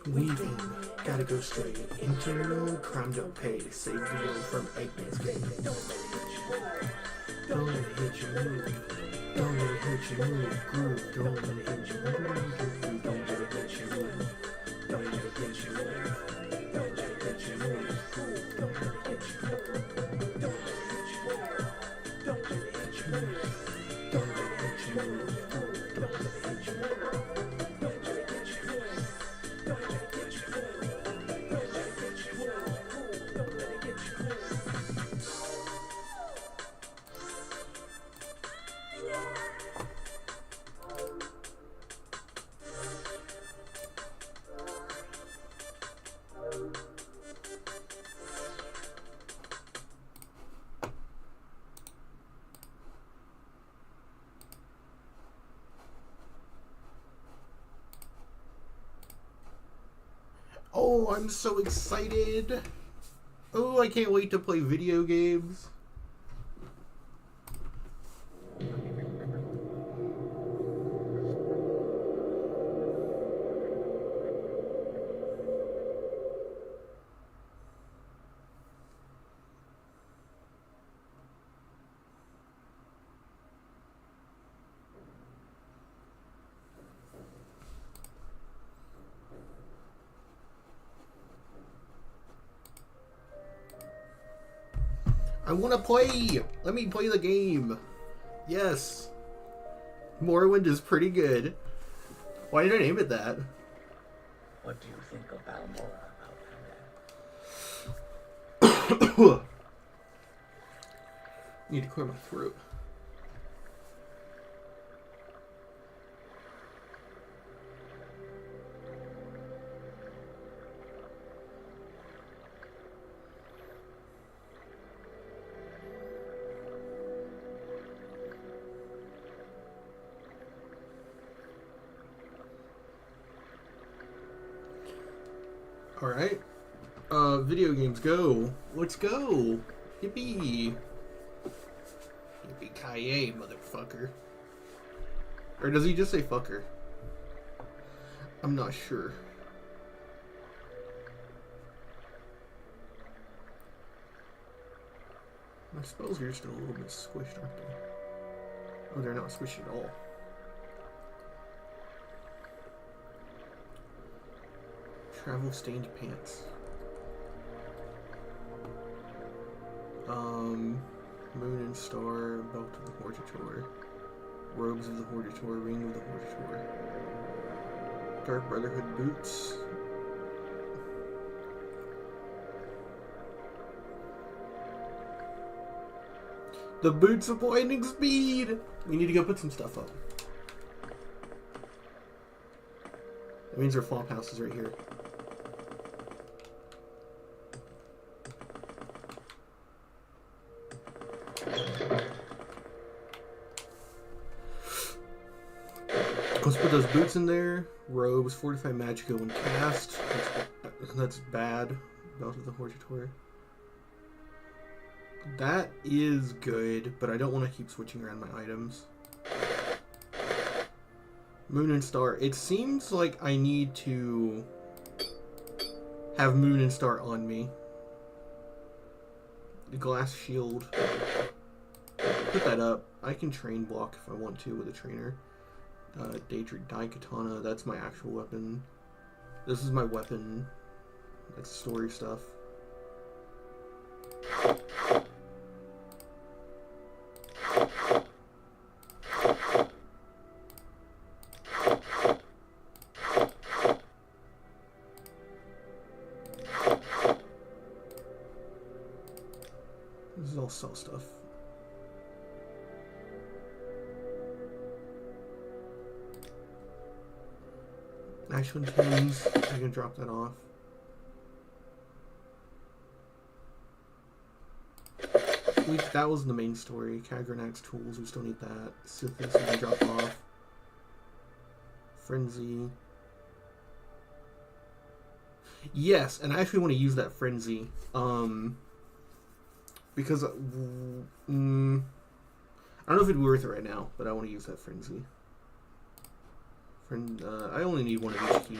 Weaving, gotta go straight. Internal crime don't pay. Save the world from Eggman's game. Don't let it hit your move. Don't let it hit your move. Groove. Don't let it hit your move. Don't let it hit your move. Don't let it hit your move. Don't let it hit your move. Groove. Don't let it hit your move. Don't let it hit your move. Don't let it hit your move. Don't let it hit your move. Groove. Don't let it hit your move. Oh, I'm so excited. Oh, I can't wait to play video games. I want to play! Let me play the game! Yes! Morrowind is pretty good. Why did I name it that? What do you think of Balmora about Need to clear my throat. Alright. Video games, go. Let's go. Yippee. Yippee-ki-yay, motherfucker. Or does he just say fucker? I'm not sure. My spells are just a little bit squished, aren't they? Oh, they're not squished at all. Travel stained pants. Moon and star, belt of the Hortator, robes of the Hortator, ring of the Hortator, Dark Brotherhood boots. The boots of lightning speed! We need to go put some stuff up. That means our flop house is right here. Let's put those boots in there. Robes, fortify magica when cast. That's bad. Belt of the Hortitor. That is good, but I don't want to keep switching around my items. Moon and Star. It seems like I need to have Moon and Star on me. The glass shield. Put that up. I can train block if I want to with a trainer. Daedric Daikatana. That's my actual weapon. This is my weapon. That's story stuff. This is all sell stuff. Ashland Tombs, I can drop that off. That was the main story. Kagranak's tools, we still need that. Sithis, we can drop off. Frenzy. Yes, and I actually want to use that Frenzy. Because, I don't know if it'd be worth it right now, but I want to use that Frenzy. I only need one of each key.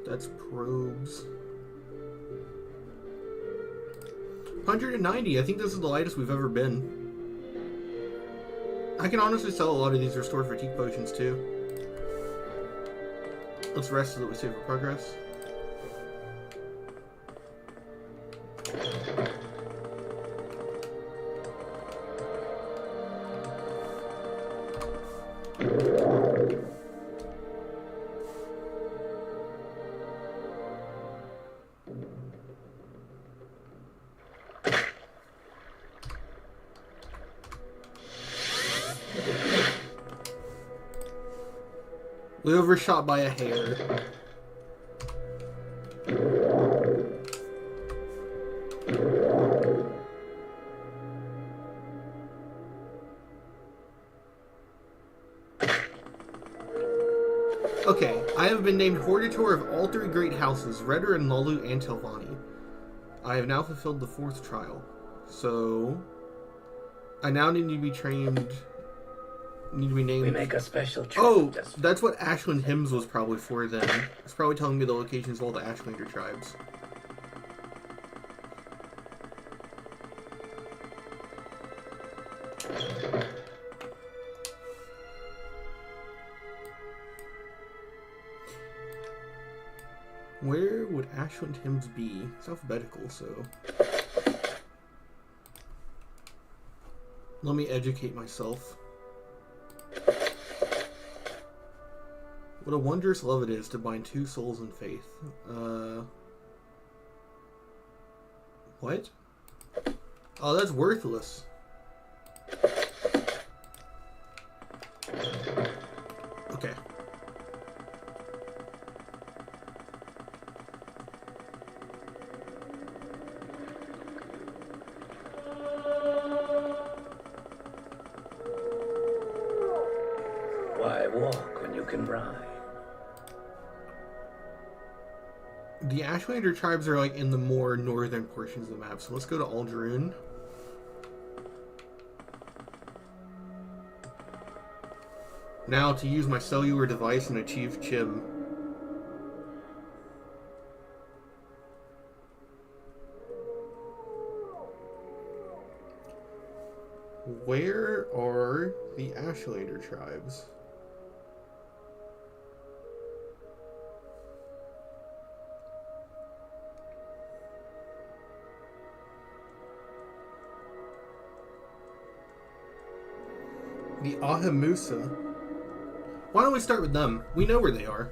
That's probes. 190. I think this is the lightest we've ever been. I can honestly sell a lot of these restore fatigue potions too. Let's rest so that we save our progress. We overshot by a hair. Okay, I have been named Hortitor of all three great houses, Redder and Lolu and Telvanni. I have now fulfilled the 4th trial. So, I now need to be trained... Need to be named... We make a special trip. Oh, that's what Ashland Hymns was probably for then. It's probably telling me the locations of all the Ashlander tribes. Where would Ashland Hymns be? It's alphabetical, so... Let me educate myself. What a wondrous love it is to bind 2 souls in faith. What? Oh, that's worthless. Okay. Why walk when you can ride? The Ashlander tribes are like in the more northern portions of the map, so let's go to Aldaroon. Now to use my cellular device and achieve Chim. Where are the Ashlander tribes? The Ahamusa. Why don't we start with them? We know where they are.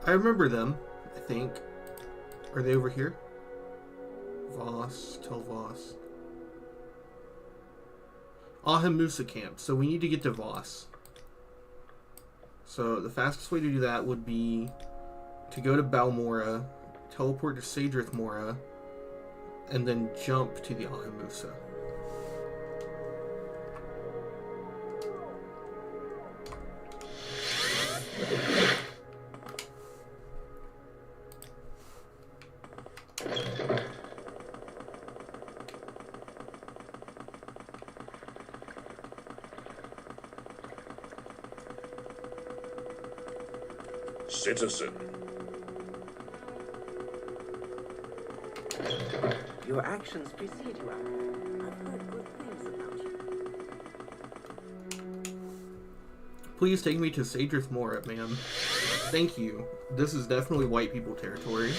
I remember them, I think. Are they over here? Voss, tell Voss. Ahamusa camp. So we need to get to Voss. So the fastest way to do that would be to go to Balmora, teleport to Sadrith Mora, and then jump to the Ahamusa. Citizen. Your actions precede you, Alpha. I've heard good things about you. Please take me to Sadrith Morat, man. Thank you. This is definitely white people territory.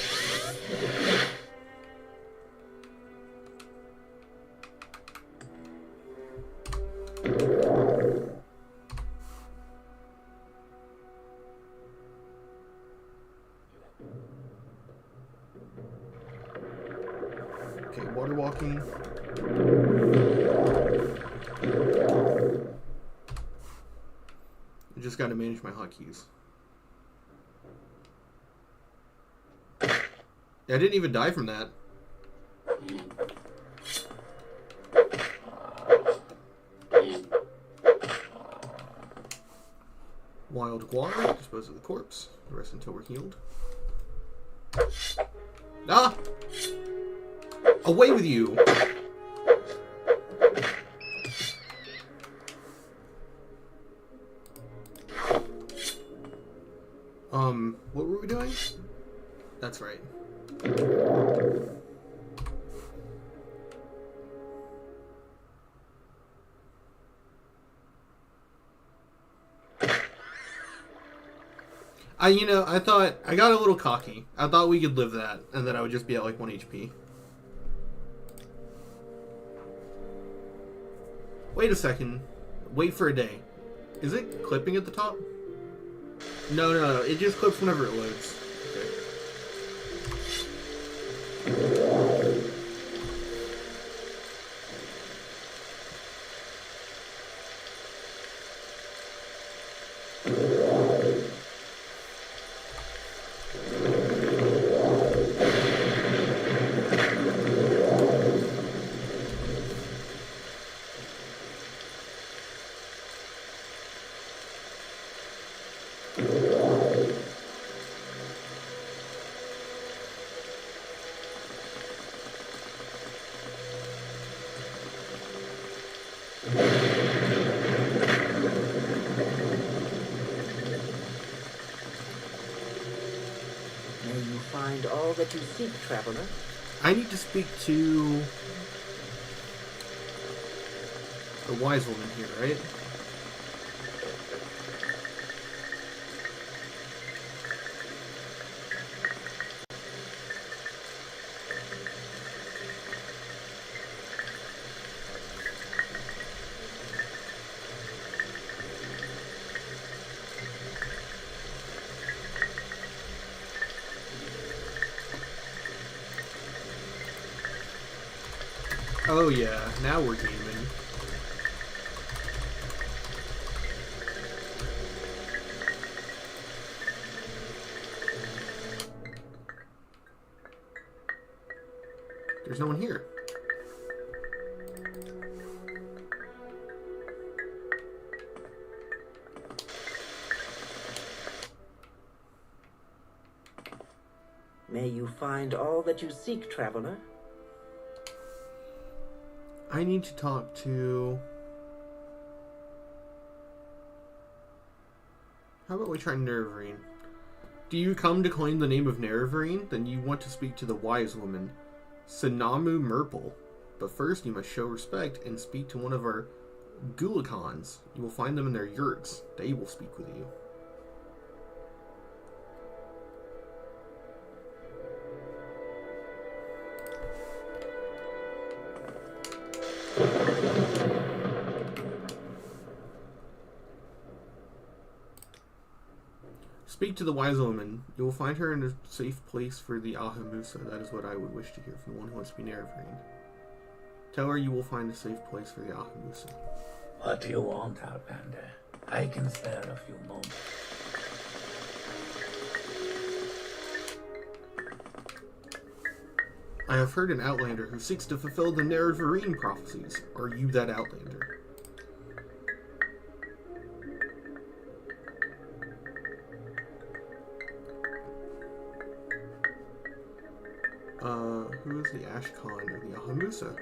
Okay, water walking. I just gotta manage my hotkeys. I didn't even die from that. Wild water, dispose of the corpse. The rest until we're healed. Ah! Away with you! What were we doing? That's right. I thought, I got a little cocky. I thought we could live that, and then I would just be at like 1 HP. Wait a second. Wait for a day. Is it clipping at the top? No. It just clips whenever it loads. May you find all that you seek, traveler. I need to speak to the wise woman here, right? Oh yeah, now we're gaming. There's no one here. May you find all that you seek, traveler. I need to talk to... How about we try Nerevarine? Do you come to claim the name of Nerevarine? Then you want to speak to the wise woman, Sanamu Merple. But first you must show respect and speak to one of our Gulakons. You will find them in their yurts. They will speak with you. Speak to the wise woman. You will find her in a safe place for the Ahamusa. That is what I would wish to hear from the one who wants to be Nerevarine. Tell her you will find a safe place for the Ahamusa. What do you want, Outlander? I can spare a few moments. I have heard an outlander who seeks to fulfill the Nerevarine prophecies. Are you that outlander? Who is the Ashkan of the Ahamusa?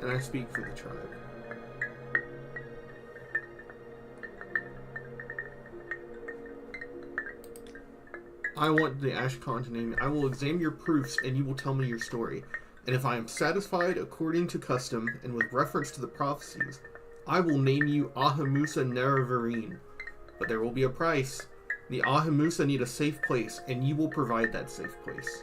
And I speak for the tribe. I want the Ashkan to name me. I will examine your proofs, and you will tell me your story. And if I am satisfied according to custom, and with reference to the prophecies, I will name you Ahamusa Nerevarine. But there will be a price. The Ahamusa need a safe place, and you will provide that safe place.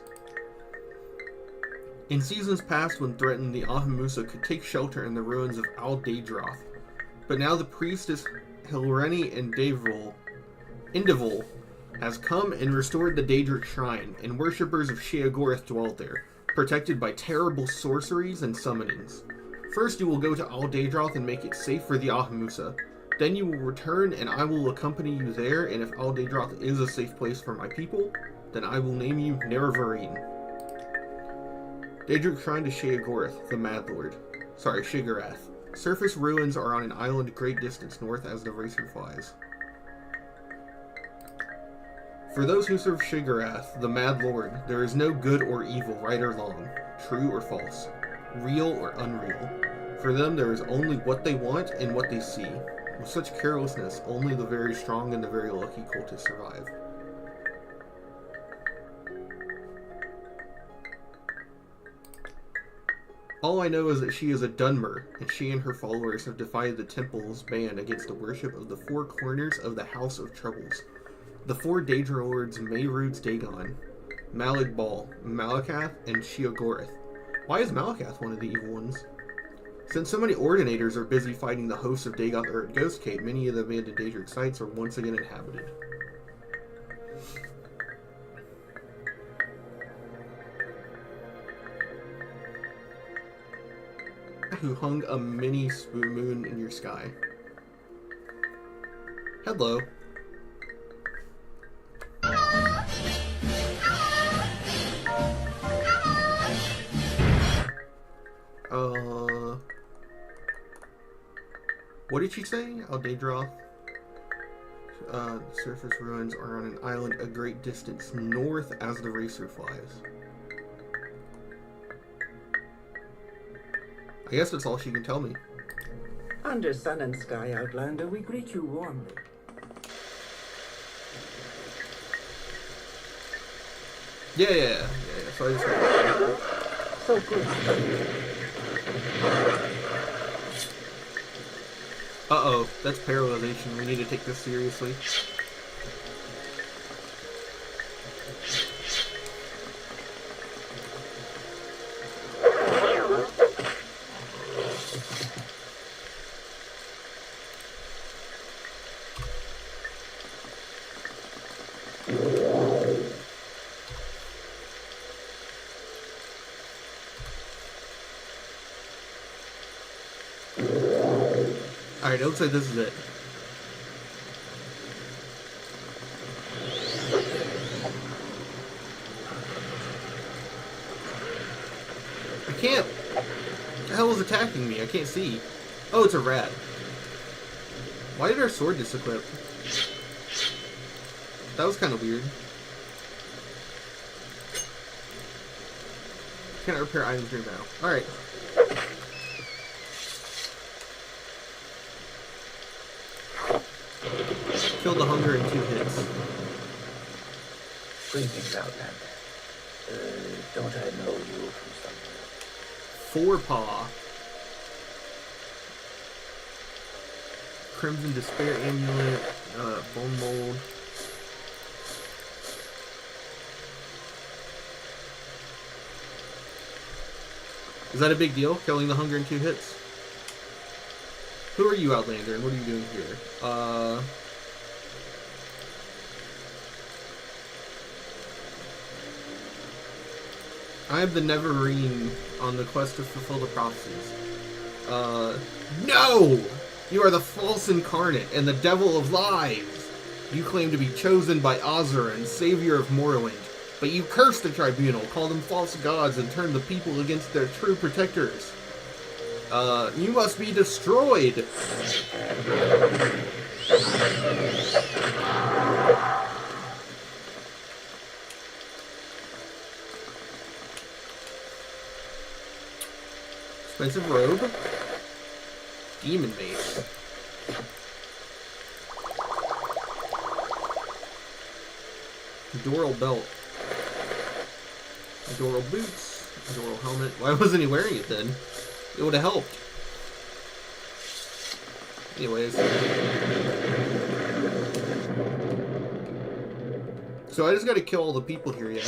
In seasons past, when threatened, the Ahamusa could take shelter in the ruins of Al-Daedroth. But now the priestess Hilreni Indivol has come and restored the Daedric Shrine, and worshippers of Sheogorath dwell there, protected by terrible sorceries and summonings. First you will go to Al-Daedroth and make it safe for the Ahamusa. Then you will return, and I will accompany you there, and if Al-Daedroth is a safe place for my people, then I will name you Nerevarine. Daedric Shrine to Sheogorath, the Mad Lord. Sheogorath. Surface ruins are on an island great distance north as the racer flies. For those who serve Sheogorath, the Mad Lord, there is no good or evil, right or wrong, true or false, real or unreal. For them there is only what they want and what they see. With such carelessness, only the very strong and the very lucky cultists survive. All I know is that she is a Dunmer, and she and her followers have defied the temple's ban against the worship of the four corners of the House of Troubles. The four Daedra Lords Mehrunes Dagon, Malagbal, Malakath, and Sheogorath. Why is Malakath one of the evil ones? Since so many Ordinators are busy fighting the hosts of Dagoth or at Ghostgate, many of the abandoned Daedric sites are once again inhabited. Who hung a mini moon in your sky. Hello. What did she say? Al-Daedroth. Surface ruins are on an island a great distance north as the racer flies. I guess that's all she can tell me. Under sun and sky, Outlander, we greet you warmly. Yeah. So I just... So good. Uh-oh, that's paralyzation. We need to take this seriously. Alright, it looks like this is it. I can't... What the hell is attacking me? I can't see. Oh, it's a rat. Why did our sword disequip? That was kind of weird. Can't repair items during battle. Alright. Killed the hunger in 2 hits. Greetings, Outlander. Don't I know you from somewhere? Forepaw. Crimson Despair Amulet. Bone Mold. Is that a big deal? Killing the hunger in 2 hits? Who are you, Outlander, and what are you doing here? I am the Nerevarine on the quest to fulfill the prophecies. No! You are the false incarnate and the devil of lies! You claim to be chosen by Ozerin, savior of Morrowind, but you curse the tribunal, call them false gods, and turn the people against their true protectors. You must be destroyed! Expensive robe. Demon mace. Doral belt. Doral boots. Doral helmet. Why wasn't he wearing it then? It would have helped. Anyways. So I just gotta kill all the people here, yeah?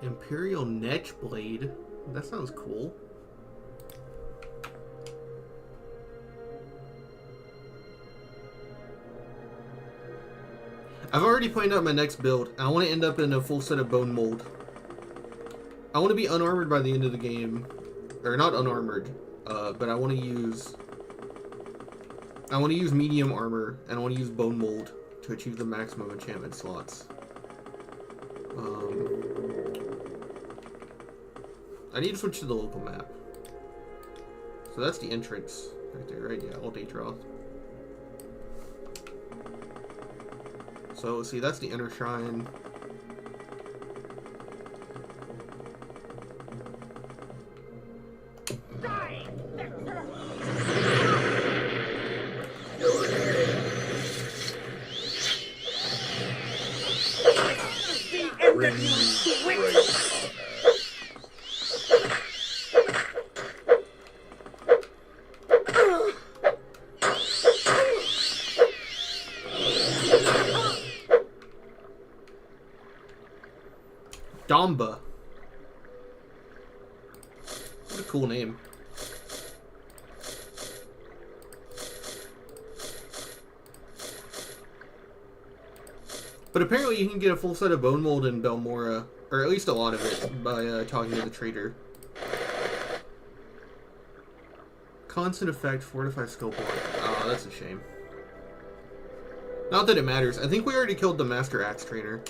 Imperial Netch Blade. That sounds cool. I've already planned out my next build. I want to end up in a full set of bone mold. I want to be unarmored by the end of the game. Or not unarmored, but I want to use medium armor, and I want to use bone mold to achieve the maximum enchantment slots. I need to switch to the local map. So that's the entrance right there, right? Yeah, Alt draw. So see, that's the inner shrine. Damba. What a cool name. But apparently you can get a full set of bone mold in Belmora, or at least a lot of it, by talking to the trader. Constant effect, fortified skill point. Oh, that's a shame. Not that it matters. I think we already killed the Master Axe trainer.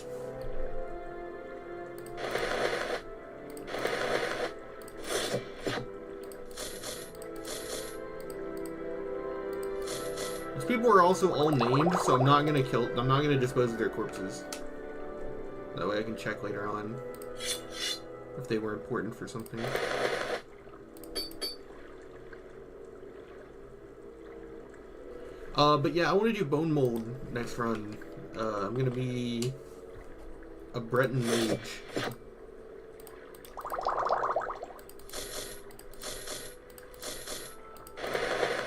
These people are also all named, so I'm not gonna dispose of their corpses. That way I can check later on if they were important for something. But yeah, I want to do bone mold next run. I'm gonna be a Breton mage.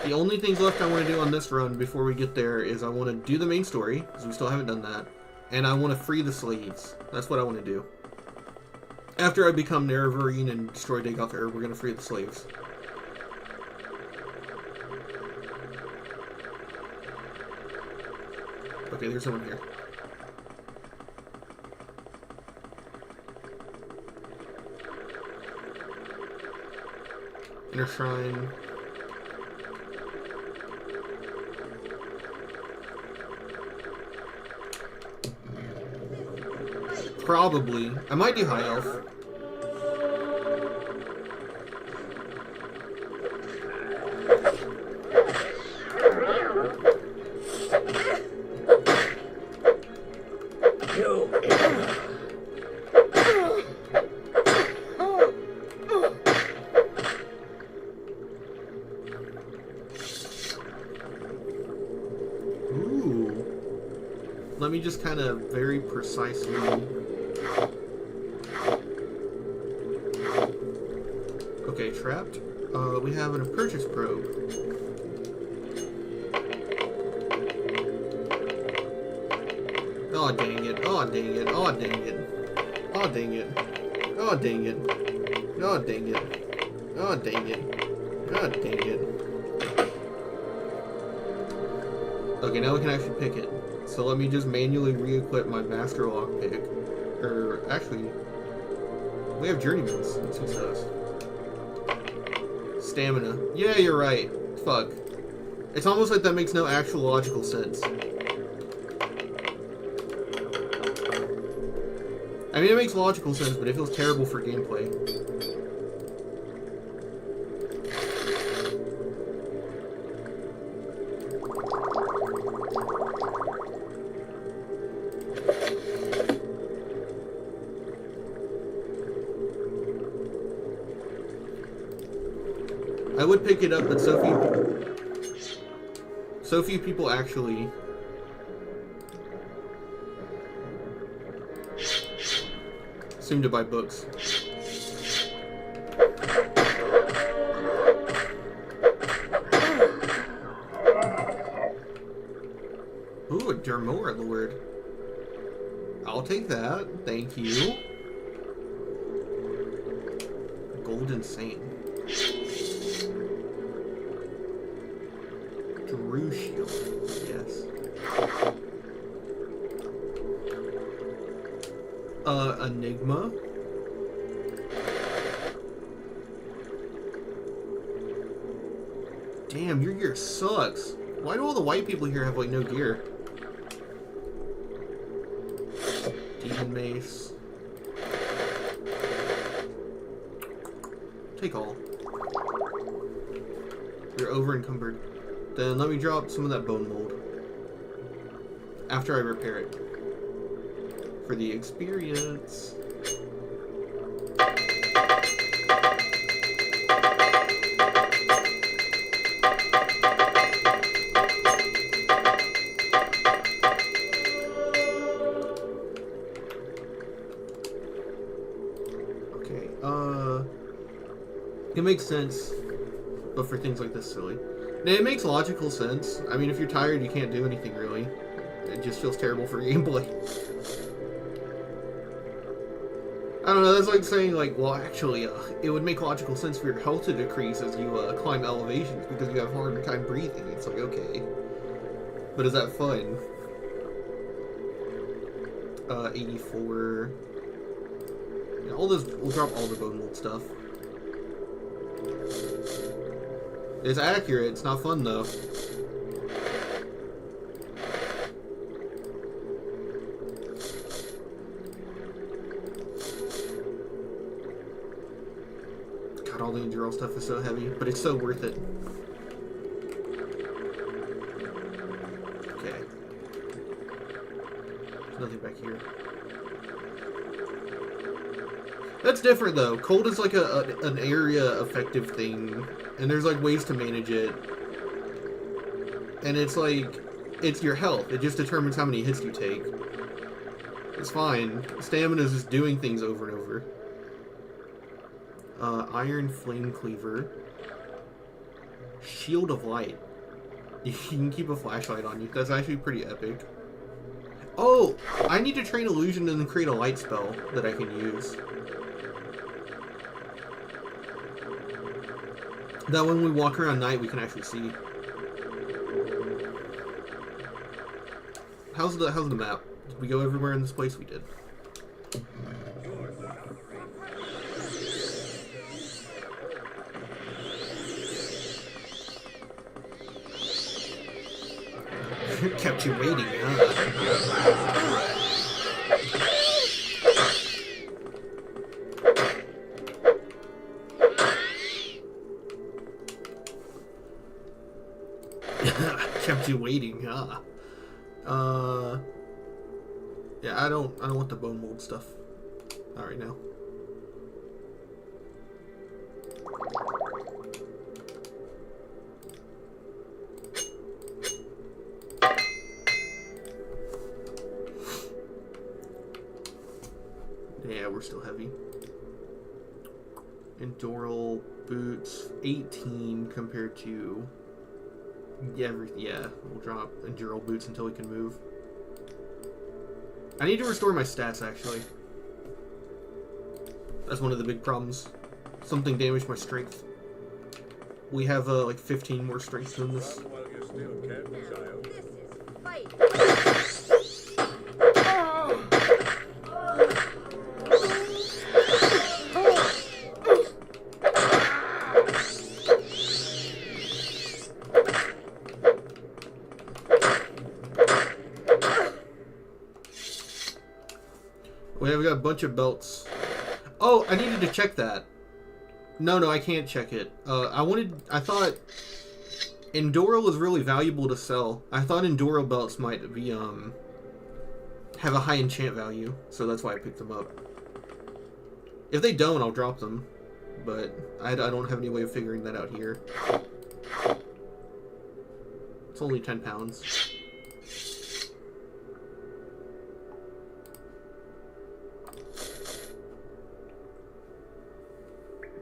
The only things left I want to do on this run before we get there is I want to do the main story, because we still haven't done that, and I want to free the slaves. That's what I want to do. After I become Nerevarine and destroy Dagoth, we're going to free the slaves. Okay, there's someone here. Inner Shrine. Probably. I might do High Elf. Ooh. Let me just kind of very precisely... Okay, trapped. We have a purchase probe. Oh dang it, oh dang it, oh dang it. Oh dang it. Oh dang it. Oh dang it. Oh dang it. Oh dang it. Okay, now we can actually pick it. So let me just manually re-equip my master lockpick. Or actually, we have journeymans. Let's use those. Stamina. Yeah, you're right. Fuck. It's almost like that makes no actual logical sense. I mean, it makes logical sense, but it feels terrible for gameplay. I would pick it up, but so few people actually seem to buy books. Ooh, a Dermora Lord. I'll take that. Thank you. Golden Saint. Drew Shield. Yes. Enigma. Damn, your gear sucks. Why do all the white people here have, like, no gear? Demon Mace. Take all. You're over encumbered. Then let me drop some of that bone mold. After I repair it. For the experience. Okay, it makes sense, but for things like this, silly. It makes logical sense. I mean, if you're tired, you can't do anything, really. It just feels terrible for gameplay. I don't know, that's like saying, like, well, actually, it would make logical sense for your health to decrease as you climb elevations because you have a harder time breathing. It's like, okay. But is that fun? 84. Yeah, all this, we'll drop all the bone mold stuff. It's accurate, it's not fun though. God, all the Enduro stuff is so heavy, but it's so worth it. Okay. There's nothing back here. That's different though. Cold is like an area effective thing, and there's like ways to manage it. And it's like, it's your health. It just determines how many hits you take. It's fine. Stamina is just doing things over and over. Iron Flame Cleaver. Shield of Light. You can keep a flashlight on you. That's actually pretty epic. Oh! I need to train illusion and then create a light spell that I can use. That when we walk around night, we can actually see. How's the map? Did we go everywhere in this place? We did. Kept you waiting, huh? Kept you waiting, huh? Yeah, I don't want the bone mold stuff. Not right now. Yeah, we're still heavy. Endural boots 18 compared to yeah, we'll drop endural boots until we can move. I need to restore my stats actually. That's one of the big problems. Something damaged my strength. We have like 15 more strength than this. Well, you still can, child. This is fight. We got a bunch of belts. Oh, I needed to check that. No, I can't check it. I thought Enduro was really valuable to sell. I thought Enduro belts might be, have a high enchant value, so that's why I picked them up. If they don't, I'll drop them, but I don't have any way of figuring that out here. It's only 10 pounds.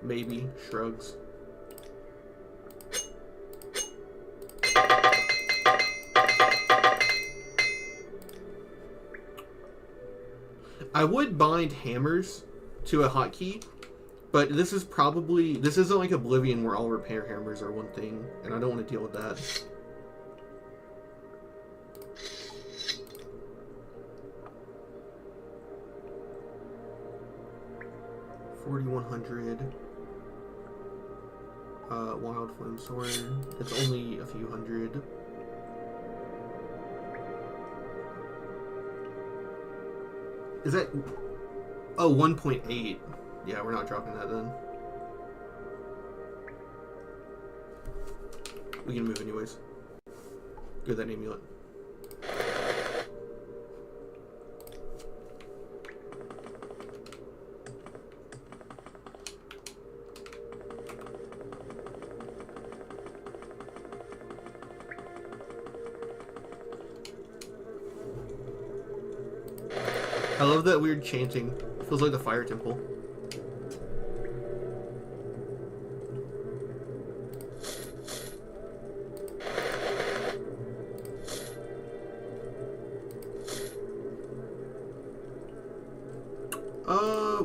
Maybe. Shrugs. I would bind hammers to a hotkey, but this isn't like Oblivion where all repair hammers are one thing, and I don't want to deal with that. $4,100. Wild Flame Sword. It's only a few hundred. Is that... Oh, 1.8. Yeah, we're not dropping that then. We can move anyways. Good, that amulet. I love that weird chanting. It feels like the fire temple.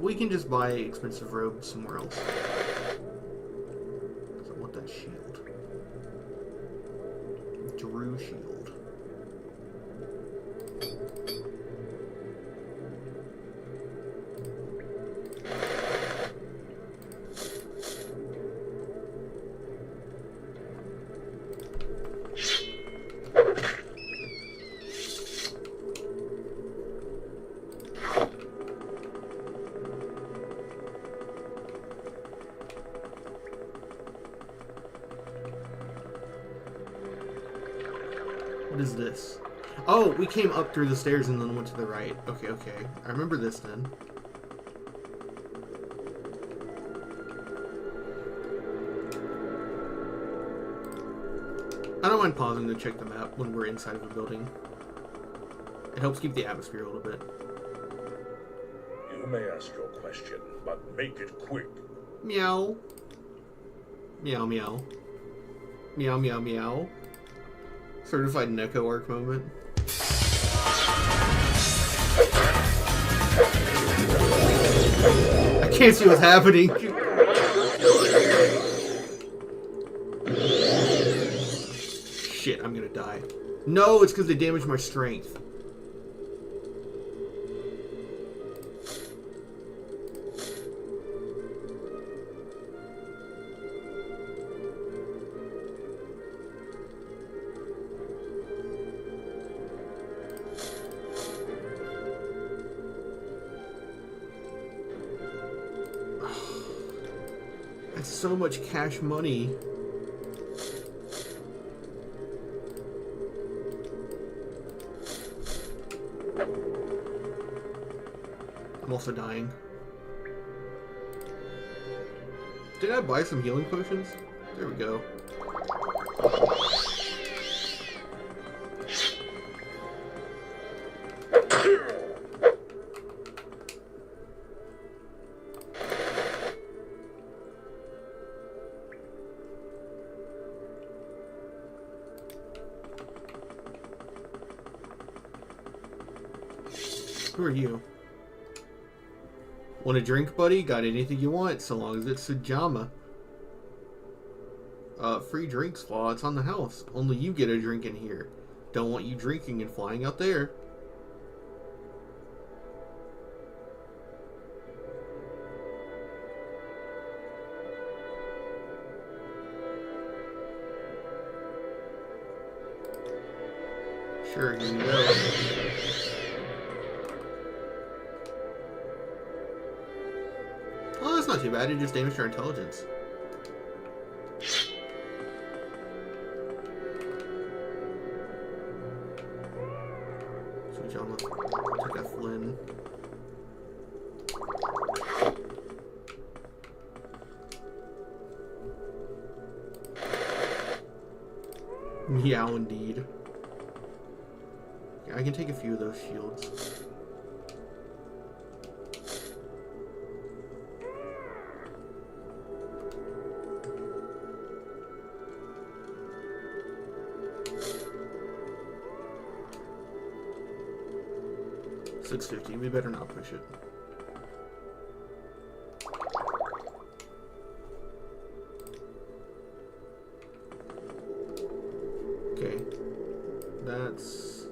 We can just buy expensive robes somewhere else. 'Cause I want that shield. Drew shield. What is this? Oh, we came up through the stairs and then went to the right. Okay. I remember this then. I don't mind pausing to check the map when we're inside of a building. It helps keep the atmosphere a little bit. You may ask your question, but make it quick. Meow. Meow meow. Meow meow meow. Certified Neko arc moment. I can't see what's happening. Shit, I'm gonna die. No, it's because they damaged my strength. That's so much cash money. I'm also dying. Did I buy some healing potions? There we go. Who are you? Want a drink, buddy? Got anything you want, so long as it's Sujama. Free drinks, Flaw. It's on the house. Only you get a drink in here. Don't want you drinking and flying out there. Sure, here you go. Oh, that's not too bad. It just damaged our intelligence. Sweet Jama. Take a Flynn. Meow, indeed. I can take a few of those shields. $6.50. We better not push it. Okay. That's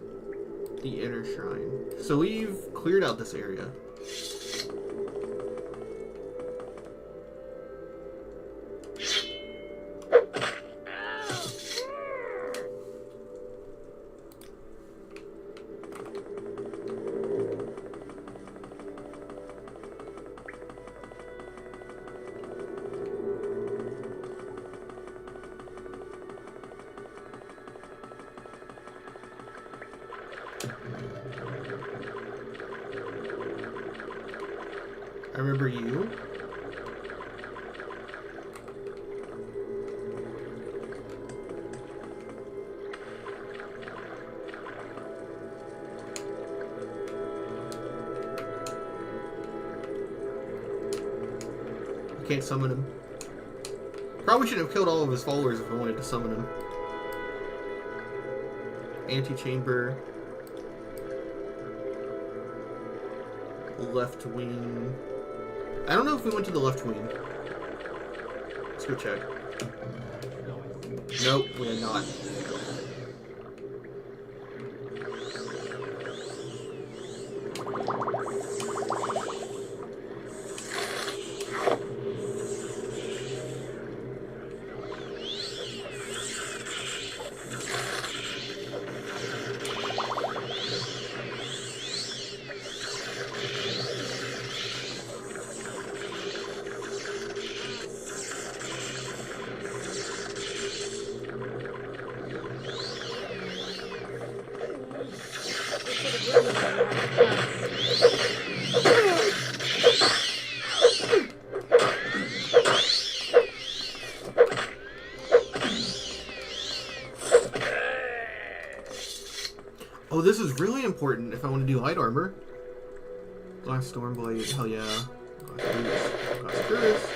the inner shrine. So we've cleared out this area. I remember you. I can't summon him. Probably should have killed all of his followers if I wanted to summon him. Antechamber. Left wing. I don't know if we went to the left wing. Let's go check. Nope, we are not. Oh, this is really important if I want to do light armor. Glass Stormblade, hell yeah. Glass Curse.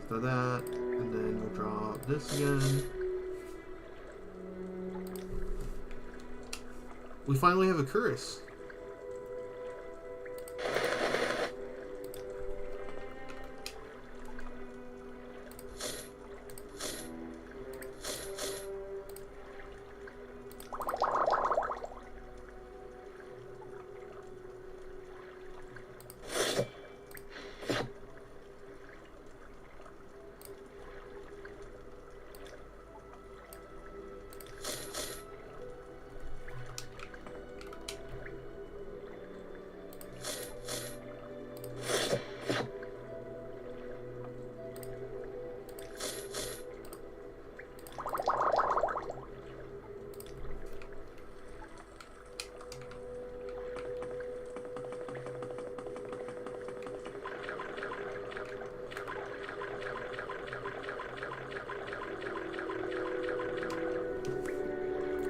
After that, and then we'll drop this again. We finally have a Curse.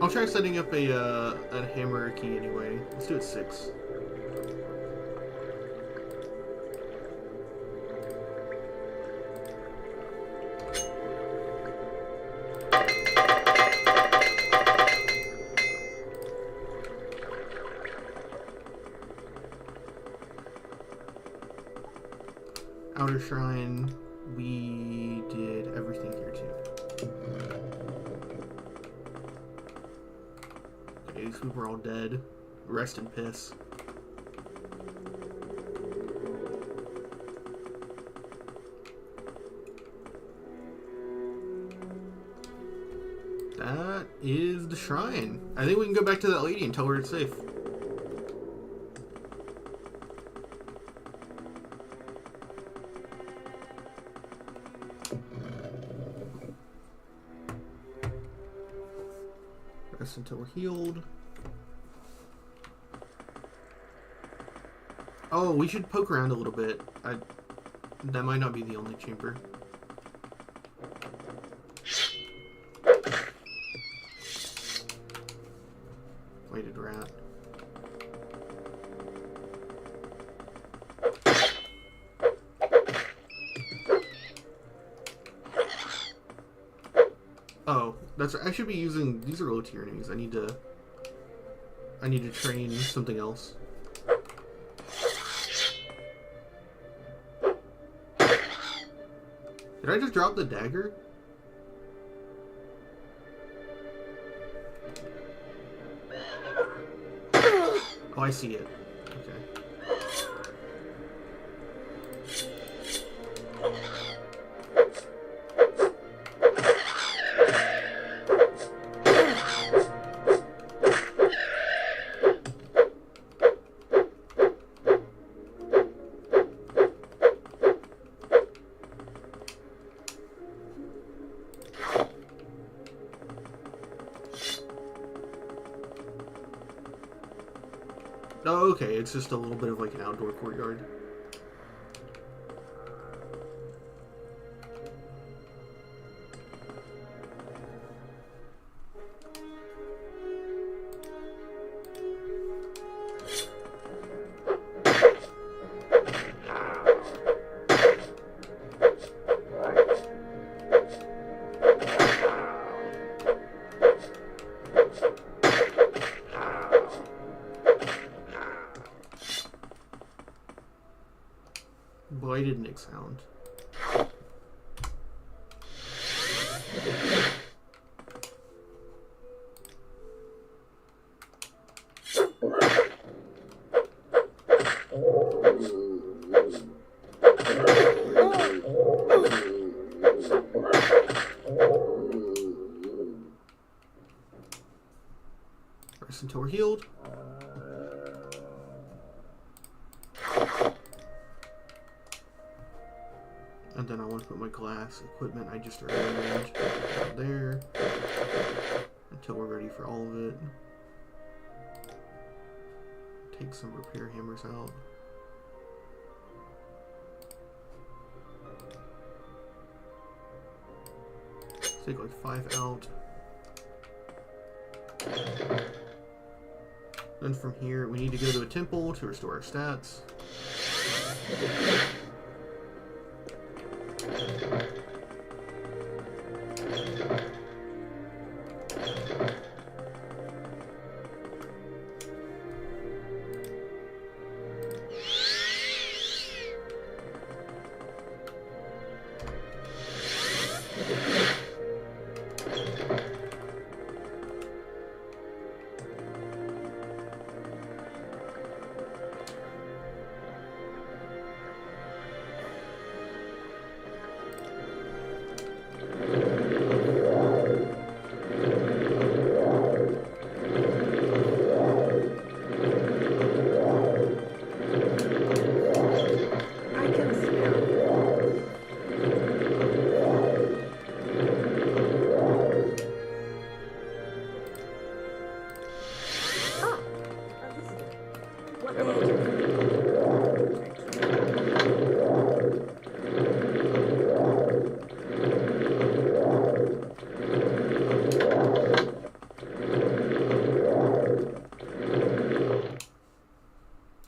I'll try setting up a hammer key anyway. Let's do it 6. shrine, we did everything here too. Okay, these people are all dead. Rest in piss. That is the shrine. I think we can go back to that lady and tell her it's safe. Rest until we're healed. Oh, we should poke around a little bit. That might not be the only chamber. Weighted rat. Oh, that's right. I should be using these are low tier enemies. I need to train something else. Did I just drop the dagger? Oh, I see it. Okay. Oh, okay. It's just a little bit of like an outdoor courtyard. Blighted Nick sound. Rest until we're healed. And then I want to put my glass equipment I just arranged there until we're ready for all of it. Take some repair hammers out. Take like 5 out. Then from here, we need to go to a temple to restore our stats.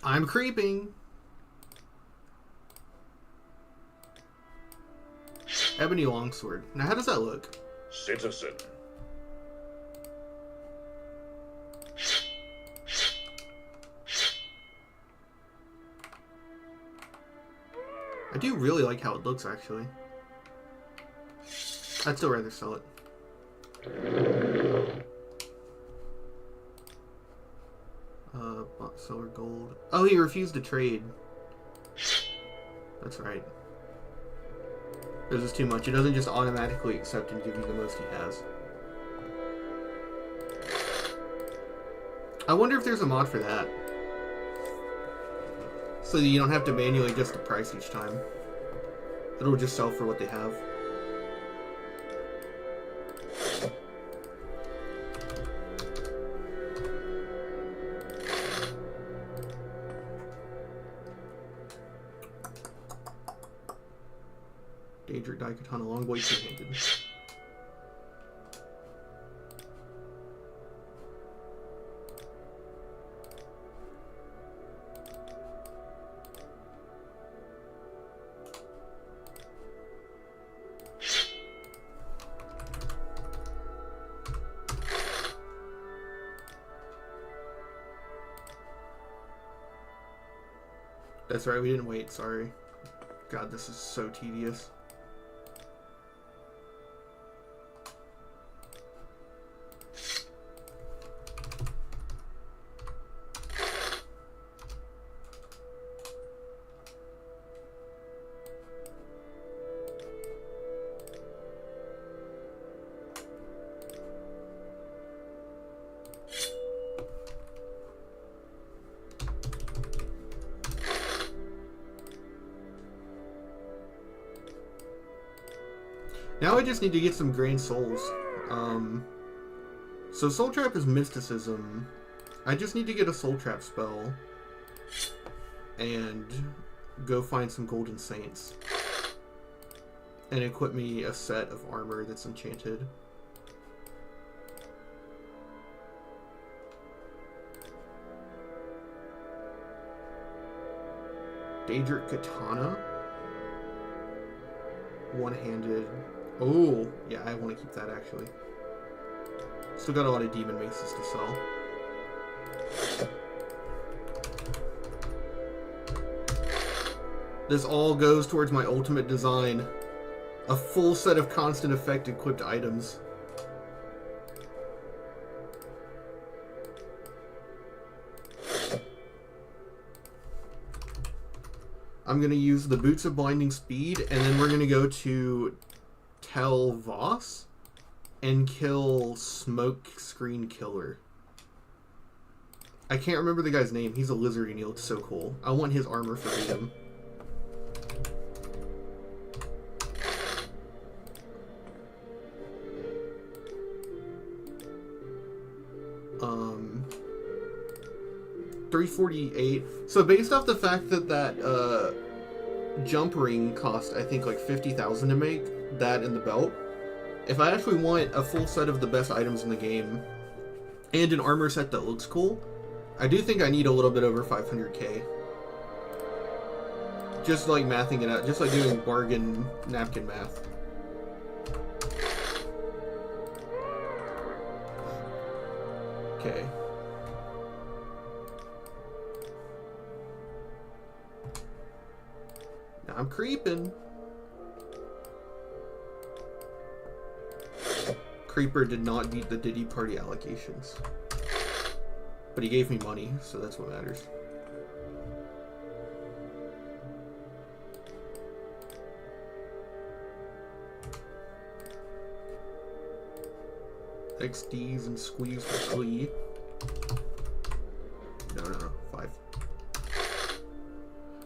I'm creeping. Ebony longsword. Now, how does that look? Citizen. I do really like how it looks, actually. I'd still rather sell it. Bought silver gold. Oh, he refused to trade. That's right. This is too much. It doesn't just automatically accept and give you the most he has. I wonder if there's a mod for that. So that you don't have to manually adjust the price each time. It'll just sell for what they have. Daedric Daikatana Longboy two-handed. That's right, we didn't wait, sorry. God, this is so tedious. Now I just need to get some Grain Souls. So Soul Trap is Mysticism. I just need to get a Soul Trap spell. And go find some Golden Saints. And equip me a set of armor that's enchanted. Daedric Katana. One-handed. Oh, yeah, I want to keep that, actually. Still got a lot of demon maces to sell. This all goes towards my ultimate design. A full set of constant effect equipped items. I'm going to use the Boots of Blinding Speed, and then we're going to go to Tel Voss and kill Smoke Screen Killer. I can't remember the guy's name. He's a lizard and he looks so cool. I want his armor for freedom. $348. So based off the fact that that jump ring cost, I think, like 50,000 to make, that and the belt, if I actually want a full set of the best items in the game and an armor set that looks cool, I do think I need a little bit over 500k. Just like mathing it out, just like doing bargain napkin math. Okay. Now I'm creeping. Creeper did not beat the Diddy Party allocations. But he gave me money, so that's what matters. XDs and squeeze for glee. No, 5.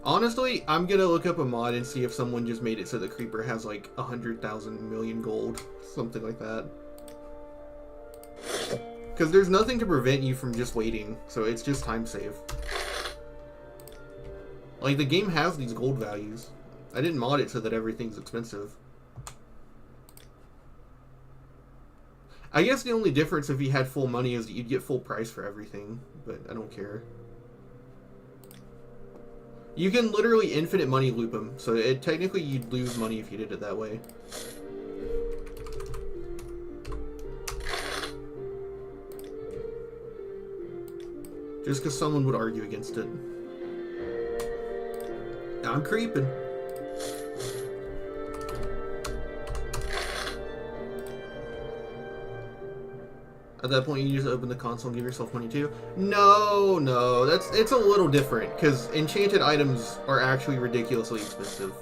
Honestly, I'm gonna look up a mod and see if someone just made it so the creeper has like 100,000 million gold, something like that. Because there's nothing to prevent you from just waiting, so it's just time save. Like, the game has these gold values. I didn't mod it so that everything's expensive. I guess the only difference if you had full money is that you'd get full price for everything, but I don't care. You can literally infinite money loop them, so technically you'd lose money if you did it that way. Just because someone would argue against it. I'm creeping. At that point, you just open the console and give yourself money too. No, it's a little different because enchanted items are actually ridiculously expensive.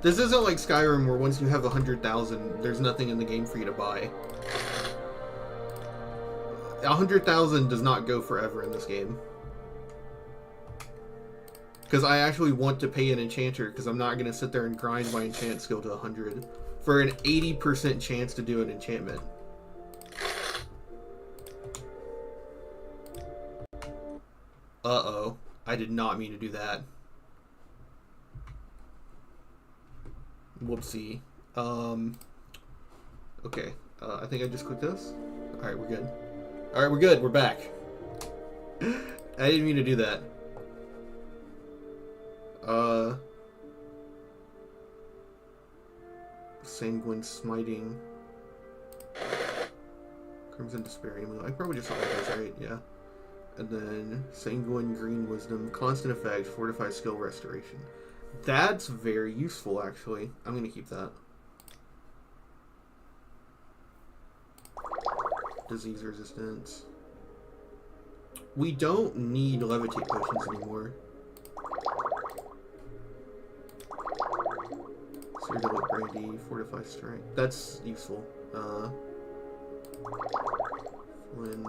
This isn't like Skyrim where once you have 100,000, there's nothing in the game for you to buy. 100,000 does not go forever in this game. Because I actually want to pay an enchanter because I'm not going to sit there and grind my enchant skill to 100 for an 80% chance to do an enchantment. Uh-oh. I did not mean to do that. Whoopsie. Okay. I think I just clicked this. Alright, we're good. Alright, we're good. We're back. I didn't mean to do that. Sanguine Smiting. Crimson Despair. I probably just saw those, right? Yeah. And then Sanguine Green Wisdom. Constant effect. Fortified Skill Restoration. That's very useful, actually. I'm going to keep that. Disease Resistance. We don't need Levitate Potions anymore. Circulate Brandy. Fortify Strength. That's useful. Flynn.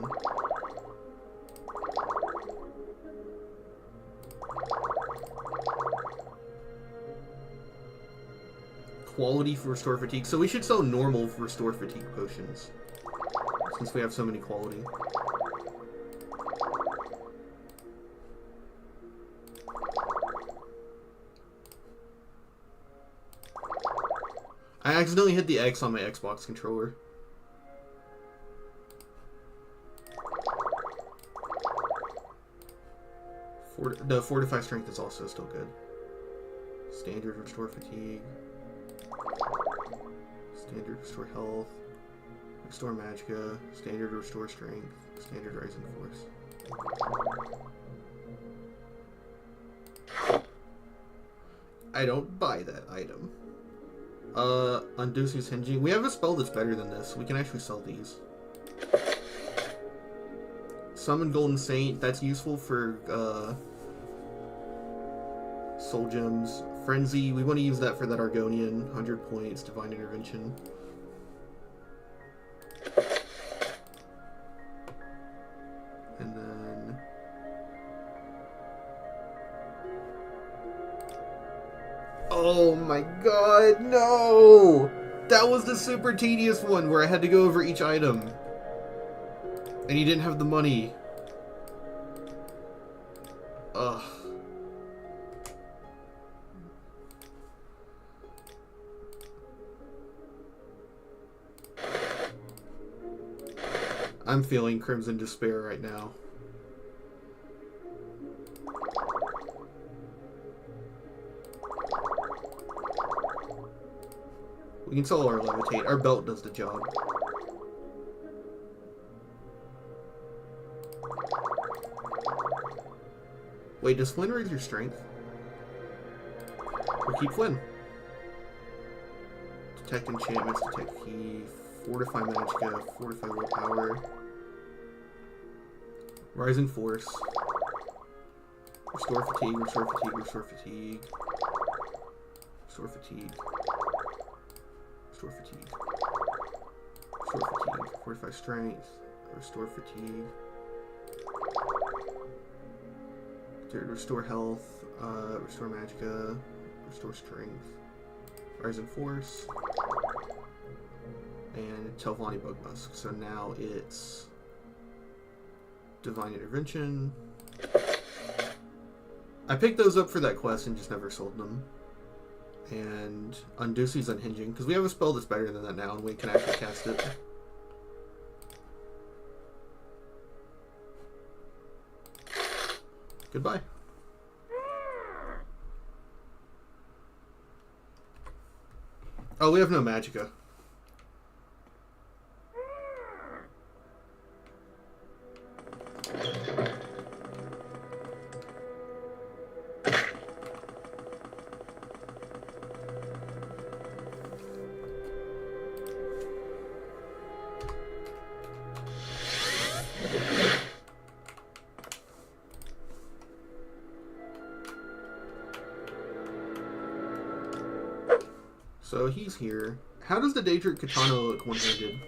Quality for Restore Fatigue. So we should sell normal for Restore Fatigue potions. Since we have so many quality. I accidentally hit the X on my Xbox controller. The Fortify Strength is also still good. Standard Restore Fatigue. Standard Restore Health. Restore Magicka. Standard Restore Strength. Standard Rising Force. I don't buy that item. Unduce's Hinging. We have a spell that's better than this. We can actually sell these. Summon Golden Saint. That's useful for, Soul Gems. Frenzy. We want to use that for that Argonian. 100 points. Divine Intervention. And then... Oh my god, no! That was the super tedious one where I had to go over each item. And you didn't have the money. Ugh. I'm feeling Crimson Despair right now. We can sell our Levitate. Our belt does the job. Wait, does Flynn raise your strength? We'll keep Flynn. Detect enchantments, detect key, fortify magicka, fortify willpower. Rising force. Restore fatigue, restore fatigue, restore fatigue. Restore fatigue. Restore fatigue. Restore fatigue. Fortify strength. Restore fatigue. Restore health. Restore magicka. Restore strength. Rising force. And Telvanni Bug Musk. So now it's Divine Intervention. I picked those up for that quest and just never sold them. And Unduce's Unhinging, because we have a spell that's better than that now, and we can actually cast it. Goodbye. Oh, we have no magicka. So he's here. How does the Daedric Katana look one-handed?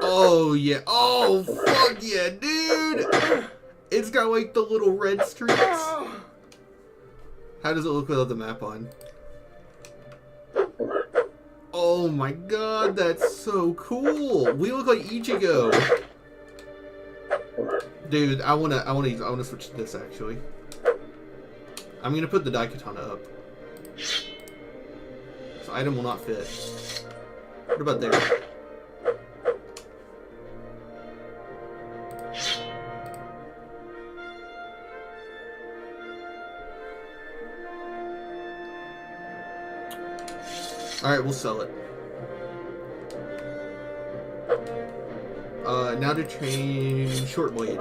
Oh, yeah. Oh, fuck yeah, dude! It's got, like, the little red streaks. How does it look without the map on? Oh my god, that's so cool! We look like Ichigo! Dude, I wanna switch to this, actually. I'm gonna put the Daikatana up. This item will not fit. What about there? Alright, we'll sell it. Now to train Short Blade.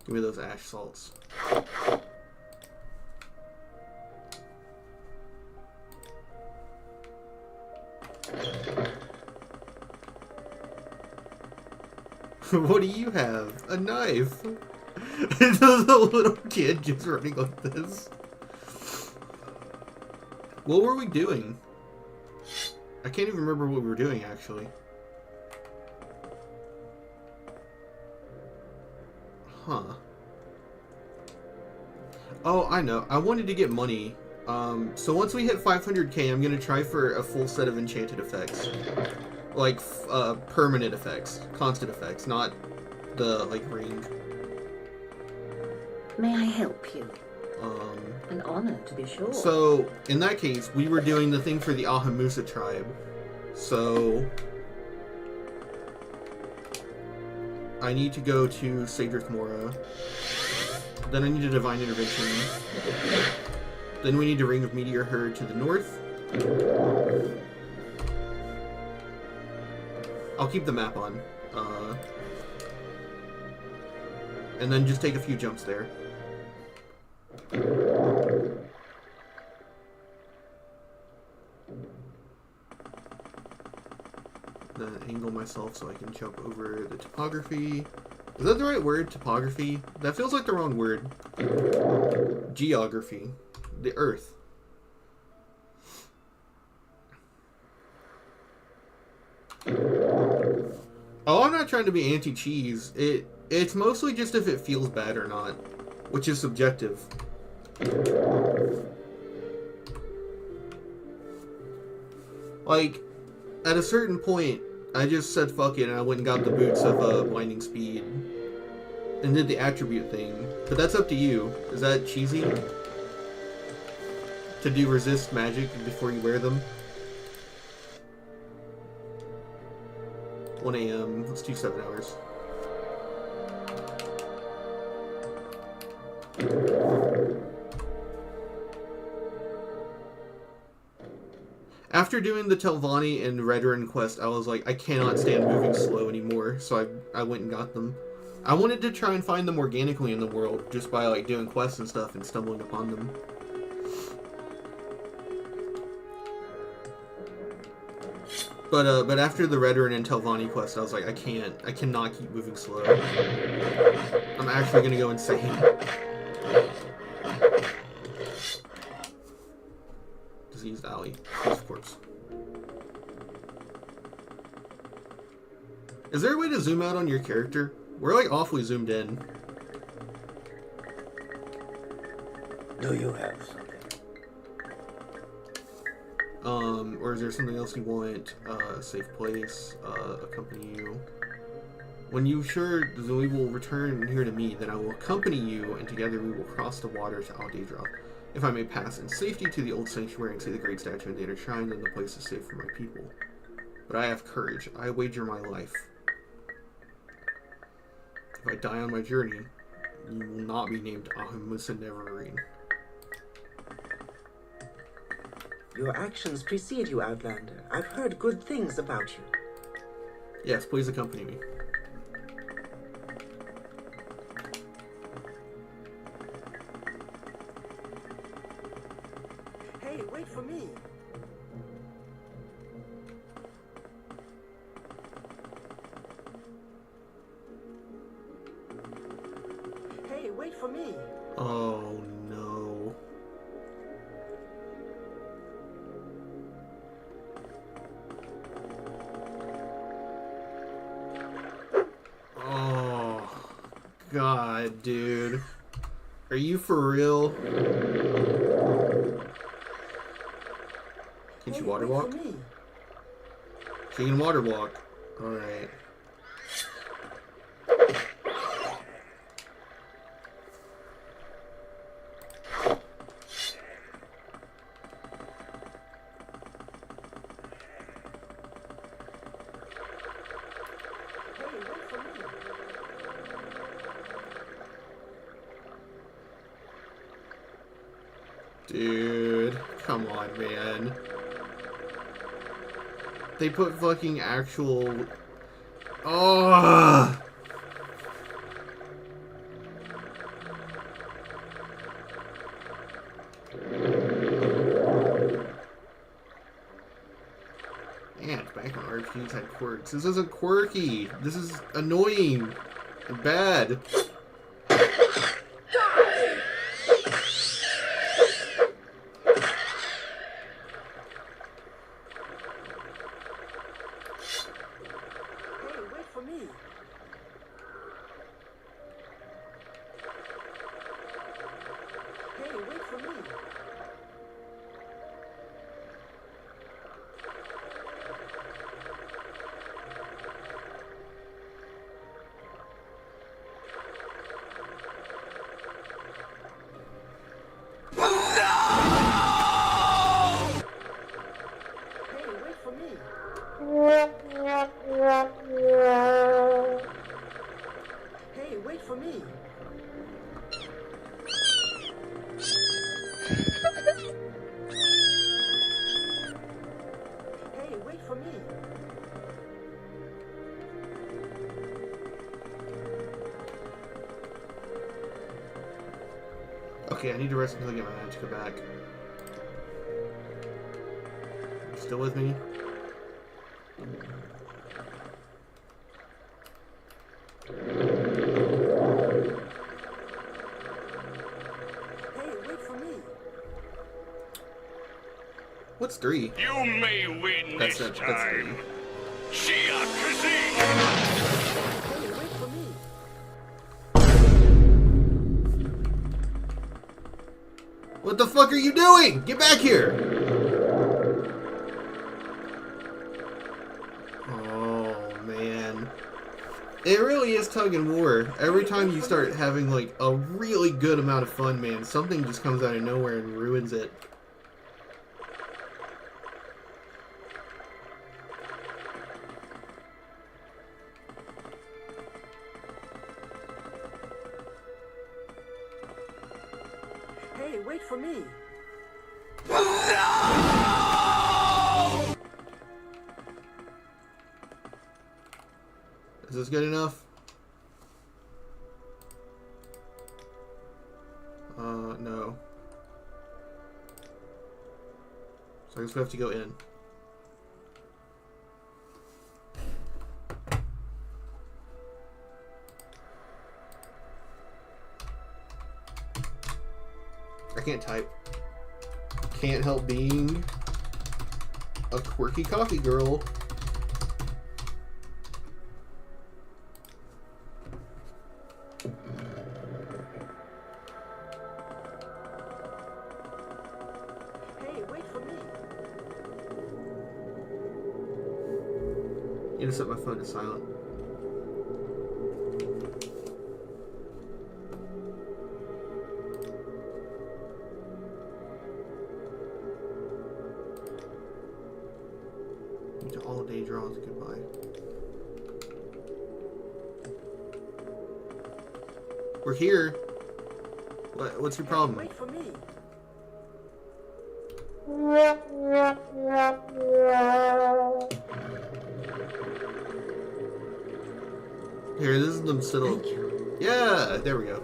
Give me those ash salts. What do you have? A knife. The little kid just running like this. What were we doing? I can't even remember what we were doing, actually. Huh. Oh, I know. I wanted to get money. So once we hit 500k, I'm gonna try for a full set of enchanted effects. Like, permanent effects. Constant effects, not the, like, ring. May I help you? An honor, to be sure. So, in that case, we were doing the thing for the Ahamusa tribe. So... I need to go to Sadrith Mora. Then I need a Divine Intervention. Then we need a Ring of Meteor Herd to the north. I'll keep the map on. And then just take a few jumps there. Then angle myself so I can jump over the topography. Is that the right word? Topography? That feels like the wrong word. Geography. The Earth. Oh, I'm not trying to be anti-cheese. It's mostly just if it feels bad or not, which is subjective. Like, at a certain point, I just said fuck it and I went and got the boots of blinding speed and did the attribute thing. But that's up to you. Is that cheesy? To do resist magic before you wear them? 1 a.m. Let's do 7 hours. After doing the Telvanni and Redoran quest, I was like, I cannot stand moving slow anymore, so I went and got them. I wanted to try and find them organically in the world, just by like doing quests and stuff and stumbling upon them. But after the Redoran and Telvanni quest, I was like, I cannot keep moving slow. I'm actually gonna go insane. Diseased alley. Of course. Is there a way to zoom out on your character? We're like awfully zoomed in. Do you have something? Or is there something else you want? Safe place, accompany you. When you sure we will return here to me, then I will accompany you, and together we will cross the water to Aldadra. If I may pass in safety to the old sanctuary and see the great statue and the inner shrine, then the place is safe for my people. But I have courage. I wager my life. If I die on my journey, you will not be named Ahamusa Nevergreen. Your actions precede you, Outlander. I've heard good things about you. Yes, please accompany me. Hey, wait for me. Hey, wait for me. Oh no. Oh God, dude. Are you for real? Can she water walk? She can water walk. Alright. Dude, come on, man. They put fucking actual... Oh! Man, it's back when RPGs had quirks. This isn't quirky. This is annoying and bad. Hey, wait for me. Hey, wait for me. Okay, I need to rest until I get my magic back. Still with me? What's 3? You may win That's this it. That's 3. time. Theocracy! Hey, wait for me. What the fuck are you doing? Get back here! Oh, man. It really is tug and war. Every time you start having, like, a really good amount of fun, man, something just comes out of nowhere and ruins it. Hey, wait for me. Is this good enough? No. So I guess we have to go in. I can't type. Can't help being a quirky coffee girl. Hey, wait for me. You need to set my phone to silent. All day draws, goodbye. We're here. What's your problem? Wait for me. Here, this is them still. Thank you. Yeah, there we go.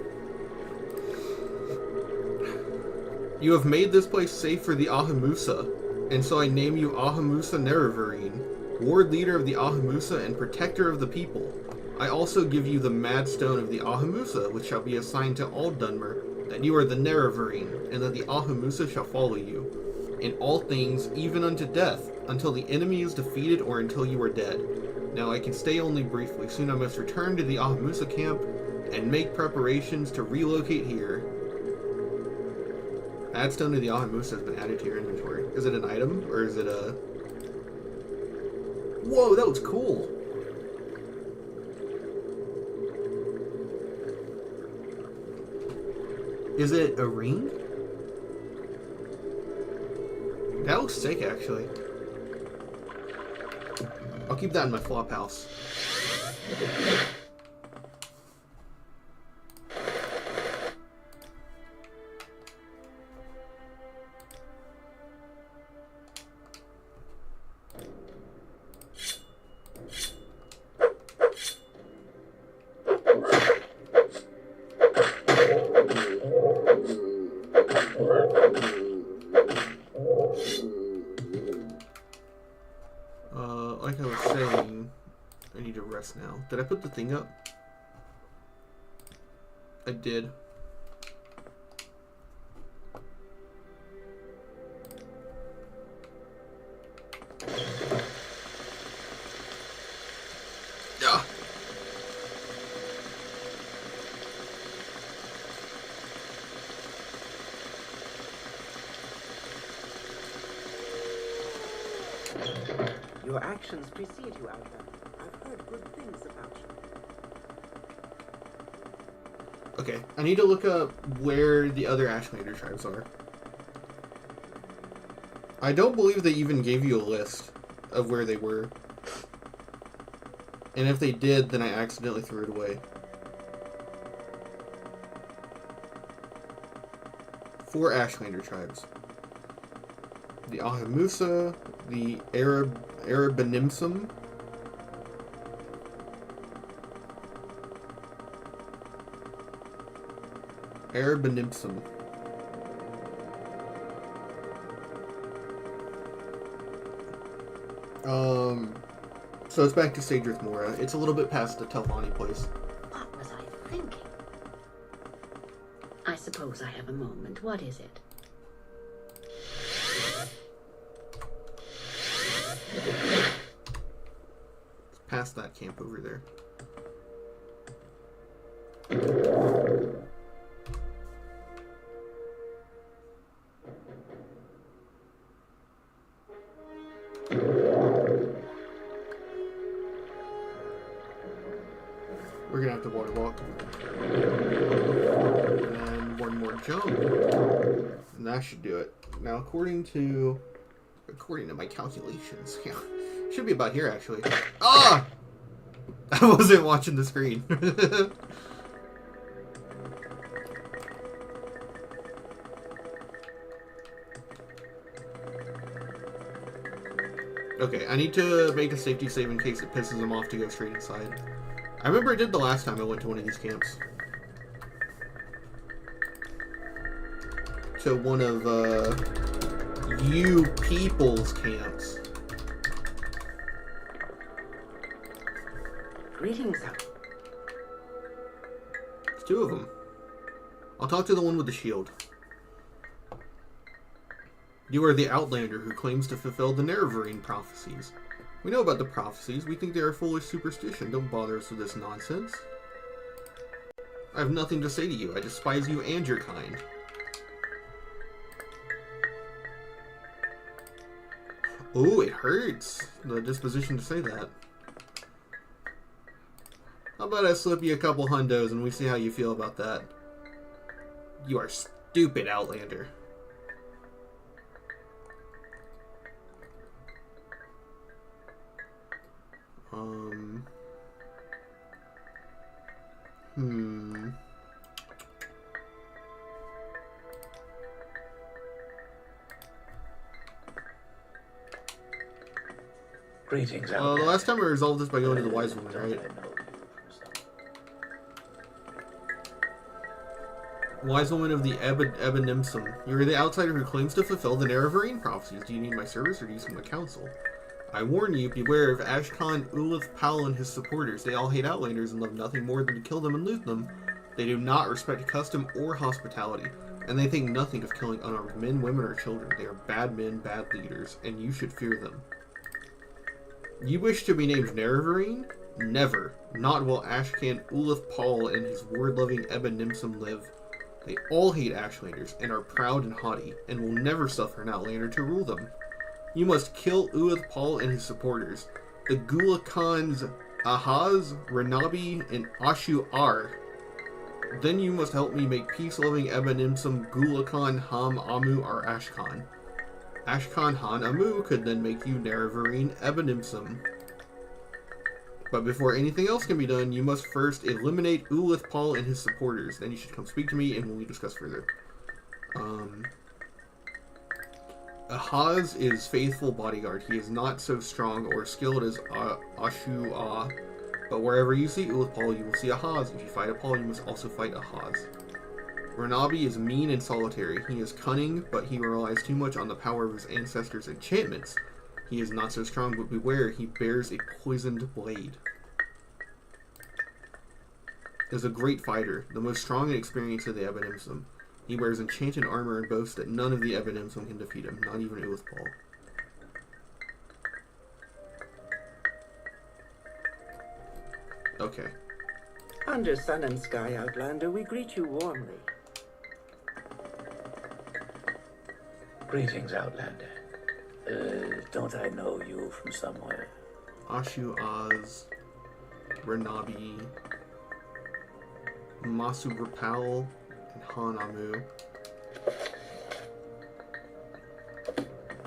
You have made this place safe for the Ahamusa, and so I name you Ahamusa Nerevarine, Ward Leader of the Ahamusa and Protector of the People. I also give you the Mad Stone of the Ahamusa, which shall be assigned to all Dunmer, that you are the Nerevarine, and that the Ahamusa shall follow you, in all things, even unto death, until the enemy is defeated or until you are dead. Now I can stay only briefly. Soon I must return to the Ahamusa camp and make preparations to relocate here. Mad Stone of the Ahamusa has been added to your inventory. Is it an item, or is it a... Whoa, that was cool! Is it a ring? That looks sick, actually. I'll keep that in my flop house. Like I was saying, I need to rest now. Did I put the thing up? I did. Yeah. Your actions precede you, Outlander. I've heard good things about you. Okay, I need to look up where the other Ashlander tribes are. I don't believe they even gave you a list of where they were. And if they did, then I accidentally threw it away. 4 Ashlander tribes. The Ahamusa, the Arabanimsum, Arabanimsum. So it's back to Sadrith Mora. It's a little bit past the Telvanni place. What was I thinking? I suppose I have a moment. What is it? It's past that camp over there. We're gonna have to water walk. And one more jump. And that should do it. Now according to my calculations, yeah, should be about here actually. Ah! I wasn't watching the screen. Okay, I need to make a safety save in case it pisses him off to go straight inside. I remember I did the last time I went to one of these camps. To one of, you people's camps. Greetings, Outlander. There's 2 of them. I'll talk to the one with the shield. You are the Outlander who claims to fulfill the Nerevarine prophecies. We know about the prophecies. We think they are foolish superstition. Don't bother us with this nonsense. I have nothing to say to you. I despise you and your kind. Oh, it hurts. The disposition to say that. How about I slip you a couple hundos and we see how you feel about that? You are stupid, Outlander. Greetings, The Outlander. last time I resolved this by going to the Wise Woman, right? Wise woman of the Ebenimsum, you are the outsider who claims to fulfill the Nerevarine prophecies. Do you need my service or do you seek my counsel? I warn you, beware of Ashkan, Ulith, Pal, and his supporters. They all hate Outlanders and love nothing more than to kill them and loot them. They do not respect custom or hospitality, and they think nothing of killing unarmed men, women, or children. They are bad men, bad leaders, and you should fear them. You wish to be named Nerevarine? Never. Not while Ashkan, Ulith, Paul, and his word-loving Ebenimsum live. They all hate Ashlanders and are proud and haughty, and will never suffer an Outlander to rule them. You must kill Ulith, Paul, and his supporters, the Gulakans Ahaz, Renabi, and Ashu-Ar. Then you must help me make peace-loving Ebenimsum Gulakan Ham Amu or Ashkan. Ashkan Han Amu could then make you Nerevarine Ebenimsum. But before anything else can be done, you must first eliminate Ulith, Paul, and his supporters. Then you should come speak to me and we'll discuss further. Ahaz is faithful bodyguard. He is not so strong or skilled as Ashu-Ah, but wherever you see Ulith Paul, you will see Ahaz. If you fight a Paul, you must also fight Ahaz. Renabi is mean and solitary. He is cunning, but he relies too much on the power of his ancestors' enchantments. He is not so strong, but beware, he bears a poisoned blade. Is a great fighter, the most strong and experienced of the Ebenimsum. He wears enchanted armor and boasts that none of the Ebenimsum can defeat him, not even Ulith Paul. Okay. Under sun and sky, Outlander, we greet you warmly. Greetings, Outlander. Don't I know you from somewhere? Ashu-Az, Renabi, Masu Rapal, and Han Amu.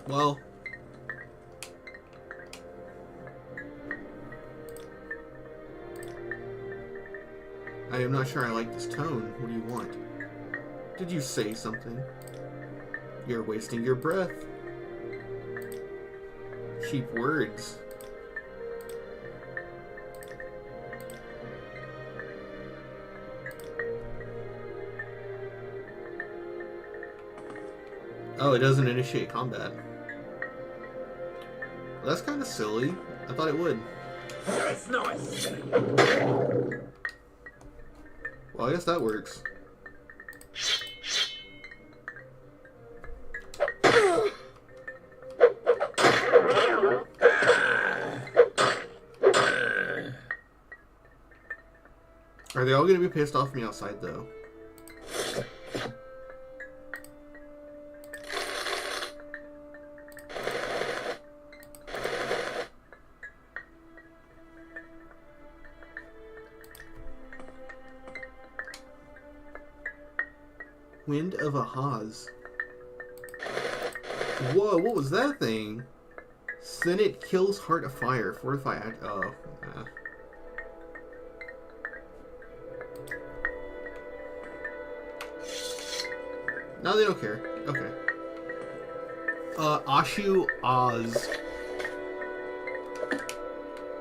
Well, I am not sure I like this tone. What do you want? Did you say something? You're wasting your breath. Cheap words. Oh, it doesn't initiate combat. Well, that's kind of silly. I thought it would. There's no escape. Well, I guess that works. Are they all going to be pissed off me outside, though? Wind of Ahaz. Whoa, what was that thing? Senate kills Heart of Fire. Fortify act. Oh, nah. No, they don't care. Okay. Ashu-Az.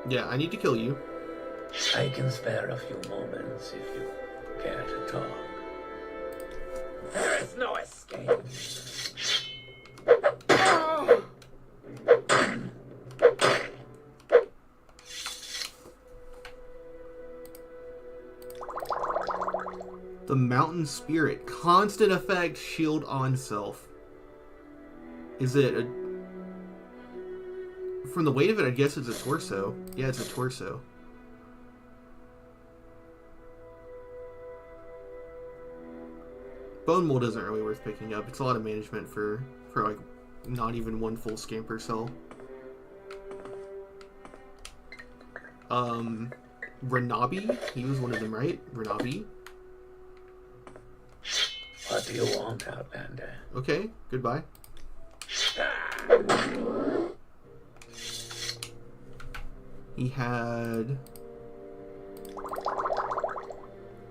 Yeah, I need to kill you. I can spare a few moments if you care to talk. There is no escape. The Mountain Spirit. Constant effect, shield on self. Is it a... From the weight of it, I guess it's a torso. Yeah, it's a torso. Bone Mold isn't really worth picking up. It's a lot of management for like, not even one full scamper cell. Renabi? He was one of them, right? Renabi? What do you want, Outlander? Okay, goodbye. He had...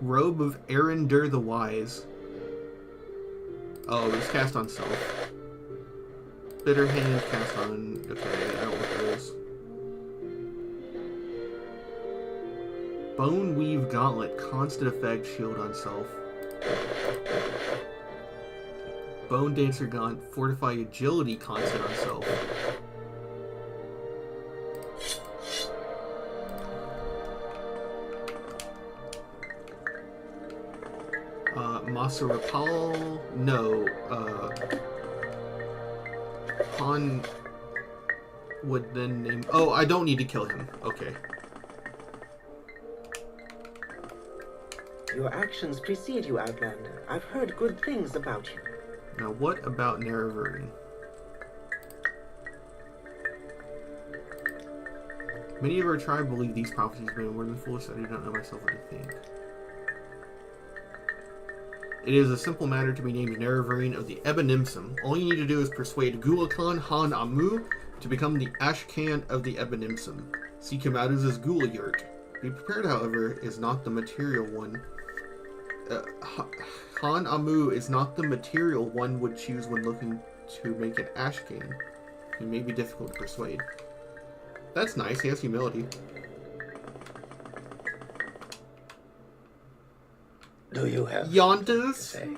Robe of Erendur the Wise. Oh, it was cast on self. Bitter Hand, cast on... Okay, I don't want those. Bone Weave Gauntlet, constant effect, shield on self. Bone Dancer Gaunt, Fortify Agility constant on self. Masarapal, no, Han would then name... Oh, I don't need to kill him. Okay. Your actions precede you, Outlander. I've heard good things about you. Now, what about Nerevarine? Many of our tribe believe these prophecies may be more than foolish, so I do not know myself what to think. It is a simple matter to be named Nerevarine of the Ebenimsum. All you need to do is persuade Gulakan Han Amu to become the Ashcan of the Ebenimsum. Seek him out as his Gula yurt. Be prepared, however, is not the material one. Han Amu is not the material one would choose when looking to make an Ashcan. He may be difficult to persuade. That's nice, he has humility. Do you have Yontas? to say,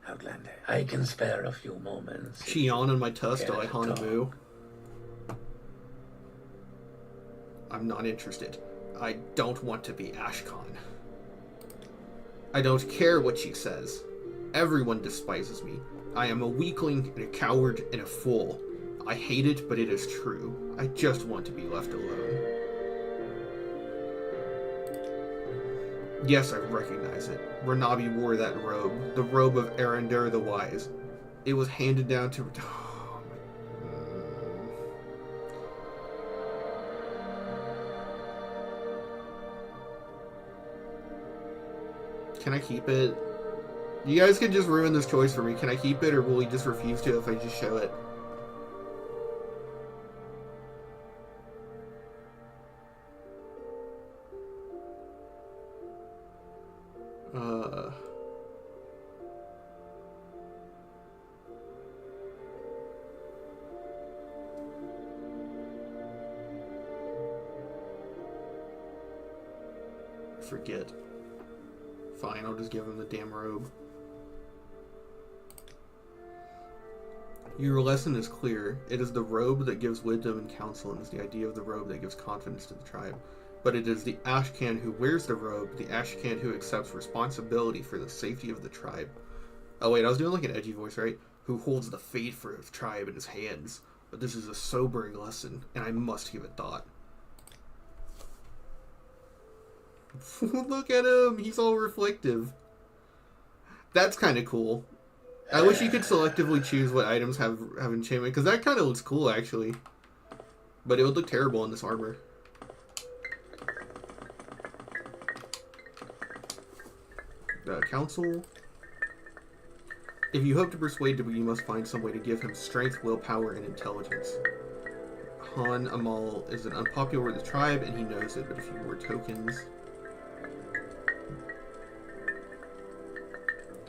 Outlander? I can spare a few moments. Shion on my tusk Care like to Hanamu. I'm not interested. I don't want to be Ashkan. I don't care what she says. Everyone despises me. I am a weakling and a coward and a fool. I hate it, but it is true. I just want to be left alone. Yes, I recognize it. Renabi wore that robe. The robe of Arendar the Wise. It was handed down to... Oh, Can I keep it? You guys can just ruin this choice for me. Can I keep it, or will he just refuse to if I just show it? Forget. Fine, I'll just give him the damn robe. Your lesson is clear. It is the robe that gives wisdom and counsel, and is the idea of the robe that gives confidence to the tribe. But it is the Ashcan who wears the robe, the Ashcan who accepts responsibility for the safety of the tribe. Oh wait, I was doing like an edgy voice, right? Who holds the fate for his tribe in his hands. But this is a sobering lesson, and I must give it thought. Look at him, he's all reflective. That's kind of cool. I wish you could selectively choose what items have enchantment, because that kind of looks cool, actually. But it would look terrible in this armor. Council. If you hope to persuade Debut, you must find some way to give him strength, willpower, and intelligence. Han Amal is an unpopular with the tribe, and he knows it, but if you were tokens...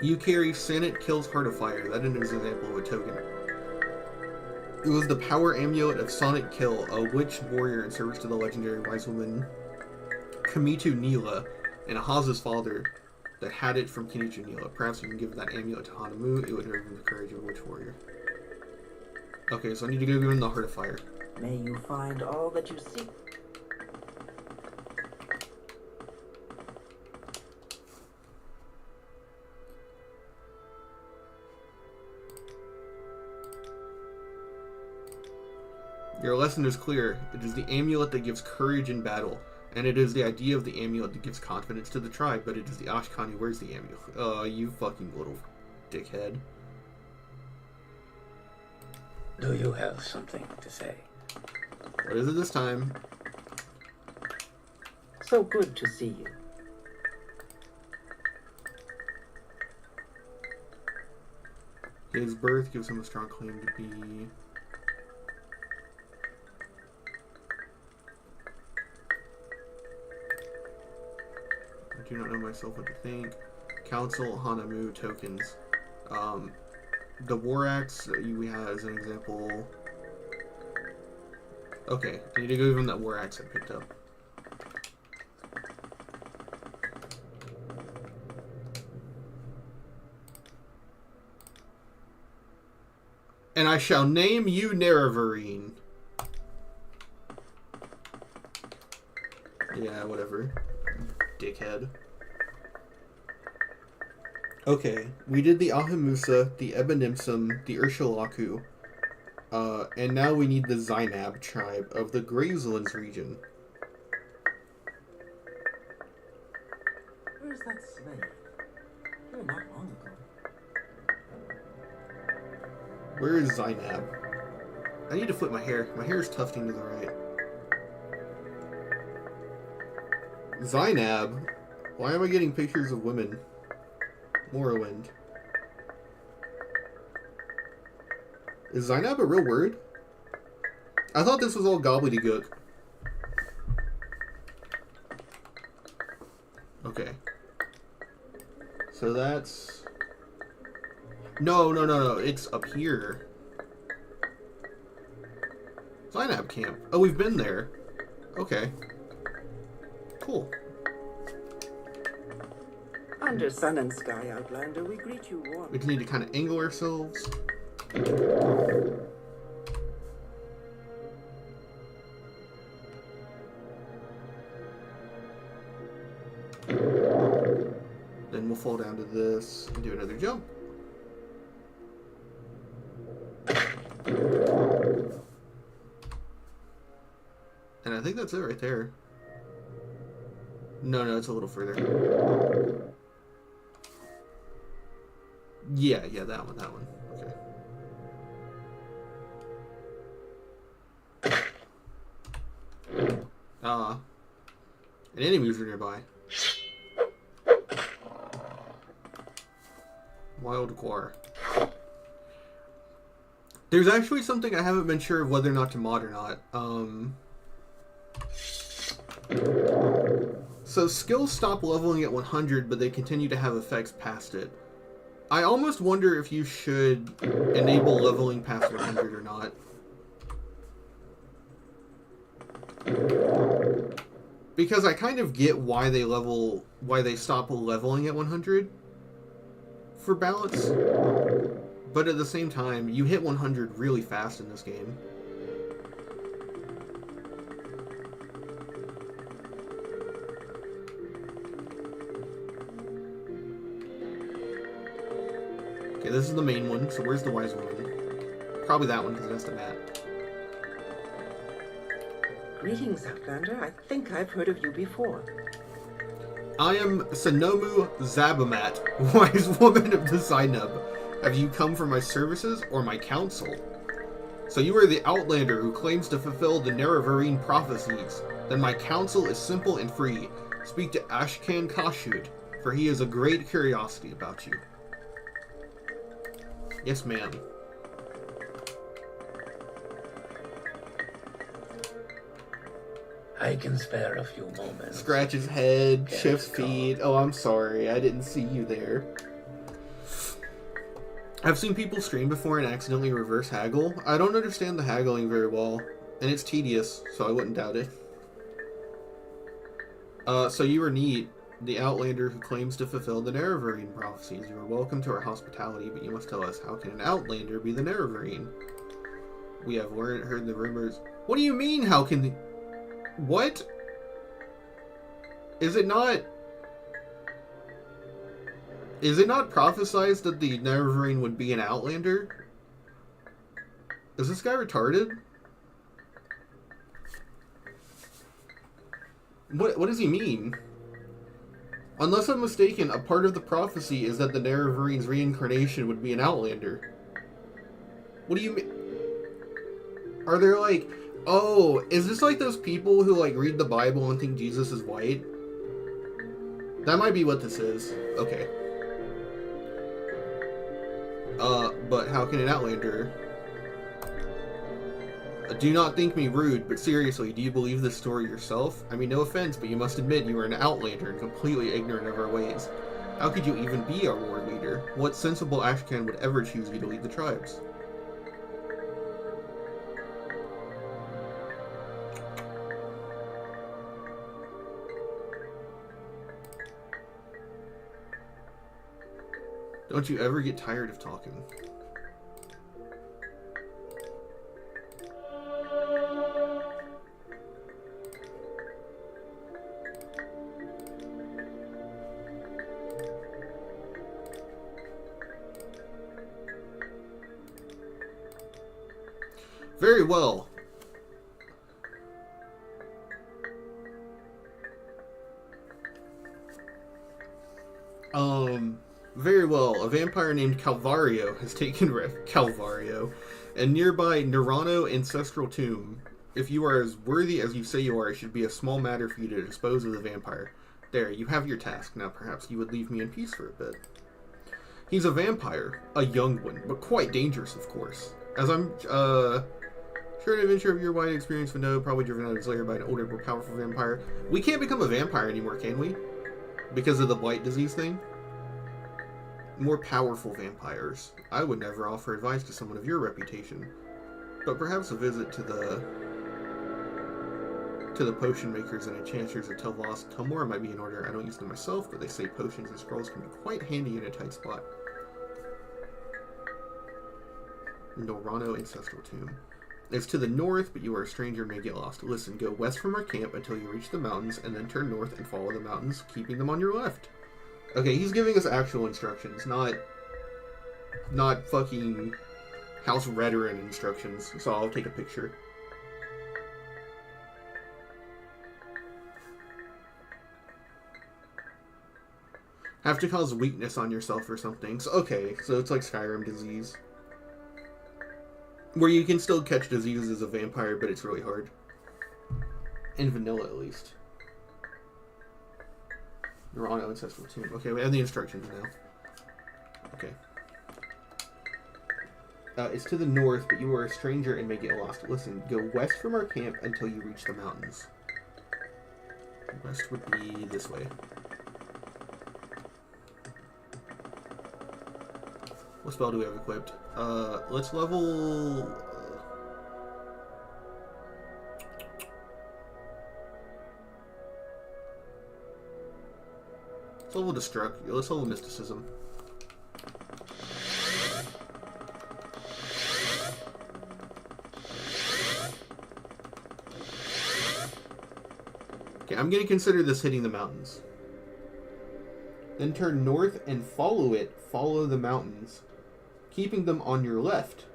You carry Senate Kills Heart of Fire. That is an example of a token. It was the power amulet of Sonic Kill, a witch warrior in service to the legendary wise woman Kamitu Nila, and Ahaza's father, that had it from Kinichu Nila. Perhaps you can give that amulet to Hanamu. It would give him the courage of a witch warrior. Okay, so I need to give him the Heart of Fire. May you find all that you seek. Your lesson is clear. It is the amulet that gives courage in battle, and it is the idea of the amulet that gives confidence to the tribe, but it is the Ashkan who wears the amulet. Oh, you fucking little dickhead. Do you have something to say? What is it this time? So good to see you. His birth gives him a strong claim to be... I do not know myself what to think. Council Hanamu tokens. The War Axe that we have as an example. Okay, I need to go give him that War Axe I picked up. And I shall name you Nerevarine. Yeah, whatever. Dickhead. Okay, we did the Ahamusa, the Ebenimsum, the Ursulaku, and now we need the Zainab tribe of the Grazelands region. Where's that slave? Here not long ago. Where is Zainab? I need to flip my hair. My hair is tufting to the right. Zainab? Why am I getting pictures of women? Morrowind. Is Zainab a real word? I thought this was all gobbledygook. Okay. So that's... No. It's up here. Zainab camp. Oh, we've been there. Okay. Cool. Under sun and sky, Outlander, we greet you warmly. We just need to kind of angle ourselves. Then we'll fall down to this and do another jump. And I think that's it right there. No, it's a little further. Yeah, that one. Okay. An enemies are nearby. Wild Guar. There's actually something I haven't been sure of whether or not to mod or not. So skills stop leveling at 100, but they continue to have effects past it. I almost wonder if you should enable leveling past 100 or not. Because I kind of get why they stop leveling at 100 for balance. But at the same time, you hit 100 really fast in this game. Okay, this is the main one, so where's the wise woman? Probably that one, because that's the map. Greetings, Outlander. I think I've heard of you before. I am Sanomu Zabamat, wise woman of the Zainab. Have you come for my services or my counsel? So you are the Outlander who claims to fulfill the Nerevarine prophecies. Then my counsel is simple and free. Speak to Ashkan Kashud, for he has a great curiosity about you. Yes, ma'am. I can spare a few moments. Scratch his head, Get shifts it, Carl. feet. Oh, I'm sorry. I didn't see you there. I've seen people stream before and accidentally reverse haggle. I don't understand the haggling very well, and it's tedious, so I wouldn't doubt it. So you are neat, the Outlander who claims to fulfill the Nerevarine prophecies. You are welcome to our hospitality, but you must tell us, how can an Outlander be the Nerevarine? We have heard the rumors. What do you mean, how can the... What? Is it not prophesized that the Nerevarine would be an Outlander? Is this guy retarded? What does he mean? Unless I'm mistaken, a part of the prophecy is that the Nerevarines' reincarnation would be an Outlander. What do you mean? Are there like... Oh, is this like those people who like read the Bible and think Jesus is white? That might be what this is. Okay. But how can an Outlander... Do not think me rude, but seriously, do you believe this story yourself? I mean, no offense, but you must admit you are an Outlander and completely ignorant of our ways. How could you even be our war leader? What sensible Ashcan would ever choose you to lead the tribes? Don't you ever get tired of talking? Very well. Very well. A vampire named Calvario has taken Calvario, a nearby Nerano ancestral tomb. If you are as worthy as you say you are, it should be a small matter for you to dispose of the vampire. There, you have your task. Now perhaps you would leave me in peace for a bit. He's a vampire, a young one, but quite dangerous, of course. As I'm, sure an adventure of your wide experience would know, probably driven out of his lair by an older, more powerful vampire. We can't become a vampire anymore, can we? Because of the blight disease thing? More powerful vampires. I would never offer advice to someone of your reputation. But perhaps a visit to the potion makers and enchanters at Tel Talmor might be in order. I don't use them myself, but they say potions and scrolls can be quite handy in a tight spot. Norano Ancestral Tomb. It's to the north, but you are a stranger and may get lost. Listen, go west from our camp until you reach the mountains, and then turn north and follow the mountains, keeping them on your left. Okay, he's giving us actual instructions, not fucking House Veteran instructions, so I'll take a picture. Have to cause weakness on yourself or something. So, okay, so it's like Skyrim disease. Where you can still catch diseases as a vampire, but it's really hard. In vanilla, at least. Nerano Ancestral Tomb. Okay, we have the instructions now. Okay. It's to the north, but you are a stranger and may get lost. Listen, go west from our camp until you reach the mountains. West would be this way. What spell do we have equipped? Let's level... let's level Destruct. Let's level Mysticism. Okay, I'm going to consider this hitting the mountains. Then turn north and follow it. Follow the mountains, keeping them on your left.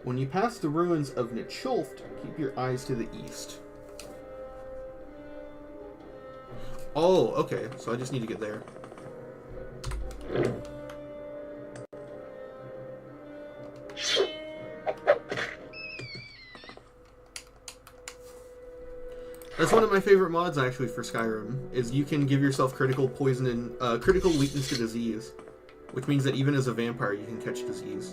When you pass the ruins of Nichulft, keep your eyes to the east. Oh, okay. So I just need to get there. That's one of my favorite mods, actually, for Skyrim, is you can give yourself critical poison and critical weakness to disease, which means that even as a vampire, you can catch disease.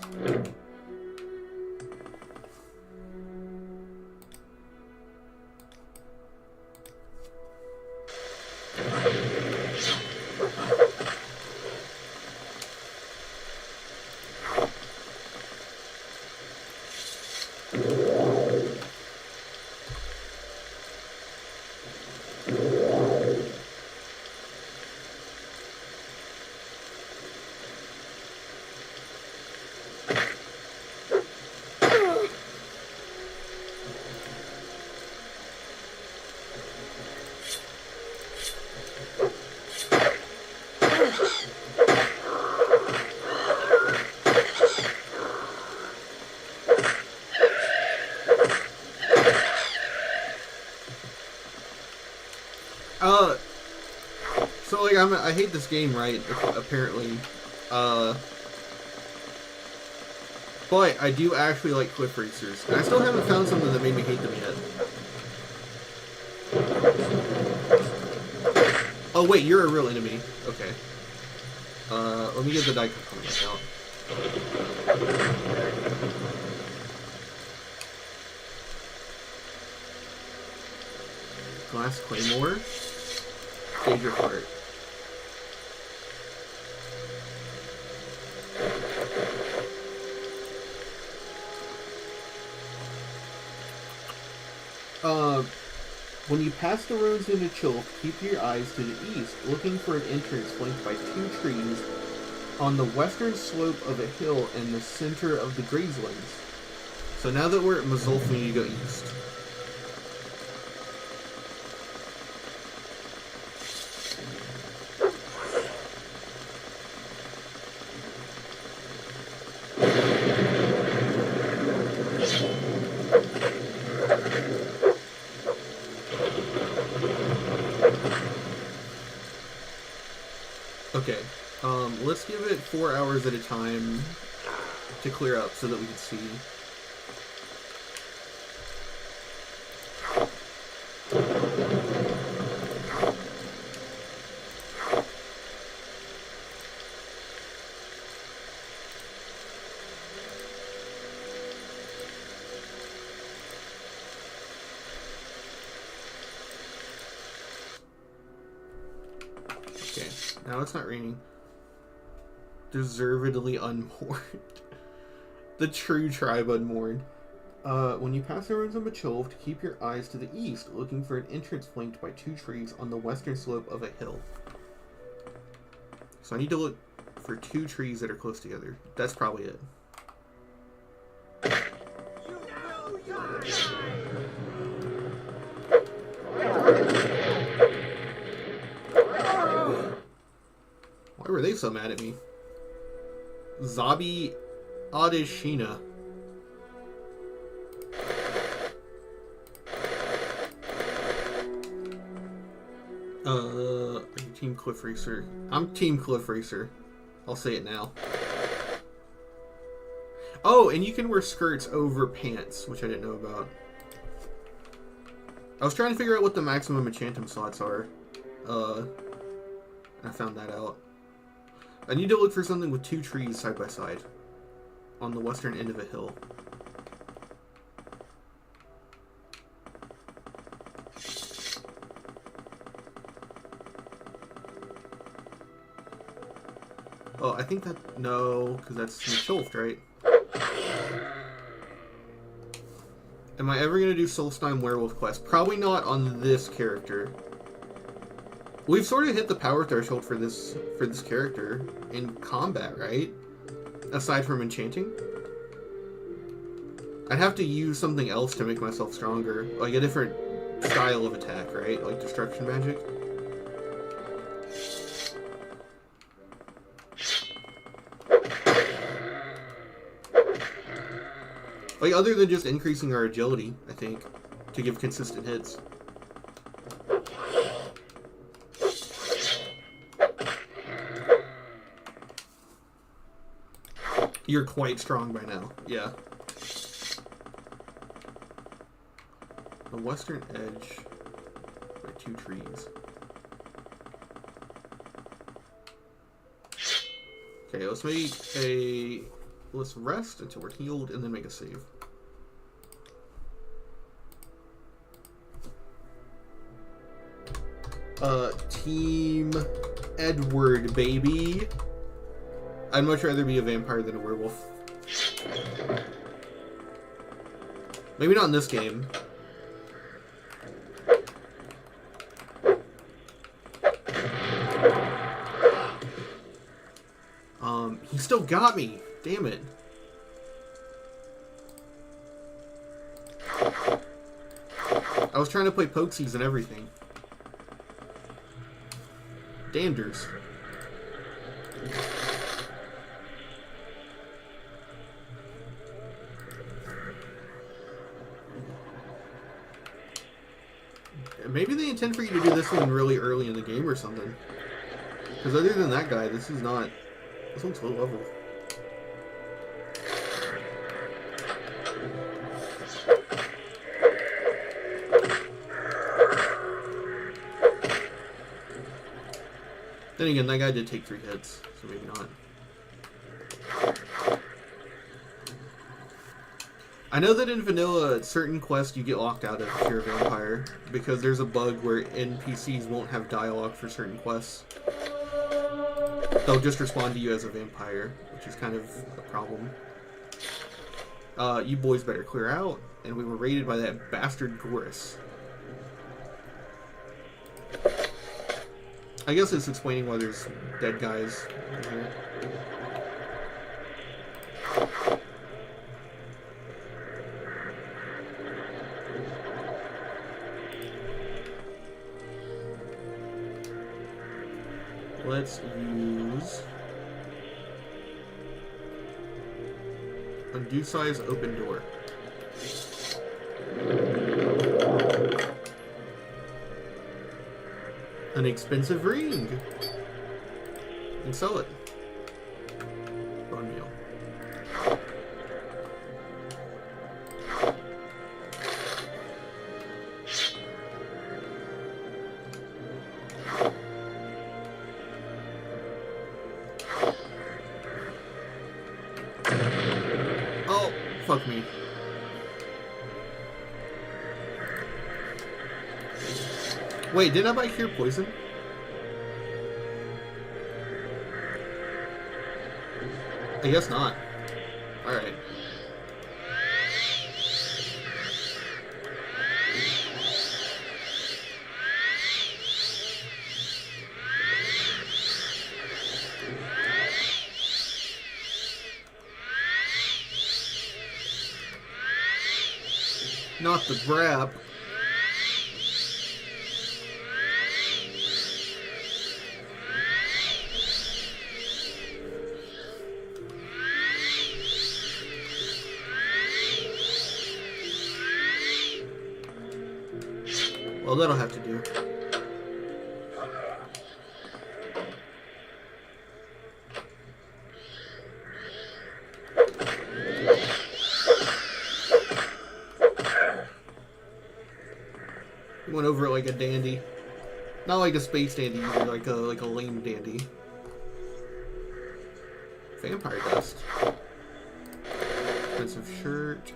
So like I hate this game, right? Apparently, but I do actually like cliff racers, and I still haven't found something that made me hate them yet. Oh wait, you're a real enemy. Okay. Let me get the die component out. Glass Claymore. Save your heart. When you pass the ruins into Chilk, keep your eyes to the east, looking for an entrance flanked by 2 trees on the western slope of a hill in the center of the Grazelands. So now that we're at Mazulf, we need to go east. Okay. Let's give it 4 hours at a time to clear up so that we can see. Okay, now it's not raining. Deservedly unmourned. The true tribe unmourned. When you pass the ruins of Machoved, keep your eyes to the east, looking for an entrance flanked by 2 trees on the western slope of a hill. So I need to look for 2 trees that are close together. That's probably it. Why were they so mad at me? Zabi Adeshina. Are you Team Cliff Racer? I'm Team Cliff Racer. I'll say it now. Oh, and you can wear skirts over pants, which I didn't know about. I was trying to figure out what the maximum enchantum slots are. I found that out. I need to look for something with 2 trees side by side on the western end of a hill. Oh, I think that... No, because that's Machoved, right? Am I ever going to do Solstheim Werewolf quest? Probably not on this character. We've sort of hit the power threshold for this character in combat, right? Aside from enchanting. I'd have to use something else to make myself stronger. Like a different style of attack, right? Like destruction magic. Like, other than just increasing our agility, I think, to give consistent hits. You're quite strong by now, yeah. The western edge by 2 trees. Okay, let's make a... Let's rest until we're healed and then make a save. Team Edward, baby. I'd much rather be a vampire than a werewolf. Maybe not in this game. He still got me. Damn it. I was trying to play Pokesies and everything. Danders. Maybe they intend for you to do this one really early in the game or something. Because other than that guy, this is not... This one's low level. Then again, that guy did take 3 hits, so maybe not. I know that in vanilla, certain quests you get locked out of if you're a vampire, because there's a bug where NPCs won't have dialogue for certain quests. They'll just respond to you as a vampire, which is kind of a problem. You boys better clear out, and we were raided by that bastard Gorus. I guess it's explaining why there's dead guys in here. Let's use undo size open door. An expensive ring. and sell it. Bone meal. Oh, fuck me. Wait, didn't I buy cure poison? I guess not. Alright. Not the brap. Well, that'll have to do. He went over it like a dandy. Not like a space dandy, either, like a lame dandy. Vampire dust. Expensive shirt.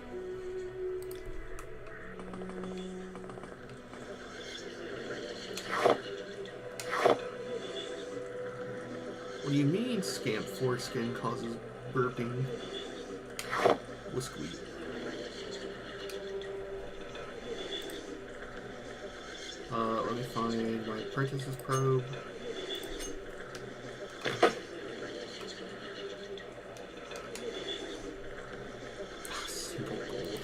What do you mean scamp foreskin causes burping? Whiskey. Let me find my apprentice's probe. Simple gold.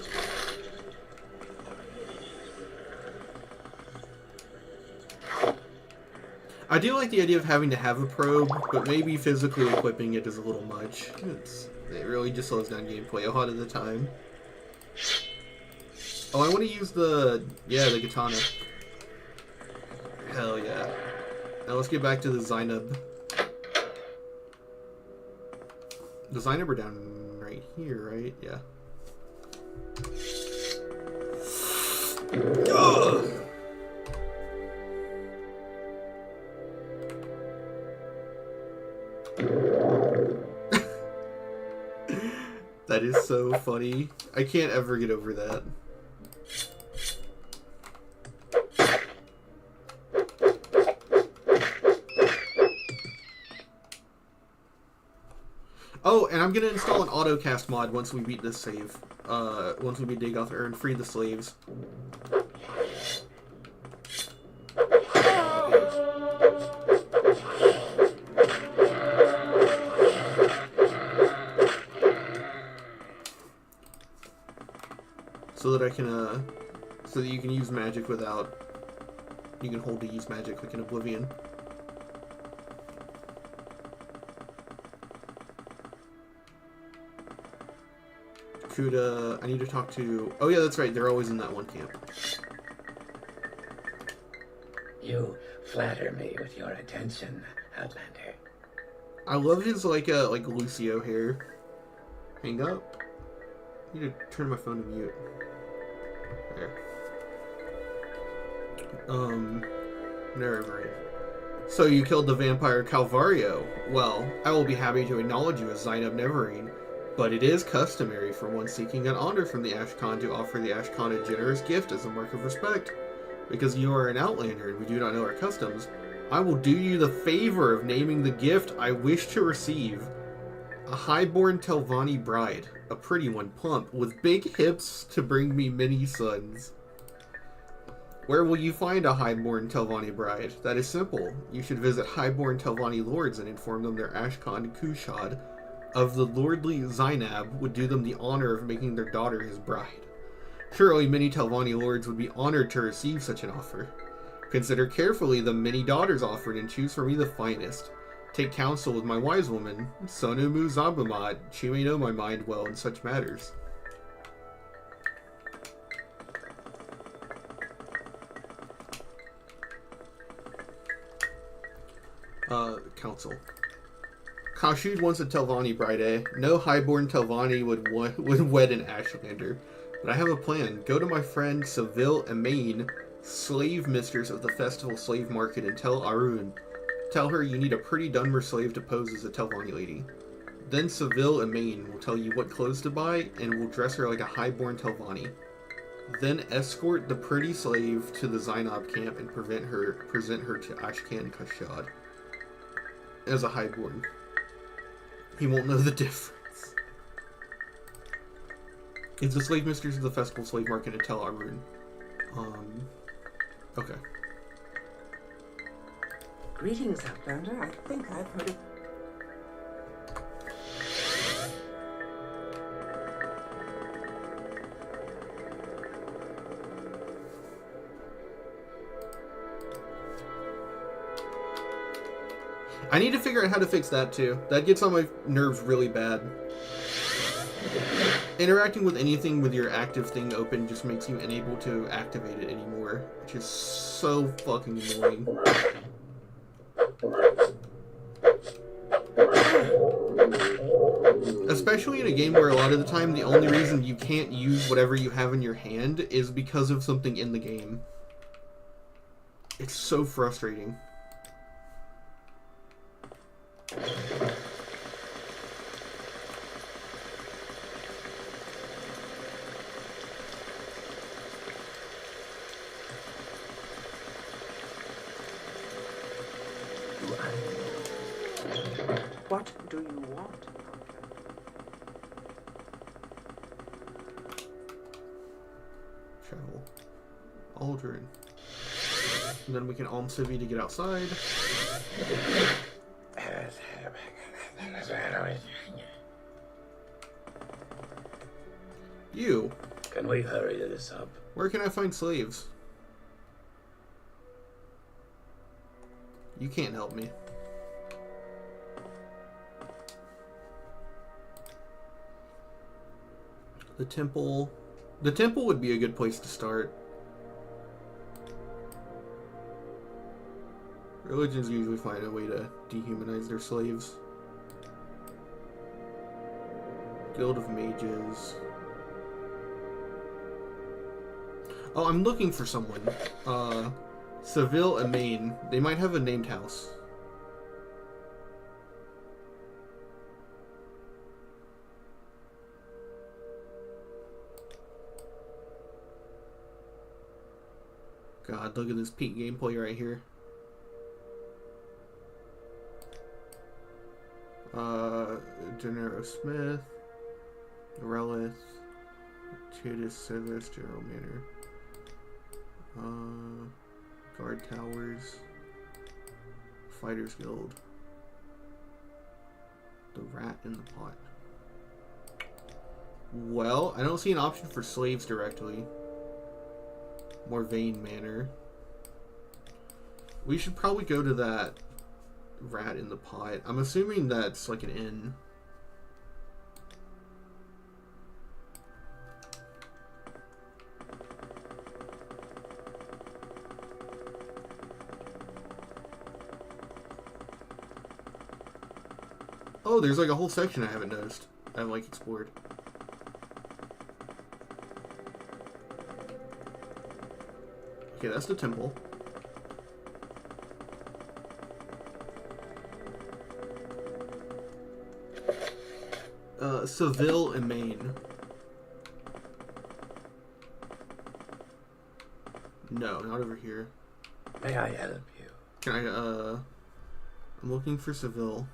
I do like the idea of having to have a probe, but maybe physically equipping it is a little much. It really just slows down gameplay a lot of the time. Oh, I want to use the katana. Hell yeah. Now let's get back to the Zainab. The Zainab are down right here, right? Yeah. Ugh! That is so funny. I can't ever get over that. Oh, and I'm gonna install an autocast mod once we beat this save. Once we beat Dagoth and free the slaves. So that I can, so that you can use magic without, you can hold to use magic like in Oblivion. Kuda, I need to talk to, oh yeah, that's right, they're always in that one camp. You flatter me with your attention, Outlander. I love his, like Lucio hair. Hang up. I need to turn my phone to mute. There. Nevermind. So you killed the vampire Calvario. Well, I will be happy to acknowledge you as Zainab Neverine, but it is customary for one seeking an honor from the Ashkan to offer the Ashkan a generous gift as a mark of respect. Because you are an outlander and we do not know our customs, I will do you the favor of naming the gift I wish to receive. A highborn Telvanni bride, a pretty one, plump, with big hips to bring me many sons. Where will you find a highborn Telvanni bride? That is simple. You should visit highborn Telvanni lords and inform them their Ashkan Kushad of the lordly Zainab would do them the honor of making their daughter his bride. Surely many Telvanni lords would be honored to receive such an offer. Consider carefully the many daughters offered and choose for me the finest. Take counsel with my wise woman, Sonumu Zabumad. She may know my mind well in such matters. Counsel. Khashud wants a Telvanni bride, eh? No highborn Telvanni would wed an Ashlander. But I have a plan. Go to my friend Seville Emaine, slave mistress of the festival slave market, and tell Arun. Tell her you need a pretty Dunmer slave to pose as a Telvanni lady. Then Seville Emaine will tell you what clothes to buy, and will dress her like a highborn Telvanni. Then escort the pretty slave to the Zainab camp and present her to Ashkan Kashad as a highborn. He won't know the difference. It's the slave mistress of the festival slave market and tell Arun. Okay. Greetings, Outlander. I think I've heard of... I need to figure out how to fix that too. That gets on my nerves really bad. Interacting with anything with your active thing open just makes you unable to activate it anymore, which is so fucking annoying. Especially in a game where a lot of the time the only reason you can't use whatever you have in your hand is because of something in the game. It's so frustrating. What do you want? Travel. Aldrin. And then we can alm Civi to get outside. You. Can we hurry this up? Where can I find slaves? You can't help me. The temple. The temple would be a good place to start. Religions usually find a way to dehumanize their slaves. Guild of Mages. Oh, I'm looking for someone. Seville Emaine. They might have a named house. God, look at this peak gameplay right here. Gennaro Smith, Relith, Tidus Service, General Manor, Guard Towers, Fighters Guild, the Rat in the Pot. Well, I don't see an option for slaves directly. Morrowind Manor. We should probably go to that Rat in the Pot. I'm assuming that's like an inn. Oh, there's like a whole section I haven't noticed. I haven't like explored. Okay, that's the temple. Seville and Maine. No, not over here. May I help you? Can I, I'm looking for Seville.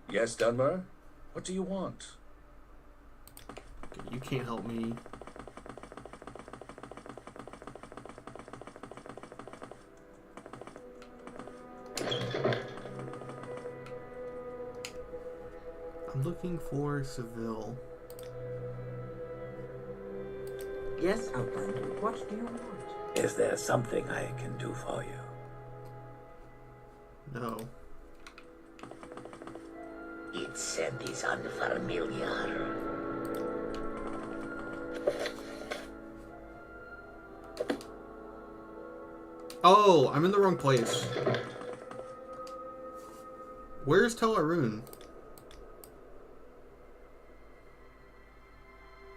Yes, Dunmer? What do you want? You can't help me. I'm looking for Seville. Yes, Outlander. What do you want? Is there something I can do for you? No. Its scent is unfamiliar. Oh, I'm in the wrong place. Where's Tel Arun?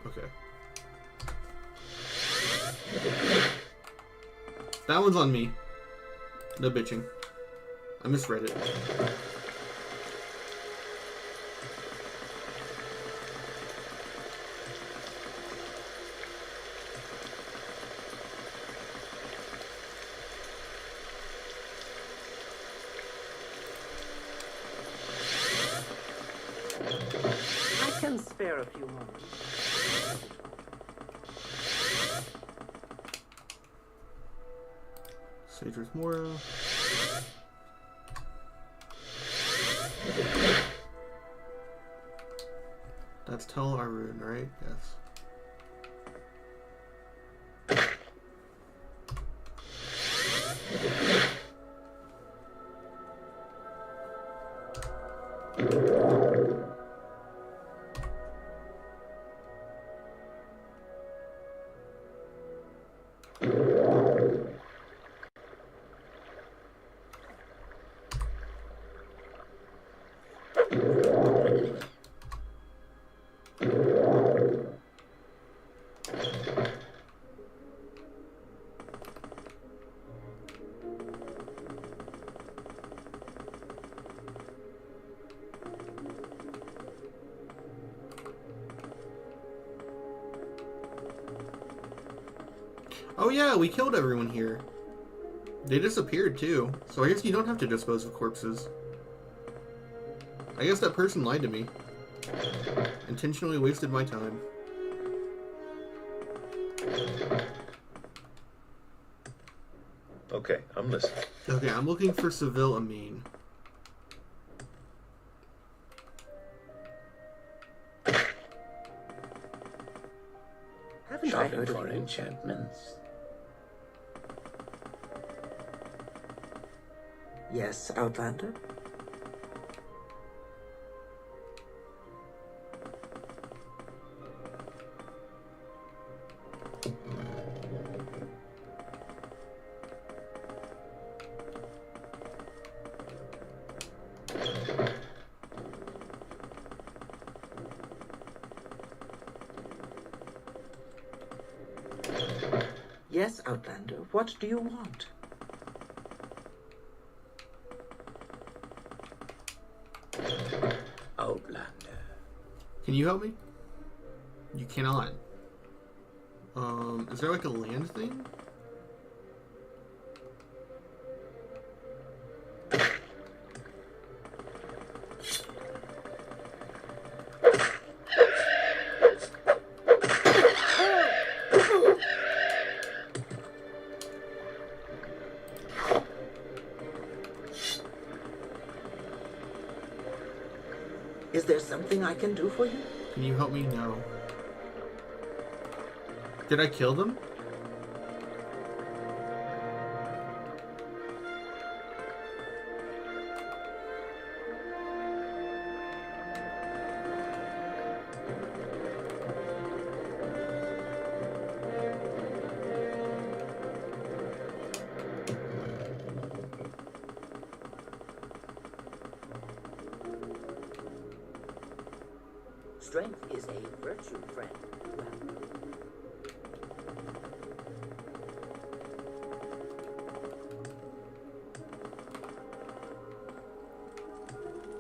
Okay. That one's on me. No bitching. I misread it. I can spare a few moments. Sage with Mora. That's Tel Arun, right? Yes. Oh yeah, we killed everyone here. They disappeared too, so I guess you don't have to dispose of corpses. I guess that person lied to me. Intentionally wasted my time. Okay, I'm listening. Okay, I'm looking for Seville Amin. Haven't I Shopping heard for of you? enchantments. Yes, Outlander? Yes, Outlander. What do you want? Outlander. Can you help me? You cannot. Is there like a land thing? Is there something I can do for you? Can you help me? No. Did I kill them? Strength is a virtue, friend.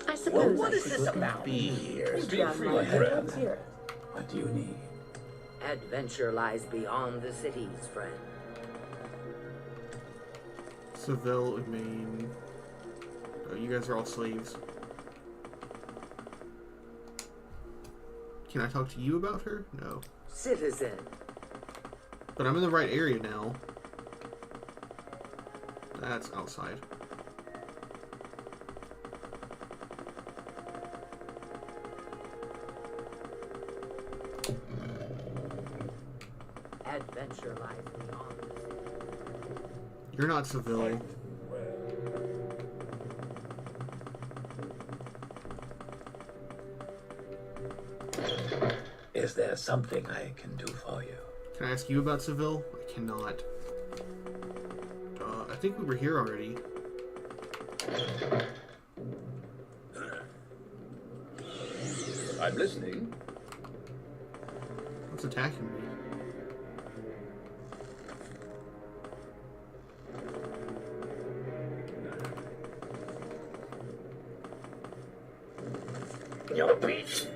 I suppose Well, I what is should this look about? Be here. Be on my What hands happened? here. What do you need? Adventure lies beyond the cities, friend. Seville Amin. Oh, you guys are all slaves. Can I talk to you about her? No. Citizen. But I'm in the right area now. That's outside. Adventure lies beyond the cities. You're not Seville. Is there something I can do for you? Can I ask you about Seville? I cannot. I think we were here already. I'm listening. What's attacking me? Your beast.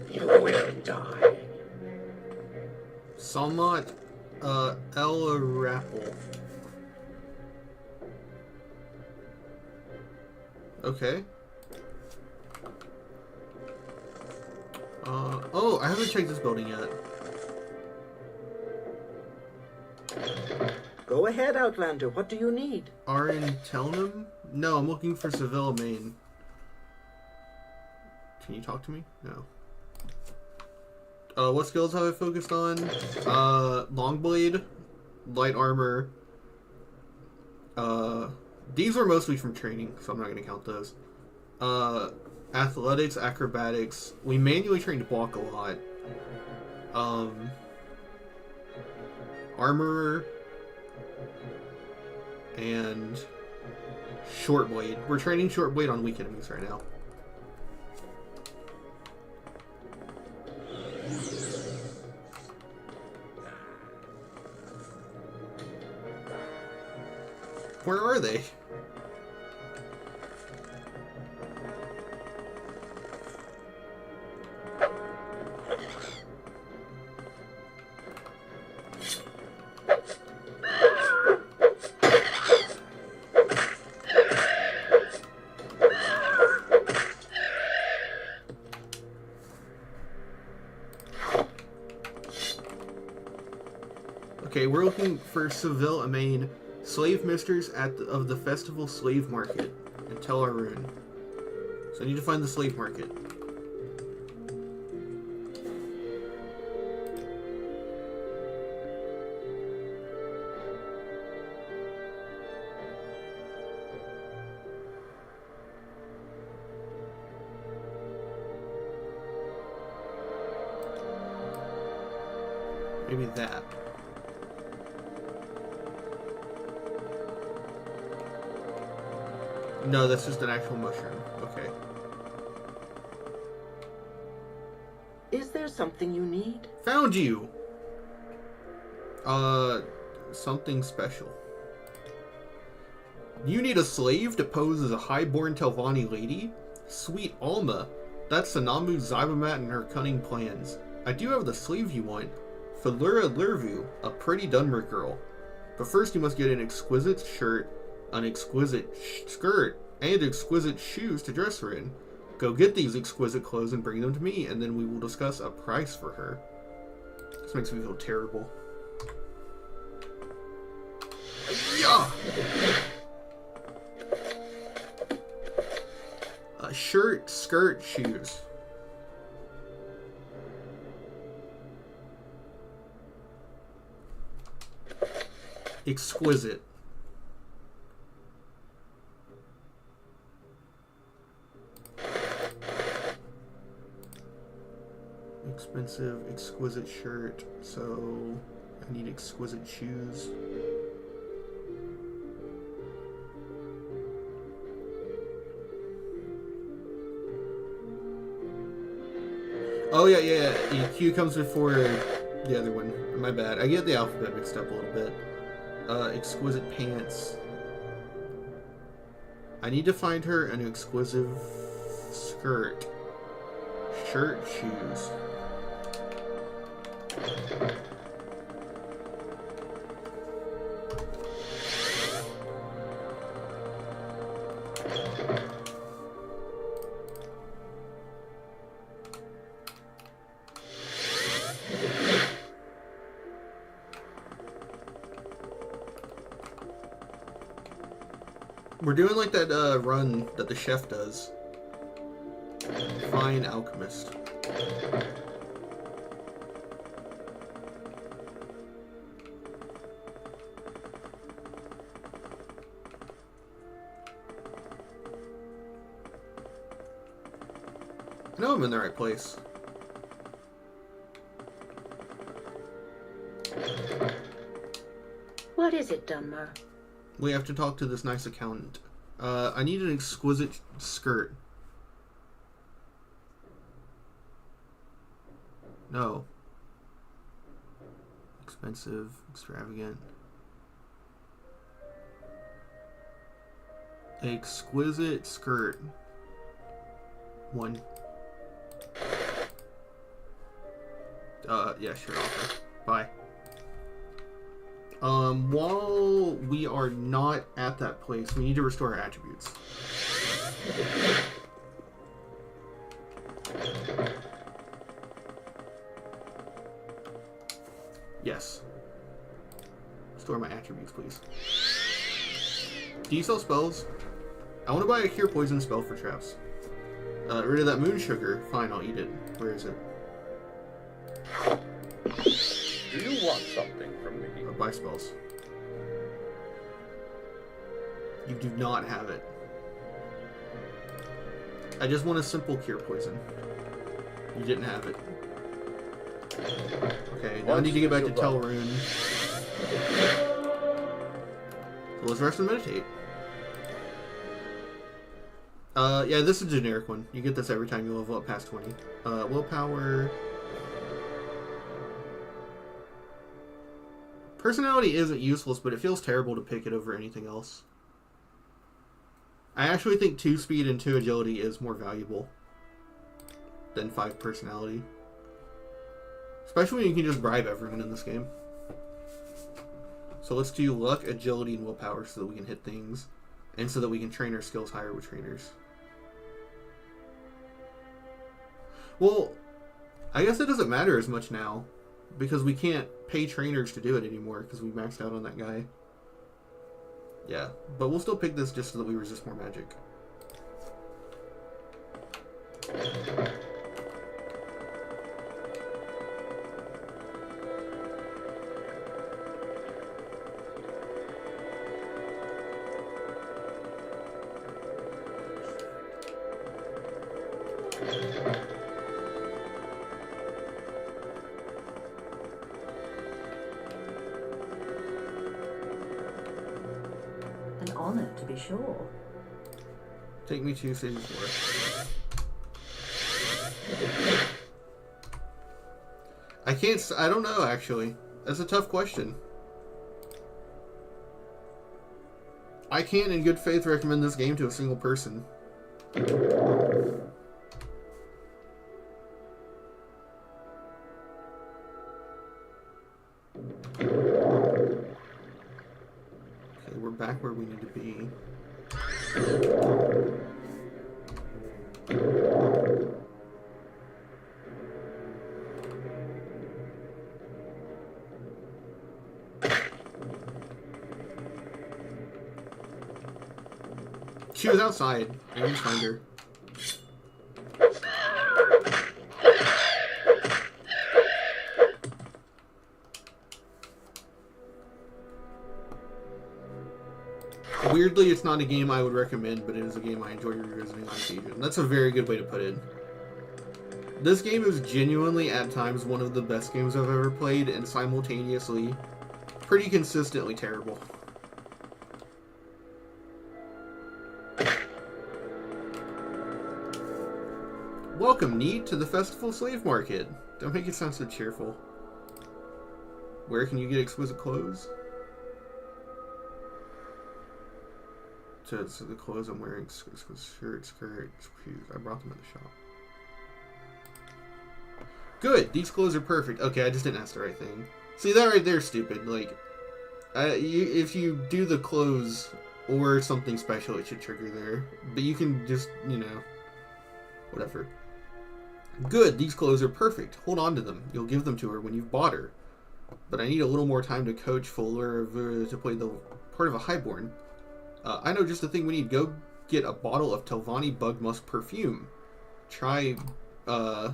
You will die. Salmat El Rappel. Okay. Oh, I haven't checked this building yet. Go ahead, Outlander. What do you need? Arin Telnum? No, I'm looking for Seville, Maine. Can you talk to me? No. What skills have I focused on? Longblade, light armor. These are mostly from training, so I'm not gonna count those. Athletics, acrobatics. We manually trained Balk a lot. Armor and Shortblade. We're training Shortblade on weak enemies right now. Where are they? Okay, we're looking for Seville Amain, slave misters of the festival slave market in Tel Arun. So I need to find the slave market. Maybe that. No, that's just an actual mushroom. Okay. Is there something you need? Found you! Something special. You need a slave to pose as a highborn Telvanni lady? Sweet Alma. That's Sanamu Zybamat and her cunning plans. I do have the slave you want. Felura Lurvu, a pretty Dunmer girl. But first you must get an exquisite shirt, an exquisite skirt, and exquisite shoes to dress her in. Go get these exquisite clothes and bring them to me, and then we will discuss a price for her. This makes me feel terrible. Yeah! A shirt, skirt, shoes. Exquisite. Expensive, exquisite shirt, so I need exquisite shoes. Oh yeah. Q comes before the other one. My bad. I get the alphabet mixed up a little bit. Exquisite pants. I need to find her an exquisite skirt. Shirt, shoes. We're doing like that run that the chef does. Fine alchemist. know I'm in the right place. What is it, Dunmer? We have to talk to this nice accountant. I need an exquisite skirt. No. Expensive, extravagant. Exquisite skirt. 1. Yeah, sure. Okay. Bye. While we are not at that place, we need to restore our attributes. Yes. Restore my attributes, please. Do you sell spells? I want to buy a cure poison spell for traps. Rid of that moon sugar. Fine, I'll eat it. Where is it? Do you want something from me? Buy spells. You do not have it. I just want a simple cure poison. You didn't have it. Okay, now I need to get back to Telrune. So let's rest and meditate. Yeah, this is a generic one. You get this every time you level up past 20. Willpower. Personality isn't useless, but it feels terrible to pick it over anything else. I actually think 2 speed and 2 agility is more valuable than 5 personality. Especially when you can just bribe everyone in this game. So let's do luck, agility, and willpower so that we can hit things. And so that we can train our skills higher with trainers. Well, I guess it doesn't matter as much now. Because we can't pay trainers to do it anymore because we maxed out on that guy. Yeah, but we'll still pick this just so that we resist more magic. An honor, to be sure. Take me to Sage 4. I don't know, actually. That's a tough question. I can't in good faith recommend this game to a single person. Back where we need to be. She was outside. I didn't find her. Weirdly, it's not a game I would recommend, but it is a game I enjoy revisiting on occasion. That's a very good way to put it. This game is genuinely, at times, one of the best games I've ever played, and simultaneously, pretty consistently terrible. Welcome, Neat, to the Festival Slave Market. Don't make it sound so cheerful. Where can you get exquisite clothes? So the clothes I'm wearing, shirt, skirt, shoes. I brought them at the shop. Good! These clothes are perfect. Okay, I just didn't ask the right thing. See, that right there is stupid. Like, if you do the clothes or something special, it should trigger there. But you can just, you know, whatever. Good! These clothes are perfect. Hold on to them. You'll give them to her when you've bought her. But I need a little more time to coach Fuller to play the part of a highborn. I know just the thing we need. Go get a bottle of Telvanni Bug Musk perfume. Try, yeah,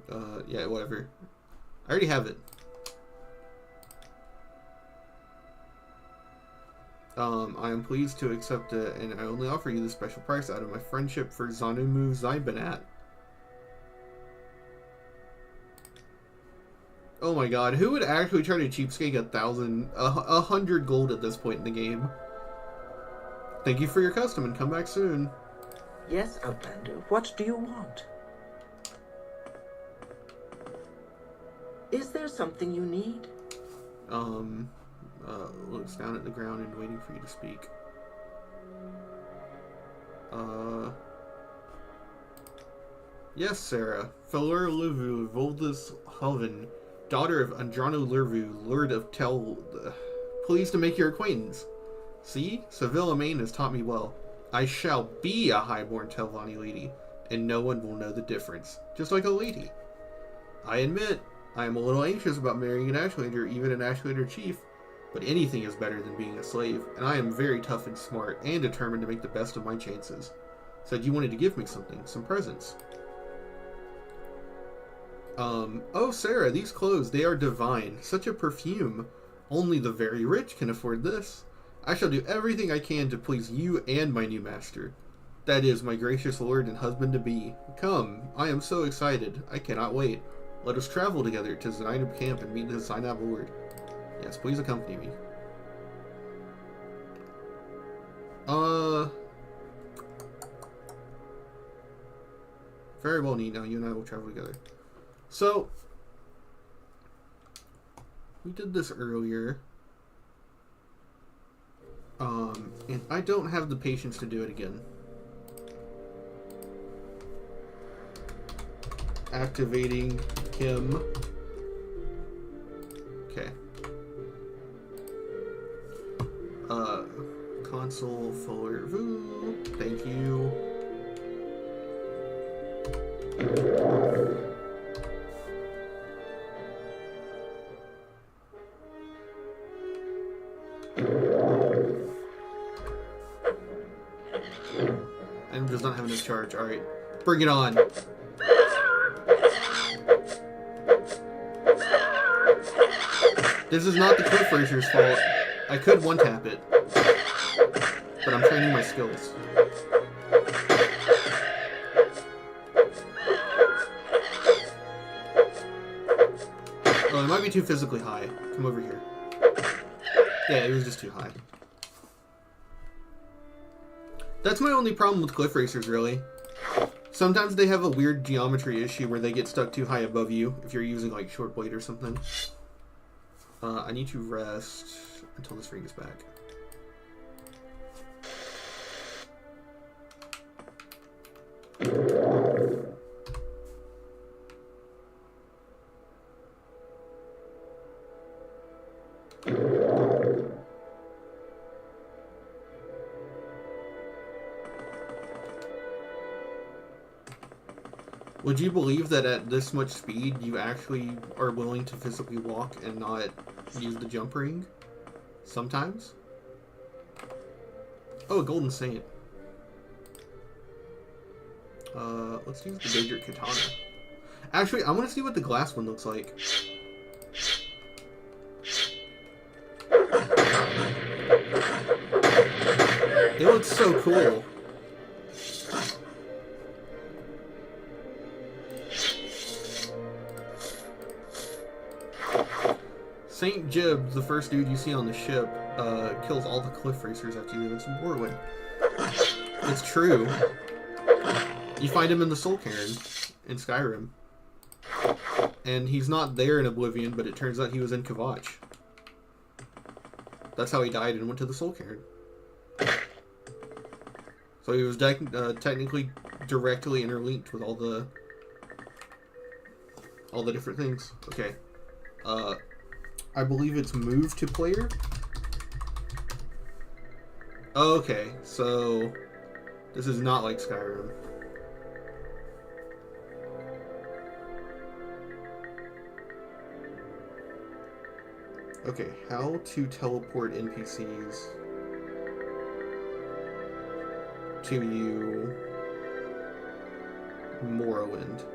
whatever. I already have it. I am pleased to accept it, and I only offer you the special price out of my friendship for Zanumu Zaibanat. Oh my god, who would actually try to cheapskate 100 gold at this point in the game? Thank you for your custom and come back soon. Yes, Outlander, what do you want? Is there something you need? Looks down at the ground and waiting for you to speak. Yes, Sarah. Felur Livu, Voldus Hoven, daughter of Andrano Lurvu, Lord of Tel... pleased to make your acquaintance. See? Sevilla Main has taught me well. I shall be a highborn Telvanni lady, and no one will know the difference. Just like a lady. I admit, I am a little anxious about marrying an Ashlander, even an Ashlander chief, but anything is better than being a slave, and I am very tough and smart, and determined to make the best of my chances. Said you wanted to give me something, some presents. Oh Sarah, these clothes, they are divine. Such a perfume. Only the very rich can afford this. I shall do everything I can to please you and my new master. That is, my gracious lord and husband-to-be. Come, I am so excited. I cannot wait. Let us travel together to Zainab camp and meet the Zainab lord. Yes, please accompany me. Very well, Nino. You and I will travel together. So, we did this earlier. And I don't have the patience to do it again. Activating him. Okay. Console Fuller Vu. Thank you. And does not have enough charge. Alright. Bring it on. This is not the Cliff Racer's fault. I could one-tap it. But I'm training my skills. Oh, it might be too physically high. Come over here. Yeah, it was just too high. That's my only problem with Cliff Racers, really. Sometimes they have a weird geometry issue where they get stuck too high above you if you're using, like, short blade or something. I need to rest until this ring is back. Would you believe that at this much speed you actually are willing to physically walk and not use the jump ring? Sometimes? Oh, a golden saint. Let's use the bigger katana. Actually, I want to see what the glass one looks like. It looks so cool. Saint Jib, the first dude you see on the ship, kills all the Cliff Racers after you live in Morrowind. It's true. You find him in the Soul Cairn in Skyrim. And he's not there in Oblivion, but it turns out he was in Kavach. That's how he died and went to the Soul Cairn. So he was technically directly interlinked with all the different things. Okay. I believe it's move to player. Okay, so this is not like Skyrim. Okay, how to teleport NPCs to you, Morrowind.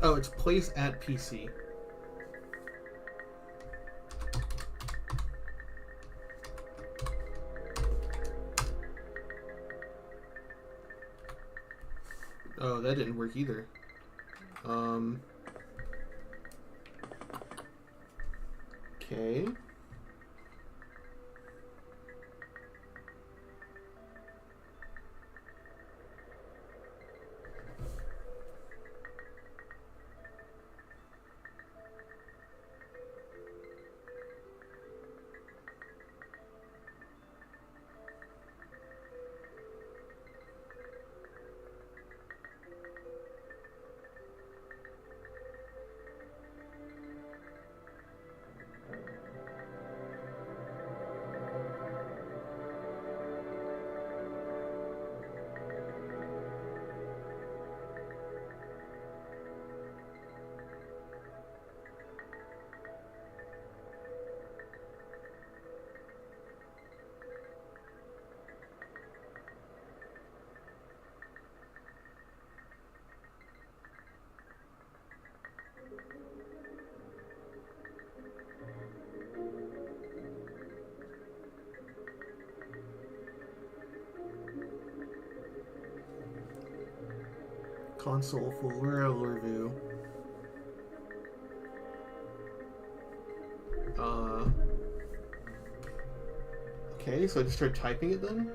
Oh, it's place at PC. Oh, that didn't work either. Okay. Console full review. Okay, so I just start typing it then?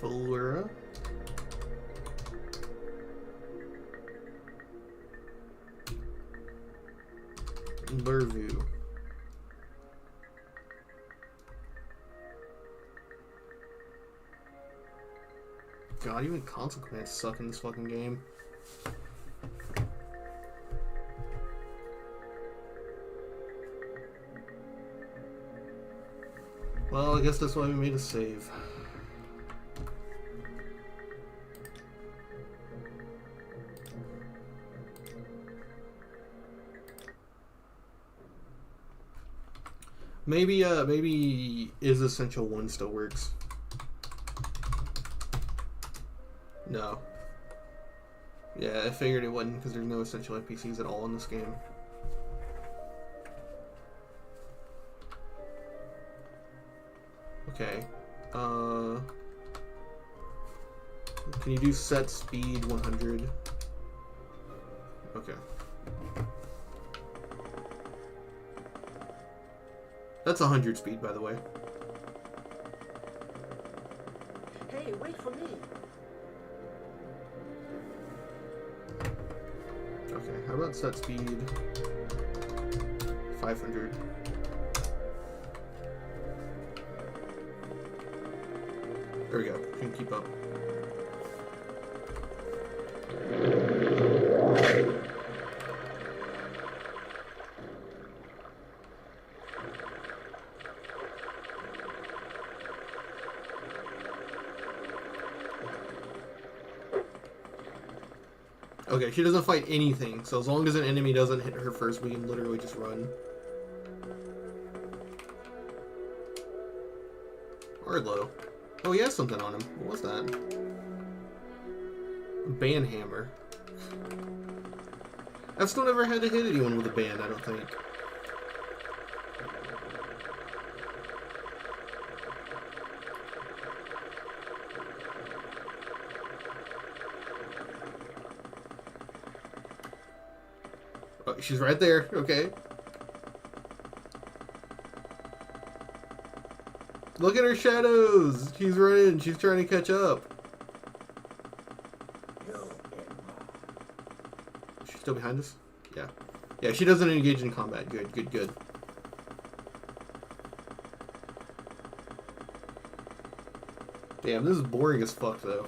Fulura. Lurvu. God, even console commands suck in this fucking game. Well, I guess that's why we made a save. Maybe is Essential 1 still works. No. Yeah, I figured it wouldn't because there's no essential NPCs at all in this game. Okay. Can you do set speed 100? Okay. That's 100 speed, by the way. Hey, wait for me. Okay, how about set speed 500? There we go. Can keep up. Okay, she doesn't fight anything, so as long as an enemy doesn't hit her first, we can literally just run. Ardlow. Oh, he has something on him. What was that? A band hammer. I've still never had to hit anyone with a band, I don't think. Oh, she's right there. Okay. Look at her shadows. She's running. She's trying to catch up. She's still behind us? Yeah. Yeah, she doesn't engage in combat. Good, good, good. Damn, this is boring as fuck, though.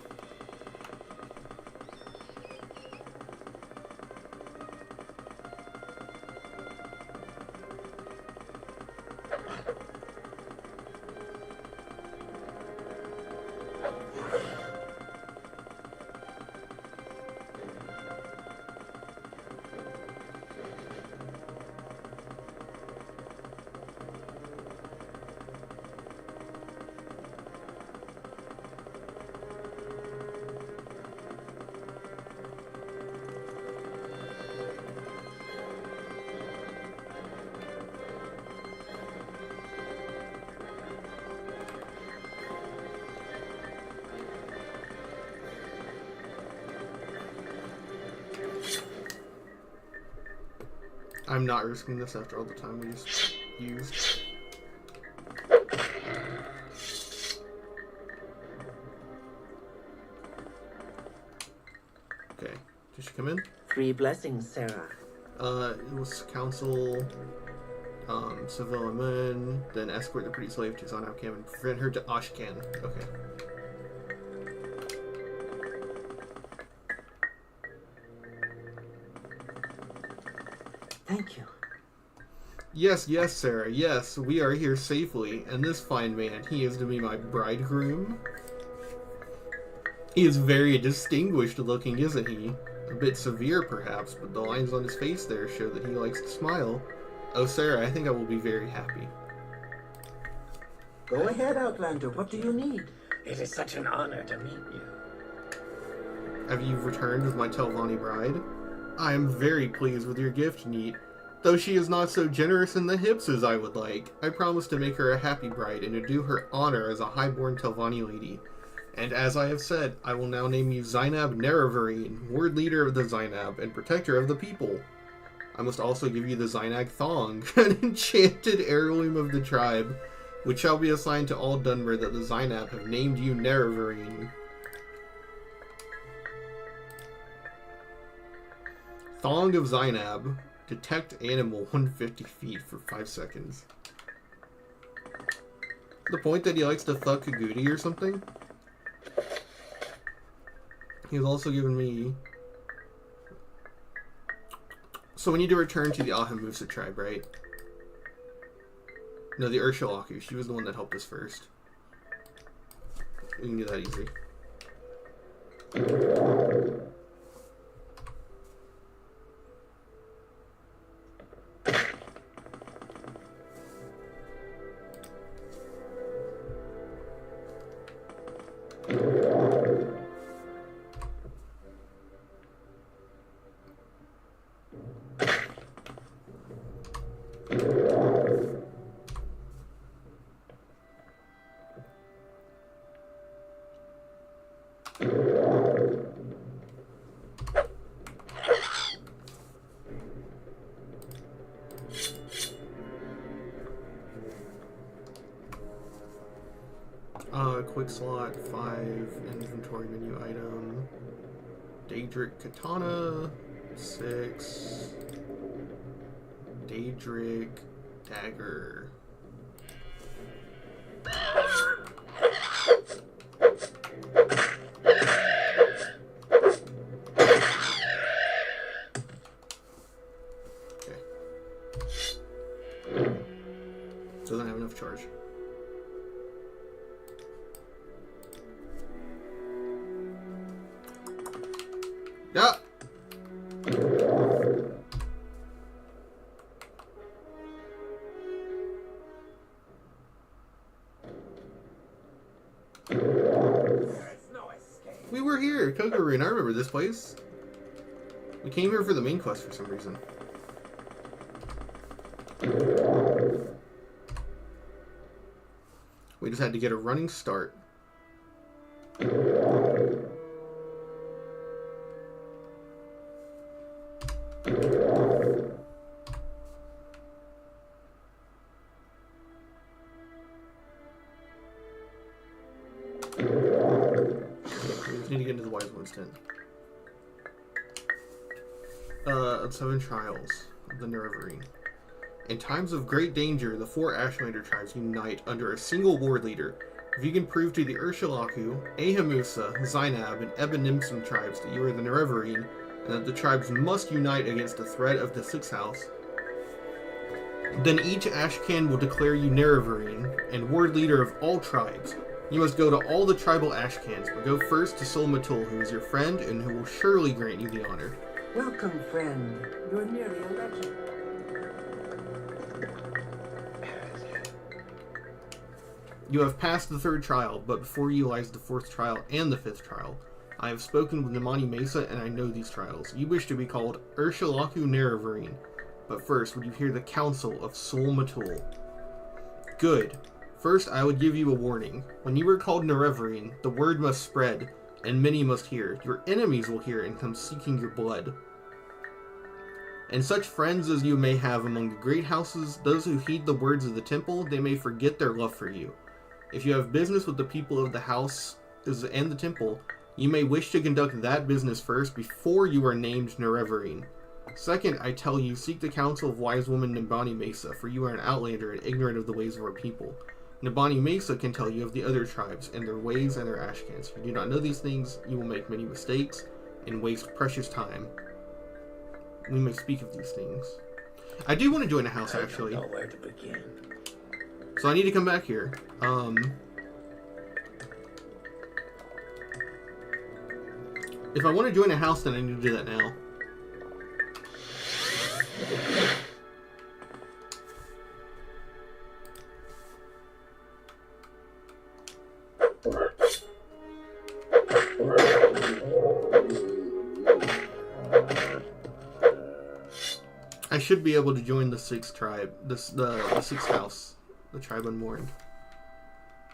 I'm not risking this after all the time we just used. Okay, did she come in? 3 blessings, Sarah. It was council, Sevilla Moon, then escort the pretty slave to Zanab camp and prevent her to Ashcan. Okay. Thank you. Yes, yes, Sarah, yes, we are here safely, and this fine man, he is to be my bridegroom. He is very distinguished looking, isn't he? A bit severe, perhaps, but the lines on his face there show that he likes to smile. Oh, Sarah, I think I will be very happy. Go ahead, Outlander. What do you need? It is such an honor to meet you. Have you returned with my Telvanni bride? I am very pleased with your gift, Neat. Though she is not so generous in the hips as I would like, I promise to make her a happy bride and to do her honor as a highborn Telvanni lady. And as I have said, I will now name you Zainab Neravarine, ward leader of the Zainab and protector of the people. I must also give you the Zainag Thong, an enchanted heirloom of the tribe, which shall be assigned to all Dunmer that the Zainab have named you Neravarine. Thong of Zainab. Detect animal 150 feet for 5 seconds. The point that he likes to fuck Kagudi or something? He's also given me... So we need to return to the Ahamusa tribe, right? No, the Ursulaku. She was the one that helped us first. We can do that easy. Quick slot, 5, inventory menu item, Daedric Katana, 6, Daedric Dagger. Okay. Doesn't have enough charge. Yeah. We were here, Kokorin. I remember this place. We came here for the main quest for some reason. We just had to get a running start. Need to get into the Wise One's tent. 7 trials of the Neravarine. In times of great danger, the 4 Ashmander tribes unite under a single ward leader. If you can prove to the Ursulaku, Ahamusa, Zainab, and Ebenimsum tribes that you are the Neravarine, and that the tribes must unite against the threat of the Sixth House, then each Ashcan will declare you Neravarine and ward leader of all tribes. You must go to all the tribal Ashcans, but go first to Sol Matul, who is your friend and who will surely grant you the honor. Welcome, friend. You're nearly a legend. You have passed the 3rd trial, but before you lies the 4th trial and the 5th trial. I have spoken with Namani Mesa, and I know these trials. You wish to be called Ursulaku Neravarine, but first, would you hear the counsel of Sol Matul? Good. First, I would give you a warning. When you are called Neravarine, the word must spread, and many must hear. Your enemies will hear and come seeking your blood. And such friends as you may have among the great houses, those who heed the words of the temple, they may forget their love for you. If you have business with the people of the house and the temple, you may wish to conduct that business first before you are named Nerevarine. Second, I tell you, seek the counsel of wise woman Nibani Mesa, for you are an outlander and ignorant of the ways of our people. Nibani Mesa can tell you of the other tribes and their ways and their ashcans. If you do not know these things, you will make many mistakes and waste precious time. We may speak of these things. I do want to join a house, actually. I don't know where to begin. So I need to come back here. If I want to join a house, then I need to do that now. I should be able to join the sixth tribe, the sixth house, the tribe unmourned,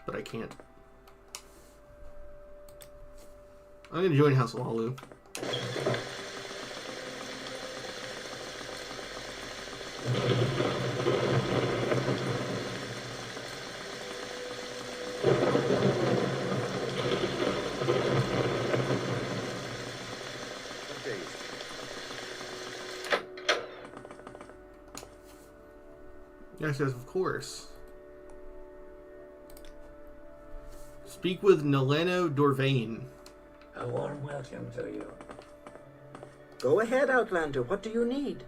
but I can't. I'm gonna join House Lalu. Yes, of course. Speak with Neleno Dorvain. A warm welcome to you. Go ahead, Outlander. What do you need?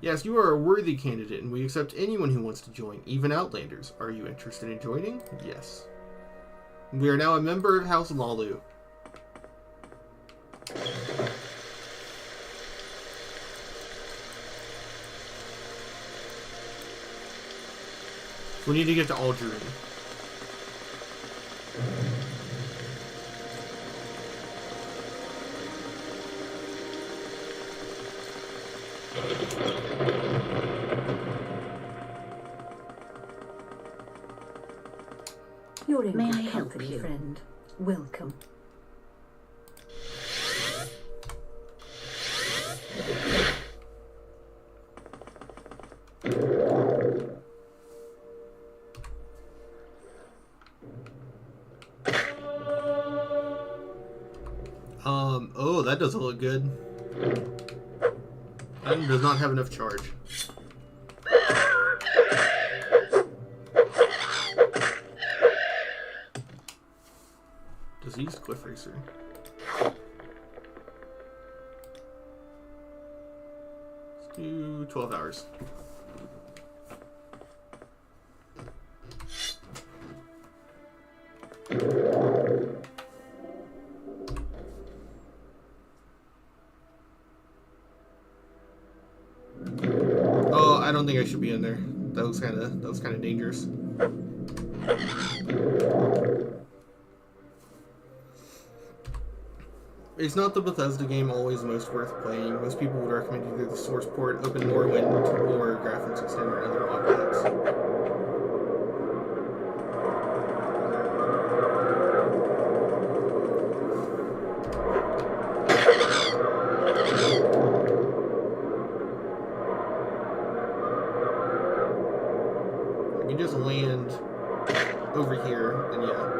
Yes, you are a worthy candidate, and we accept anyone who wants to join, even Outlanders. Are you interested in joining? Yes. We are now a member of House Lalu. We need to get to Algerine. You're in May good I help company, you? friend. Welcome. Oh, that doesn't look good. That does not have enough charge. Disease Cliff Racer. Let's do 12 hours. Oh, I don't think I should be in there. That was kind of dangerous. It's not the Bethesda game always most worth playing. Most people would recommend either the source port, Open Morrowind, or graphics extender and other mod packs. I can just land over here, and yeah.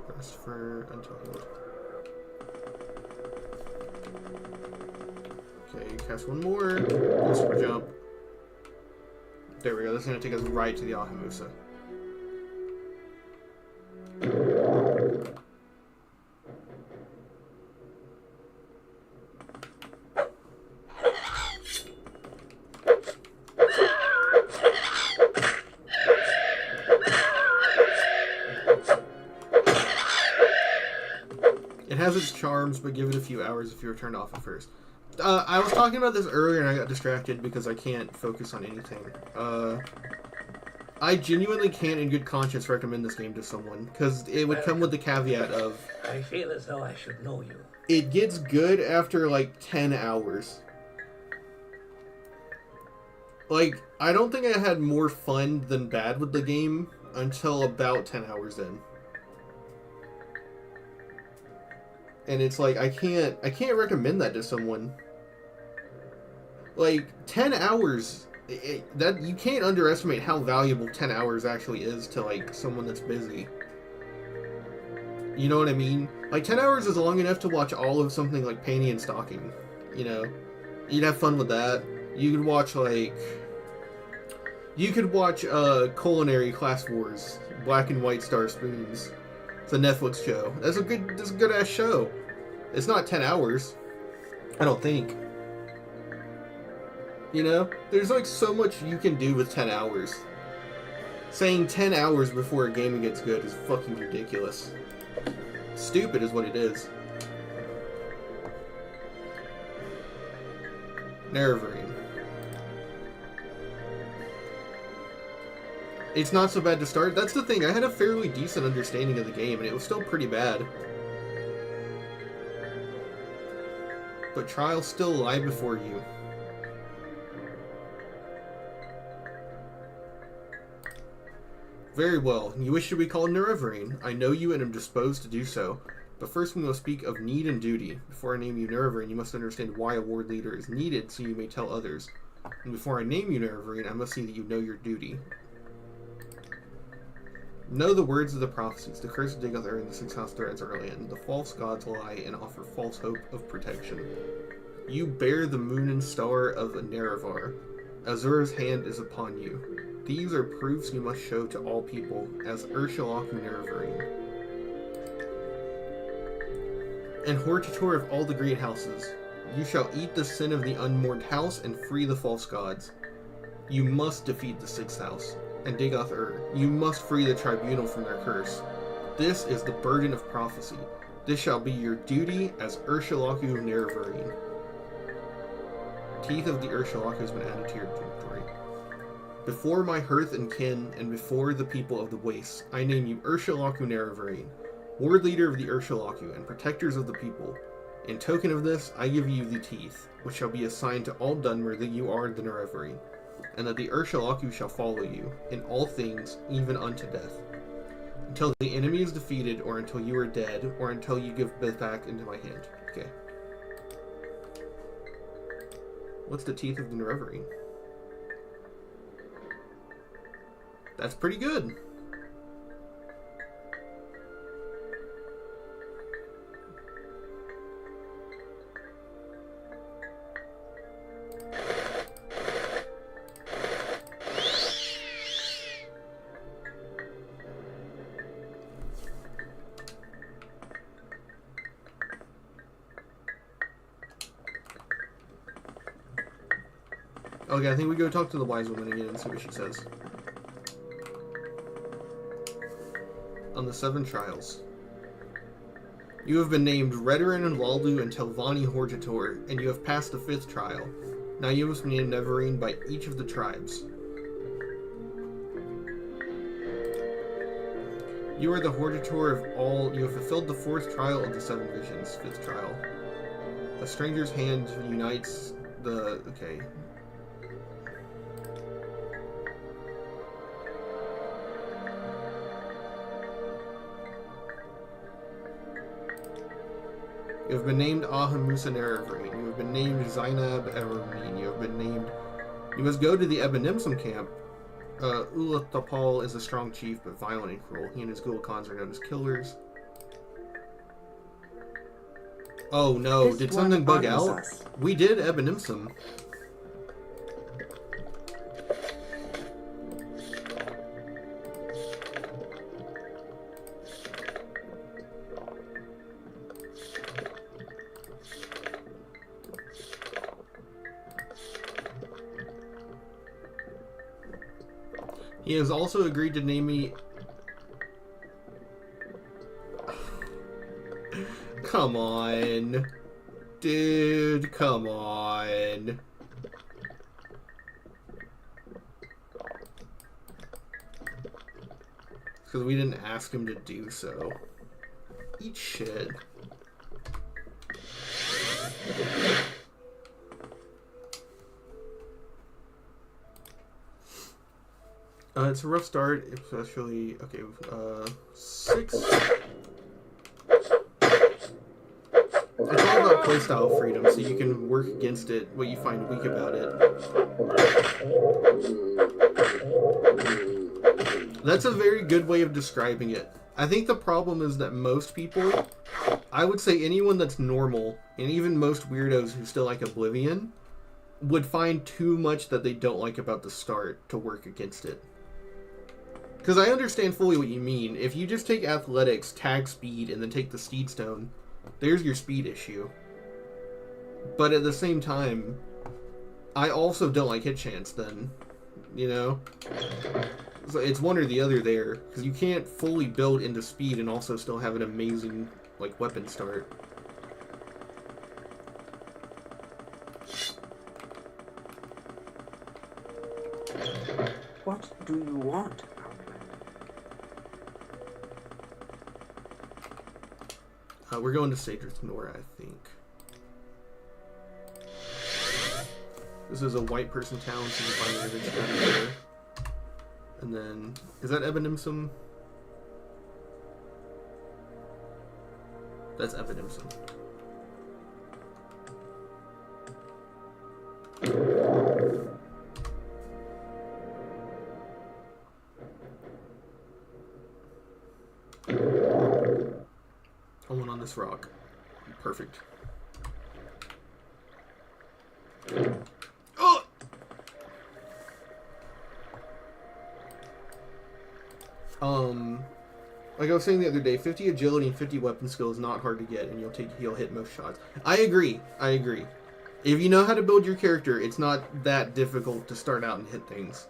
Rest for until healed. Okay, cast one more. Do a super jump. There we go. That's going to take us right to the Ahamusa. It has its charms, but give it a few hours if you're turned off at first. I was talking about this earlier and I got distracted because I can't focus on anything. I genuinely can't in good conscience recommend this game to someone, because it would come with the caveat of... I feel as though I should know you. it gets good after like 10 hours. Like, I don't think I had more fun than bad with the game until about 10 hours in. And it's like, I can't recommend that to someone. Like, 10 hours, that you can't underestimate how valuable 10 hours actually is to, like, someone that's busy. You know what I mean? Like, 10 hours is long enough to watch all of something like Panty and Stocking, you know? You'd have fun with that. You could watch, like... You could watch, Culinary Class Wars, Black and White Star Spoons. It's a Netflix show. That's a good-ass show. It's not 10 hours. I don't think. You know? There's, like, so much you can do with 10 hours. Saying 10 hours before a game gets good is fucking ridiculous. Stupid is what it is. Nerve-wracking. It's not so bad to start. That's the thing. I had a fairly decent understanding of the game, and it was still pretty bad. But trials still lie before you. Very well. You wish to be called Nerve-wracking. I know you and am disposed to do so. But first we must speak of need and duty. Before I name you Nerve-wracking, you must understand why a ward leader is needed so you may tell others. And before I name you Nerve-wracking, I must see that you know your duty. Know the words of the prophecies. The curse of Digoth and the six house threads are in. The false gods lie and offer false hope of protection. You bear the moon and star of Nerevar. Azur's hand is upon you. These are proofs you must show to all people, as Ursulaku Nerevarine. And Hortator of all the great houses. You shall eat the sin of the unmourned house and free the false gods. You must defeat the sixth house. And Digoth you must free the tribunal from their curse. This is the burden of prophecy. This shall be your duty as Ursulaku Nerevarine. Teeth of the Ursulaku has been added to your inventory. Before my hearth and kin, and before the people of the wastes, I name you Ursulaku Nerevarine, ward leader of the Ursulaku, and protectors of the people. In token of this, I give you the teeth, which shall be assigned to all Dunmer that you are the Nerevarine, and that the Ursulaku shall follow you, in all things, even unto death. Until the enemy is defeated, or until you are dead, or until you give Bith back into my hand. Okay. What's the teeth of the Nerevarine? That's pretty good. Okay, I think we go talk to the wise woman again and see what she says. On the 7 trials. You have been named Redoran and Waldu and Telvanni Hortator, and you have passed the 5th trial. Now you must be named Neverine by each of the tribes. You are the Hortator of all. You have fulfilled the 4th trial of the 7 visions. 5th trial. A stranger's hand unites the... Okay. You have been named Ahamusa Nerevarine. You have been named Zainab Eramine. You have been named... You must go to the Ebenimsum camp. Ulathapal is a strong chief, but violent and cruel. He and his Gulakans are known as killers. Oh no, did something bug out? We did Ebenimsum. He has also agreed to name me... Come on. Dude, come on. Because we didn't ask him to do so. Eat shit. It's a rough start, especially... Okay, 6... It's all about playstyle freedom, so you can work against it, what you find weak about it. That's a very good way of describing it. I think the problem is that most people, I would say anyone that's normal, and even most weirdos who still like Oblivion, would find too much that they don't like about the start to work against it. Because I understand fully what you mean. If you just take athletics, tag speed, and then take the steed stone, there's your speed issue. But at the same time, I also don't like hit chance then, you know? So it's one or the other there, because you can't fully build into speed and also still have an amazing, like, weapon start. What do you want? We're going to Sadrith Nora, I think. This is a white person town, so you can find everything down there. And then, is that Ebenimsum? That's Ebenimsum. Someone on this rock. Perfect. Oh! Like I was saying the other day, 50 agility and 50 weapon skill is not hard to get, and you'll hit most shots. I agree. If you know how to build your character, it's not that difficult to start out and hit things.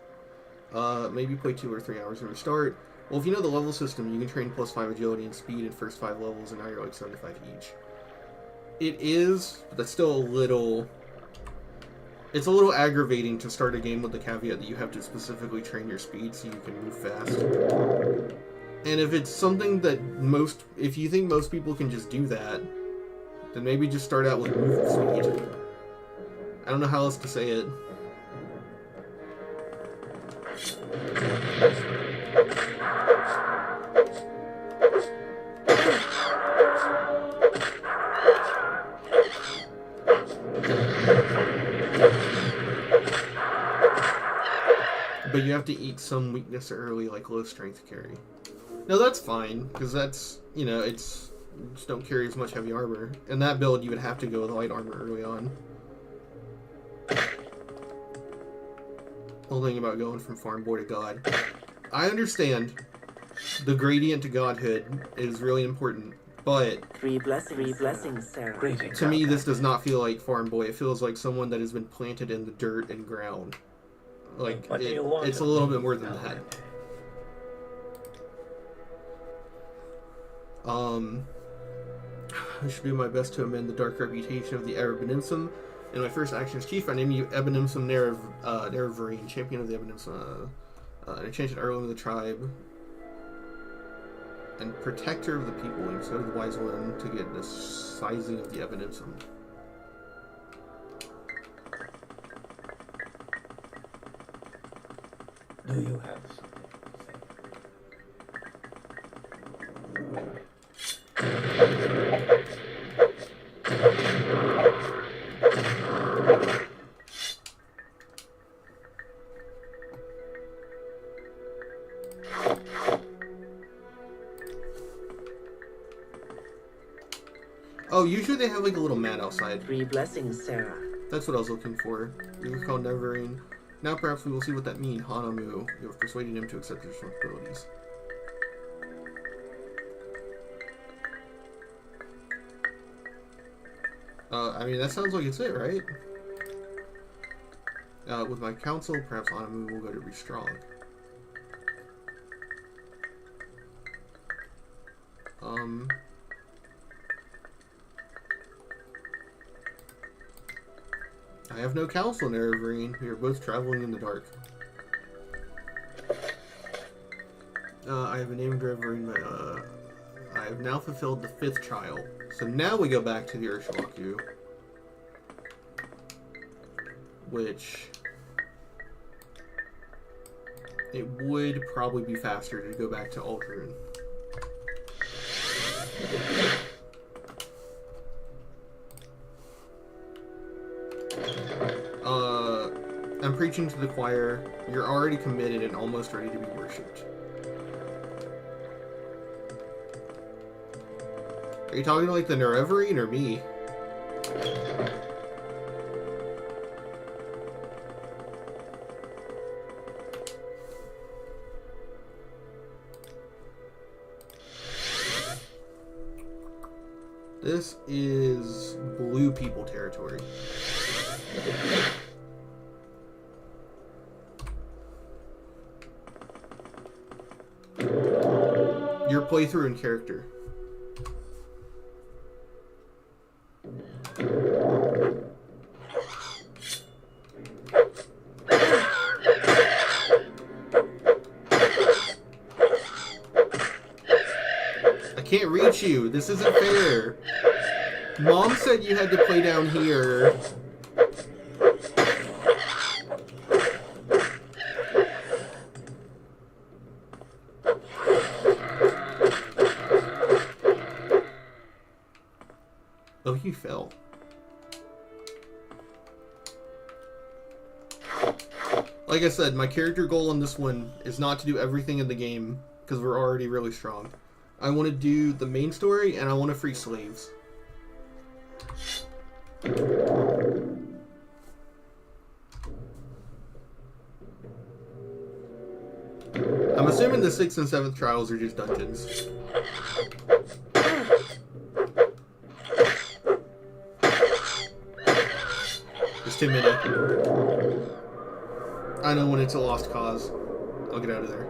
Maybe play 2 or 3 hours when you start. Well, if you know the level system, you can train +5 agility and speed in first 5 levels, and now you're like 75 each. It is, but that's still a little... It's a little aggravating to start a game with the caveat that you have to specifically train your speed so you can move fast. And if it's something that if you think most people can just do that, then maybe just start out with move speed. I don't know how else to say it. But you have to eat some weakness early, like low strength carry. No, that's fine, because that's, you know, you just don't carry as much heavy armor. In that build, you would have to go with light armor early on. Whole thing about going from farm boy to god. I understand the gradient to godhood is really important, but... Three blessings, Sarah. Greetings, to me, this does not feel like farm boy. It feels like someone that has been planted in the dirt and ground. Like, What do you want it's a of little me, bit more than that. Morrowind? I should do my best to amend the dark reputation of the Ebenimsum. In my first action as chief, I name you Ebenimsum Nerevarine, champion of the Ebenimsum, an enchanted heirloom of the tribe, and protector of the people. And so the wise one to get the sizing of the Ebenimsum. Do you have something Oh, usually they have like a little mat outside. Three blessings, Sarah. That's what I was looking for. You were called Neverine. Now perhaps we will see what that means. Hanamu, you have persuaded him to accept your responsibilities. I mean, that sounds like it's it, right? With my counsel, perhaps Hanamu will go to be strong. I have no counsel, Nerevarine. We are both traveling in the dark. I have named Nerevarine. I have now fulfilled the 5th trial. So now we go back to the Urshalaku. which it would probably be faster to go back to Ultron. I'm preaching to the choir. You're already committed and almost ready to be worshipped. Are you talking to like the Nerevarine or me? This is blue people territory. Your playthrough and character. I can't reach you. This isn't fair. Mom said you had to play down here. Oh, you fell. Like I said, my character goal on this one is not to do everything in the game, because we're already really strong. I want to do the main story, and I want to free slaves. I'm assuming the 6th and 7th trials are just dungeons. There's too many. I know when it's a lost cause. I'll get out of there.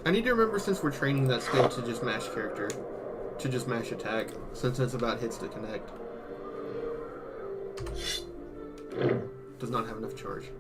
I need to remember, since we're training that skill, to just mash character. To just mash attack, since it's about hits to connect. Does not have enough charge.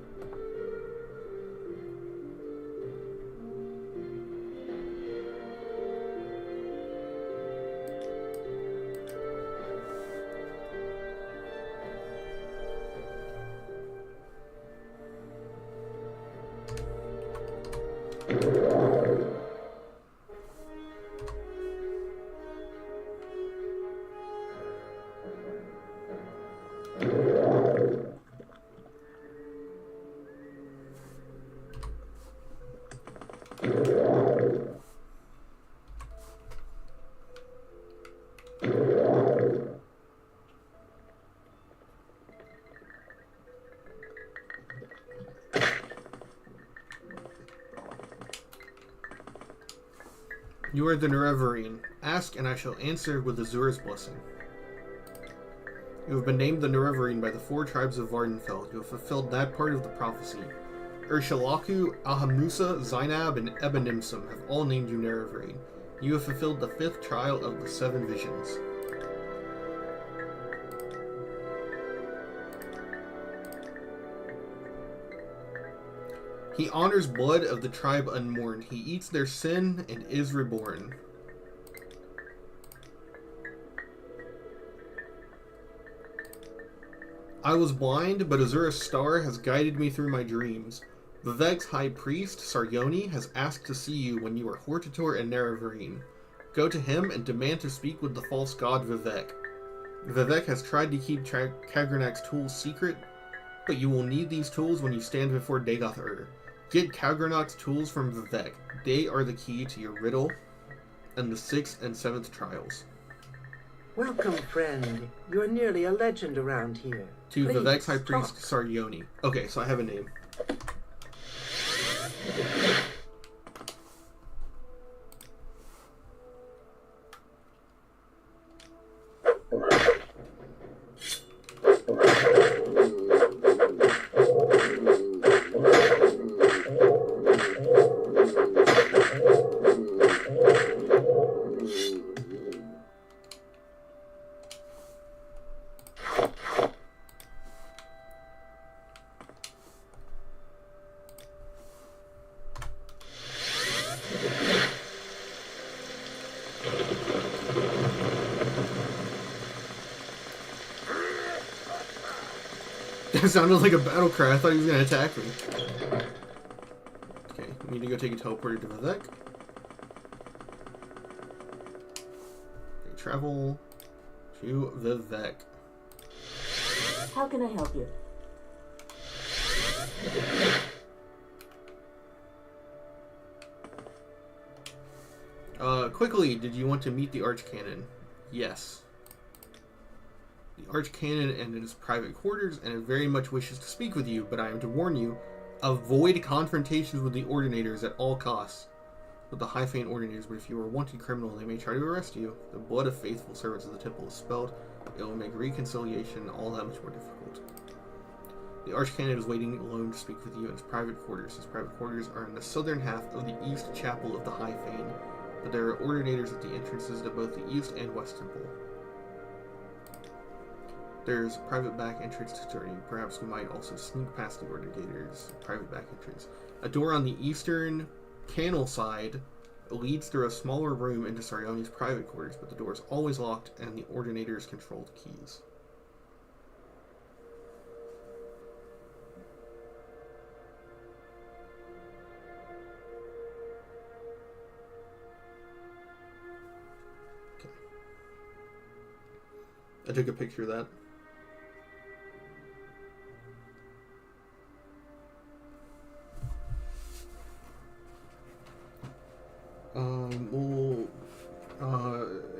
You are the Nerevarine. Ask, and I shall answer with Azura's blessing. You have been named the Nerevarine by the 4 tribes of Vardenfell. You have fulfilled that part of the prophecy. Urshalaku, Alhamusa, Zainab, and Ebenimsum have all named you Nerevarine. You have fulfilled the 5th trial of the 7 visions. He honors blood of the tribe unmourned. He eats their sin and is reborn. I was blind, but Azura's star has guided me through my dreams. Vivek's high priest, Sarjoni, has asked to see you when you are Hortator and Nerevarine. Go to him and demand to speak with the false god Vivek. Vivek has tried to keep Kagranak's tools secret, but you will need these tools when you stand before Dagoth-Ur. Get Kagranak's tools from Vivek. They are the key to your riddle and the 6th and 7th trials. Welcome, friend. You're nearly a legend around here. To Please, Vivek's high priest, talk. Sarjoni. Okay, so I have a name. That sounded like a battle cry. I thought he was gonna attack me. Okay, we need to go take a teleporter to Vivek. Okay, travel to Vivek. How can I help you? Quickly, did you want to meet the Archcanon? Yes. The Archcanon and in his private quarters, and it very much wishes to speak with you, but I am to warn you, avoid confrontations with the Ordinators at all costs. With the High Fane Ordinators, but if you are a wanted criminal, they may try to arrest you. The blood of faithful servants of the temple is spilled. It will make reconciliation all that much more difficult. The Archcanon is waiting alone to speak with you in his private quarters. His private quarters are in the southern half of the East Chapel of the High Fane, but there are Ordinators at the entrances to both the East and West Temple. There's a private back entrance to journey. Perhaps we might also sneak past the Ordinators' private back entrance. A door on the eastern canal side leads through a smaller room into Sariani's private quarters, but the door is always locked and the Ordinators control the keys. Okay. I took a picture of that.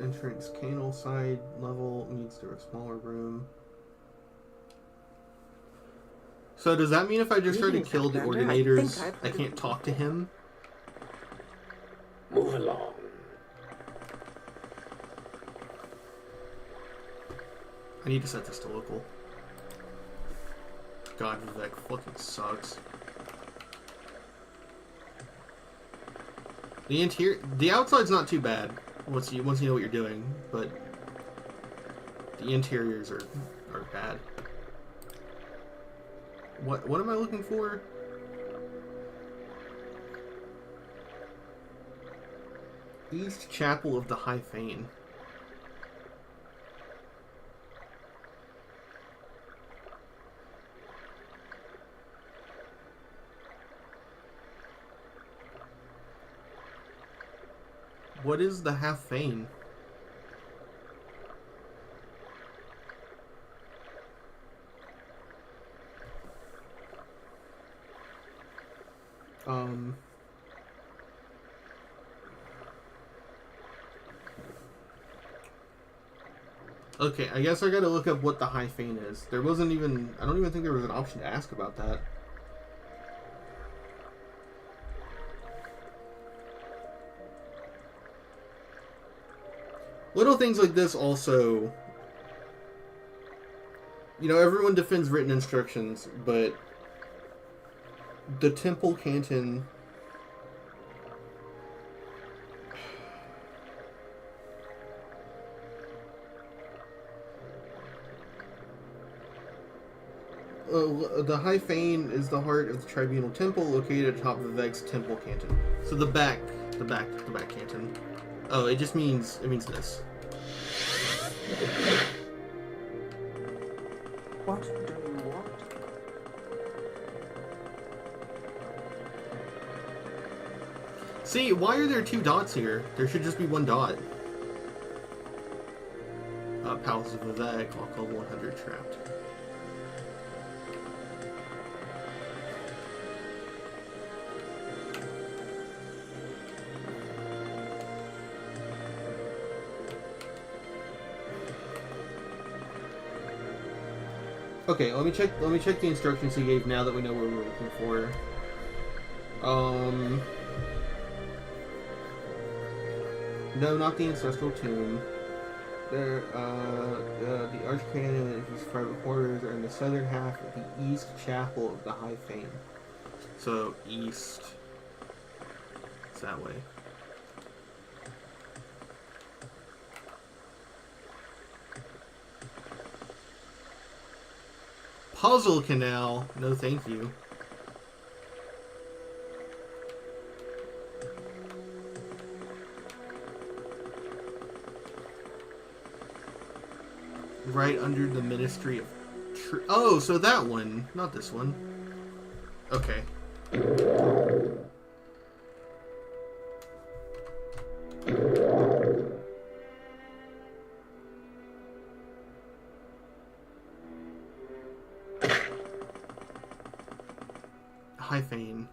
Entrance canal side level leads to a smaller room. So does that mean if I just try to kill the Ordinators, I can't talk to him? Move along. I need to set this to local. God, Vivek fucking sucks. The outside's not too bad once you know what you're doing, but the interiors are bad. What am I looking for? East Chapel of the High Fane. What is the Half Fane? Okay, I guess I gotta look up what the High Fane is. There wasn't even... I don't even think there was an option to ask about that. Little things like this also... You know, everyone defends written instructions, but... The Temple Canton... the High Fane is the heart of the Tribunal Temple, located atop of Vivek's Temple Canton. So the back canton. Oh, it means this. What do you want? See, why are there two dots here? There should just be one dot. Palace of Vivek, I'll call 100 trapped. Okay, let me check the instructions he gave now that we know what we're looking for. No, not the ancestral tomb. The Archcanon and his private quarters are in the southern half of the East Chapel of the High Fane. So, east... It's that way. Puzzle canal? No thank you. Right under the Ministry of Oh, so that one, not this one. Okay. High Fane.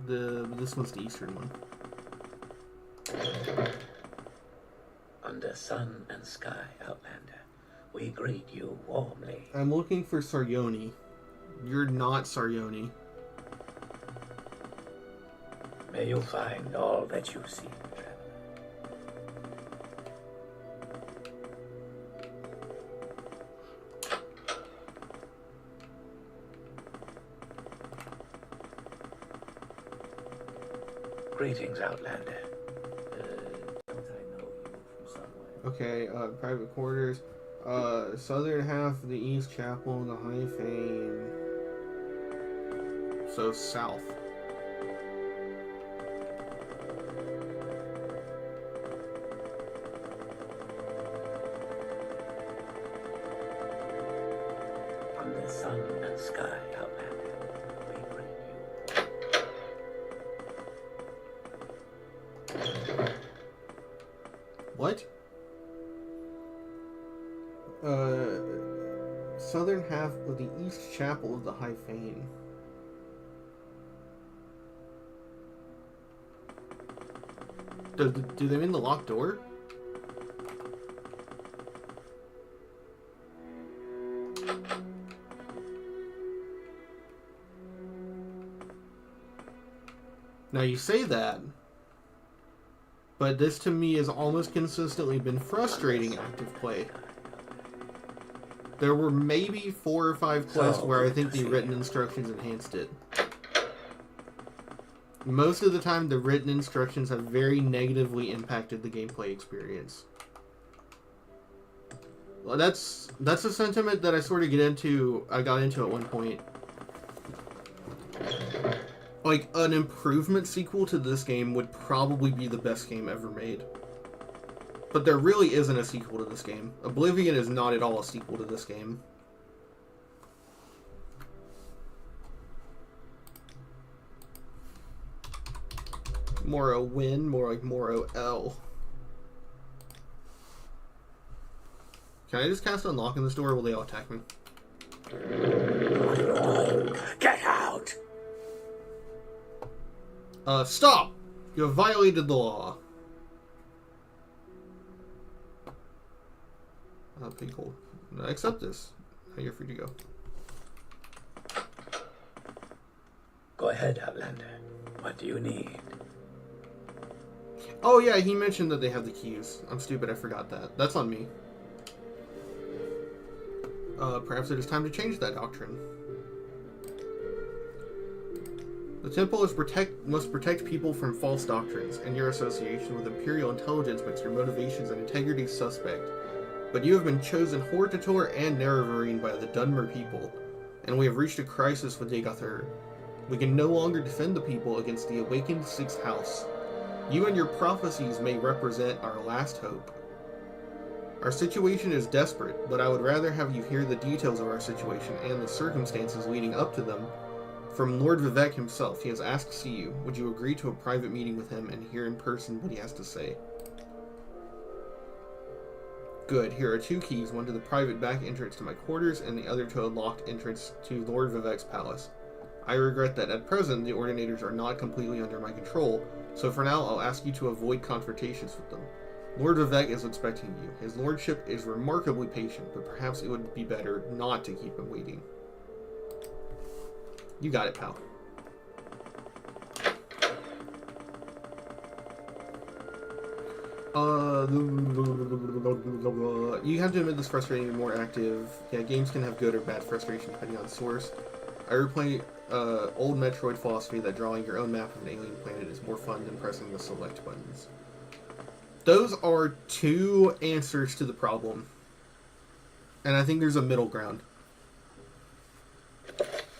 This one's the eastern one. Under sun and sky, Outlander, we greet you warmly. I'm looking for Saryoni. You're not Saryoni. May you find all that you seek, traveler. Greetings, Outlander. Don't I know you from somewhere? Okay, private quarters. Southern half of the East Chapel, the High Fane. So south. Under sun and sky, Outlander, we greet you. What? Southern half of the East Chapel of the High Fane. Do they mean the locked door? Now you say that, but this to me has almost consistently been frustrating active play. There were maybe 4 or 5 quests where I think the written instructions enhanced it. Most of the time, the written instructions have very negatively impacted the gameplay experience. Well, that's a sentiment that I sort of got into at one point. Like, an improvement sequel to this game would probably be the best game ever made. But there really isn't a sequel to this game. Oblivion is not at all a sequel to this game. Morrowind, more like Morrow-L. Can I just cast Unlock in this door, or will they all attack me? Get out! Stop! You have violated the law. Pretty cool. I accept this. Now you're free to go. Go ahead, Outlander. What do you need? Oh yeah, he mentioned that they have the keys. I'm stupid, I forgot that. That's on me. Perhaps it is time to change that doctrine. The temple must protect people from false doctrines, and your association with Imperial intelligence makes your motivations and integrity suspect. But you have been chosen Hortator and Nerevarine by the Dunmer people, and we have reached a crisis with Degathur. We can no longer defend the people against the awakened Sixth House. You and your prophecies may represent our last hope. Our situation is desperate, but I would rather have you hear the details of our situation and the circumstances leading up to them from Lord Vivek himself. He has asked to see you. Would you agree to a private meeting with him and hear in person what he has to say? Good. Here are 2 keys, one to the private back entrance to my quarters, and the other to a locked entrance to Lord Vivek's palace. I regret that at present the Ordinators are not completely under my control, so for now I'll ask you to avoid confrontations with them. Lord Vivek is expecting you. His lordship is remarkably patient, but perhaps it would be better not to keep him waiting. You got it, pal. You have to admit this frustrating and more active. Yeah, games can have good or bad frustration depending on source. I replay old Metroid philosophy that drawing your own map of an alien planet is more fun than pressing the select buttons. Those are 2 answers to the problem. And I think there's a middle ground.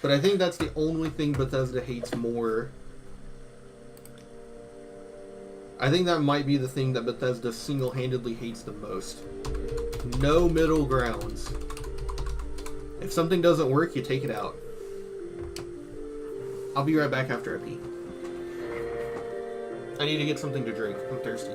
But I think that's the only thing Bethesda hates more. I think that might be the thing that Bethesda single-handedly hates the most. No middle grounds. If something doesn't work, you take it out. I'll be right back after I pee. I need to get something to drink. I'm thirsty.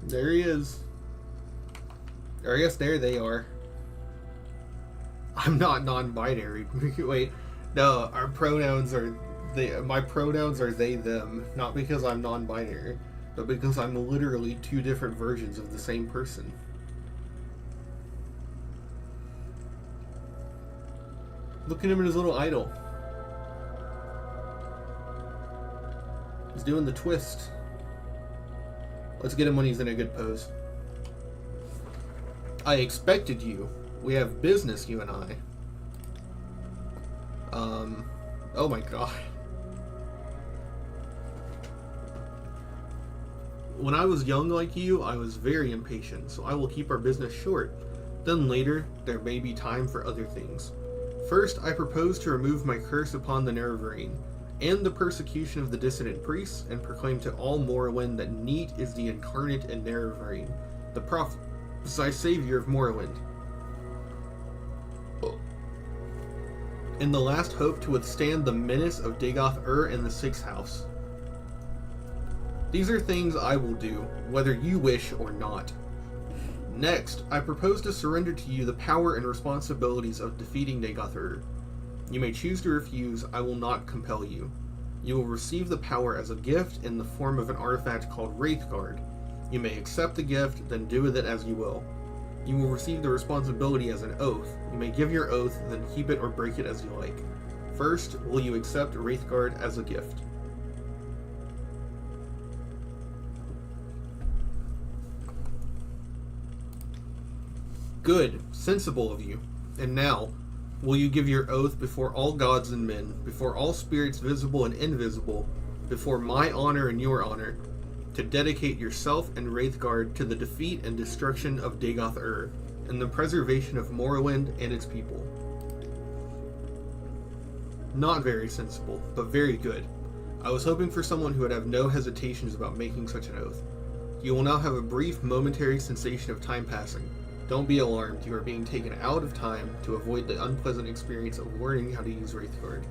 There he is. Or I guess there they are. I'm not non-binary. Wait, no, our pronouns are my pronouns are they, them, not because I'm non-binary, but because I'm literally two different versions of the same person. Look at him in his little idol. He's doing the twist. Let's get him when he's in a good pose. I expected you. We have business, you and I. Oh my god. When I was young like you, I was very impatient, so I will keep our business short. Then later, there may be time for other things. First, I propose to remove my curse upon the Nerevarine, and the persecution of the dissident priests, and proclaim to all Morrowind that Neat is the incarnate in Nerevarine, the prophesied savior of Morrowind. In the last hope to withstand the menace of Dagoth-Ur and the Sixth House. These are things I will do, whether you wish or not. Next, I propose to surrender to you the power and responsibilities of defeating Dagoth-Ur. You may choose to refuse, I will not compel you. You will receive the power as a gift in the form of an artifact called Wraithguard. You may accept the gift, then do with it as you will. You will receive the responsibility as an oath. You may give your oath, then keep it or break it as you like. First, will you accept Wraithguard as a gift? Good, sensible of you. And now, will you give your oath before all gods and men, before all spirits visible and invisible, before my honor and your honor, to dedicate yourself and Wraithguard to the defeat and destruction of Dagoth-Ur, and the preservation of Morrowind and its people? Not very sensible, but very good. I was hoping for someone who would have no hesitations about making such an oath. You will now have a brief, momentary sensation of time passing. Don't be alarmed, you are being taken out of time to avoid the unpleasant experience of learning how to use Wraithguard.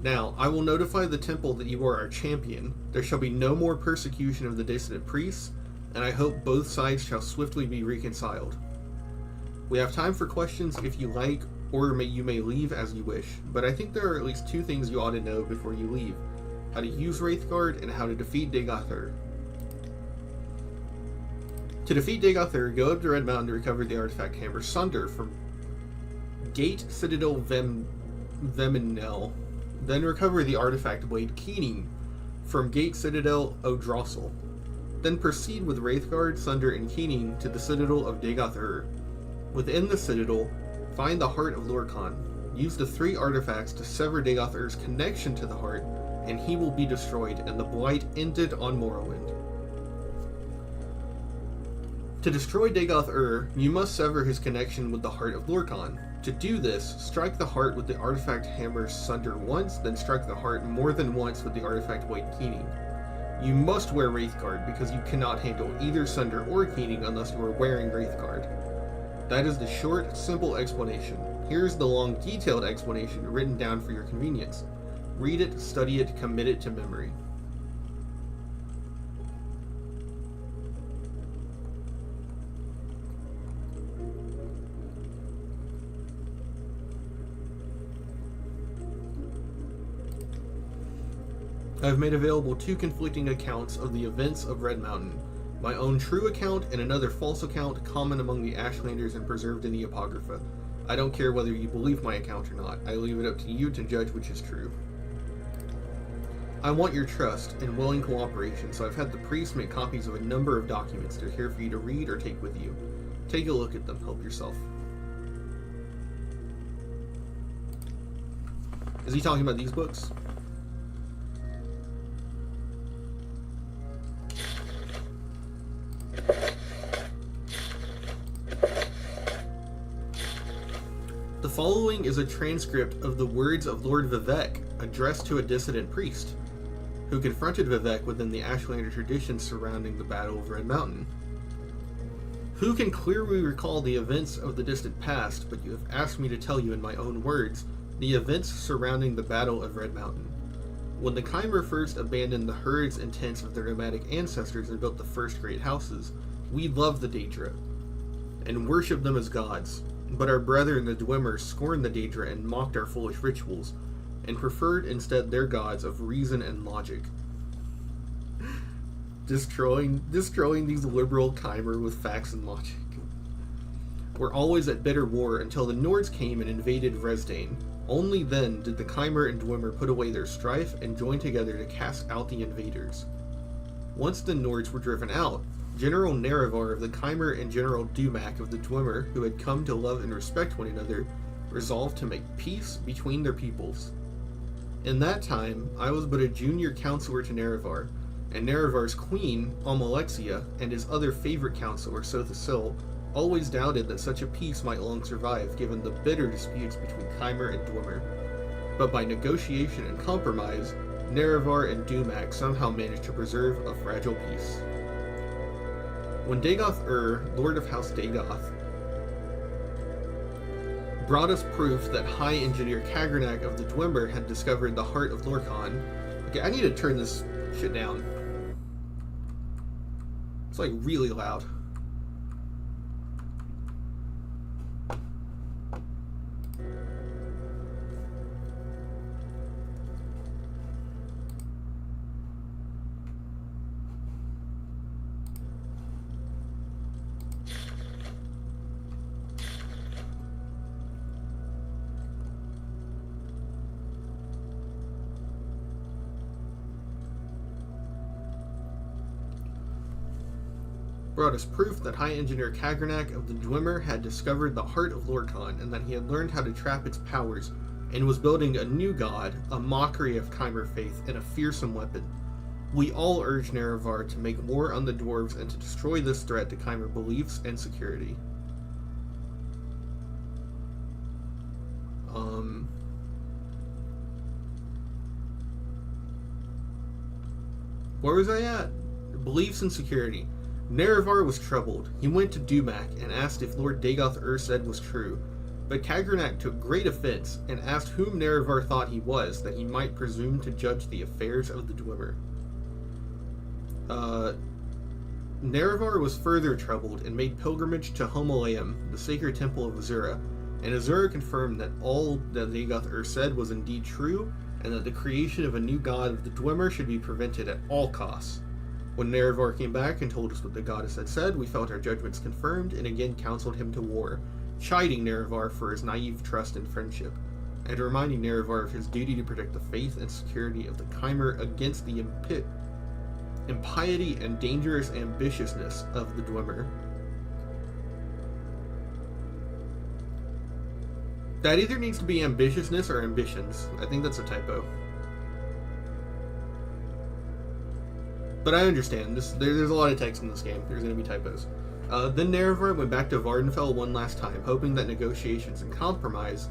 Now, I will notify the temple that you are our champion. There shall be no more persecution of the dissident priests, and I hope both sides shall swiftly be reconciled. We have time for questions if you like, or you may leave as you wish, but I think there are at least 2 things you ought to know before you leave. How to use Wraithguard, and how to defeat Dagoth-Ur. To defeat Dagoth-Ur, go up to Red Mountain to recover the artifact hammer Sunder from Gate Citadel Veminel. Then recover the artifact blade Keening from Gate Citadel O'Drossel. Then proceed with Wraithguard, Sunder, and Keening to the Citadel of Dagoth-Ur. Within the Citadel, find the Heart of Lorkhan. Use the 3 artifacts to sever Dagoth-Ur's connection to the heart, and he will be destroyed, and the blight ended on Morrowind. To destroy Dagoth-Ur, you must sever his connection with the Heart of Lorkhan. To do this, strike the heart with the artifact hammer Sunder once, then strike the heart more than once with the artifact blade Keening. You must wear Wraithguard because you cannot handle either Sunder or Keening unless you are wearing Wraithguard. That is the short, simple explanation. Here's the long, detailed explanation written down for your convenience. Read it, study it, commit it to memory. I have made available 2 conflicting accounts of the events of Red Mountain. My own true account and another false account common among the Ashlanders and preserved in the Apocrypha. I don't care whether you believe my account or not. I leave it up to you to judge which is true. I want your trust and willing cooperation, so I've had the priest make copies of a number of documents. They're here for you to read or take with you. Take a look at them. Help yourself. Is he talking about these books? The following is a transcript of the words of Lord Vivek addressed to a dissident priest who confronted Vivek within the Ashlander tradition surrounding the Battle of Red Mountain. Who can clearly recall the events of the distant past, but you have asked me to tell you in my own words the events surrounding the Battle of Red Mountain. When the Chimer first abandoned the herds and tents of their nomadic ancestors and built the first great houses, we loved the Daedra and worshipped them as gods. But our brethren the Dwemer scorned the Daedra and mocked our foolish rituals, and preferred instead their gods of reason and logic. Destroying these liberal Chimer with facts and logic. We're always at bitter war until the Nords came and invaded Resdain. Only then did the Chimer and Dwemer put away their strife and join together to cast out the invaders. Once the Nords were driven out, General Nerevar of the Chimer and General Dumac of the Dwemer, who had come to love and respect one another, resolved to make peace between their peoples. In that time, I was but a junior counselor to Nerevar, and Nerevar's queen, Almalexia, and his other favorite counselor, Sothasil, always doubted that such a peace might long survive given the bitter disputes between Chimer and Dwemer. But by negotiation and compromise, Nerevar and Dumac somehow managed to preserve a fragile peace. When Dagoth-Ur, Lord of House Dagoth, brought us proof that High Engineer Kagernak of the Dwemer had discovered the heart of Lorkhan. Okay, I need to turn this shit down. It's like really loud. Brought us proof that High Engineer Kagernak of the Dwemer had discovered the heart of Lorkhan and that he had learned how to trap its powers and was building a new god, a mockery of Chimer faith, and a fearsome weapon. We all urge Nerevar to make war on the dwarves and to destroy this threat to Chimer beliefs and security. Where was I at? Beliefs and security. Nerevar was troubled. He went to Dumac and asked if Lord Dagoth-Ur said was true. But Kagranak took great offense and asked whom Nerevar thought he was, that he might presume to judge the affairs of the Dwemer. Nerevar was further troubled and made pilgrimage to Homoleum, the sacred temple of Azura, and Azura confirmed that all that Dagoth said was indeed true, and that the creation of a new god of the Dwemer should be prevented at all costs. When Nerevar came back and told us what the goddess had said, we felt our judgments confirmed and again counseled him to war, chiding Nerevar for his naive trust and friendship, and reminding Nerevar of his duty to protect the faith and security of the Chimer against the impiety and dangerous ambitiousness of the Dwemer. That either needs to be ambitiousness or ambitions. I think that's a typo. But I understand. There's a lot of text in this game. There's going to be typos. Then Nerevar went back to Vardenfell one last time, hoping that negotiations and compromise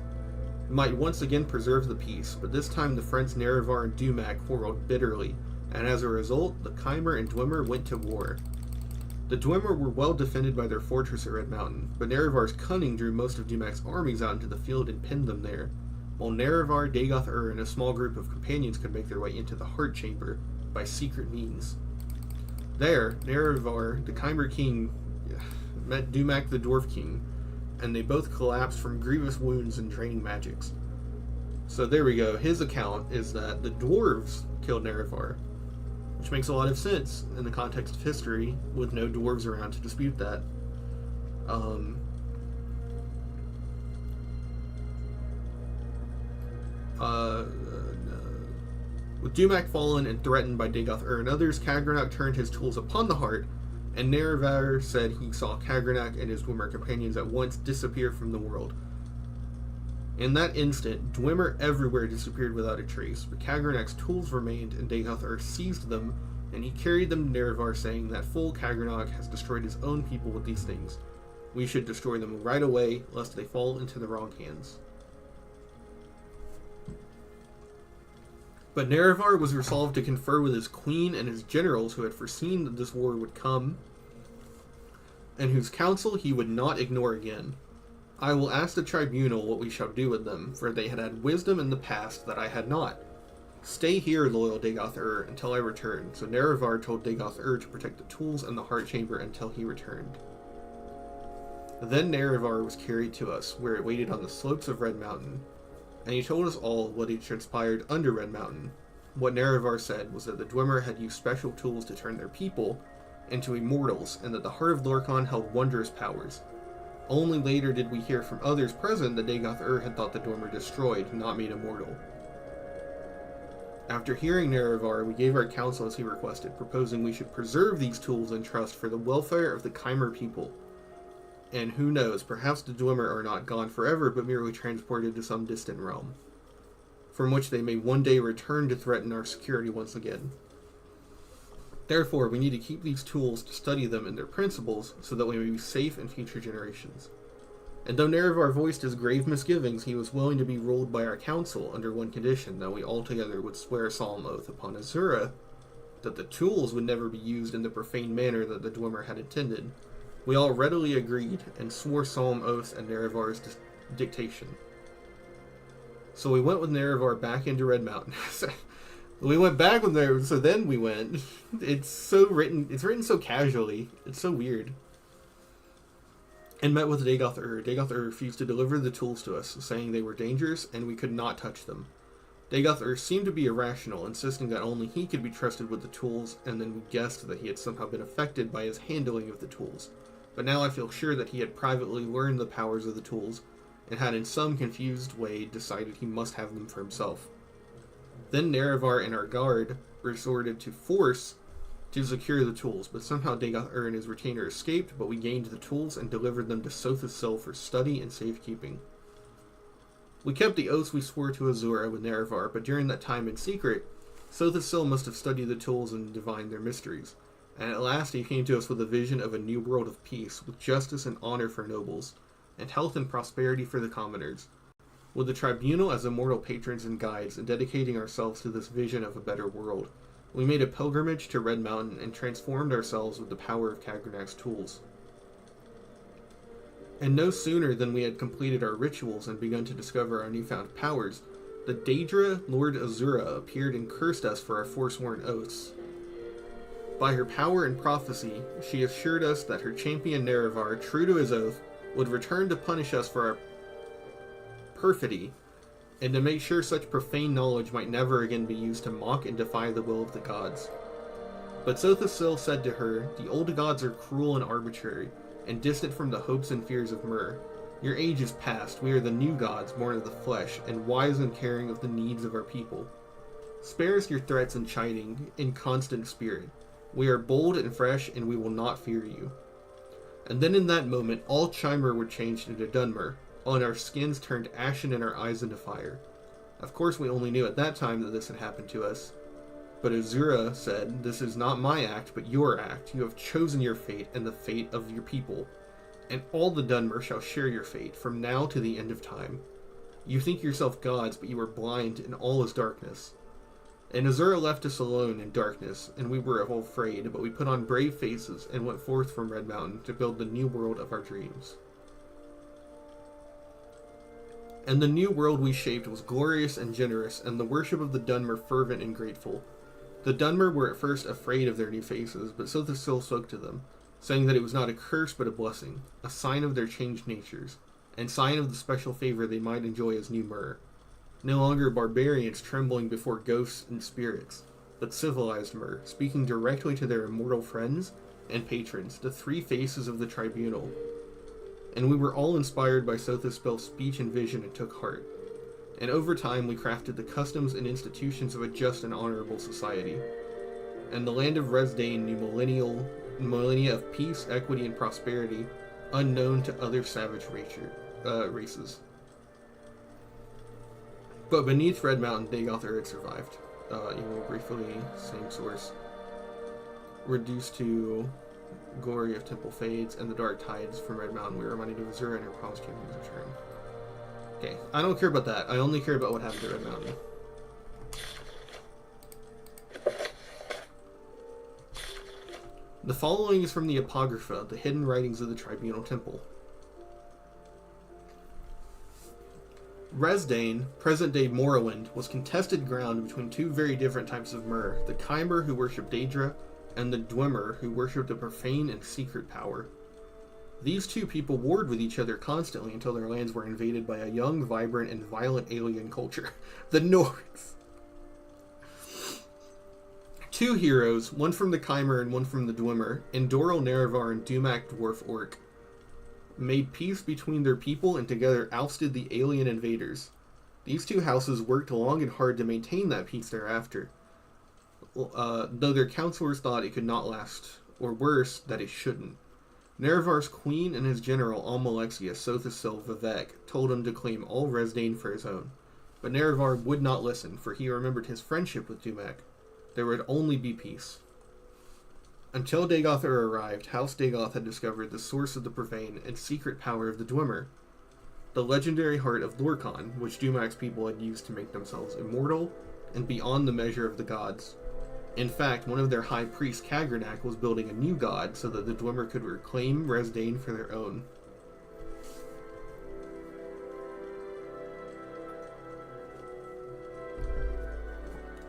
might once again preserve the peace, but this time the friends Nerevar and Dumak quarreled bitterly, and as a result, the Chimer and Dwemer went to war. The Dwemer were well defended by their fortress at Red Mountain, but Nerevar's cunning drew most of Dumak's armies out into the field and pinned them there, while Nerevar, Dagoth and a small group of companions could make their way into the Heart Chamber by secret means. There, Nerevar, the Chimer King, met Dumak the Dwarf King, and they both collapsed from grievous wounds and draining magics. So there we go. His account is that the dwarves killed Nerevar, which makes a lot of sense in the context of history, with no dwarves around to dispute that. With Dumak fallen and threatened by Dagoth and others, Kagranak turned his tools upon the heart, and Nerevar said he saw Kagranak and his Dwemer companions at once disappear from the world. In that instant, Dwemer everywhere disappeared without a trace, but Kagranak's tools remained, and Dagoth seized them, and he carried them to Nerevar, saying that fool Kagranak has destroyed his own people with these things. We should destroy them right away, lest they fall into the wrong hands. But Nerevar was resolved to confer with his queen and his generals who had foreseen that this war would come, and whose counsel he would not ignore again. I will ask the tribunal what we shall do with them, for they had had wisdom in the past that I had not. Stay here, loyal Dagoth until I return. So Nerevar told Dagoth to protect the tools and the heart chamber until he returned. Then Nerevar was carried to us, where it waited on the slopes of Red Mountain, and he told us all what had transpired under Red Mountain. What Nerevar said was that the Dwemer had used special tools to turn their people into immortals, and that the Heart of Lorkhan held wondrous powers. Only later did we hear from others present that Dagoth had thought the Dwemer destroyed, not made immortal. After hearing Nerevar, we gave our counsel as he requested, proposing we should preserve these tools in trust for the welfare of the Chimer people. And who knows, perhaps the Dwemer are not gone forever, but merely transported to some distant realm, from which they may one day return to threaten our security once again. Therefore, we need to keep these tools to study them and their principles, so that we may be safe in future generations. And though Nerevar voiced his grave misgivings, he was willing to be ruled by our council under one condition, that we altogether would swear a solemn oath upon Azura that the tools would never be used in the profane manner that the Dwemer had intended. We all readily agreed, and swore solemn oaths at Nerevar's dictation. So we went with Nerevar back into Red Mountain. We went back with Nerevar, so then we went. It's written so casually. It's so weird. And met with Dagoth Dagoth refused to deliver the tools to us, saying they were dangerous and we could not touch them. Dagoth seemed to be irrational, insisting that only he could be trusted with the tools, and then we guessed that he had somehow been affected by his handling of the tools. But now I feel sure that he had privately learned the powers of the tools, and had in some confused way decided he must have them for himself. Then Nerevar and our guard resorted to force to secure the tools, but somehow Dagoth and his retainer escaped, but we gained the tools and delivered them to Sothis for study and safekeeping. We kept the oaths we swore to Azura with Nerevar, but during that time in secret, Sothis must have studied the tools and divined their mysteries, and at last he came to us with a vision of a new world of peace, with justice and honor for nobles, and health and prosperity for the commoners, with the tribunal as immortal patrons and guides, and dedicating ourselves to this vision of a better world. We made a pilgrimage to Red Mountain and transformed ourselves with the power of Kagranak's tools. And no sooner than we had completed our rituals and begun to discover our newfound powers, the Daedra Lord Azura appeared and cursed us for our forsworn oaths. By her power and prophecy, she assured us that her champion Nerevar, true to his oath, would return to punish us for our perfidy, and to make sure such profane knowledge might never again be used to mock and defy the will of the gods. But Sothosil said to her, "The old gods are cruel and arbitrary, and distant from the hopes and fears of Myr. Your age is past, we are the new gods, born of the flesh, and wise and caring of the needs of our people. Spare us your threats and chiding, in constant spirit. We are bold and fresh, and we will not fear you." And then in that moment, all Chimer were changed into Dunmer, and our skins turned ashen and our eyes into fire. Of course, we only knew at that time that this had happened to us. But Azura said, "This is not my act, but your act. You have chosen your fate and the fate of your people. And all the Dunmer shall share your fate, from now to the end of time. You think yourself gods, but you are blind, and all is darkness." And Azura left us alone in darkness, and we were all afraid, but we put on brave faces and went forth from Red Mountain to build the new world of our dreams. And the new world we shaped was glorious and generous, and the worship of the Dunmer fervent and grateful. The Dunmer were at first afraid of their new faces, but Sothosil spoke to them, saying that it was not a curse but a blessing, a sign of their changed natures, and sign of the special favor they might enjoy as new Myr. No longer barbarians trembling before ghosts and spirits, but civilized Myr, speaking directly to their immortal friends and patrons, the three faces of the tribunal. And we were all inspired by Sothosil's speech and vision and took heart. And over time we crafted the customs and institutions of a just and honorable society. And the land of Resdain knew millennia of peace, equity, and prosperity, unknown to other savage races. But beneath Red Mountain, Dagoth had survived. Briefly, same source. Reduced to glory of temple fades and the dark tides from Red Mountain, we were reminded of Azura and her promised champion's return. Okay, I don't care about that. I only care about what happened at Red Mountain. The following is from the Apocrypha, the hidden writings of the Tribunal Temple. Resdain, present-day Morrowind, was contested ground between two very different types of Myr, the Chimer who worshipped Daedra, and the Dwemer who worshipped a profane and secret power. These two people warred with each other constantly until their lands were invaded by a young, vibrant, and violent alien culture, the Nords. Two heroes, one from the Chimer and one from the Dwemer, Endoril Nerevar and Dumak Dwarf Orc, made peace between their people and together ousted the alien invaders. These two houses worked long and hard to maintain that peace thereafter, though their counselors thought it could not last, or worse, that it shouldn't. Nerevar's queen and his general, Almalexia Sothosil Vivek, told him to claim all Resdain for his own. But Nerevar would not listen, for he remembered his friendship with Dumak. There would only be peace. Until Dagoth arrived, House Dagoth had discovered the source of the profane and secret power of the Dwemer, the legendary heart of Lorkhan, which Dumak's people had used to make themselves immortal and beyond the measure of the gods. In fact, one of their high priests, Kagranak, was building a new god so that the Dwemer could reclaim Resdain for their own.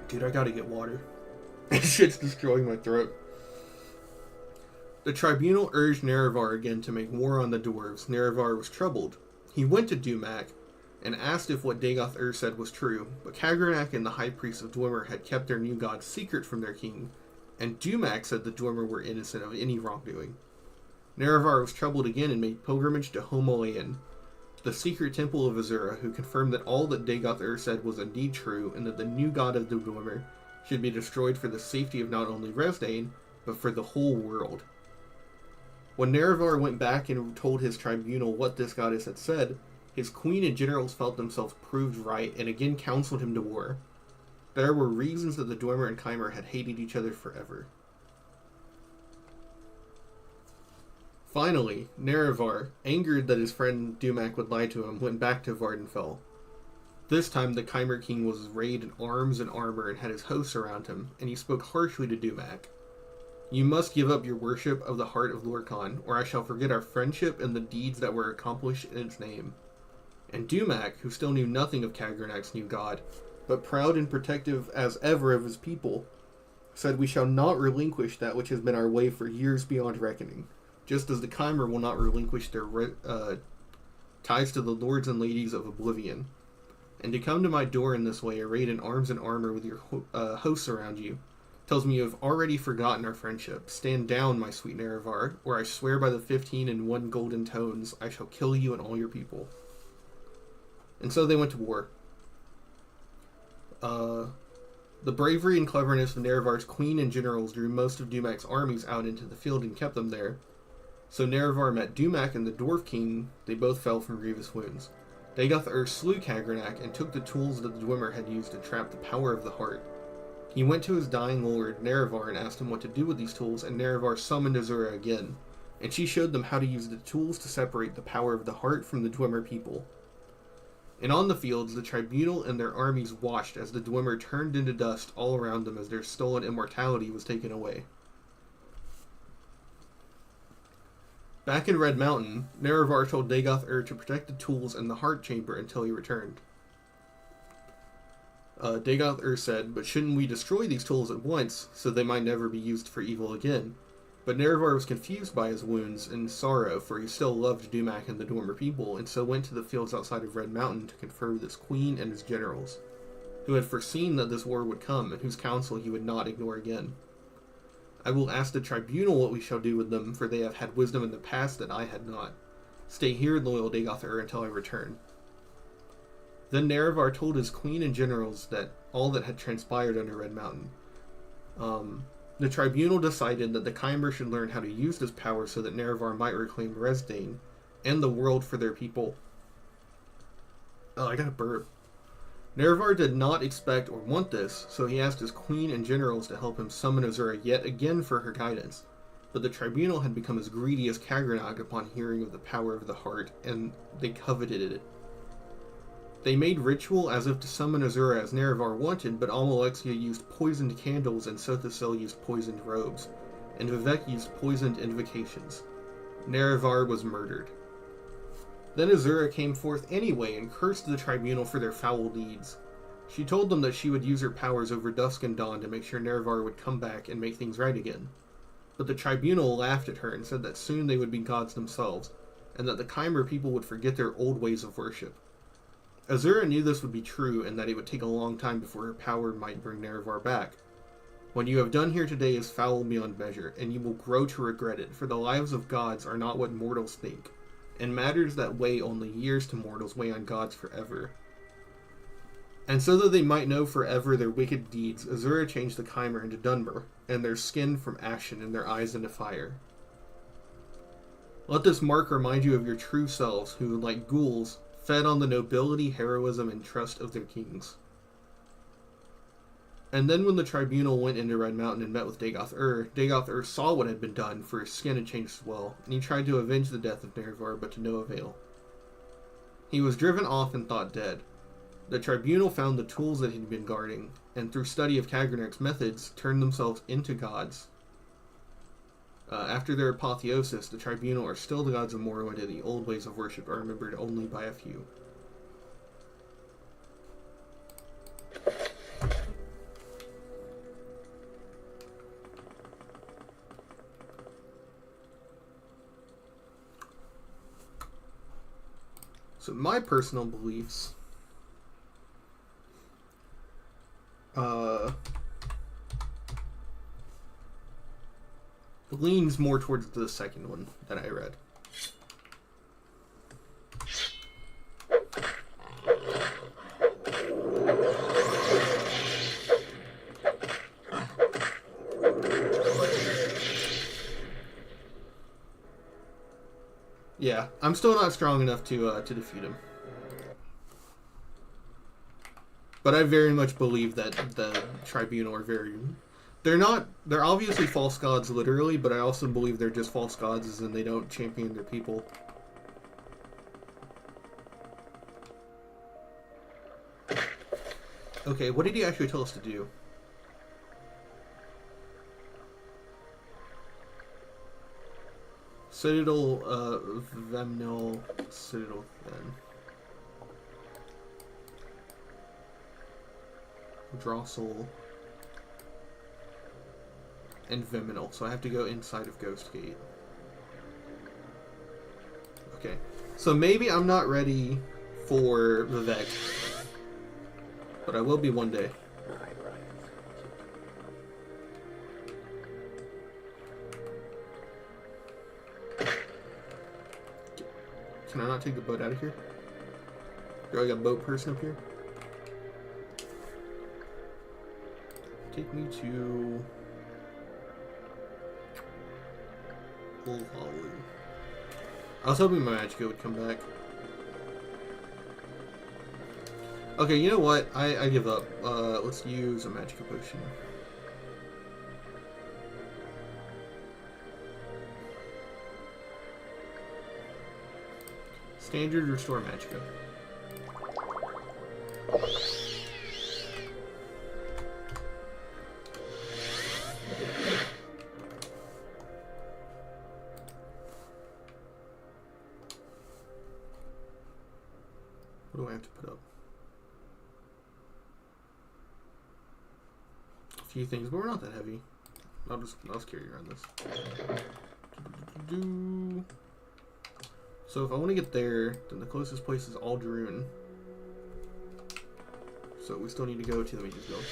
Dude, I gotta get water. This shit's destroying my throat. The tribunal urged Nerevar again to make war on the dwarves. Nerevar was troubled. He went to Dumak and asked if what Dagoth said was true, but Kagranak and the high priest of Dwemer had kept their new god secret from their king, and Dumak said the Dwemer were innocent of any wrongdoing. Nerevar was troubled again and made pilgrimage to Homolayan, the secret temple of Azura, who confirmed that all that Dagoth said was indeed true, and that the new god of the Dwemer should be destroyed for the safety of not only Resdain, but for the whole world. When Nerevar went back and told his tribunal what this goddess had said, his queen and generals felt themselves proved right and again counseled him to war. There were reasons that the Dwemer and Chimer had hated each other forever. Finally, Nerevar, angered that his friend Dumak would lie to him, went back to Vardenfell. This time the Chimer king was arrayed in arms and armor and had his hosts around him, and he spoke harshly to Dumak. You must give up your worship of the heart of Lorcan, or I shall forget our friendship and the deeds that were accomplished in its name. And Dumac, who still knew nothing of Kagranak's new god, but proud and protective as ever of his people, said, "We shall not relinquish that which has been our way for years beyond reckoning, just as the Chimer will not relinquish their ties to the lords and ladies of Oblivion. And to come to my door in this way, arrayed in arms and armor with your hosts around you, tells me you have already forgotten our friendship. Stand down, my sweet Nerevar, or I swear by the 15 and 1 golden tones, I shall kill you and all your people." And so they went to war. The bravery and cleverness of Nerevar's queen and generals drew most of Dumac's armies out into the field and kept them there. So Nerevar met Dumac and the Dwarf King. They both fell from grievous wounds. Dagoth slew Kagranak and took the tools that the Dwemer had used to trap the power of the heart. He went to his dying lord, Nerevar, and asked him what to do with these tools, and Nerevar summoned Azura again, and she showed them how to use the tools to separate the power of the heart from the Dwemer people. And on the fields, the tribunal and their armies watched as the Dwemer turned into dust all around them as their stolen immortality was taken away. Back in Red Mountain, Nerevar told Dagoth to protect the tools in the heart chamber until he returned. Dagoth said, "But shouldn't we destroy these tools at once, so they might never be used for evil again?" But Nerevar was confused by his wounds and sorrow, for he still loved Dumac and the Dwemer people, and so went to the fields outside of Red Mountain to confer with his queen and his generals, who had foreseen that this war would come, and whose counsel he would not ignore again. "I will ask the tribunal what we shall do with them, for they have had wisdom in the past that I had not. Stay here, loyal Dagoth, until I return." Then Nerevar told his queen and generals that all that had transpired under Red Mountain. The tribunal decided that the Chimer should learn how to use this power so that Nerevar might reclaim Resdane and the world for their people. Oh, I got a burp. Nerevar did not expect or want this, so he asked his queen and generals to help him summon Azura yet again for her guidance. But the tribunal had become as greedy as Kagranak upon hearing of the power of the heart, and they coveted it. They made ritual as if to summon Azura as Nerevar wanted, but Amalexia used poisoned candles and Sothosil used poisoned robes, and Vivek used poisoned invocations. Nerevar was murdered. Then Azura came forth anyway and cursed the tribunal for their foul deeds. She told them that she would use her powers over dusk and dawn to make sure Nerevar would come back and make things right again. But the tribunal laughed at her and said that soon they would be gods themselves, and that the Chimer people would forget their old ways of worship. Azura knew this would be true, and that it would take a long time before her power might bring Nerevar back. "What you have done here today is foul beyond measure, and you will grow to regret it, for the lives of gods are not what mortals think, and matters that weigh only years to mortals weigh on gods forever." And so that they might know forever their wicked deeds, Azura changed the Chimer into Dunmer, and their skin from ashen, and their eyes into fire. Let this mark remind you of your true selves, who, like ghouls, fed on the nobility, heroism, and trust of their kings. And then when the tribunal went into Red Mountain and met with Dagoth saw what had been done, for his skin had changed as well, and he tried to avenge the death of Nerevar, but to no avail. He was driven off and thought dead. The tribunal found the tools that he'd been guarding, and through study of Kagranak's methods, turned themselves into gods. After their apotheosis, the tribunal are still the gods of Morrowind, and the old ways of worship are remembered only by a few. So my personal beliefs leans more towards the second one that I read. Yeah, I'm still not strong enough to defeat him. But I very much believe that the tribunal are they're obviously false gods literally, but I also believe they're just false gods as in they don't champion their people. Okay, what did he actually tell us to do? Citadel, Vemnil, Citadel, then. Drossel. And Viminal, so I have to go inside of Ghost Gate. Okay, so maybe I'm not ready for Vivek, but I will be one day. Right. Can I not take the boat out of here? Do I got a boat person up here? Take me to... Holly. I was hoping my Magicka would come back. Okay, you know what? I give up. Let's use a Magicka potion. Standard restore Magicka. What do I have to put up? A few things, but we're not that heavy. I'll just carry around this. So if I want to get there, then the closest place is Aldroon. So we still need to go to the Mage's Guild.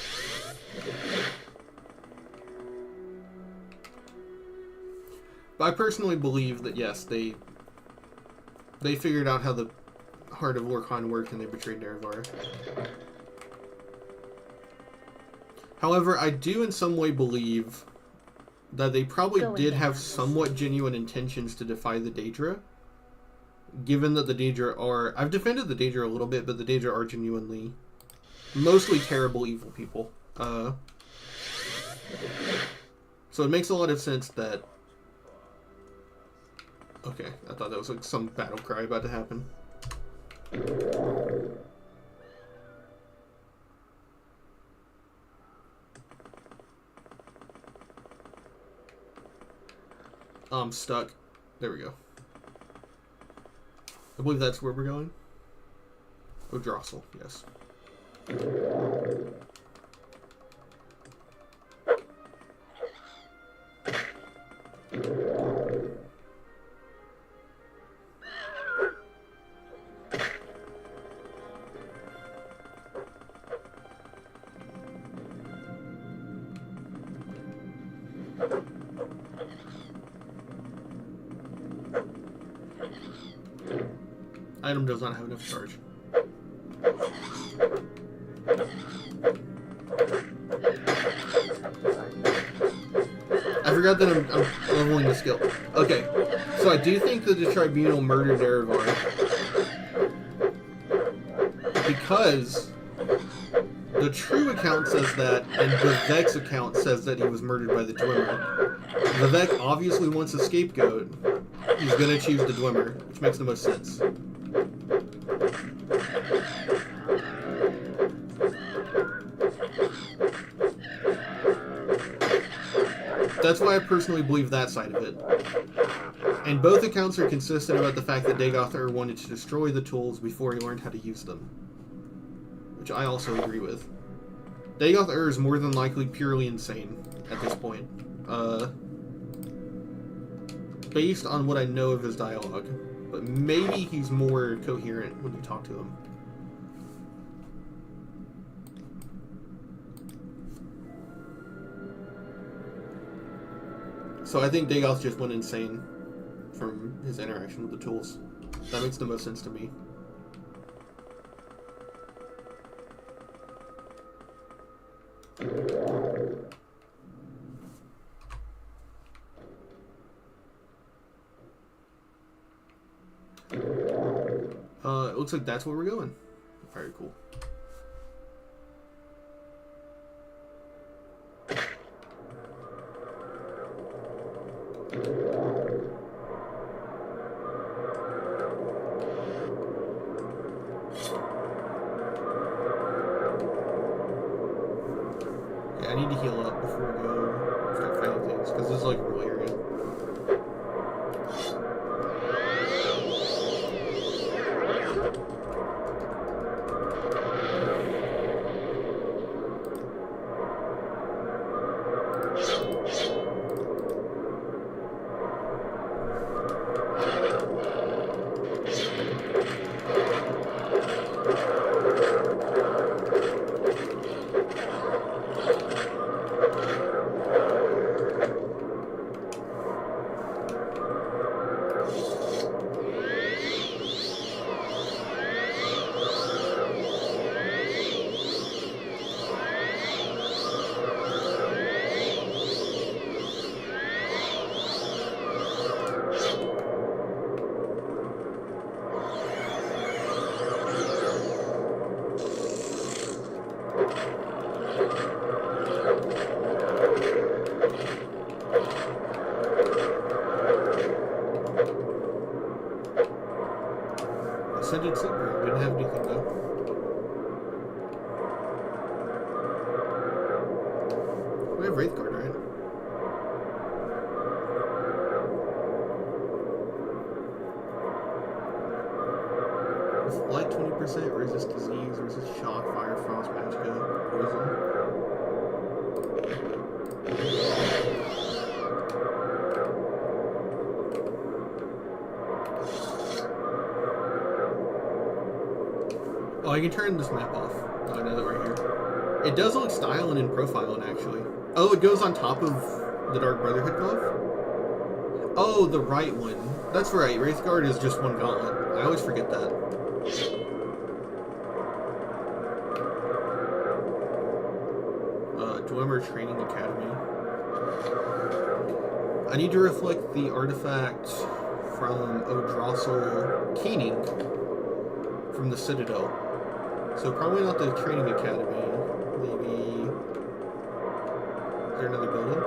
But I personally believe that yes, they figured out how the Heart of Lorkhan worked and they betrayed Nerevar. However, I do in some way believe that they probably did have somewhat genuine intentions to defy the Daedra. Given that the Daedra are... I've defended the Daedra a little bit, but the Daedra are genuinely mostly terrible, evil people. So it makes a lot of sense that... Okay, I thought that was like some battle cry about to happen. I'm stuck. There we go. I believe that's where we're going. Oh, Drossel, yes. Item does not have enough charge. I forgot that I'm leveling the skill. Okay, so I do think that the Tribunal murdered Nerevar because the true account says that, and Vivek's account says that he was murdered by the Dwemer. Vivek obviously wants a scapegoat. He's gonna choose the Dwemer, which makes the most sense. That's why I personally believe that side of it. And both accounts are consistent about the fact that Dagoth wanted to destroy the tools before he learned how to use them. Which I also agree with. Dagoth is more than likely purely insane at this point. Based on what I know of his dialogue. But maybe he's more coherent when you talk to him. So I think Dagoth just went insane from his interaction with the tools. That makes the most sense to me. It looks like that's where we're going. Alright, cool. Yeah, I need to heal up before we go start fighting things, because this is like a real area. 20% resist disease, resist shock, fire, frost, magicka, poison. Oh, I can turn this map off. Oh, now that we're here. It does look styling and profiling, actually. Oh, it goes on top of the Dark Brotherhood glove? Oh, the right one. That's right, Wraithguard is just one gauntlet. I always forget that. Dwemer Training Academy. I need to reflect the artifact from Odrassil Keening from the Citadel. So probably not the Training Academy. Maybe... Is there another building?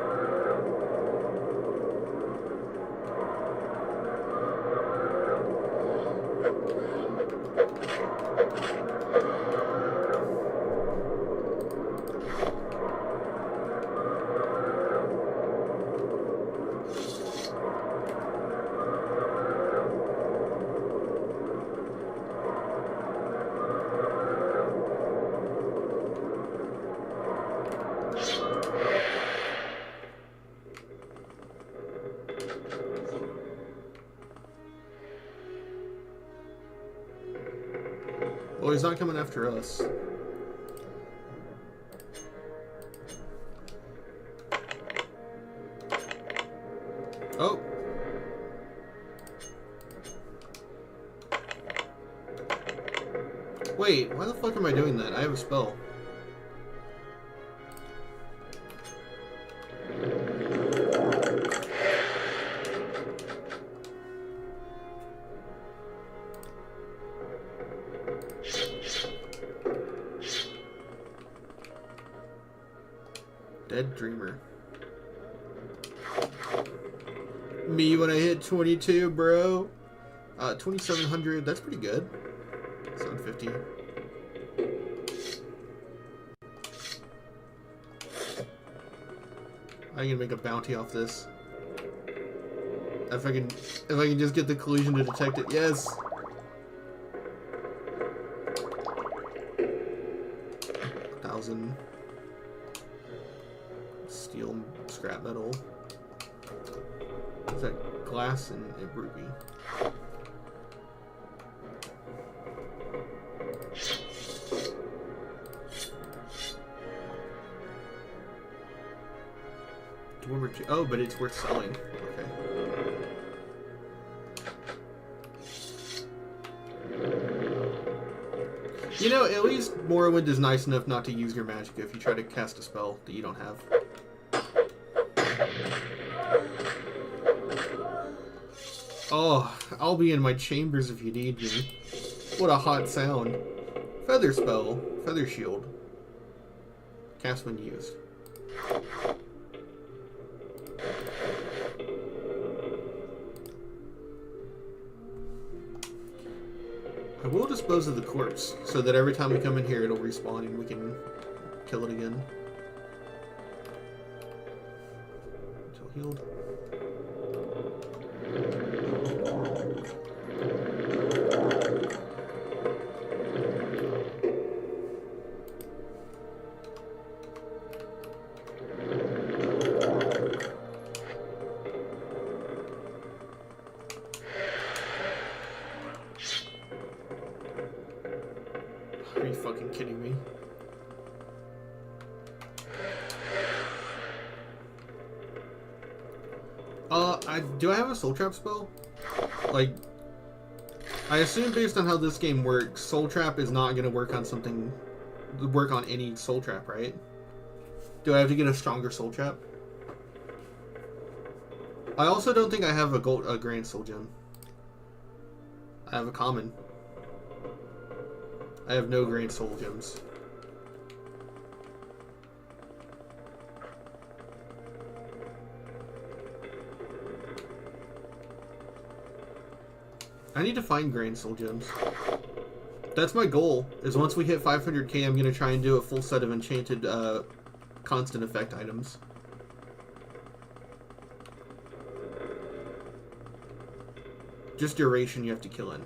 Well, he's not coming after us. Oh! Wait, why the fuck am I doing that? I have a spell. Dead Dreamer. Me when I hit 22, bro. 2,700, that's pretty good. 750. I'm gonna make a bounty off this. If I can just get the collision to detect it, yes. 1,000 steel, scrap metal. Is that glass and ruby? Oh, but it's worth selling. Okay. You know, at least Morrowind is nice enough not to use your magic if you try to cast a spell that you don't have. Oh, I'll be in my chambers if you need me. What a hot sound. Feather spell. Feather shield. Cast when used. I will dispose of the corpse, so that every time we come in here it'll respawn and we can kill it again. Until healed. Are you fucking kidding me? Do I have a soul trap spell? Like, I assume based on how this game works, soul trap is not gonna work on any soul trap, right? Do I have to get a stronger soul trap? I also don't think I have a grand soul gem. I have a common. I have no grand soul gems. I need to find grand soul gems. That's my goal, is once we hit 500k, I'm going to try and do a full set of enchanted constant effect items. Just duration you have to kill in.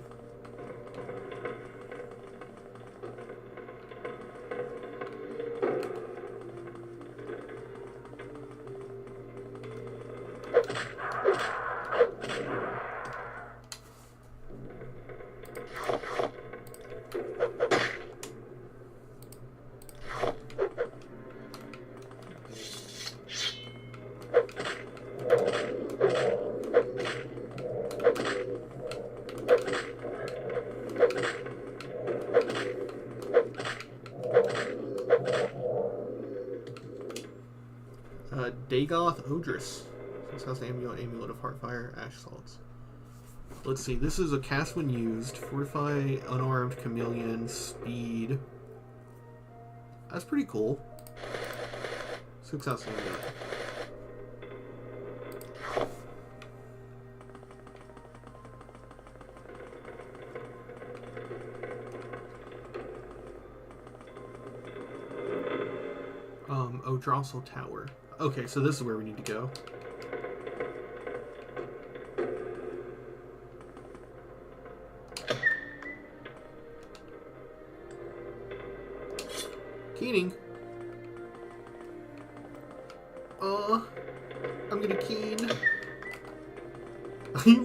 Dagoth Odrus. This has the amulet of Heartfire, Ash Salts. Let's see, this is a cast when used. Fortify, Unarmed, Chameleon, Speed. That's pretty cool. 6 out of 7. Drossel Tower. Okay, so this is where we need to go. Keening. I'm gonna keen.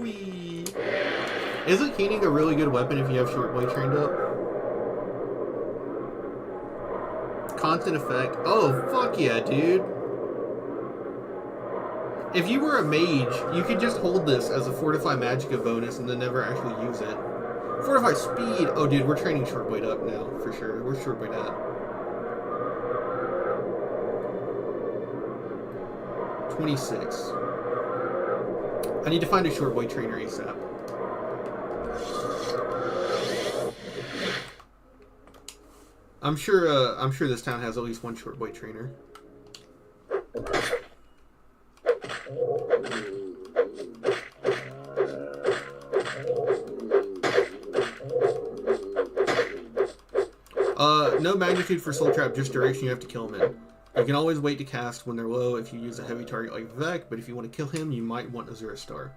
Wee. Isn't keening a really good weapon if you have short blade trained up? Constant effect. Oh, fuck yeah, dude. If you were a mage, you could just hold this as a Fortify Magicka bonus and then never actually use it. Fortify Speed. Oh, dude, we're training short blade up now, for sure. Where's short blade at? 26. I need to find a short blade trainer ASAP. I'm sure this town has at least one short blade trainer. No magnitude for Soul Trap, just duration you have to kill him in. You can always wait to cast when they're low if you use a heavy target like Vec, but if you want to kill him, you might want Azura Star.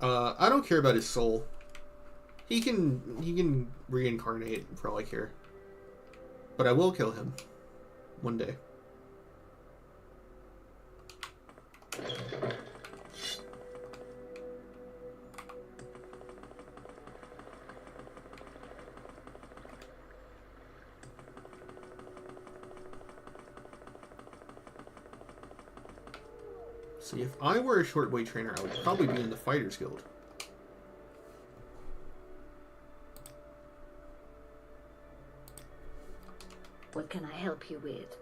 I don't care about his soul. He can reincarnate for all I care. But I will kill him. One day. See, if I were a short blade trainer, I would probably be in the Fighters Guild. What can I help you with?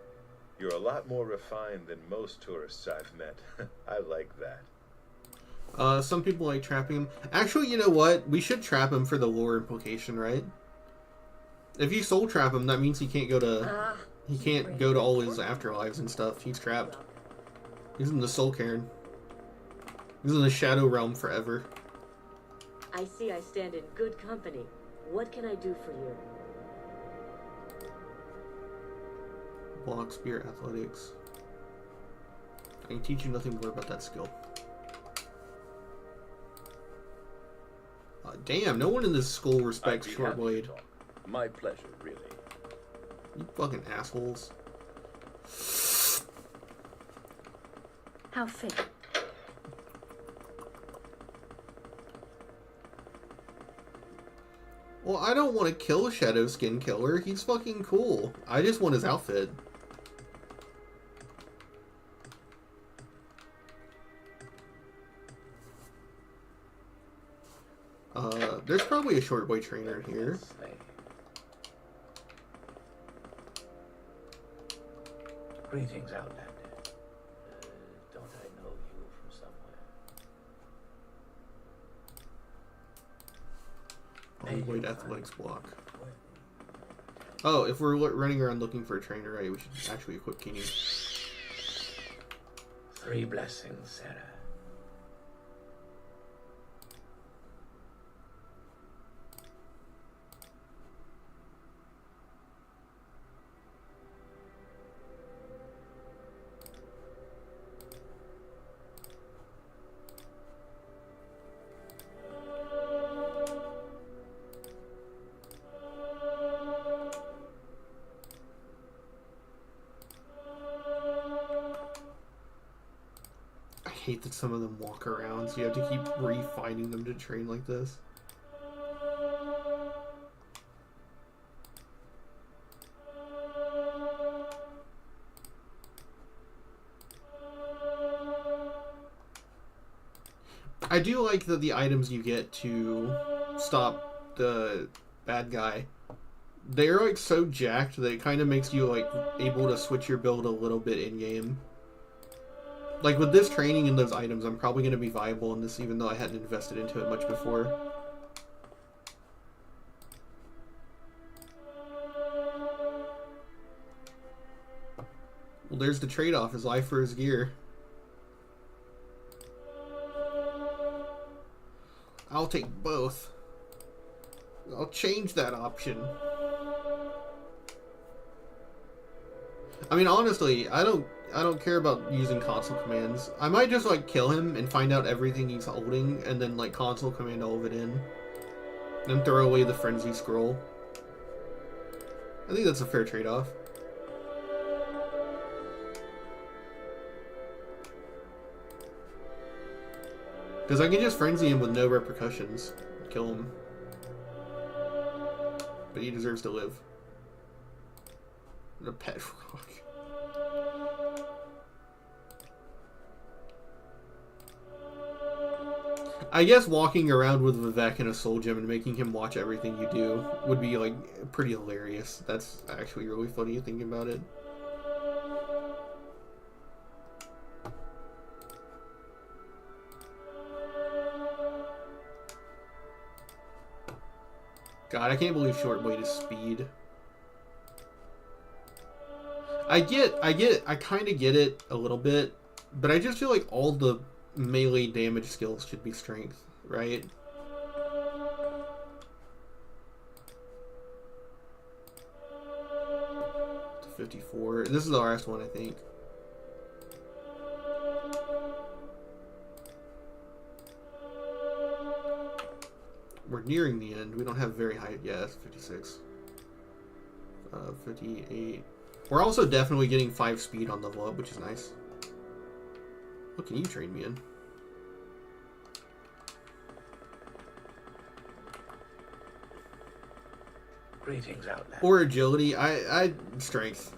You're a lot more refined than most tourists I've met. I like that. Some people like trapping him. Actually, you know what? We should trap him for the lore implication, right? If you soul trap him, that means he can't go to all his afterlives and stuff. He's trapped. He's in the Soul Cairn. He's in the Shadow Realm forever. I see I stand in good company. What can I do for you? Block, Spear, Athletics. I can teach you nothing more about that skill. Damn, no one in this school respects short blade. My pleasure, really. You fucking assholes. How fit? Well, I don't want to kill Shadow Skin Killer. He's fucking cool. I just want his outfit. There's probably a short blade trainer in here. Greetings, Outlander. Don't I know you from somewhere? Blade Athletics block. Oh, if we're running around looking for a trainer, right, we should actually equip Keening. 3 blessings, Sarah. I hate that some of them walk around, so you have to keep refining them to train like this. I do like that the items you get to stop the bad guy, they're like so jacked that it kind of makes you like able to switch your build a little bit in game. Like, with this training and those items, I'm probably going to be viable in this, even though I hadn't invested into it much before. Well, there's the trade-off, his life for his gear. I'll take both. I'll change that option. I mean, honestly, I don't care about using console commands. I might just, like, kill him and find out everything he's holding, and then, like, console command all of it in. Then throw away the frenzy scroll. I think that's a fair trade-off. Because I can just frenzy him with no repercussions. Kill him. But he deserves to live. A pet rock. I guess walking around with Vivek in a soul gem and making him watch everything you do would be, like, pretty hilarious. That's actually really funny thinking about it. God, I can't believe short blade is speed. I kind of get it a little bit, but I just feel like all the melee damage skills should be strength, right? To 54. This is the last one, I think. We're nearing the end. We don't have very high. Yeah, that's 56. 58. We're also definitely getting 5 speed on level up, which is nice. What can you train me in? Greetings, Outlander. Or agility. I strength.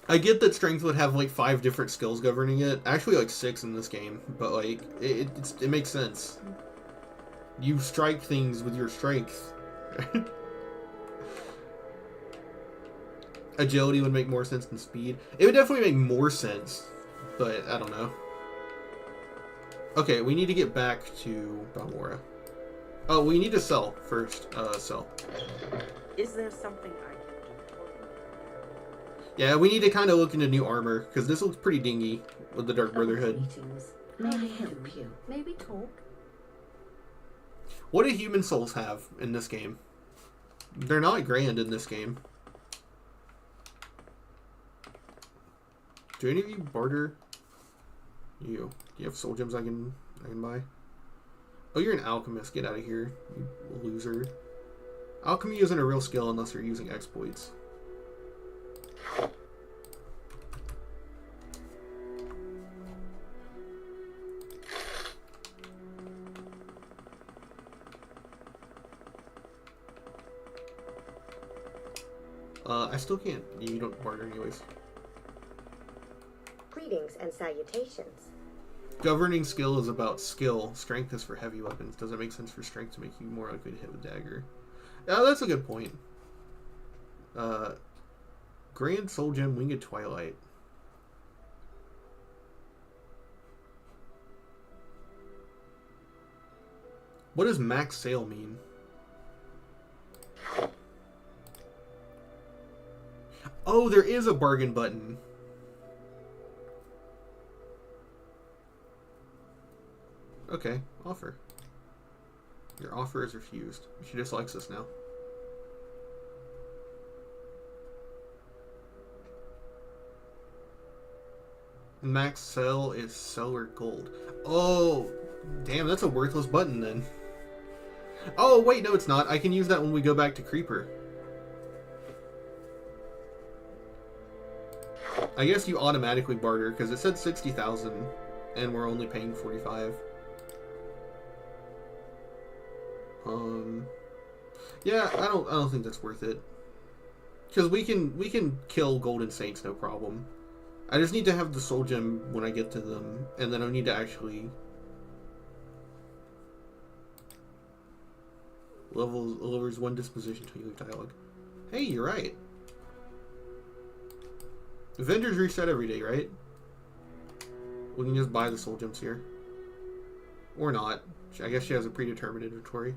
I get that strength would have like 5 different skills governing it. Actually, like 6 in this game, but like it makes sense. You strike things with your strength. Agility would make more sense than speed. It would definitely make more sense, but I don't know. Okay, we need to get back to Balmora. Oh, we need to sell first. Sell. Is there something I can do? Yeah, we need to kind of look into new armor, because this looks pretty dingy with the Dark Brotherhood. Greetings. May I help you? Maybe talk. What do human souls have in this game? They're not grand in this game. Do any of you barter? You. Do you have soul gems I can buy? Oh, you're an alchemist. Get out of here, you loser. Alchemy isn't a real skill unless you're using exploits. I still can't. You don't barter anyways. Greetings and salutations. Governing skill is about skill. Strength is for heavy weapons. Does it make sense for strength to make you more likely to hit with dagger? Yeah, that's a good point. Grand Soul Gem, Winged Twilight. What does max sale mean? Oh, there is a bargain button. Okay, offer. Your offer is refused. She dislikes us now. Max sell is seller gold. Oh, damn, that's a worthless button then. Oh, wait, no, it's not. I can use that when we go back to Creeper. I guess you automatically barter because it said 60,000 and we're only paying 45. Yeah, I don't think that's worth it. Because we can kill Golden Saints, no problem. I just need to have the soul gem when I get to them, and then I need to actually lowers 1 disposition till you leave dialogue. Hey, you're right. The vendors reset every day, right? We can just buy the soul gems here. Or not. I guess she has a predetermined inventory.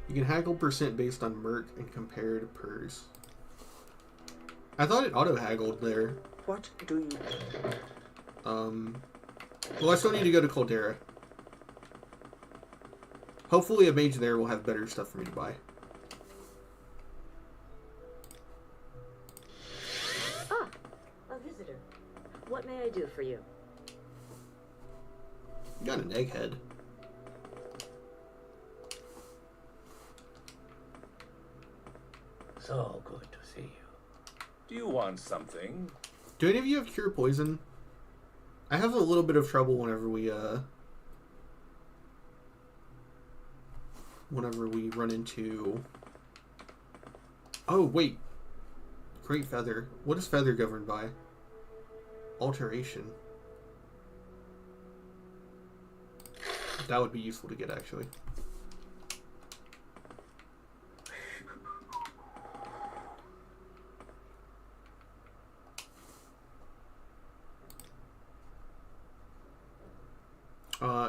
You can haggle percent based on merc and compare to pers. I thought it auto-haggled there. What do you... Well, I still need to go to Caldera. Hopefully a mage there will have better stuff for me to buy. Ah, a visitor. What may I do for you? You got an egghead. So good to see you. Do you want something? Do any of you have cure poison? I have a little bit of trouble whenever we run into... Oh, wait. Great Feather. What is Feather governed by? Alteration. That would be useful to get, actually.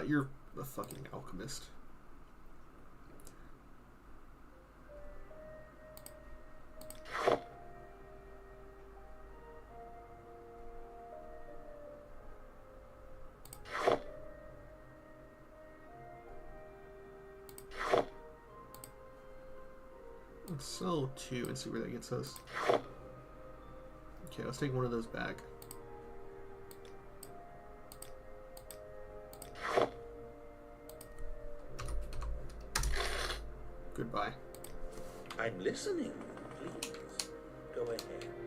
You're a fucking alchemist. Let's sell 2 and see where that gets us. Okay, let's take one of those back. Goodbye. I'm listening. Please, go ahead.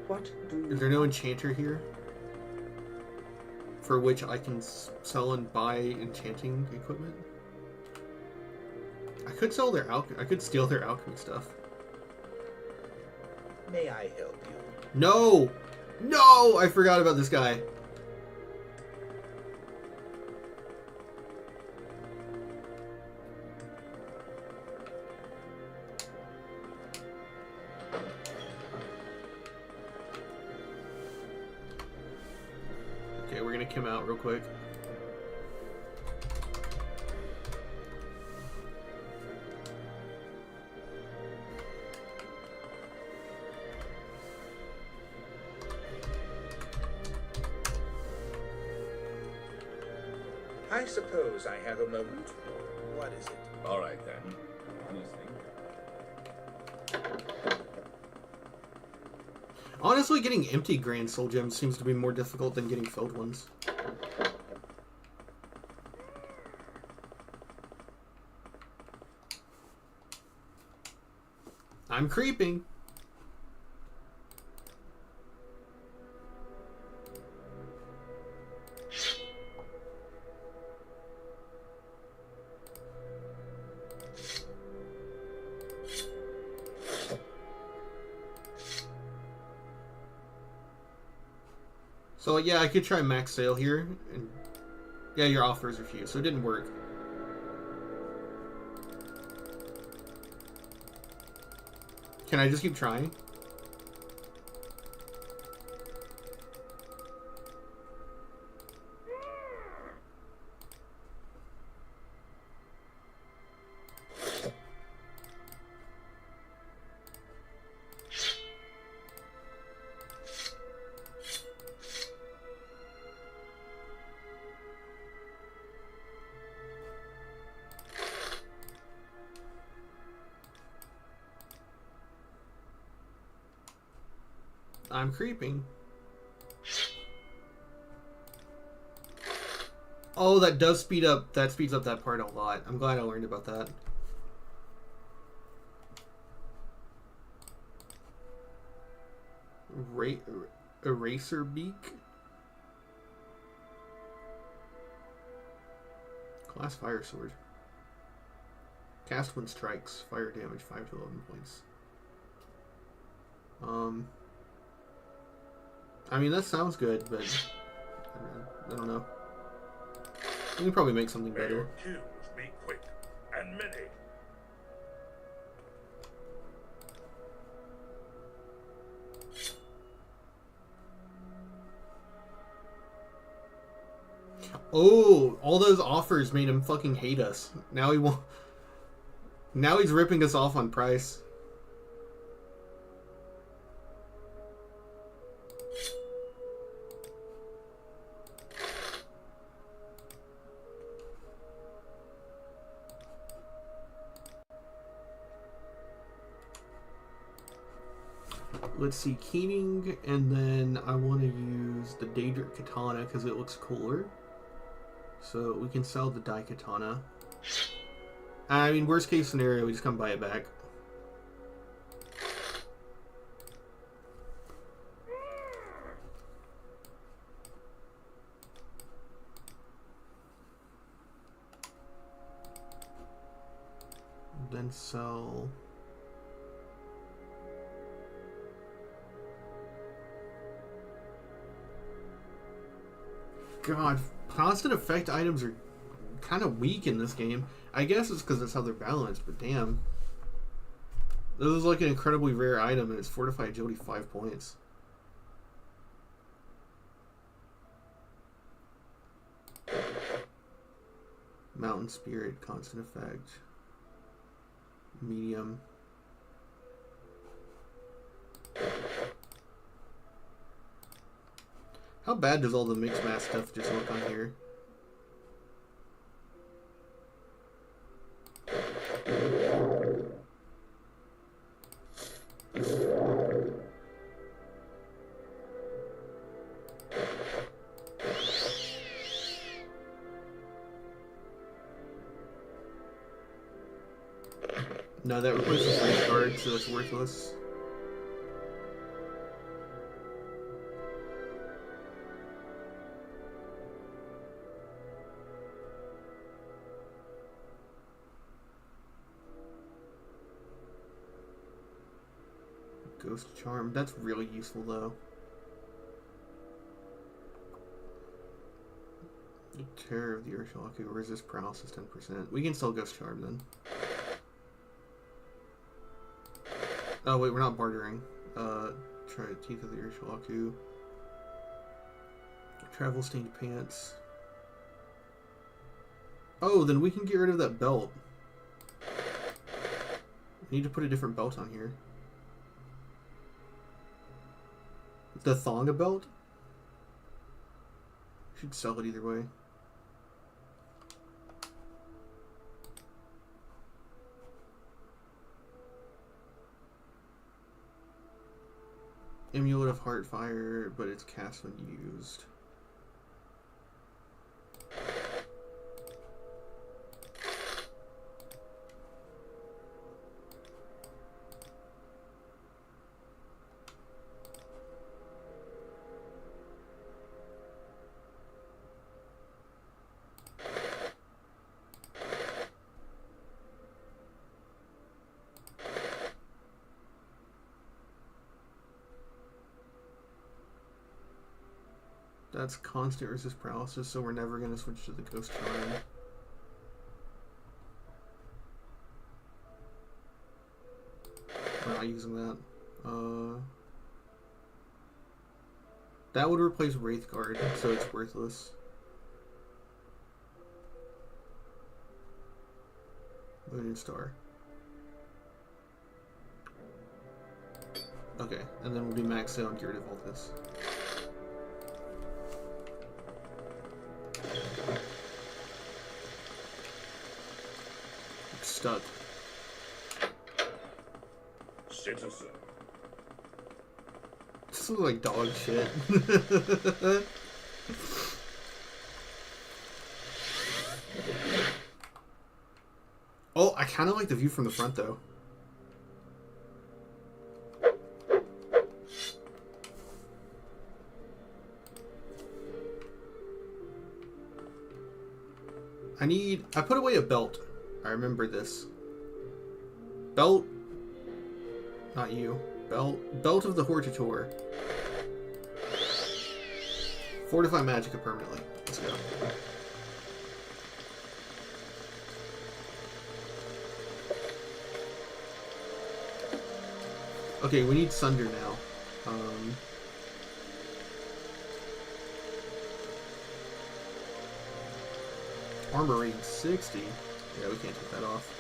What do you... Is there no enchanter here? For which I can sell and buy enchanting equipment? I could sell their I could steal their alchemy stuff. May I help you? No! No! I forgot about this guy. Okay, we're gonna come out real quick. I suppose I have a moment. What is it? All right, then. I'm listening. Honestly, getting empty Grand Soul Gems seems to be more difficult than getting filled ones. I'm creeping. So yeah, I could try max sale here, and yeah, your offer is refused, so it didn't work. Can I just keep trying? I'm creeping. Oh, that does speed up. That speeds up that part a lot. I'm glad I learned about that. Eraser beak. Class fire sword. Cast when strikes. Fire damage 5 to 11 points. I mean, that sounds good, but I don't know. We can probably make something better. Kills be quick and many. Oh, all those offers made him fucking hate us. Now he won't. Now he's ripping us off on price. Let's see, Keening, and then I want to use the Daedric Katana because it looks cooler. So we can sell the Dai Katana. I mean, worst case scenario, we just come buy it back. Then sell... God, constant effect items are kind of weak in this game. I guess it's because that's how they're balanced, but damn. This is like an incredibly rare item, and it's Fortified Agility 5 points. Mountain Spirit, constant effect. Medium. How bad does all the mixed match stuff just look on here? No, that replaces range guard, so that's worthless. Ghost Charm, that's really useful though. The Terror of the Urshilaku, resist paralysis 10%. We can sell Ghost Charm then. Oh wait, we're not bartering. Try Teeth of the Urshilaku. Travel Stained Pants. Oh, then we can get rid of that belt. We need to put a different belt on here. The Thonga belt? Should sell it either way. Amulet of Heartfire, but it's cast when used. That's constant resist paralysis, so we're never going to switch to the Ghost Charm. We're not using that. That would replace Wraith Guard, so it's worthless. Moon Star. Okay, and then we'll do max sale and get rid of all this. Stuck. Citizen. This looks like dog shit. Oh, I kind of like the view from the front though. I put away a belt. I remember this. Belt. Not you. Belt of the Hortator. Fortify Magicka permanently. Let's go. Okay, we need Sunder now. Armor rating 60. Yeah, we can't take that off.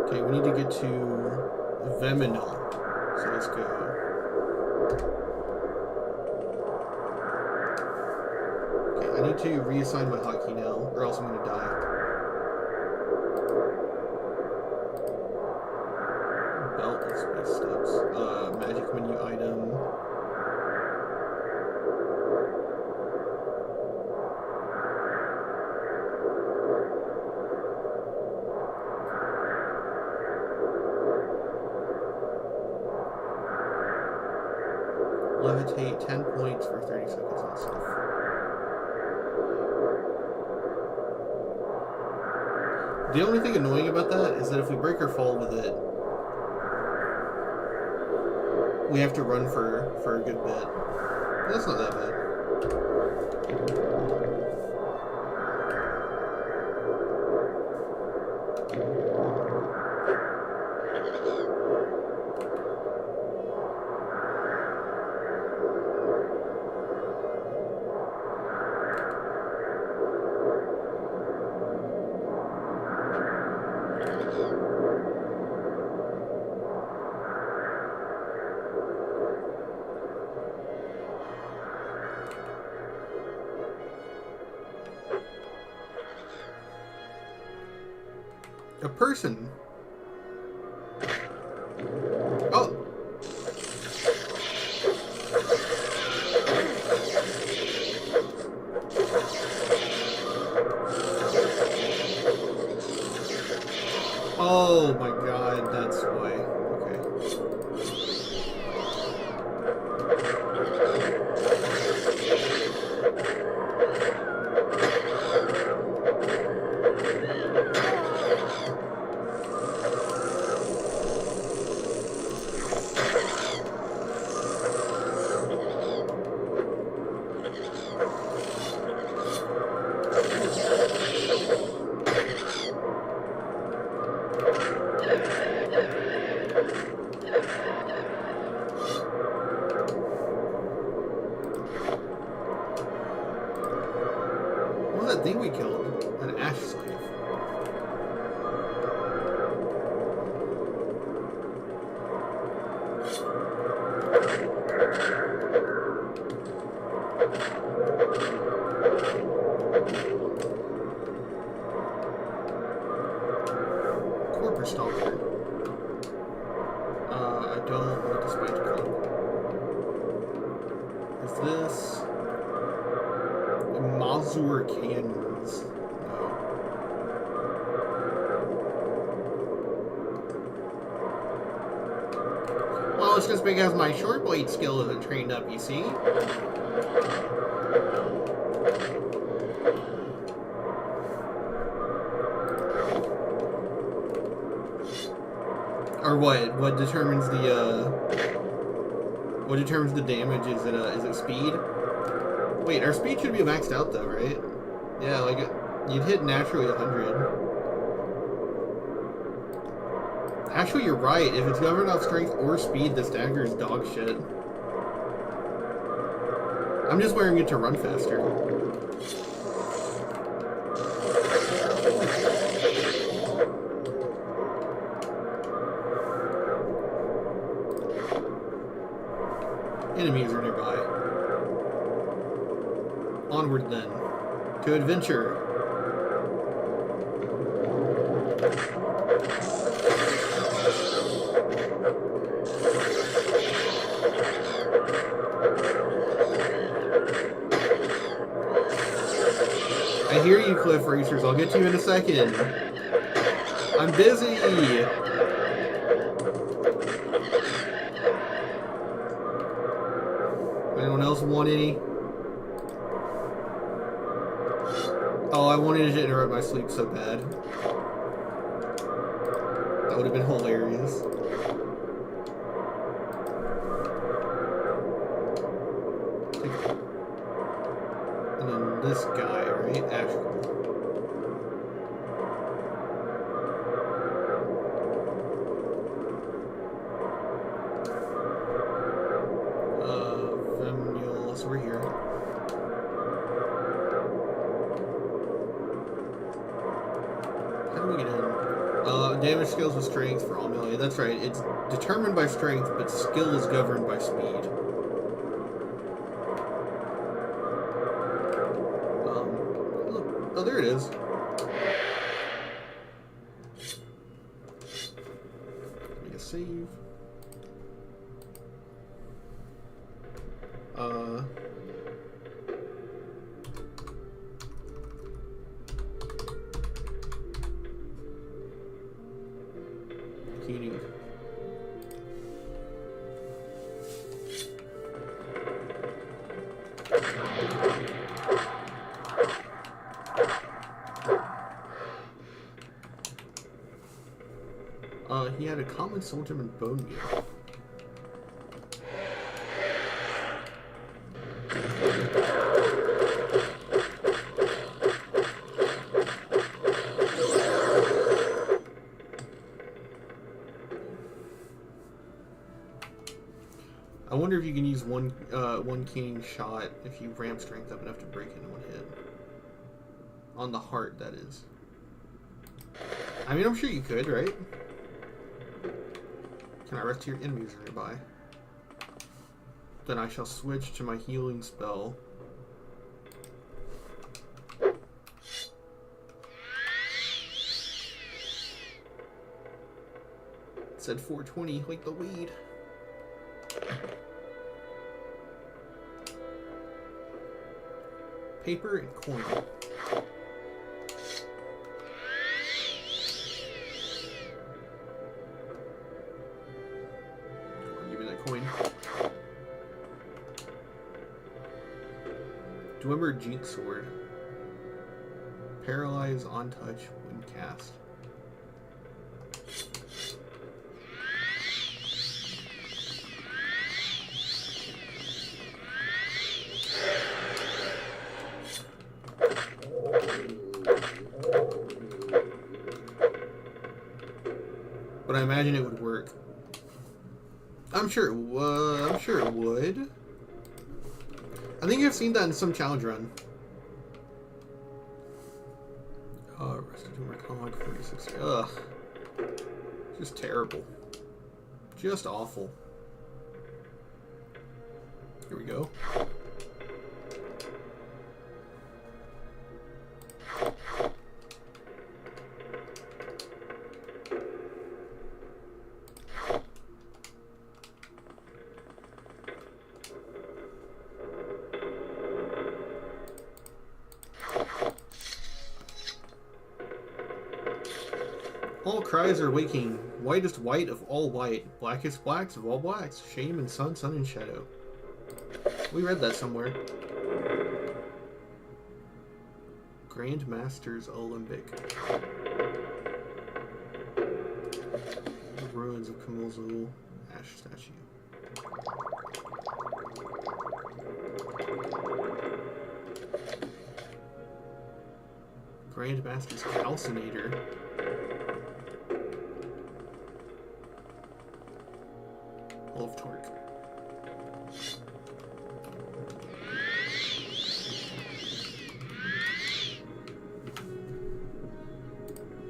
Okay, we need to get to Veminal. So let's go. Okay, I need to reassign my hotkey now, or else I'm gonna die. Belt of space steps. Magic menu item. Levitate 10 points for 30 seconds and stuff. The only thing annoying about that is that if we break or fall with it, we have to run for a good bit. But that's not that bad. A person. Oh. Oh my god, that's why. Okay. What was that thing we killed? An ash slave. Corpus Stalker. I don't want the spike to come. Is this Mazur Canyons? No. Well, it's just because my short blade skill isn't trained up, you see? Or what? What determines the damage? Is it speed? Wait, our speed should be maxed out though, right? Yeah, like you'd hit naturally 100. Actually, you're right. If it's governed off strength or speed, this dagger is dog shit. I'm just wearing it to run faster. Enemies are nearby. Onward then, to adventure. I hear you, Cliff Racers. I'll get to you in a second. I'm busy. Anyone else want any? Oh, I wanted to interrupt my sleep so bad. That would have been hilarious. And then this guy, right? Ashwell. Vimnul, so we're here. How do we get in? Damage skills with strength for all melee. That's right. It's determined by strength, but skill is governed by speed. Oh, there it is. Make a save. Keening. He had a common soldier and bone meal. I wonder if you can use one keening shot if you ramp strength up enough to break into one hit. On the heart, that is. I mean, I'm sure you could, right? Can I rest your enemies nearby? Then I shall switch to my healing spell. It said 420, like the weed. Paper and coin. Give me that coin. Dwemer Jeek Sword. Paralyze on touch when cast. But I imagine it would work. I'm sure it would. I'm sure it would. I think I've seen that in some challenge run. Rescue to Recon 46. Ugh. Just terrible. Just awful. Here we go. All cries are waking, whitest white of all white, blackest blacks of all blacks, shame and sun, sun and shadow. We read that somewhere. Grand Masters Olympic. The ruins of Kamilzul Ash Statue. Grand Master's Calcinator. Of torque.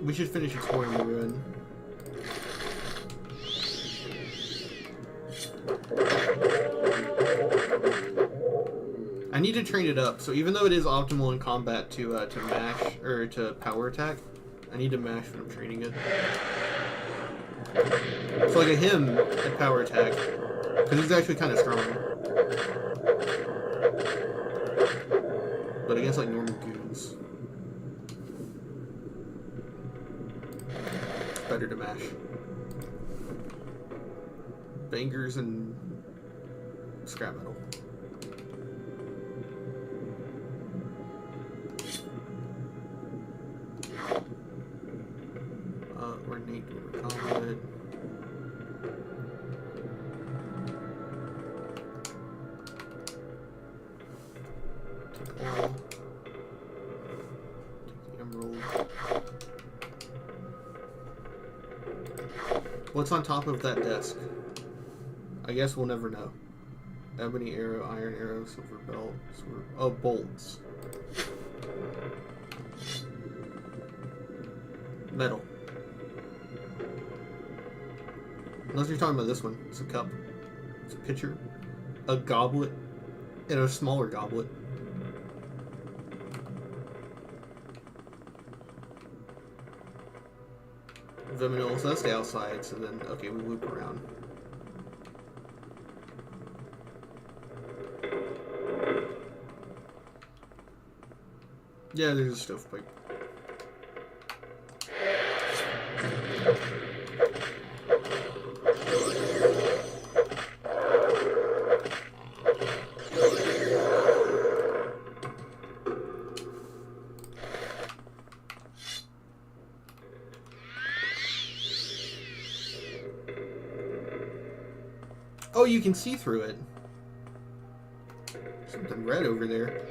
We should finish exploring the ruin. I need to train it up, so even though it is optimal in combat to mash or to power attack, I need to mash when I'm training it. So like a him at power attack, because he's actually kind of strong. But against like normal goons, it's better to mash. Bangers and scrap metal. Ornate combat. Take all. Take the emerald. What's on top of that desk? I guess we'll never know. Ebony arrow, iron arrow, silver belt, silver... Oh, bolts. Metal. Unless you're talking about this one. It's a cup. It's a pitcher. A goblet. And a smaller goblet. Viminal, so let's stay outside, so then, okay, we loop around. Yeah, there's a stovepipe. Oh, you can see through it. Something red over there.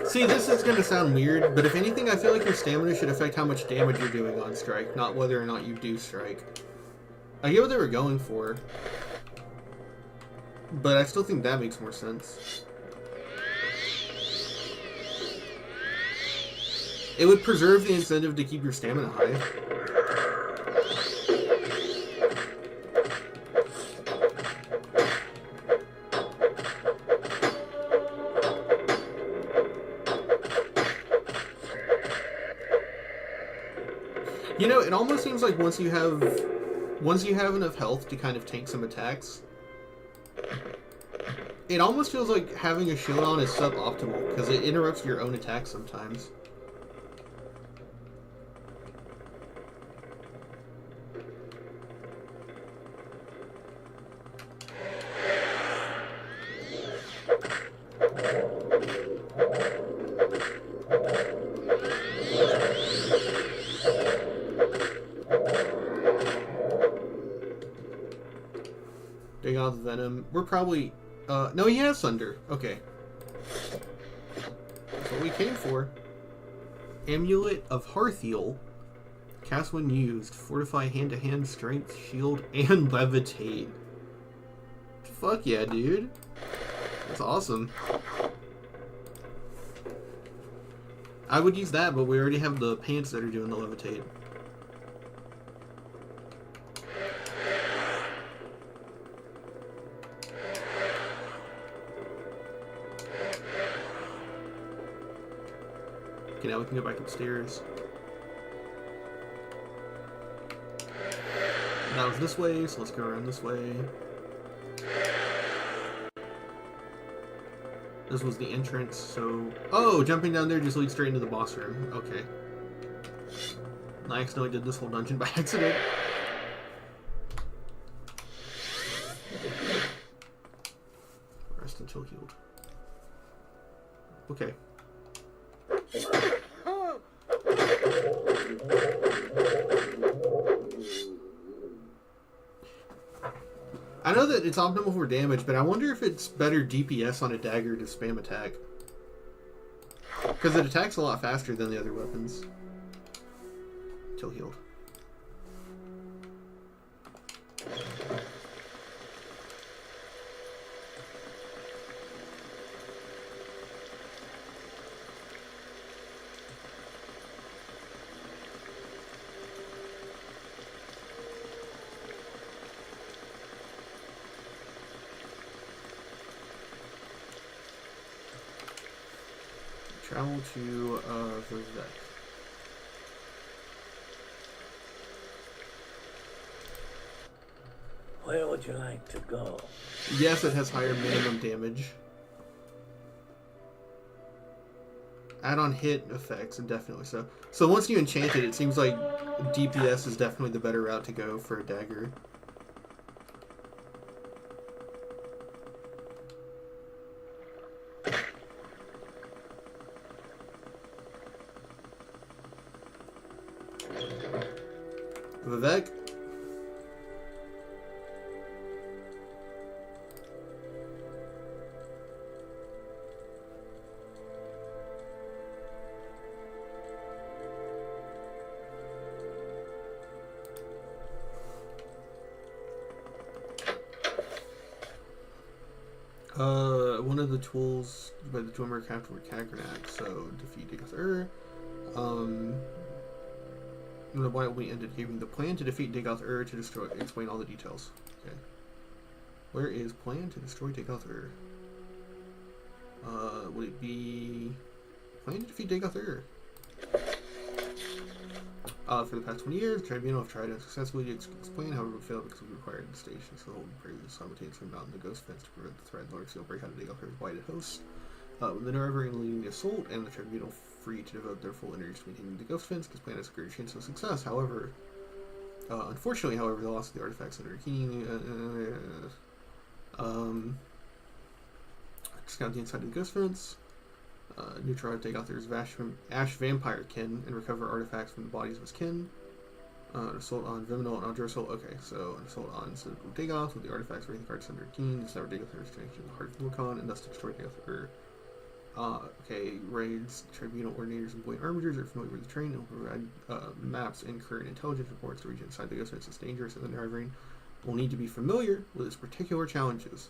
See, this is going to sound weird, but if anything, I feel like your stamina should affect how much damage you're doing on strike, not whether or not you do strike. I get what they were going for, but I still think that makes more sense. It would preserve the incentive to keep your stamina high. You know, it almost seems like once you have enough health to kind of tank some attacks, it almost feels like having a shield on is suboptimal because it interrupts your own attacks sometimes. Dig out the venom. We're probably... no, he has Thunder. Okay. That's what we came for. Amulet of Heartheal. Cast when used. Fortify hand-to-hand strength, shield, and levitate. Fuck yeah, dude. That's awesome. I would use that, but we already have the pants that are doing the levitate. Okay, now we can go back upstairs. That was this way, so let's go around this way. This was the entrance, so... Oh, jumping down there just leads straight into the boss room. Okay. I accidentally did this whole dungeon by accident. Rest until healed. Okay. I know that it's optimal for damage, but I wonder if it's better DPS on a dagger to spam attack. Because it attacks a lot faster than the other weapons. Till healed. Travel to Vivek. Where would you like to go? Yes, it has higher minimum damage. Add-on hit effects, and definitely so. So once you enchant it, it seems like DPS is definitely the better route to go for a dagger. Vivek? One of the tools by the Dwemer captain were Kagrenak, so defeat Digoth the while we ended giving the plan to defeat Digoth to destroy. Explain all the details. Okay. Where is plan to destroy Digoth would it be plan to defeat Digoth for the past 20 years, Tribunal have tried to successfully explain, however, it failed because we required the stations to hold praises simultaneously mountain the ghost fence to prevent the threat and Lord Seal break out of Digoth's whited hosts. With the Nerve leading the assault and the Tribunal free to devote their full energies to maintaining the ghost fence, this plan has a greater chance of success. However, unfortunately, the loss of the artifacts under Keening, scout the inside of the ghost fence. Neutralize Digoth's Ash Vampire kin and recover artifacts from the bodies of his kin. An assault on Viminal and Andre Assault. Okay, so an assault on Digoth with the artifacts wraithing cards under Keen. Discover Digoth's strength in the heart of Lurkon and thus destroy Digoth. Okay, raids, Tribunal Ordinators, and Buoyant Armatures are familiar with the terrain and will provide maps and current intelligence reports to region inside the ghost fence is dangerous and the Nerve will need to be familiar with its particular challenges.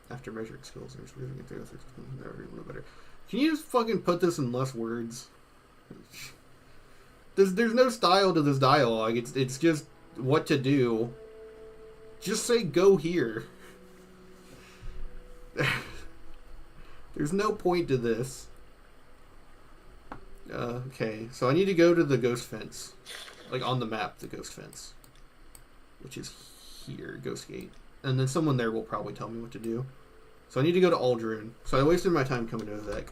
After measuring skills, there's really good Digoth a little better. Can you just fucking put this in less words? There's no style to this dialogue. It's just what to do. Just say go here. There's no point to this. Okay, so I need to go to the ghost fence. Like on the map, the ghost fence. Which is here, Ghost Gate. And then someone there will probably tell me what to do. So I need to go to Aldrune. So I wasted my time coming to Vivek.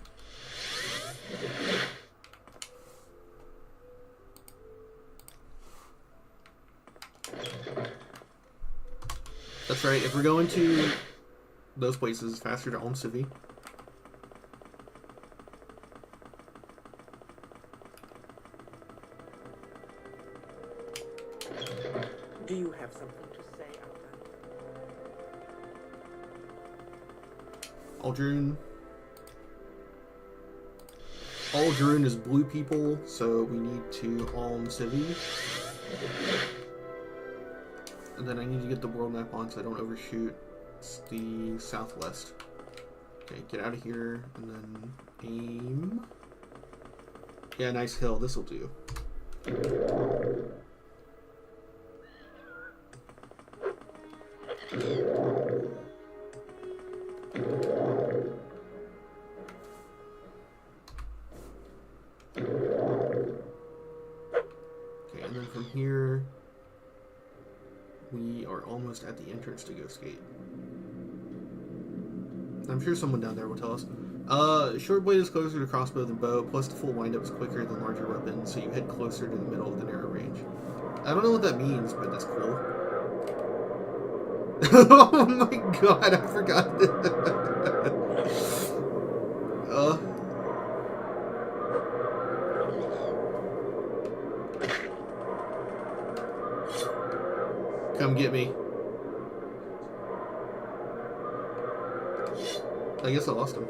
That's right, if we're going to those places, it's faster to Alm Civi. Do you have something to say, Outlander? Aldrune is blue people, so we need to Alm Civi. And then I need to get the world map on so I don't overshoot. It's the southwest. Okay, get out of here and then aim. Yeah, nice hill. This will do. Okay, and then from here, we are almost at the entrance to Ghost Gate. I'm sure someone down there will tell us. Short blade is closer to crossbow than bow, plus the full windup is quicker than larger weapons, so you hit closer to the middle of the narrow range. I don't know what that means, but that's cool. Oh my god, I forgot that. Come get me. I guess I lost him.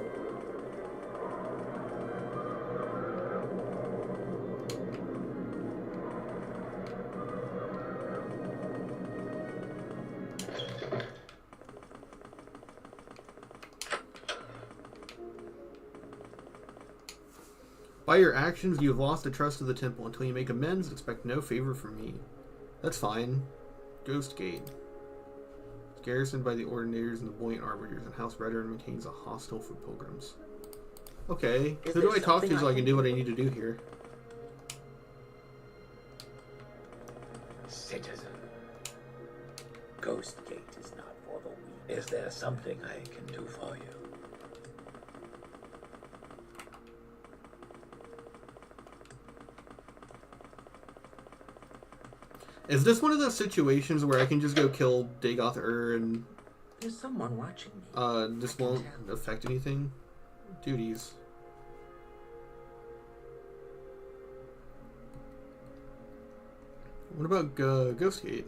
By your actions, you have lost the trust of the temple. Until you make amends, expect no favor from me. That's fine. Ghost Gate. Garrisoned by the Ordinators and the Buoyant Arbiters, and House Redder maintains a hostel for pilgrims. Okay, Is who do there I talk to something so I I can can do what I need to do here? Citizen, Ghost Gate is not for the weak. Is there something I can do for you? Is this one of those situations where I can just go kill Dagoth and There's someone watching me. this won't affect anything? Duties. What about Ghostgate?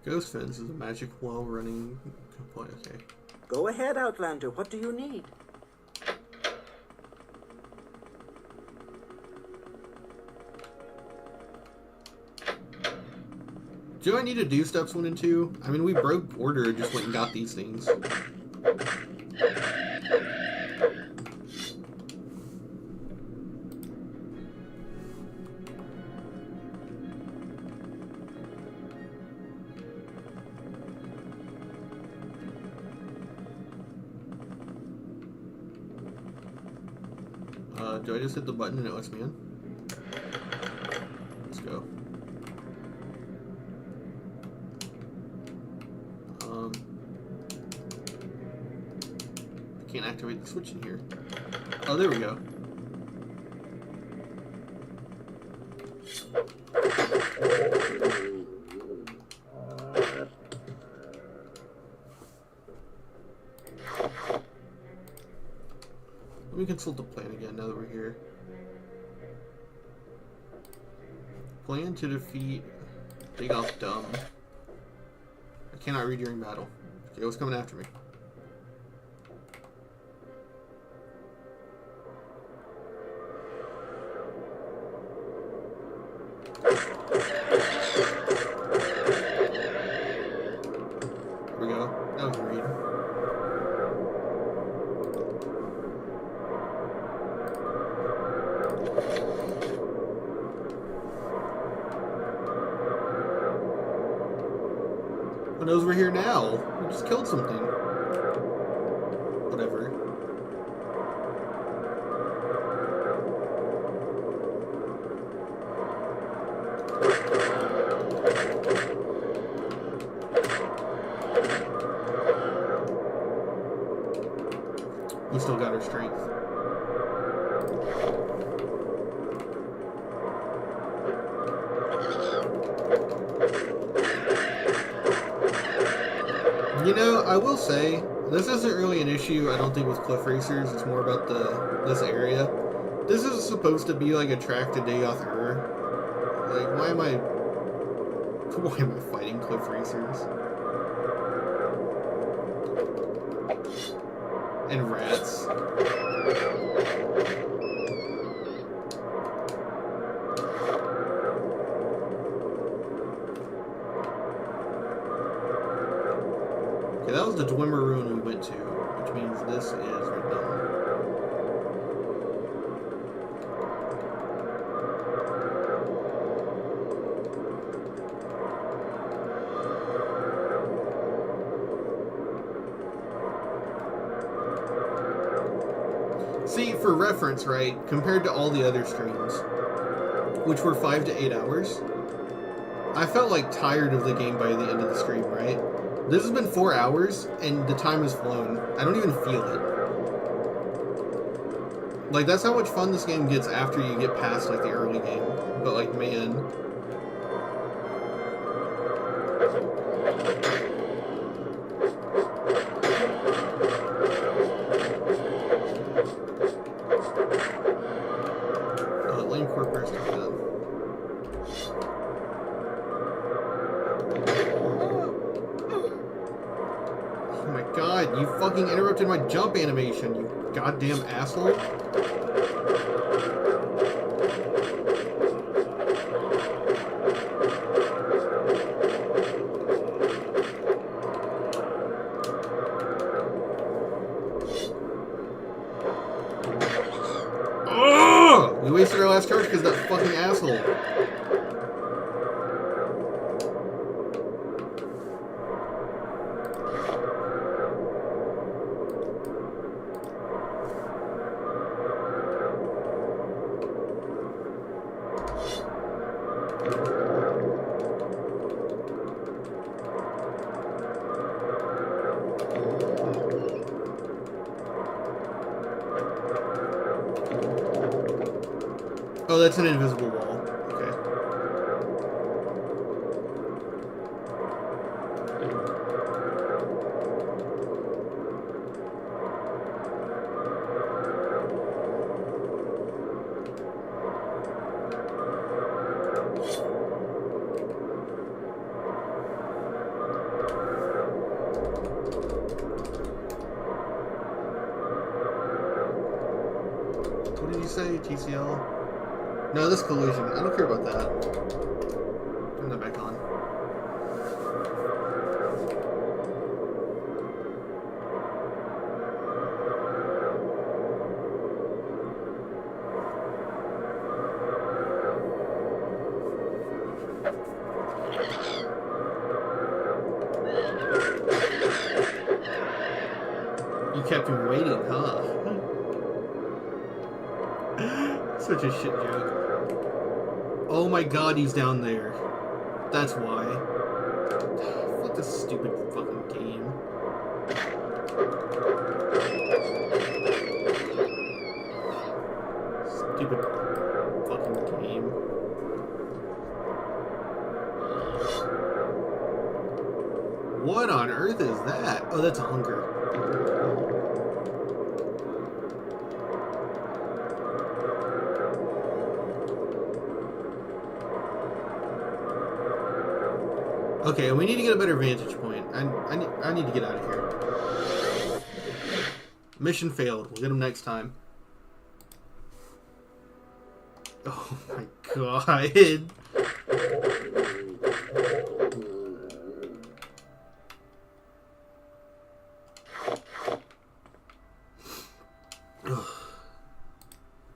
Ghost Fence is a magic well running complaint. Okay. Go ahead, Outlander. What do you need? Do I need to do steps 1 and 2? I mean, we broke order, just went and got these things. Do I just hit the button and it lets me in? Let's go. I can't activate the switch in here. Oh, there we go. Let me consult the plan again now that we're here. Plan to defeat Dagoth Dumb. I cannot read during battle. Okay, what's coming after me? Here we go. That was read. Who knows we're here now? We just killed something. Whatever. We still got our strength. You know, I will say, this isn't really an issue, I don't think, with Cliff Racers. It's more about this area. This is supposed to be like a track to Dagoth Ur. Like, why am I fighting Cliff Racers? And rats. Okay, that was the Dwemer Ruin we went to, which means this is right now. See, for reference, right, compared to all the other streams, which were 5 to 8 hours, I felt like tired of the game by the end of the stream, right? This has been 4 hours, and the time has flown. I don't even feel it. Like, that's how much fun this game gets after you get past, like, the early game. But, like, man... Lane Corporate stuff done. Oh my god, you fucking interrupted my jump animation, you goddamn asshole. Oh! We wasted our last charge because that fucking asshole. Oh, that's an invisible wall. Okay. What did you say, TCL? No, this collision. I don't care about that. Turn that back on. You kept him waiting, huh? Such a shit joke. Oh my god, he's down there. That's why. Fuck this stupid fucking game. Stupid fucking game. What on earth is that? Oh, that's a hunger. Okay, we need to get a better vantage point. I need to get out of here. Mission failed. We'll get him next time. Oh my god.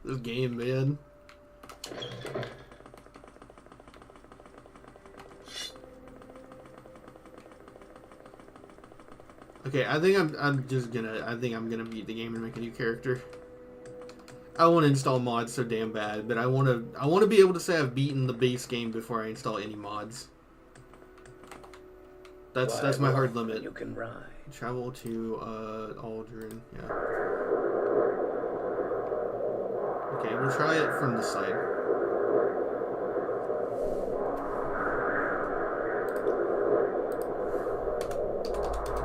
This game, man. Okay, I think I'm gonna beat the game and make a new character. I want to install mods so damn bad, but I want to be able to say I've beaten the base game before I install any mods. That's my hard limit. You can ride. Travel to Aldrin, yeah. Okay, we'll try it from the side.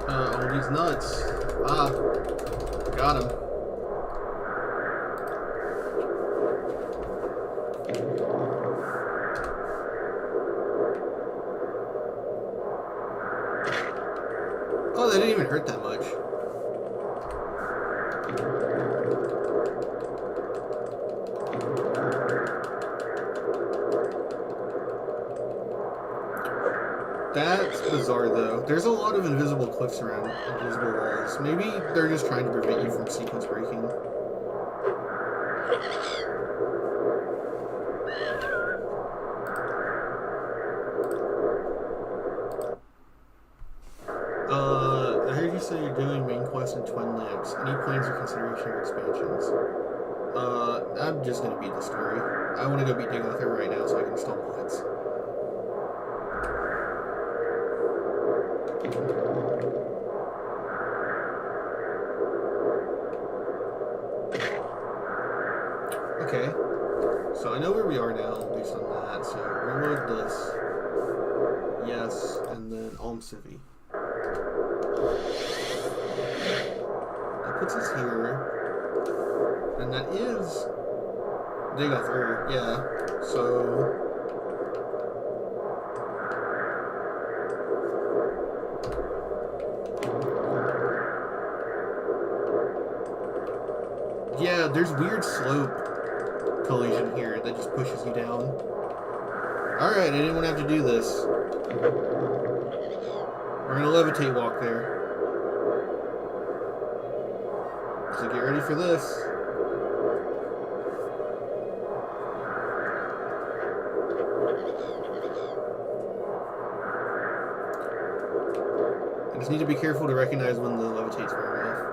Oh, he's nuts. Ah, got him. Oh, that didn't even hurt that much. That's bizarre, though. There's a lot of invisible cliffs around invisible walls. Maybe they're just trying to prevent you from sequence breaking. I heard you say you're doing main quest and Twin Lamps. Any plans or consideration or expansions? I'm just gonna beat the story. I want to go beat Digother right now so I can install mods. Okay, so I know where we are now based on that, so reload this, yes, and then Alm Civvy. That puts us here, and that is Digother, yeah, so... Yeah, there's weird slope collision here that just pushes you down. Alright, I didn't want to have to do this. We're gonna levitate walk there. So get ready for this. I just need to be careful to recognize when the levitate's wearing off.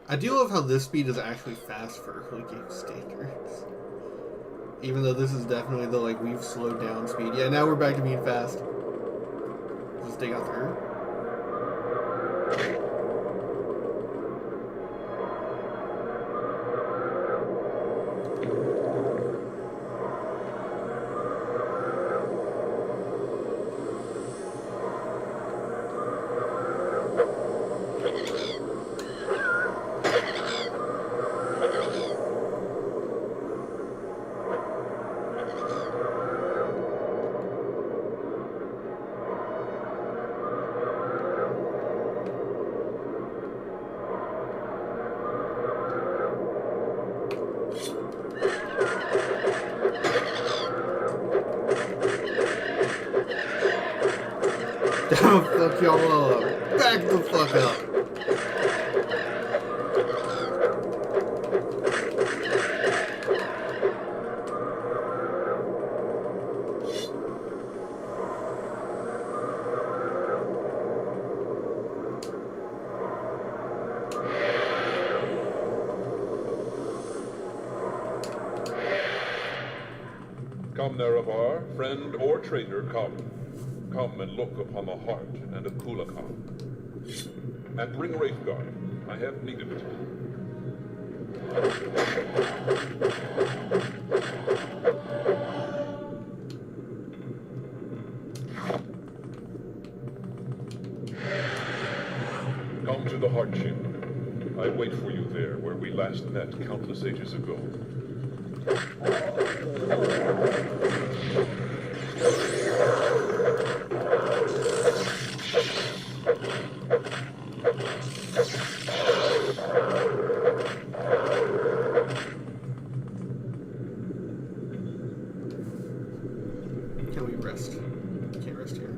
I do love how this speed is actually fast for like game standards. Even though this is definitely the like we've slowed down speed. Yeah, now we're back to being fast. Just take out through. Fuck y'all up. Back the fuck up. Come, Nerevar, friend or traitor, come. Come and look upon the heart and a Kulakhan. And bring Wraithguard. I have need of it. Come to the Heart Chamber. I wait for you there, where we last met countless ages ago. Can we rest? Can't rest here.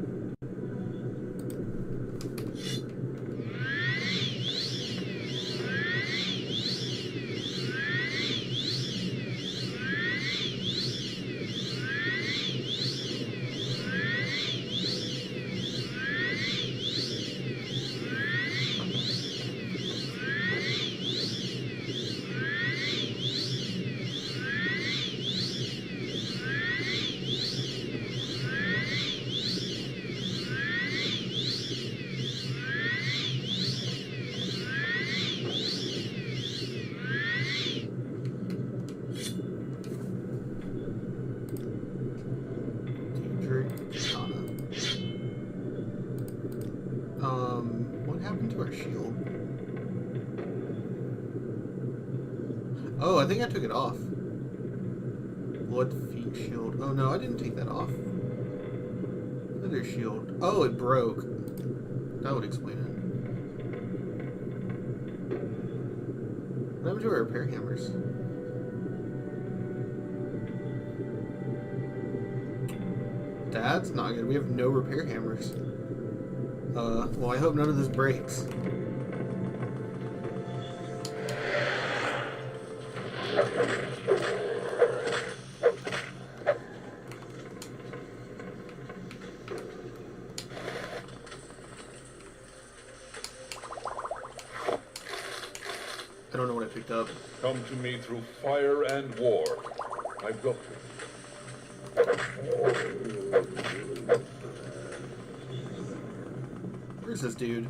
What happened to our shield? Oh, I think I took it off. Blood feet shield. Oh no, I didn't take that off. Another shield. Oh, it broke. That would explain it. What happened to our repair hammers? That's not good. We have no repair hammers. Well, I hope none of this breaks. I don't know what I picked up. Come to me through fire and war. I welcome. Where's this dude?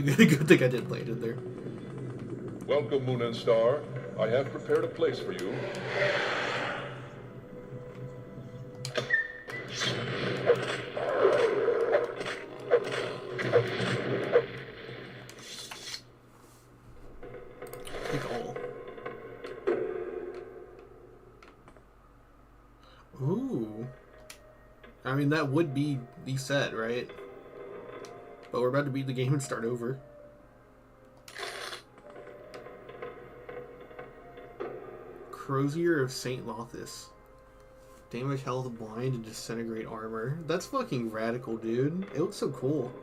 Good thing I did play it in there. Welcome, Moon and Star. I have prepared a place for you. Take all. Ooh. I mean, that would be the set, right? But we're about to beat the game and start over. Crozier of St. Lothis. Damage health, blind, and disintegrate armor. That's fucking radical, dude. It looks so cool.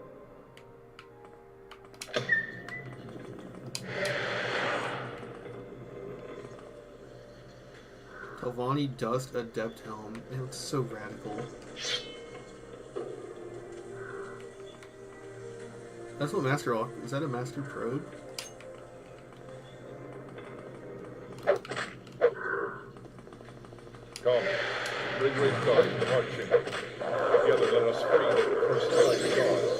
Telvanni Dust Adept Helm. It looks so radical. That's what Master Lock. Is that a Master Probe? Come, bring Raefgar to the heart chamber. Together let us free the first light gods.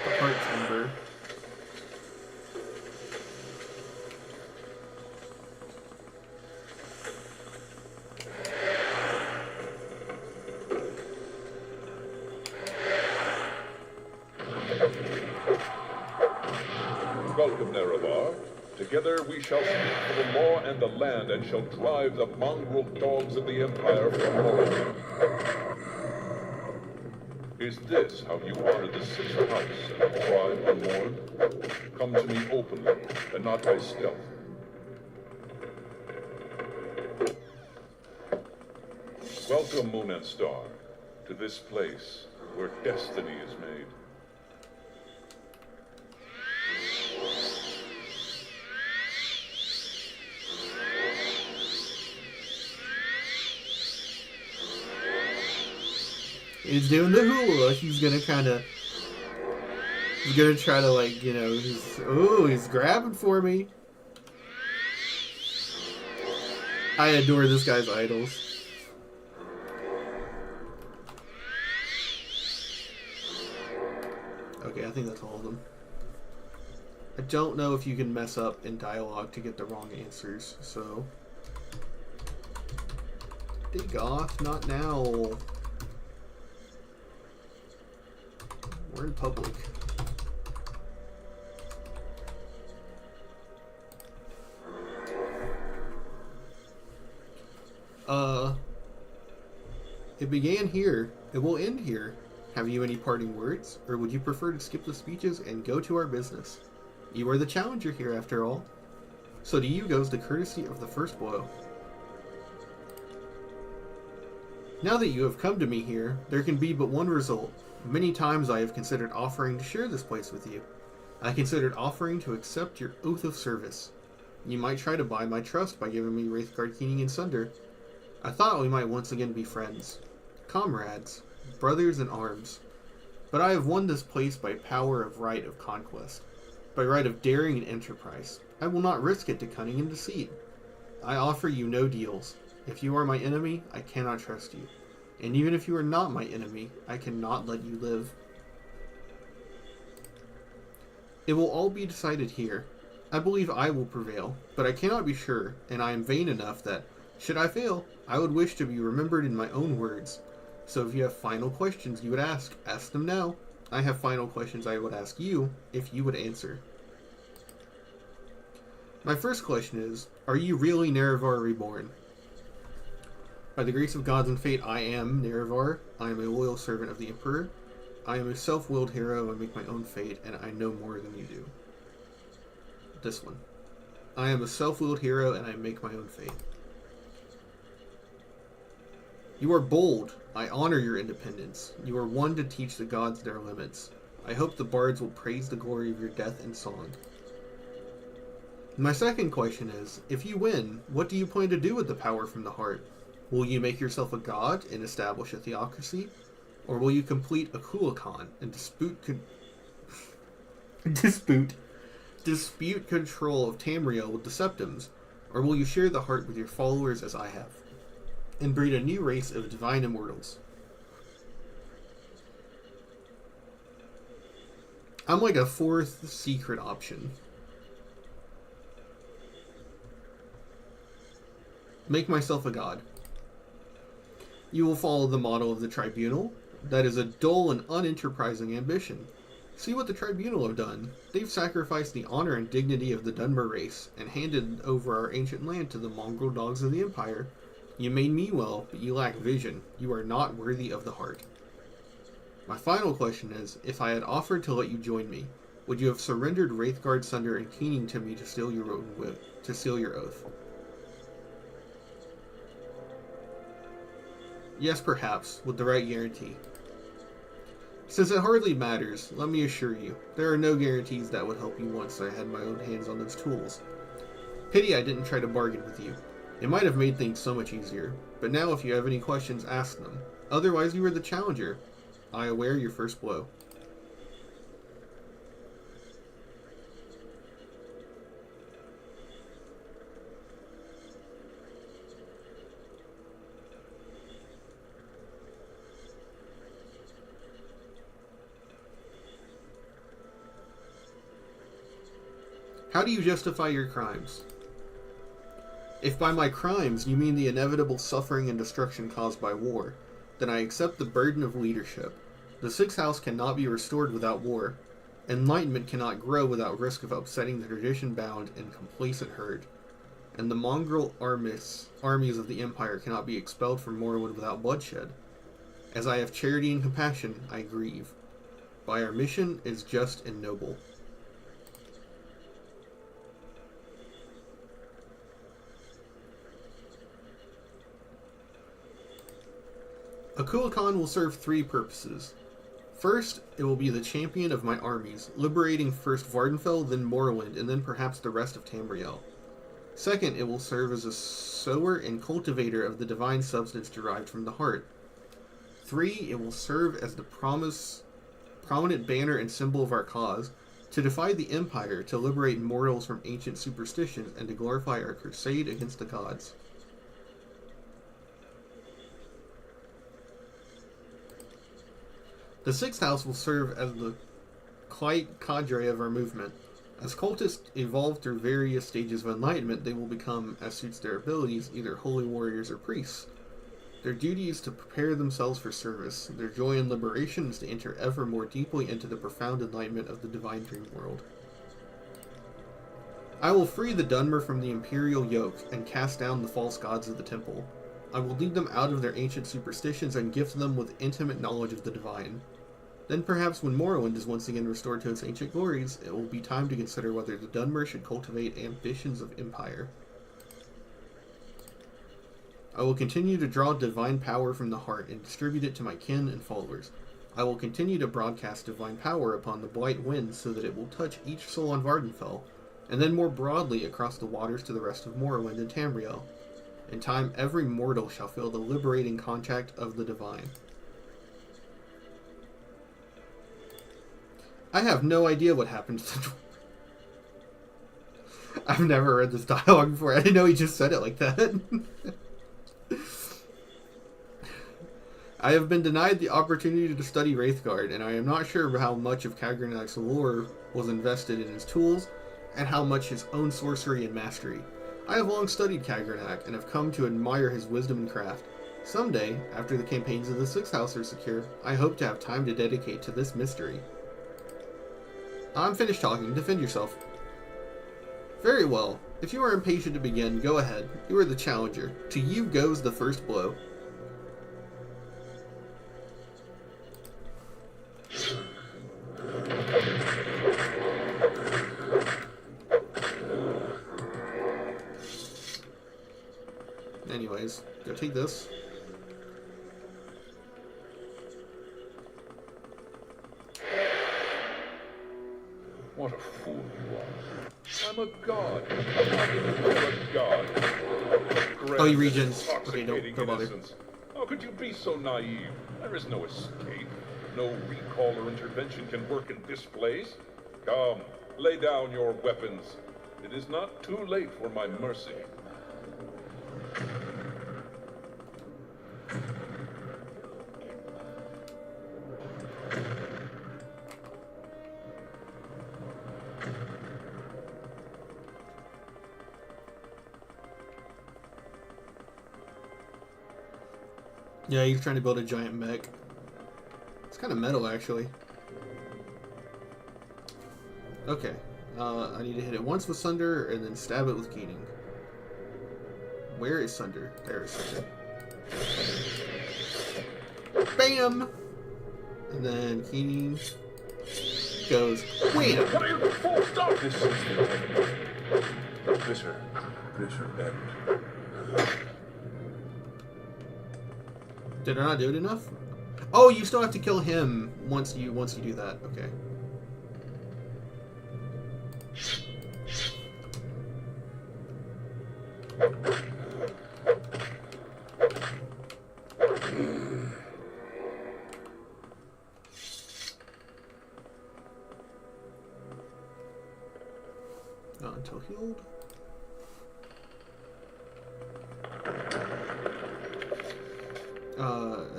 The heart chamber. Welcome, Nerevar. Together we shall speak for the law and the land, and shall drive the mongrel dogs of the Empire from Morrowind. Is this how you honor the sixth house and the tribe unmourned? Come to me openly, and not by stealth. Welcome, Moon and Star, to this place where destiny is made. He's doing the hula. He's gonna try to, like, you know, he's grabbing for me. I adore this guy's idols. Okay, I think that's all of them. I don't know if you can mess up in dialogue to get the wrong answers, so... Dig off, not now. We're in public. It began here. It will end here. Have you any parting words? Or would you prefer to skip the speeches and go to our business? You are the challenger here, after all. So to you goes the courtesy of the first blow. Now that you have come to me here, there can be but one result. Many times I have considered offering to share this place with you. I considered offering to accept your oath of service. You might try to buy my trust by giving me Wraithguard Keening and Sunder. I thought we might once again be friends. Comrades. Brothers in arms. But I have won this place by power of right of conquest. By right of daring and enterprise. I will not risk it to cunning and deceit. I offer you no deals. If you are my enemy, I cannot trust you. And even if you are not my enemy, I cannot let you live. It will all be decided here. I believe I will prevail, but I cannot be sure, and I am vain enough that, should I fail, I would wish to be remembered in my own words. So if you have final questions you would ask them now. I have final questions I would ask you, if you would answer. My first question is, are you really Nerevar Reborn? By the grace of gods and fate, I am Nerevar. I am a loyal servant of the Emperor. I am a self-willed hero. I make my own fate, and I know more than you do. This one. I am a self-willed hero, and I make my own fate. You are bold. I honor your independence. You are one to teach the gods their limits. I hope the bards will praise the glory of your death and song. My second question is, if you win, what do you plan to do with the power from the heart? Will you make yourself a god and establish a theocracy? Or will you complete a Kulakan and dispute control of Tamriel with the Septums? Or will you share the heart with your followers as I have, and breed a new race of divine immortals? I'm like a fourth secret option. Make myself a god. You will follow the model of the Tribunal. That is a dull and unenterprising ambition. See what the Tribunal have done. They've sacrificed the honor and dignity of the Dunmer race, and handed over our ancient land to the mongrel dogs of the Empire. You may mean well, but you lack vision. You are not worthy of the heart. My final question is, if I had offered to let you join me, would you have surrendered Wraithguard, Sunder, and Keening to me to seal your oath? Yes, perhaps, with the right guarantee. Since it hardly matters, let me assure you, there are no guarantees that would help you once I had my own hands on those tools. Pity I didn't try to bargain with you. It might have made things so much easier, but now if you have any questions, ask them. Otherwise, you are the challenger. I aware your first blow. How do you justify your crimes? If by my crimes you mean the inevitable suffering and destruction caused by war, then I accept the burden of leadership. The Sixth House cannot be restored without war. Enlightenment cannot grow without risk of upsetting the tradition-bound and complacent herd. And the mongrel armies of the Empire cannot be expelled from Morrowind without bloodshed. As I have charity and compassion, I grieve. By our mission is just and noble. A Kulakan will serve 3 purposes. First, it will be the champion of my armies, liberating first Vardenfell, then Morrowind, and then perhaps the rest of Tamriel. Second, it will serve as a sower and cultivator of the divine substance derived from the heart. 3, it will serve as the prominent banner and symbol of our cause, to defy the Empire, to liberate mortals from ancient superstitions, and to glorify our crusade against the gods. The Sixth House will serve as the cadre of our movement. As cultists evolve through various stages of enlightenment, they will become, as suits their abilities, either holy warriors or priests. Their duty is to prepare themselves for service. Their joy in liberation is to enter ever more deeply into the profound enlightenment of the divine dream world. I will free the Dunmer from the imperial yoke and cast down the false gods of the temple. I will lead them out of their ancient superstitions and gift them with intimate knowledge of the divine. Then perhaps when Morrowind is once again restored to its ancient glories, it will be time to consider whether the Dunmer should cultivate ambitions of empire. I will continue to draw divine power from the heart and distribute it to my kin and followers. I will continue to broadcast divine power upon the blight winds so that it will touch each soul on Vardenfell, and then more broadly across the waters to the rest of Morrowind and Tamriel. In time, every mortal shall feel the liberating contact of the divine. I have no idea what happened to the I've never read this dialogue before. I didn't know he just said it like that. I have been denied the opportunity to study Wraithguard, and I am not sure how much of Kagranak's lore was invested in his tools, and how much his own sorcery and mastery. I have long studied Kagranak, and have come to admire his wisdom and craft. Someday, after the campaigns of the Sixth House are secure, I hope to have time to dedicate to this mystery. I'm finished talking. Defend yourself. Very well. If you are impatient to begin, go ahead. You are the challenger. To you goes the first blow. Anyways, go take this. What a fool you are. I'm a god. I'm a god. Oh, he regens. Okay, don't bother. Innocence. How could you be so naive? There is no escape. No recall or intervention can work in this place. Come, lay down your weapons. It is not too late for my mercy. Yeah, he's trying to build a giant mech. It's kind of metal, actually. Okay. I need to hit it once with Sunder, and then stab it with Keening. Where is Sunder? There is Sunder. Bam! And then Keening goes, wham! What are you for? Stop! This is the bitter end. Did I not do it enough? Oh, you still have to kill him once you do that. Okay. Not until healed.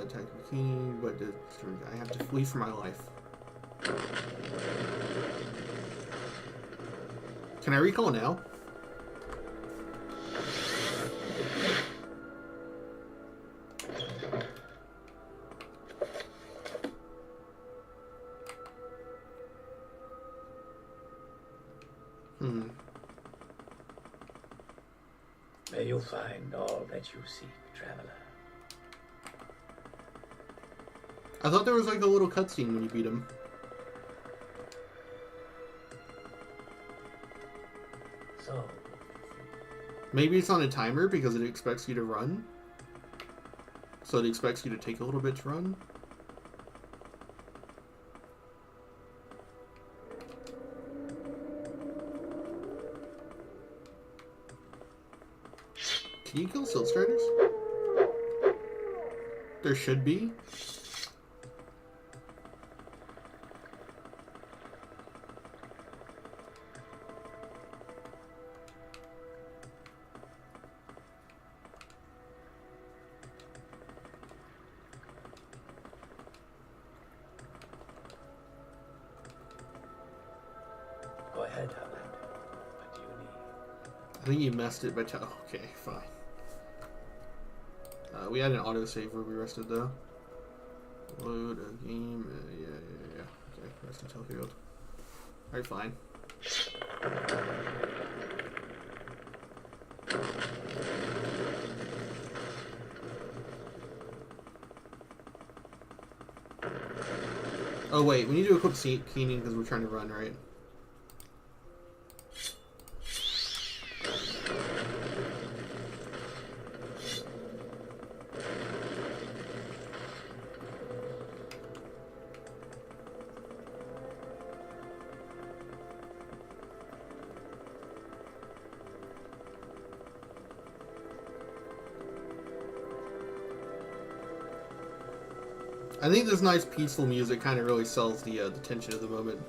Attack the king, but I have to flee for my life. Can I recall now? May you find all that you seek, traveler. I thought there was like a little cutscene when you beat him. So, maybe it's on a timer because it expects you to run. So it expects you to take a little bit to run. Can you kill Silt Striders? There should be. go ahead, Howland. What do you need? I think you messed it by okay, fine. We had an autosave where we rested though. Load a game. Yeah. Okay, rest until healed. Alright, fine. Oh wait, we need to equip Keening because we're trying to run, right? I think this nice peaceful music kind of really sells the tension of the moment.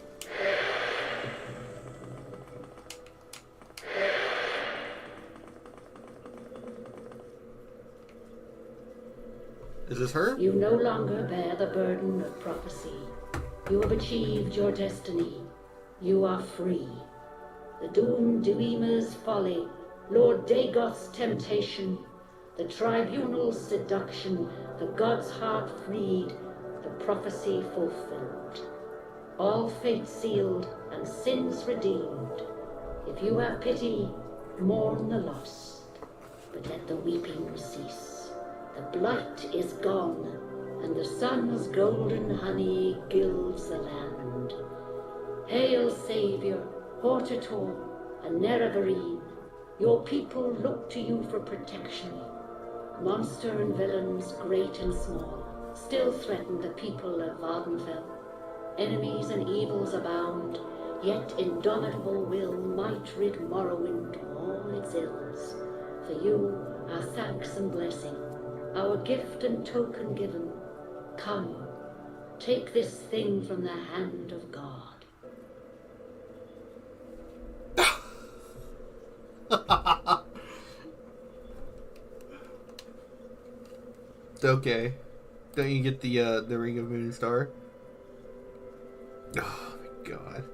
Is this her? You no longer bear the burden of prophecy. You have achieved your destiny. You are free. The Doom Duima's folly, Lord Dagoth's temptation, the Tribunal's seduction, the God's heart freed, the prophecy fulfilled. All fate sealed and sins redeemed. If you have pity, mourn the lost, but let the weeping cease. The blight is gone, and the sun's golden honey gilds the land. Hail, Saviour, Hortator, and Nerevarine, your people look to you for protection. Monster and villains, great and small, still threaten the people of Vardenfell. Enemies and evils abound, yet indomitable will might rid Morrowind of all its ills. For you, our thanks and blessing, our gift and token given. Come, take this thing from the hand of God. Okay. Don't you get the Ring of Moon Star? Oh my god.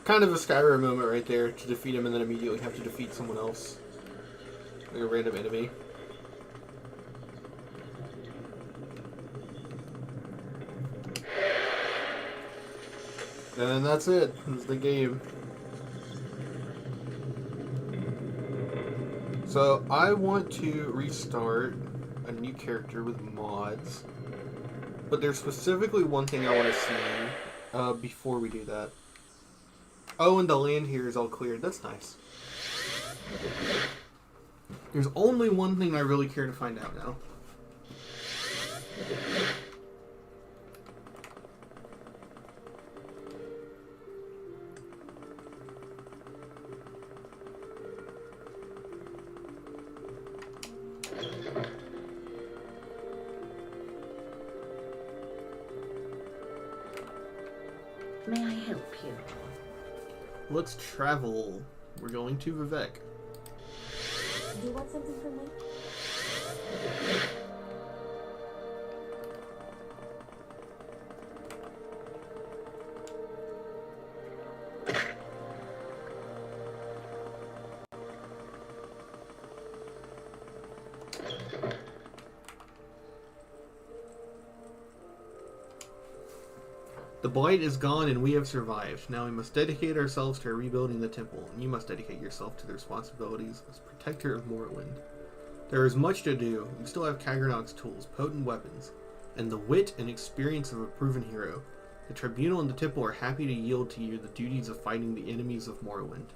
Kind of a Skyrim moment right there, to defeat him and then immediately have to defeat someone else. Like a random enemy. And then that's it. That's the game. So I want to restart a new character with mods. But there's specifically one thing I want to see before we do that. Oh, and the land here is all cleared. That's nice. There's only one thing I really care to find out now. May I help you? Let's travel. We're going to Vivek. Do you want something from me? The blight is gone and we have survived. Now we must dedicate ourselves to rebuilding the temple, and you must dedicate yourself to the responsibilities as protector of Morrowind. There is much to do. You still have Kagranok's tools, potent weapons, and the wit and experience of a proven hero. The tribunal and the temple are happy to yield to you the duties of fighting the enemies of Morrowind.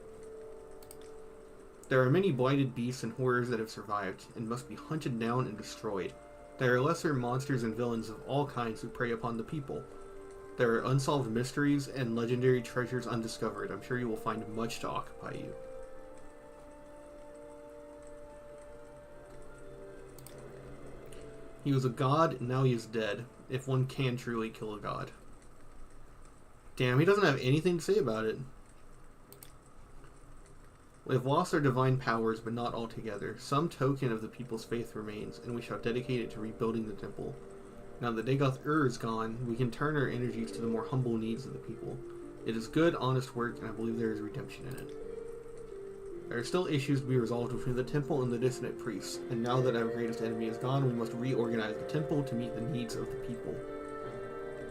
There are many blighted beasts and horrors that have survived, and must be hunted down and destroyed. There are lesser monsters and villains of all kinds who prey upon the people. There are unsolved mysteries and legendary treasures undiscovered. I'm sure you will find much to occupy you. He was a god, and now he is dead, if one can truly kill a god. Damn, he doesn't have anything to say about it. We have lost our divine powers, but not altogether. Some token of the people's faith remains, and we shall dedicate it to rebuilding the temple. Now that Dagoth is gone, we can turn our energies to the more humble needs of the people. It is good, honest work, and I believe there is redemption in it. There are still issues to be resolved between the temple and the dissonant priests, and now that our greatest enemy is gone, we must reorganize the temple to meet the needs of the people.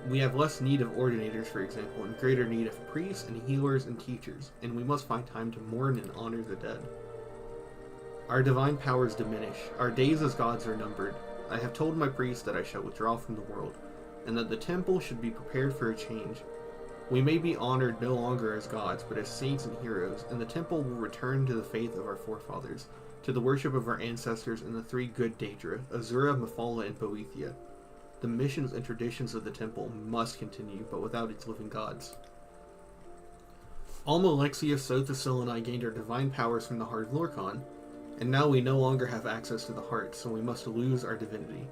We have less need of ordinators, for example, and greater need of priests and healers and teachers, and we must find time to mourn and honor the dead. Our divine powers diminish. Our days as gods are numbered. I have told my priests that I shall withdraw from the world, and that the temple should be prepared for a change. We may be honored no longer as gods, but as saints and heroes, and the temple will return to the faith of our forefathers, to the worship of our ancestors and the three good Daedra, Azura, Mephala, and Boethia. The missions and traditions of the temple must continue, but without its living gods. Alma, Alexia, Sothasil, and I gained our divine powers from the Heart of Lorkhan, and now we no longer have access to the heart, so we must lose our divinity.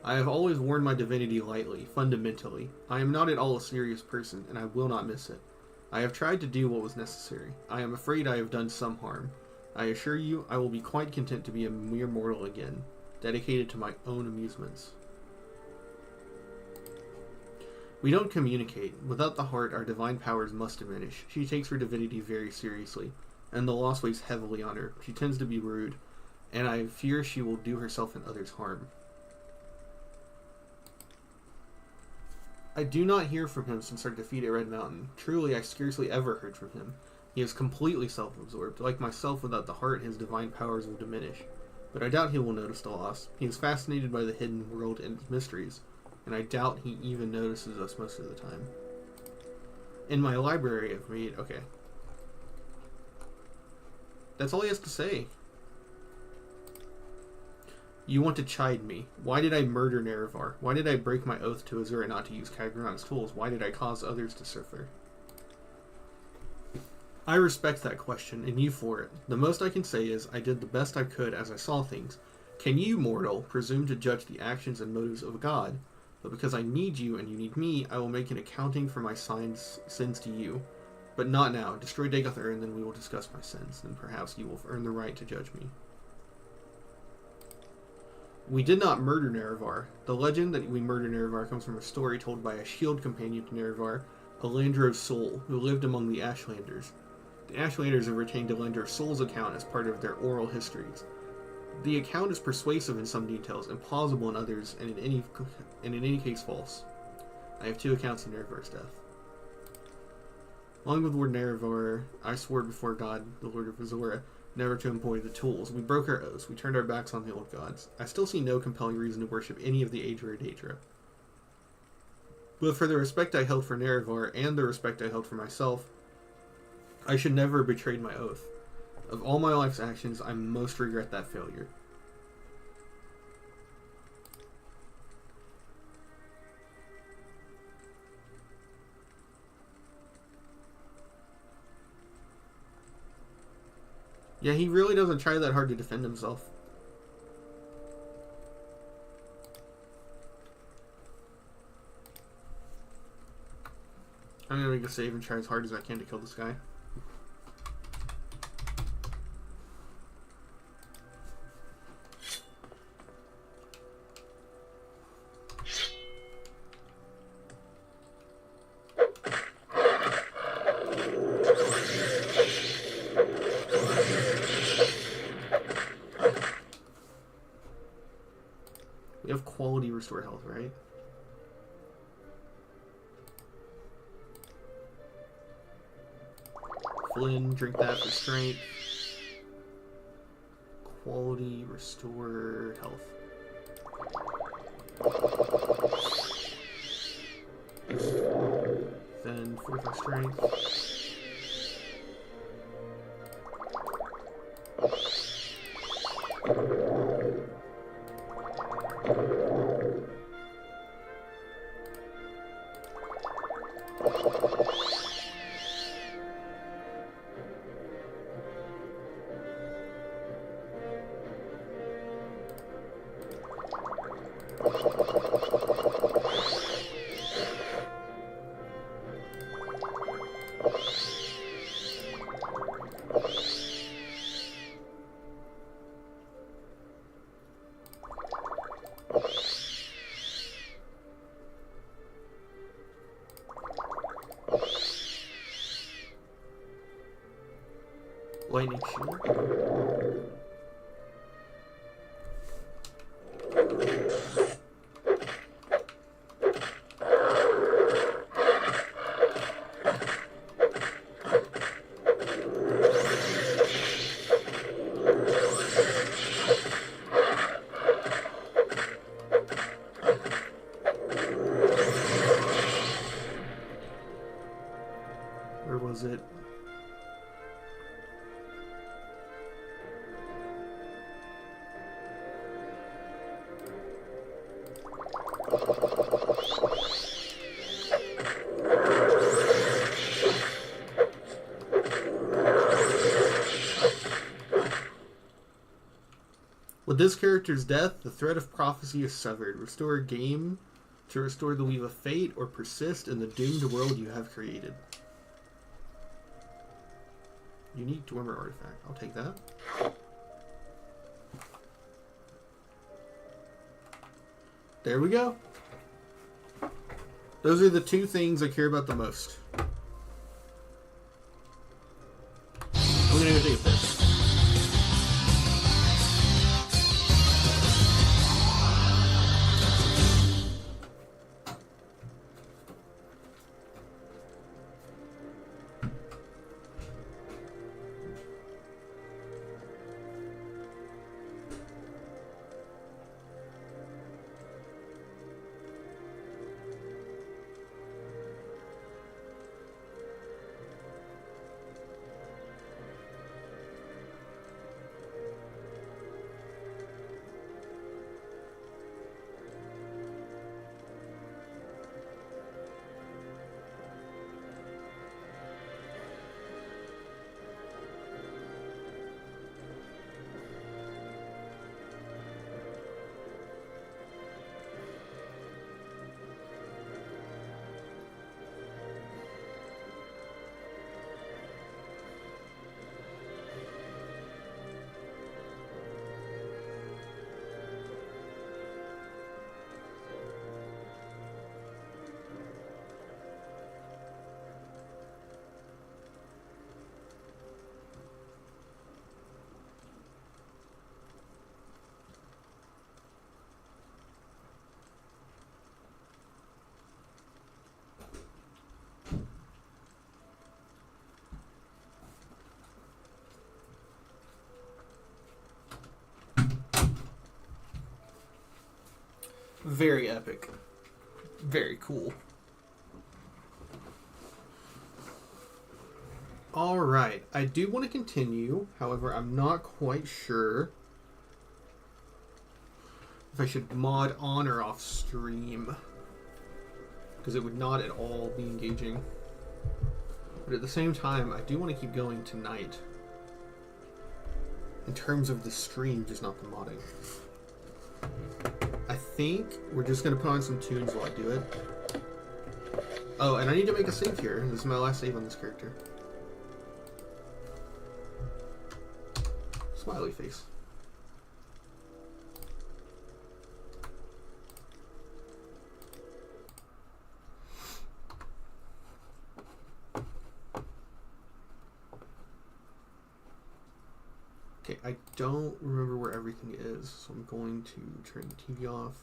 I have always worn my divinity lightly, fundamentally. I am not at all a serious person, and I will not miss it. I have tried to do what was necessary. I am afraid I have done some harm. I assure you, I will be quite content to be a mere mortal again, dedicated to my own amusements. We don't communicate. Without the heart, our divine powers must diminish. She takes her divinity very seriously, and the loss weighs heavily on her. She tends to be rude, and I fear she will do herself and others harm. I do not hear from him since our defeat at Red Mountain. Truly, I scarcely ever heard from him. He is completely self-absorbed. Like myself, without the heart, his divine powers will diminish. But I doubt he will notice the loss. He is fascinated by the hidden world and its mysteries, and I doubt he even notices us most of the time. In my library, I've made... Okay. That's all he has to say. You want to chide me. Why did I murder Nerevar? Why did I break my oath to Azura not to use Kagranok's tools? Why did I cause others to suffer? I respect that question, and you for it. The most I can say is, I did the best I could as I saw things. Can you, mortal, presume to judge the actions and motives of God? But because I need you and you need me, I will make an accounting for my sins to you. But not now. Destroy Dagoth and then we will discuss my sins. Then perhaps you will earn the right to judge me. We did not murder Nerevar. The legend that we murdered Nerevar comes from a story told by a shield companion to Nerevar, Elandro's soul, who lived among the Ashlanders. The Ashlanders have retained Elandro's soul's account as part of their oral histories. The account is persuasive in some details and plausible in others, and in any case false. I have two accounts of Nerevar's death. Along with Lord Nerevar, I swore before God, the Lord of Azura, never to employ the tools. We broke our oaths. We turned our backs on the old gods. I still see no compelling reason to worship any of the Aedra or Daedra. But for the respect I held for Nerevar and the respect I held for myself, I should never have betrayed my oath. Of all my life's actions, I most regret that failure. Yeah, he really doesn't try that hard to defend himself. I'm gonna make a save and try as hard as I can to kill this guy. We have quality restore health, right? Flynn, drink that for strength. Quality restore health. Then 4 for strength. Lightning shield. Where was it? With this character's death, the thread of prophecy is severed. Restore a game to restore the weave of fate or persist in the doomed world you have created. Unique Dwemer artifact. I'll take that. There we go. Those are the two things I care about the most. I'm gonna go take a piss. Very epic. Very cool. Alright, I do want to continue. However, I'm not quite sure if I should mod on or off stream. Because it would not at all be engaging. But at the same time, I do want to keep going tonight. In terms of the stream, just not the modding. I think we're just going to put on some tunes while I do it. Oh, and I need to make a save here. This is my last save on this character. Smiley face. Okay, I don't remember where everything is, so I'm going to turn the TV off.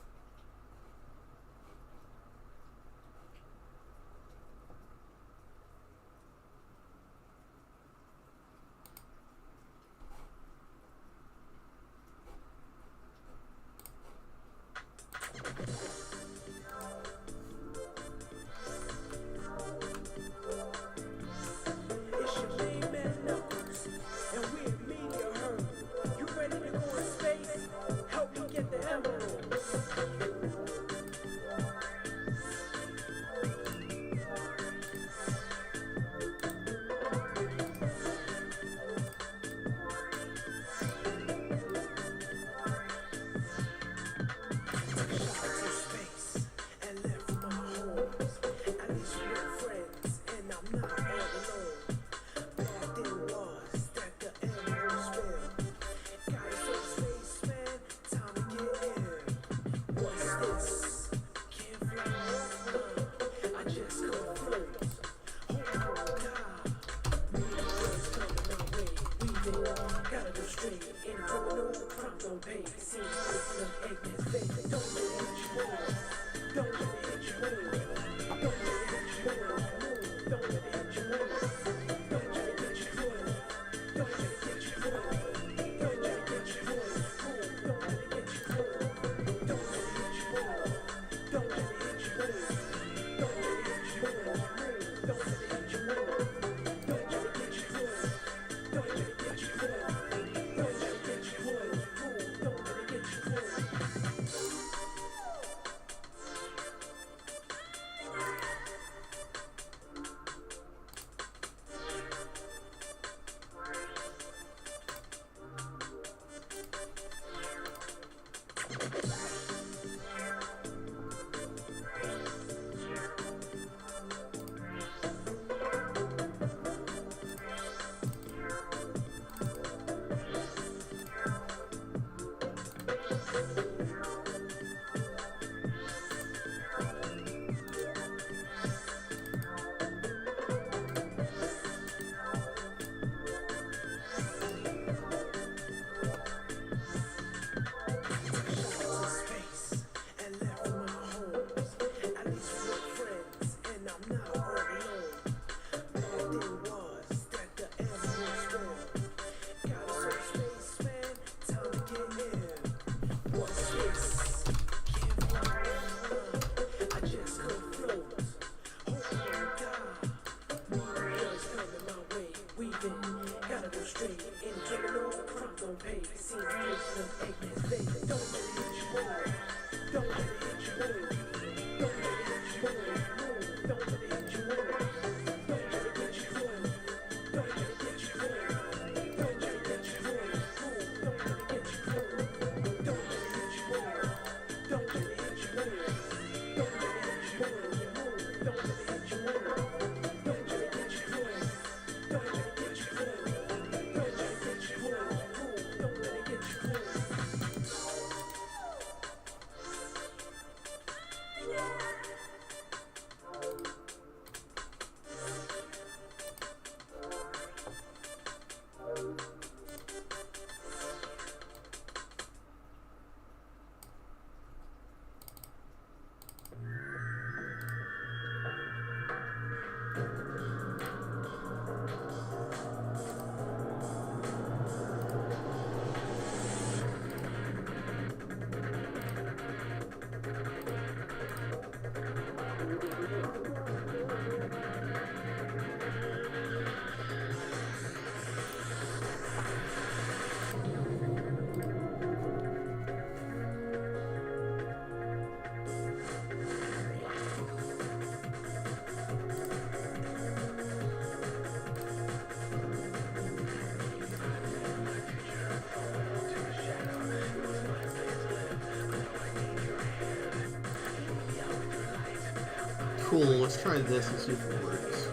Cool, let's try this and see if it works.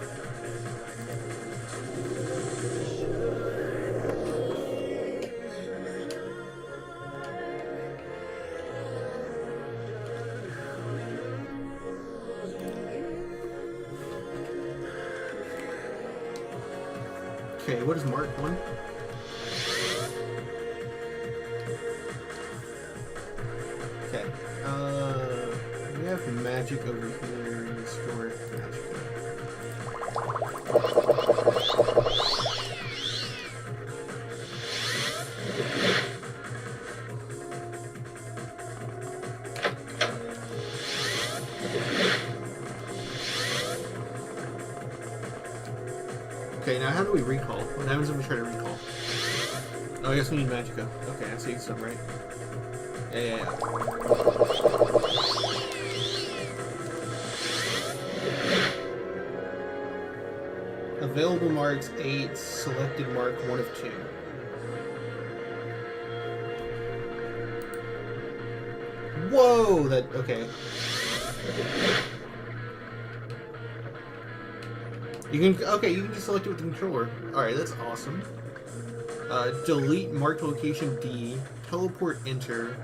Okay, what is Mark 1? Okay, we have magic over here, restore magic. Okay, now how do we recall? What happens if we try to recall? Oh, I guess we need Magicka. Okay, I see some, right? Yeah. Available marks 8, selected mark 1 of 2. Whoa! That, okay. You can just select it with the controller. Alright, that's awesome. Delete marked location D, teleport enter,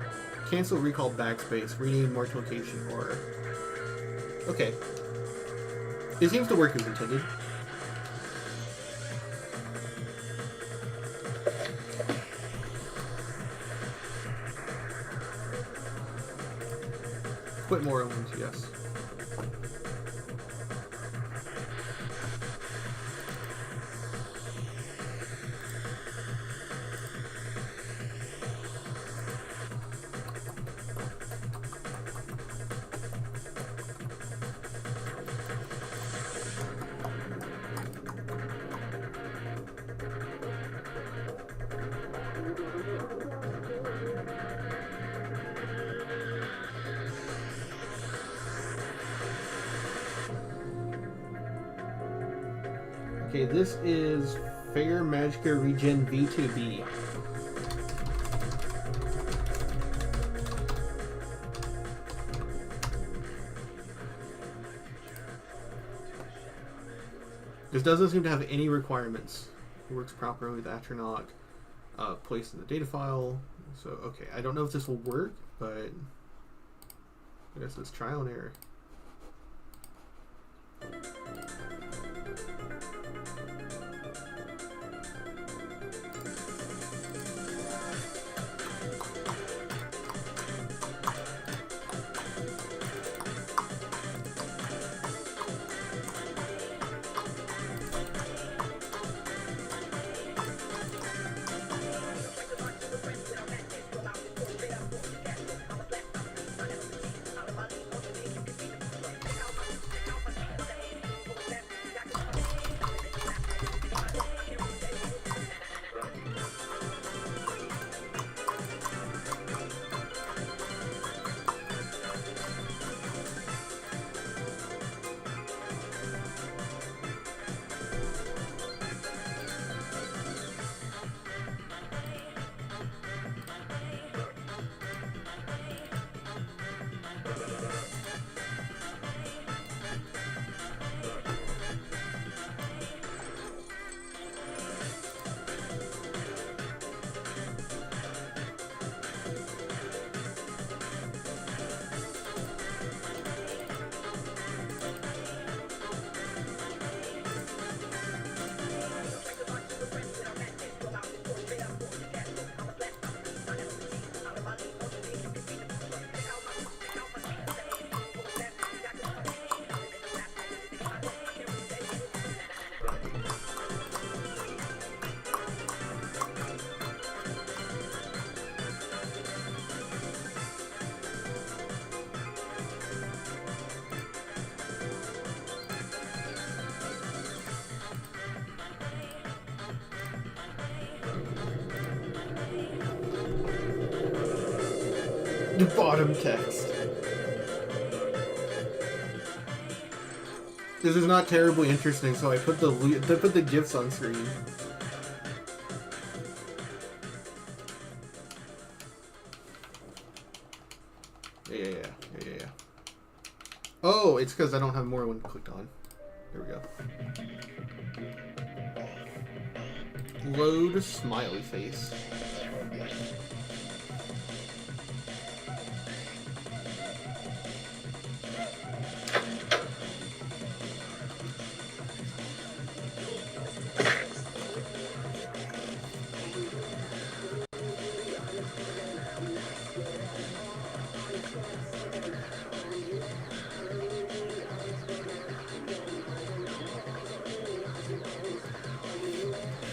cancel recall backspace, rename marked location R. Okay. It seems to work as intended. Quit Morrowind, yes. Okay, this is Fair Magicka Regen V2B. This doesn't seem to have any requirements. It works properly with Astronaut. Placed in the data file. So, okay, I don't know if this will work, but I guess it's trial and error. The bottom text. This is not terribly interesting, so I put the GIFs on screen. Yeah. Oh, it's because I don't have Morrowind clicked on. There we go. Load smiley face.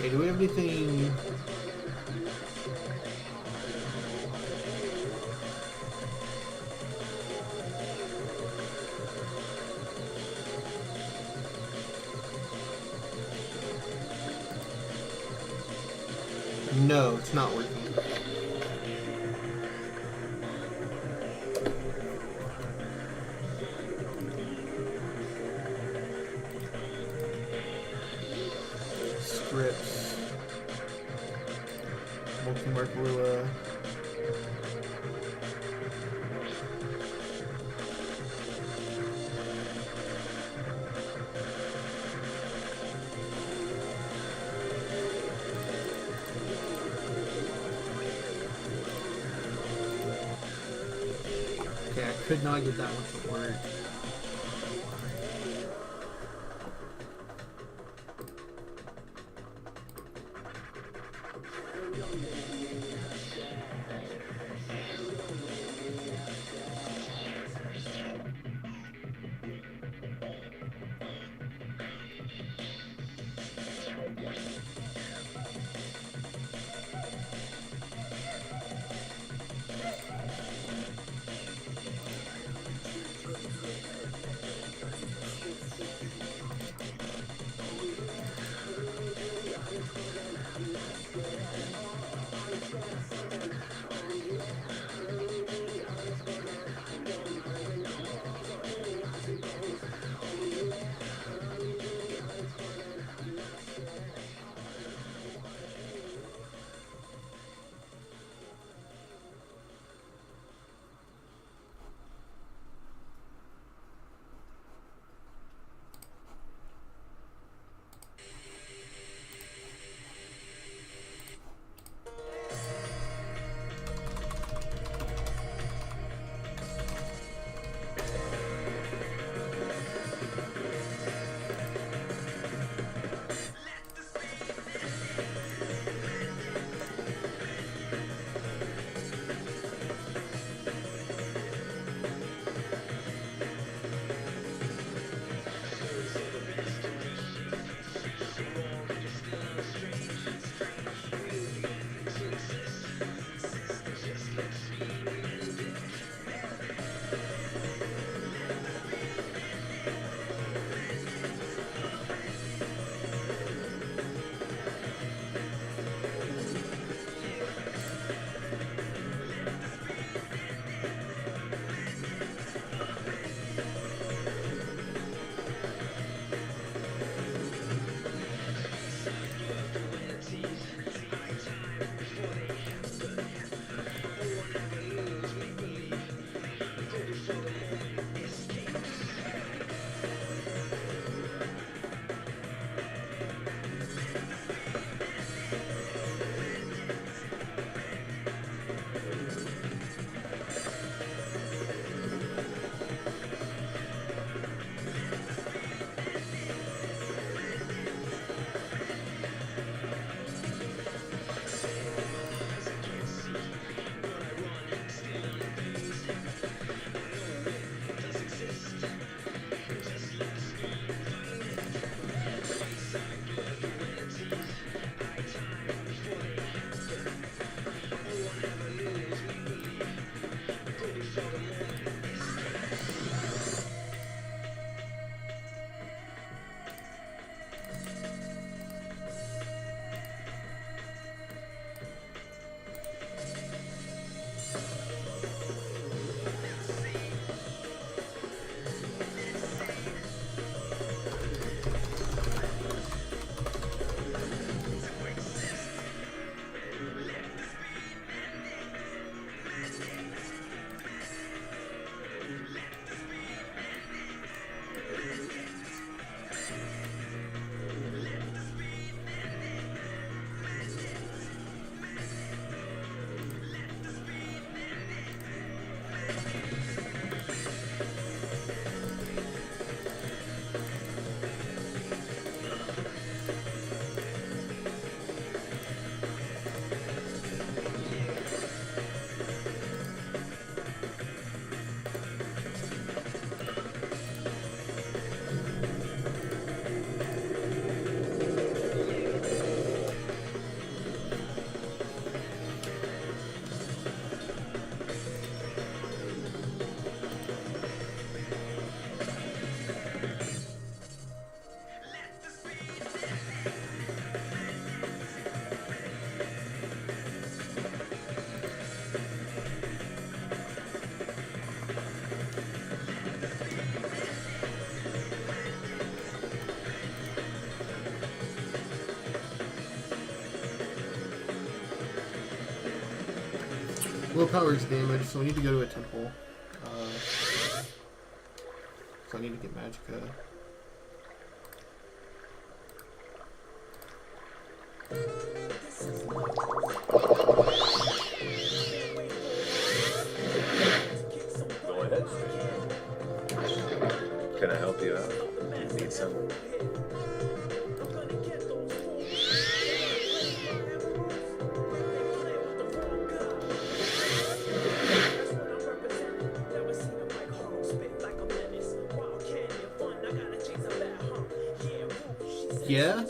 Okay, do we have anything? No, it's not working. Scripts. Multi-mark Lua. Okay, I could not get that one to work. Willpower is damage, so we need to go to a temple. So I need to get Magicka. Go ahead. Can I help you out? Need some?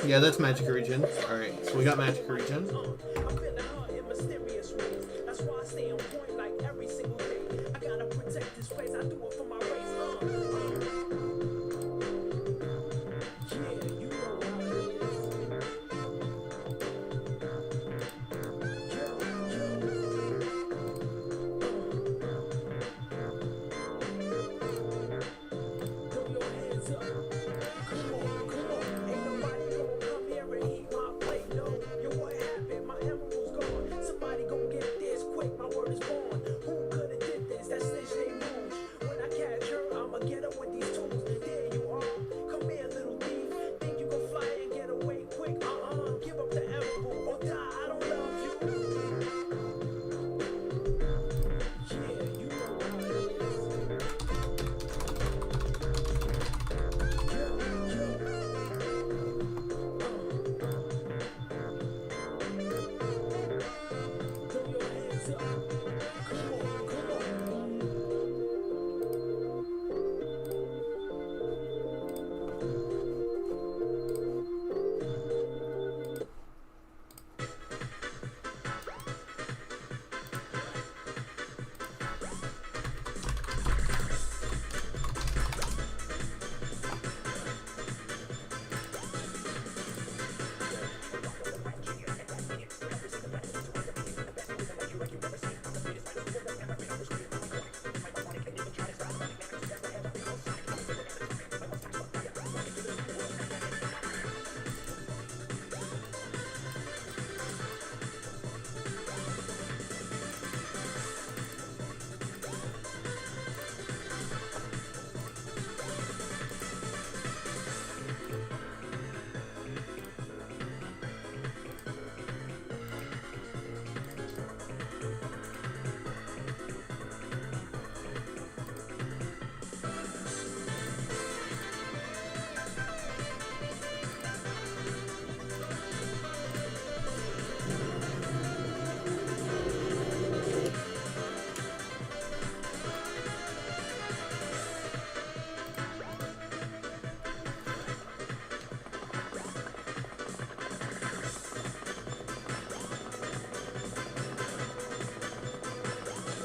Yeah, that's Magicka regen. Alright, so we got Magicka regen.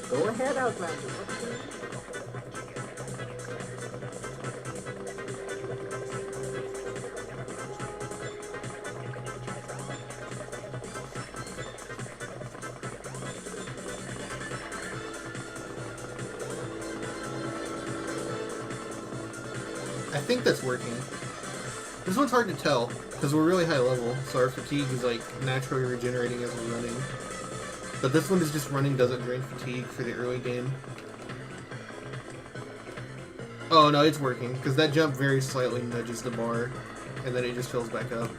Go ahead, Outlander. What do you need? I think that's working. This one's hard to tell, because we're really high level, so our fatigue is like naturally regenerating as we're running. But this one is just running doesn't drain fatigue for the early game. Oh no, it's working, because that jump very slightly nudges the bar, and then it just fills back up.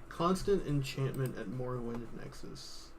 Constant enchantment at Morrowind Nexus.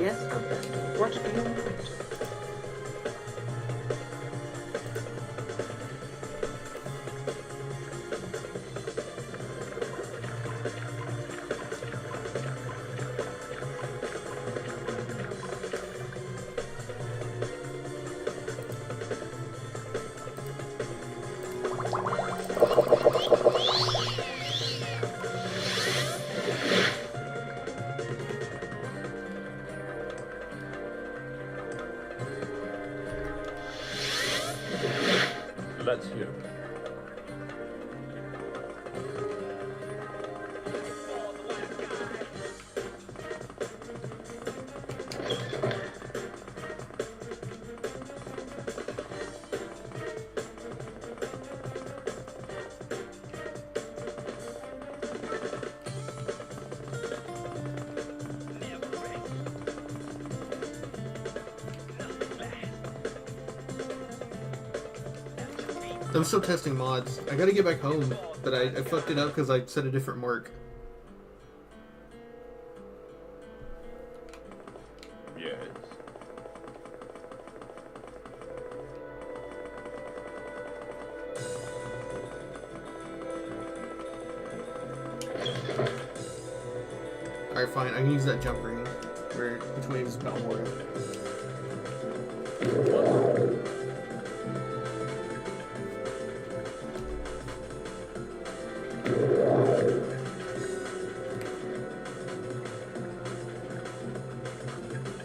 Yes, Outlander. What do you want? Let's hear. I'm still testing mods. I gotta get back home, but I fucked it up because I set a different mark. Yes. Alright, fine. I can use that jump ring where which way is Balmora.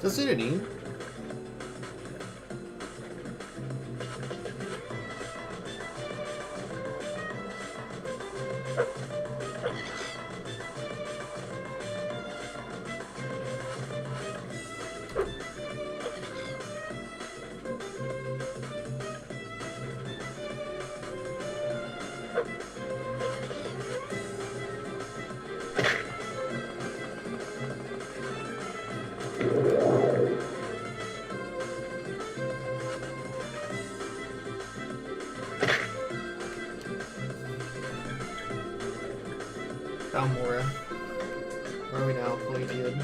Is that Citadine? Balmora. Where are we now? Palladium.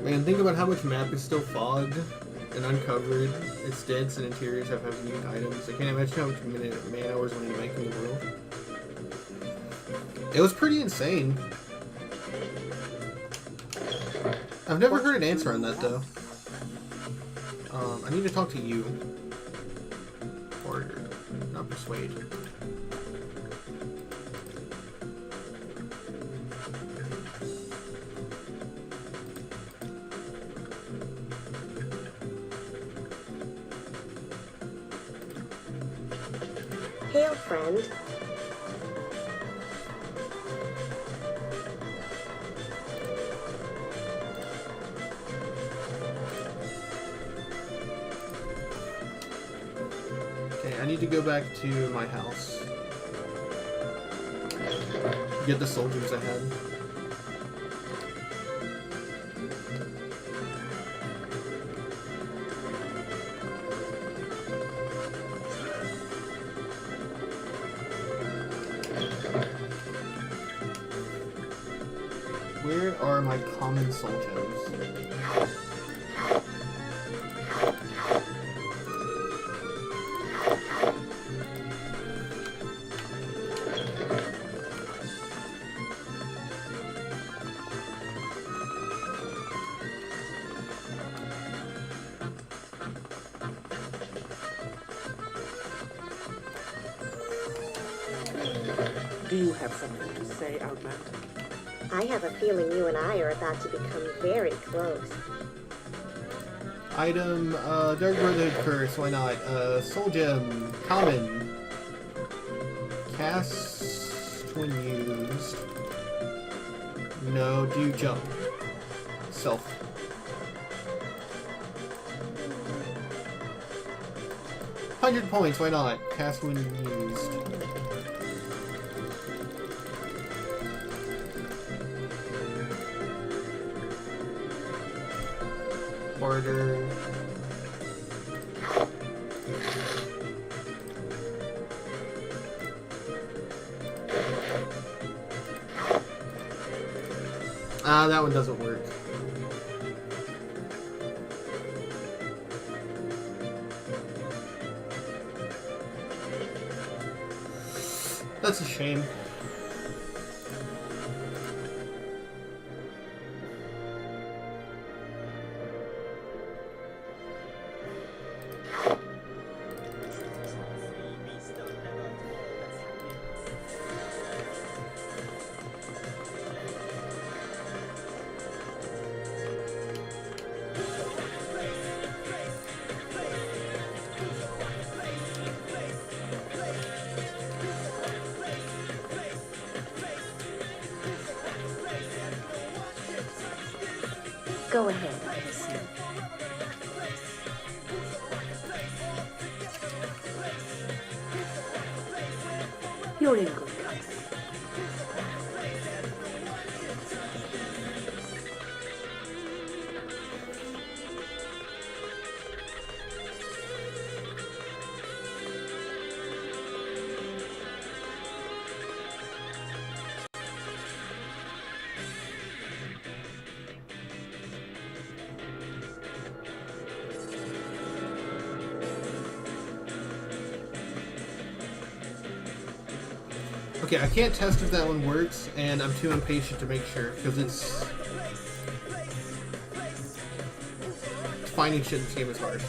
Man, think about how much map is still fogged and uncovered. Its dense and interiors have unique items. I can't imagine how much man hours went into making the world. It was pretty insane. I've never heard an answer on that though. I need to talk to you. Or not persuade. Hail, friend. Okay, I need to go back to my house. Get the soldiers ahead. Where are my common soldiers? Do you have something to say, Outlander? I have a feeling you and I are about to become very close. Item, Dark Brotherhood Curse, why not? Soul Gem, Common. Cast when used. No, do jump. Self. £100, why not? Cast when used. Order. That one doesn't work. That's a shame. Go ahead. You're in good company. Okay, I can't test if that one works, and I'm too impatient to make sure, because it's... Finding shit in this game is hard.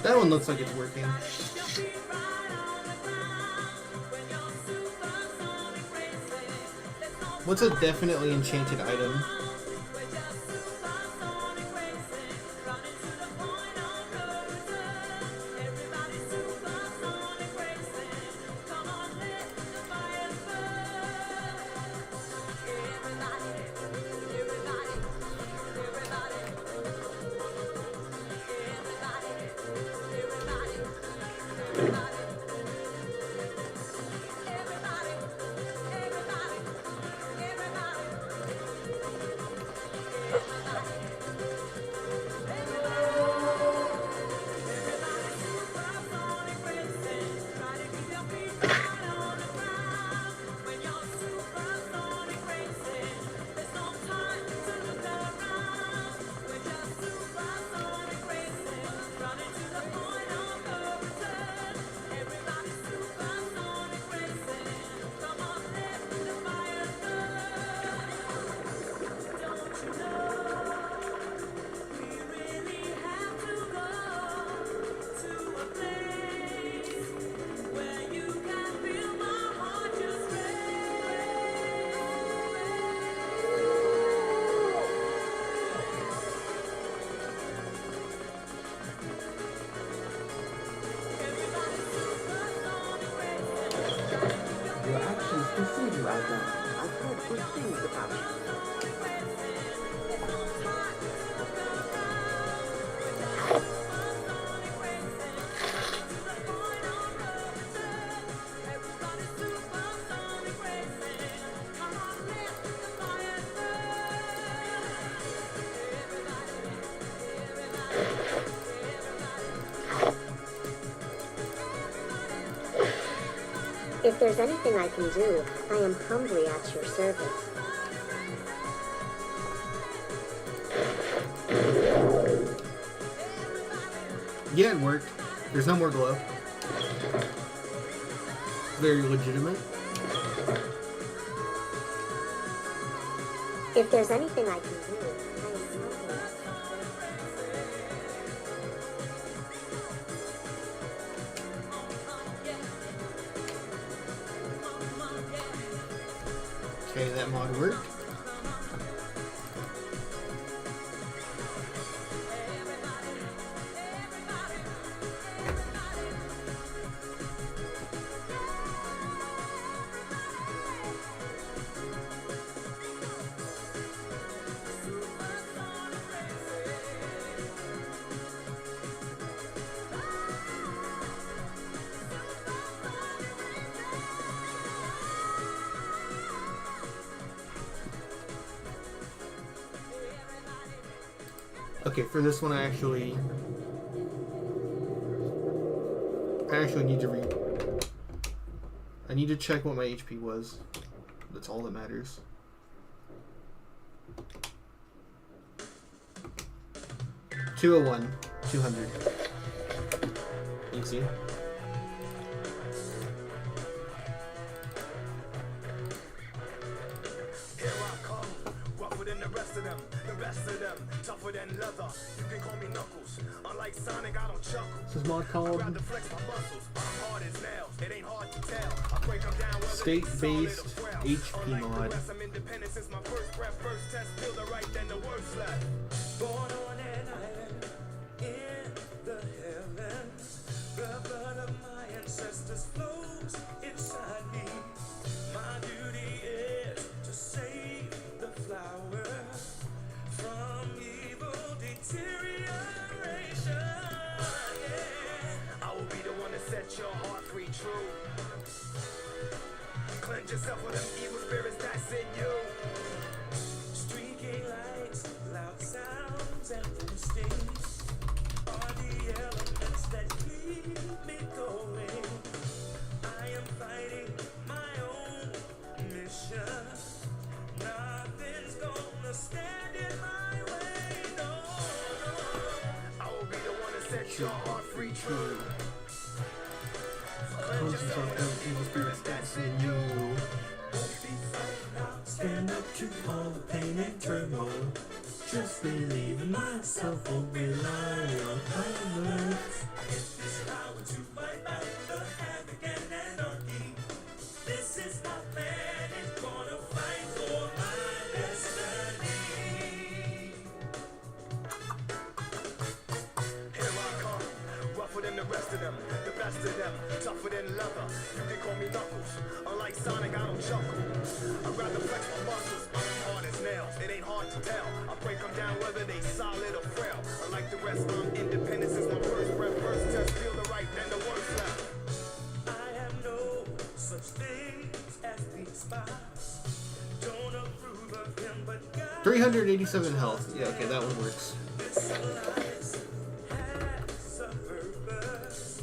That one looks like it's working. What's a definitely enchanted item? Your actions precede you, Outlander. I've heard good things about you. If there's anything I can do, I am humbly at your service. Yeah, it worked. There's no more glow. Very legitimate. If there's anything I can do, I am humbly. Okay, that mod worked. Okay, for this one I actually need to I need to check what my HP was. That's all that matters. $201, 200. Easy. This is mod called State-Based HP mod. Born on an island in the heavens, the blood of my ancestors flows inside me. My duty is to save the flower from evil deterioration. Yeah. I will be the one to set your heart free, true. Cleanse yourself of them evil spirits that's in you. Streaking lights, loud sounds, and instincts are the elements that keep me going. I am fighting my own mission. Nothing's gonna stand in my way. No, no. I will be the one to set your heart free, true. Cleanse yourself of them evil spirits that's in you. Stand up to all the pain and turmoil. Just believe in myself, won't rely on others. If this power to wipe out the havoc and anarchy. This is my plan, it's gonna fight for my destiny. Here I come, rougher than the rest of them, the best of them, tougher than leather. You can call me Knuckles. Unlike Sonic, I don't chuckle. I'd rather flex my muscles, but I'm hard as nails. It ain't hard to tell. I break them down whether they solid or frail. Unlike the rest, I'm independent since my first breath. First test, feel the right, then the worst left. I have no such things as these spots. Don't approve of him, but God. 387 health. Yeah, okay, that one works. This alliance has a purpose.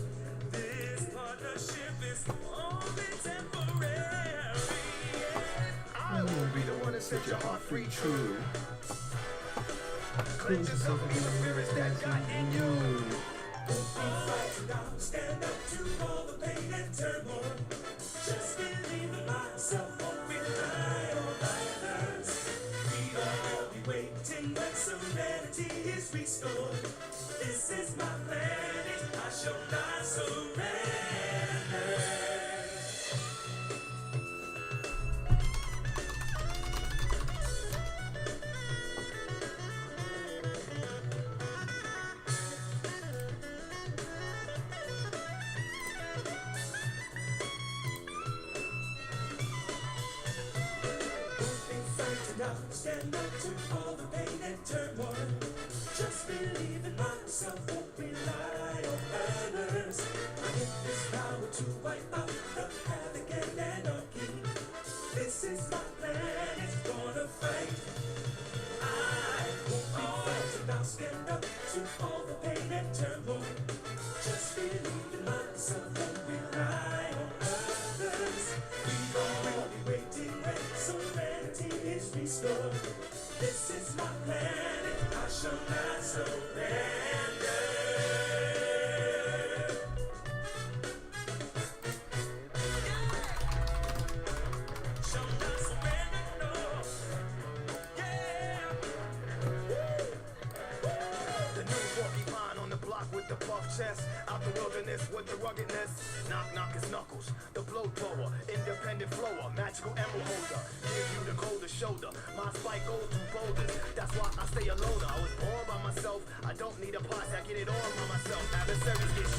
This partnership is only temporary. I won't be the one to set your heart free, true. Cleanse yourself and be the mirrors that got in you. Stand up to all the pain and turmoil. Just believe in myself, won't rely on others. We all be waiting when serenity is restored. This is my planet, I shall not surrender.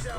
'em.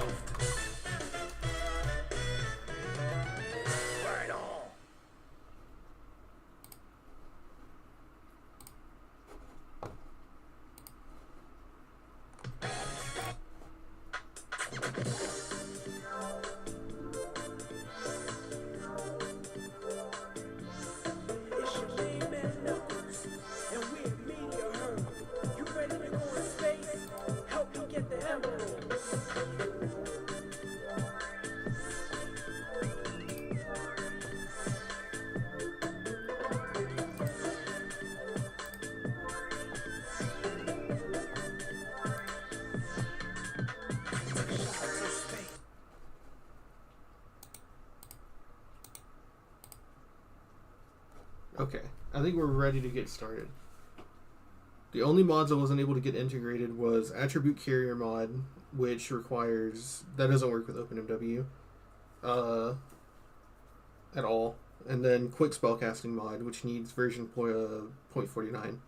Okay, I think we're ready to get started. The only mods I wasn't able to get integrated was Attribute Carrier mod, which requires... that doesn't work with OpenMW at all. And then Quick Spellcasting mod, which needs version 0.49.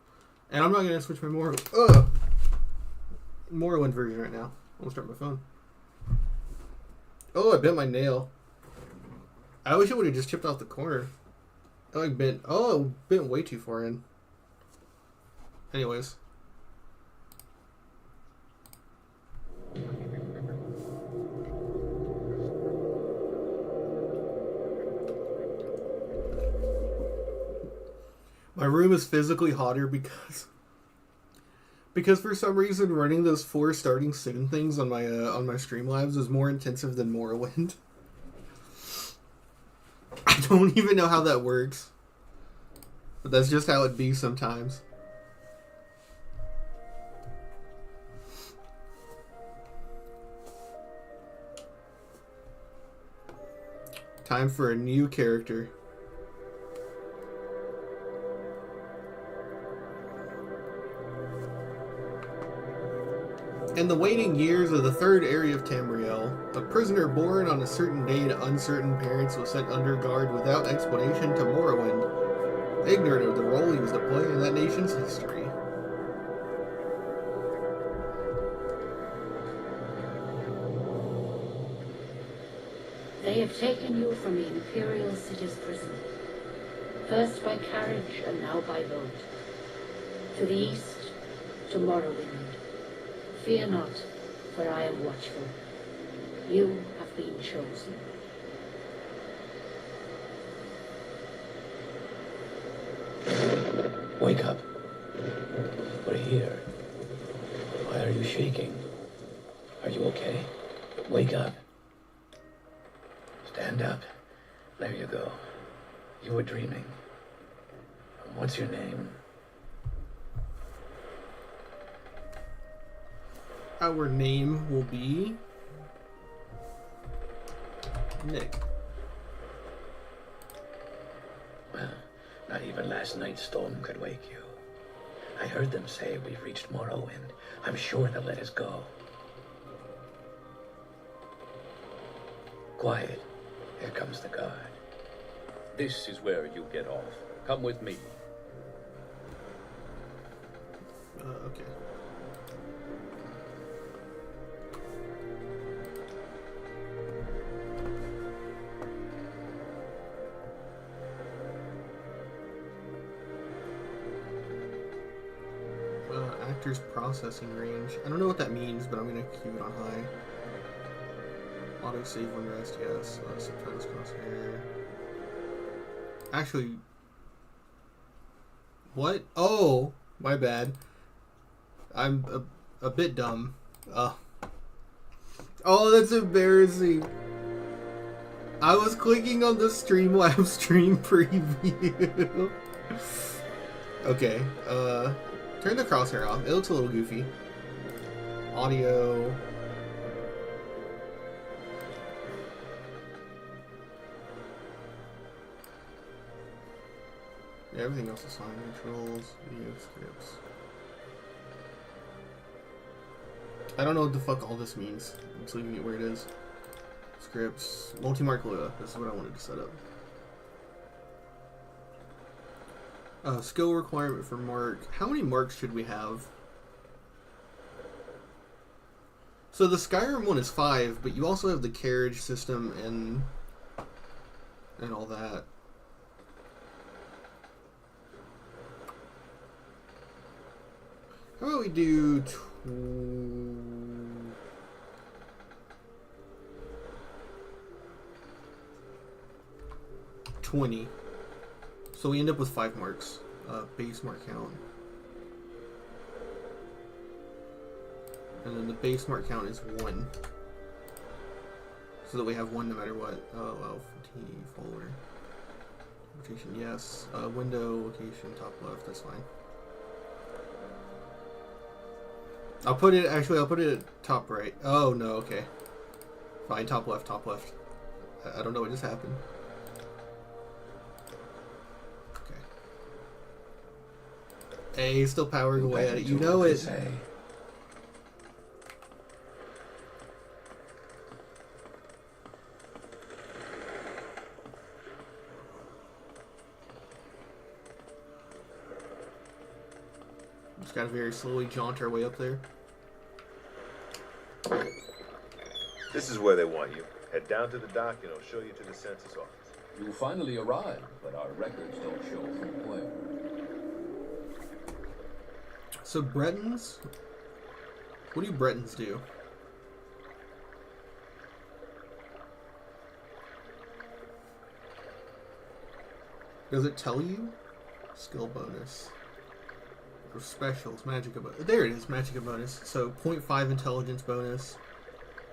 And I'm not going to switch my Morrowind version right now. I'm going to start my phone. Oh, I bent my nail. I wish it would have just chipped off the corner. It bent way too far in. Anyways. My room is physically hotter because for some reason running those 4 starting soon things on my Streamlabs is more intensive than Morrowind. I don't even know how that works. But that's just how it be sometimes. Time for a new character. In the waning years of the third area of Tamriel, a prisoner born on a certain day to uncertain parents was sent under guard without explanation to Morrowind, ignorant of the role he was to play in that nation's history. They have taken you from the Imperial City's prison, first by carriage and now by boat. To the east, to Morrowind. Fear not, for I am watchful. You have been chosen. Wake up. We're here. Why are you shaking? Are you okay? Wake up. Stand up. There you go. You were dreaming. What's your name? Our name will be Nick. Well, not even last night's storm could wake you. I heard them say we've reached Morrowind. I'm sure they'll let us go. Quiet. Here comes the guard. This is where you get off. Come with me. Okay. Actor's processing range. I don't know what that means, but I'm gonna keep it on high. Auto save when rest, yes. Subtitles crosshair. Actually, what? Oh, my bad. I'm a bit dumb. Oh, that's embarrassing. I was clicking on the Streamlabs stream preview. Okay, turn the crosshair off. It looks a little goofy. Audio. Yeah, everything else is fine. Controls, video scripts. I don't know what the fuck all this means. I'm just leaving it where it is. Scripts. Multi-mark Lua. This is what I wanted to set up. Skill requirement for Mark. How many marks should we have? So the Skyrim one is 5, but you also have the carriage system and all that. How about we do 20? So we end up with 5 marks. Base mark count. And then the base mark count is 1. So that we have 1 no matter what. Oh, well, fatigue, folder. Rotation, yes. Window, location, top left, that's fine. I'll put it at top right. Oh, no, okay. Fine, top left, top left. I don't know what just happened. Okay. Hey, still powering away at it. You know it. Just gotta very slowly jaunt our way up there. This is where they want you. Head down to the dock and it'll show you to the census office. You finally arrived, but our records don't show from where. So Bretons? What do Bretons do? Does it tell you? Skill bonus. Or specials, Magicka bonus. There it is, Magicka bonus. So 0.5 intelligence bonus,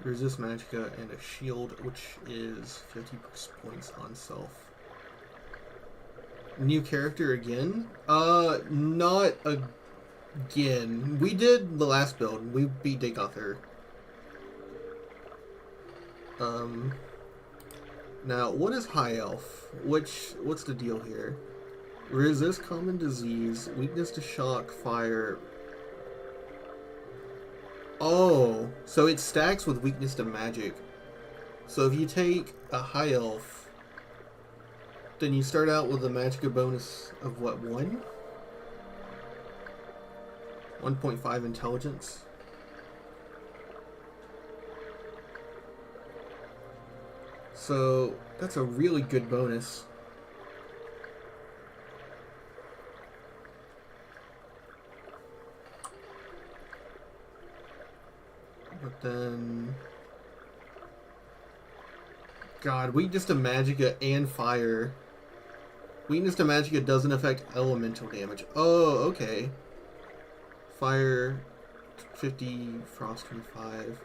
resist Magicka, and a shield, which is 50 points on self. New character again? Not again. We did the last build. We beat Dagother. Now, what is High Elf? What's the deal here? Resist common disease, weakness to shock, fire. Oh, so it stacks with weakness to magic. So if you take a high elf, then you start out with a magicka bonus of what, 1? 1.5 intelligence. So that's a really good bonus. But then... God, weakness to magicka and fire. Weakness to magicka doesn't affect elemental damage. Oh, okay. Fire 50, frost 25,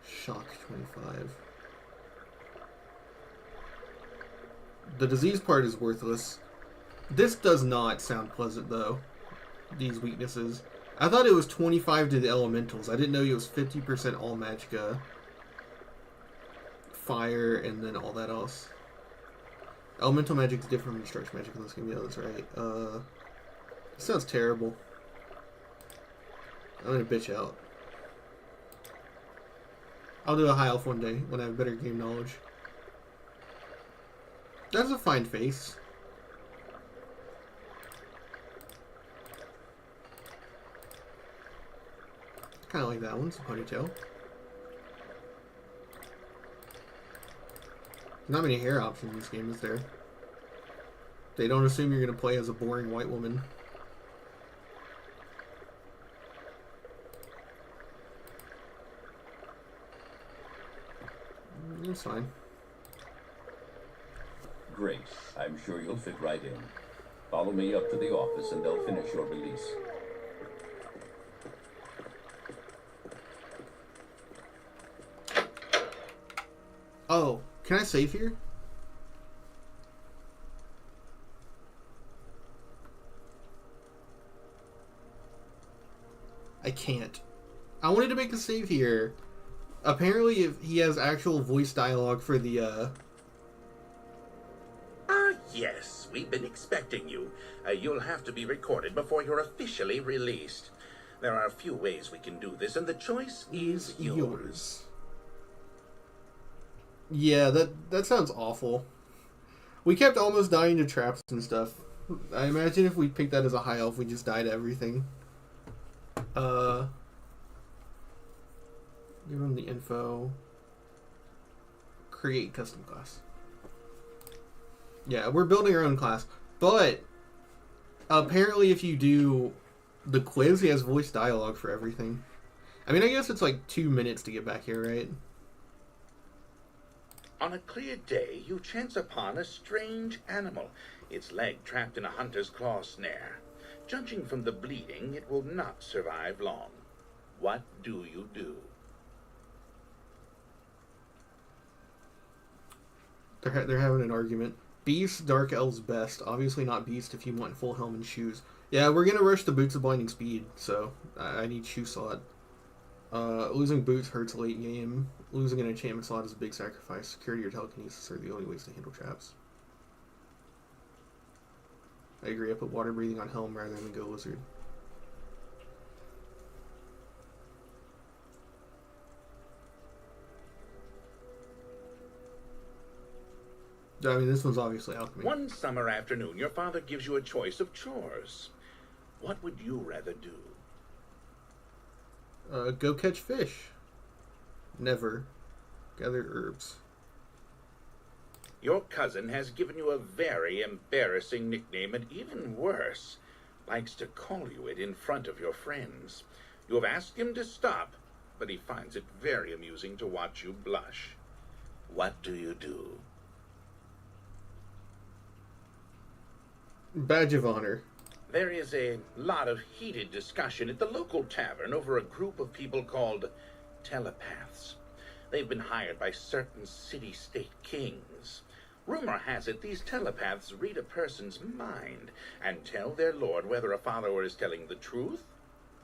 shock 25. The disease part is worthless. This does not sound pleasant though. These weaknesses. I thought it was 25 to the elementals. I didn't know it was 50% all magicka, fire, and then all that else. Elemental magic is different from destruction magic in this game. Yeah, that's right. This sounds terrible. I'm gonna bitch out. I'll do a high elf one day when I have better game knowledge. That's a fine face. Kind of like that one. It's a ponytail. Not many hair options in this game, is there? They don't assume you're gonna play as a boring white woman. It's fine. Great. I'm sure you'll fit right in. Follow me up to the office and they'll finish your release. Oh, can I save here? I can't. I wanted to make a save here. Apparently, if he has actual voice dialogue for the, Yes, we've been expecting you. You'll have to be recorded before you're officially released. There are a few ways we can do this, and the choice is yours. Yeah, that sounds awful. We kept almost dying to traps and stuff. I imagine if we picked that as a high elf, we just died to everything. Give him the info. Create custom class. Yeah, we're building our own class. But apparently if you do the quiz, he has voice dialogue for everything. I mean, I guess it's like 2 minutes to get back here, right? On a clear day, you chance upon a strange animal, its leg trapped in a hunter's claw snare. Judging from the bleeding, it will not survive long. What do you do? They're having an argument. Beast, Dark Elves best. Obviously not Beast if you want full helm and shoes. Yeah, we're gonna rush the Boots of Blinding Speed, so I need shoe slot. Losing boots hurts late game. Losing an enchantment slot is a big sacrifice. Security or telekinesis are the only ways to handle traps. I agree, I put water breathing on helm rather than go lizard. I mean, this one's obviously alchemy. One summer afternoon, your father gives you a choice of chores. What would you rather do? Go catch fish. Never. Gather herbs. Your cousin has given you a very embarrassing nickname, and even worse, likes to call you it in front of your friends. You have asked him to stop, but he finds it very amusing to watch you blush. What do you do? Badge of honor. There is a lot of heated discussion at the local tavern over a group of people called telepaths. They've been hired by certain city-state kings. Rumor has it these telepaths read a person's mind and tell their lord whether a follower is telling the truth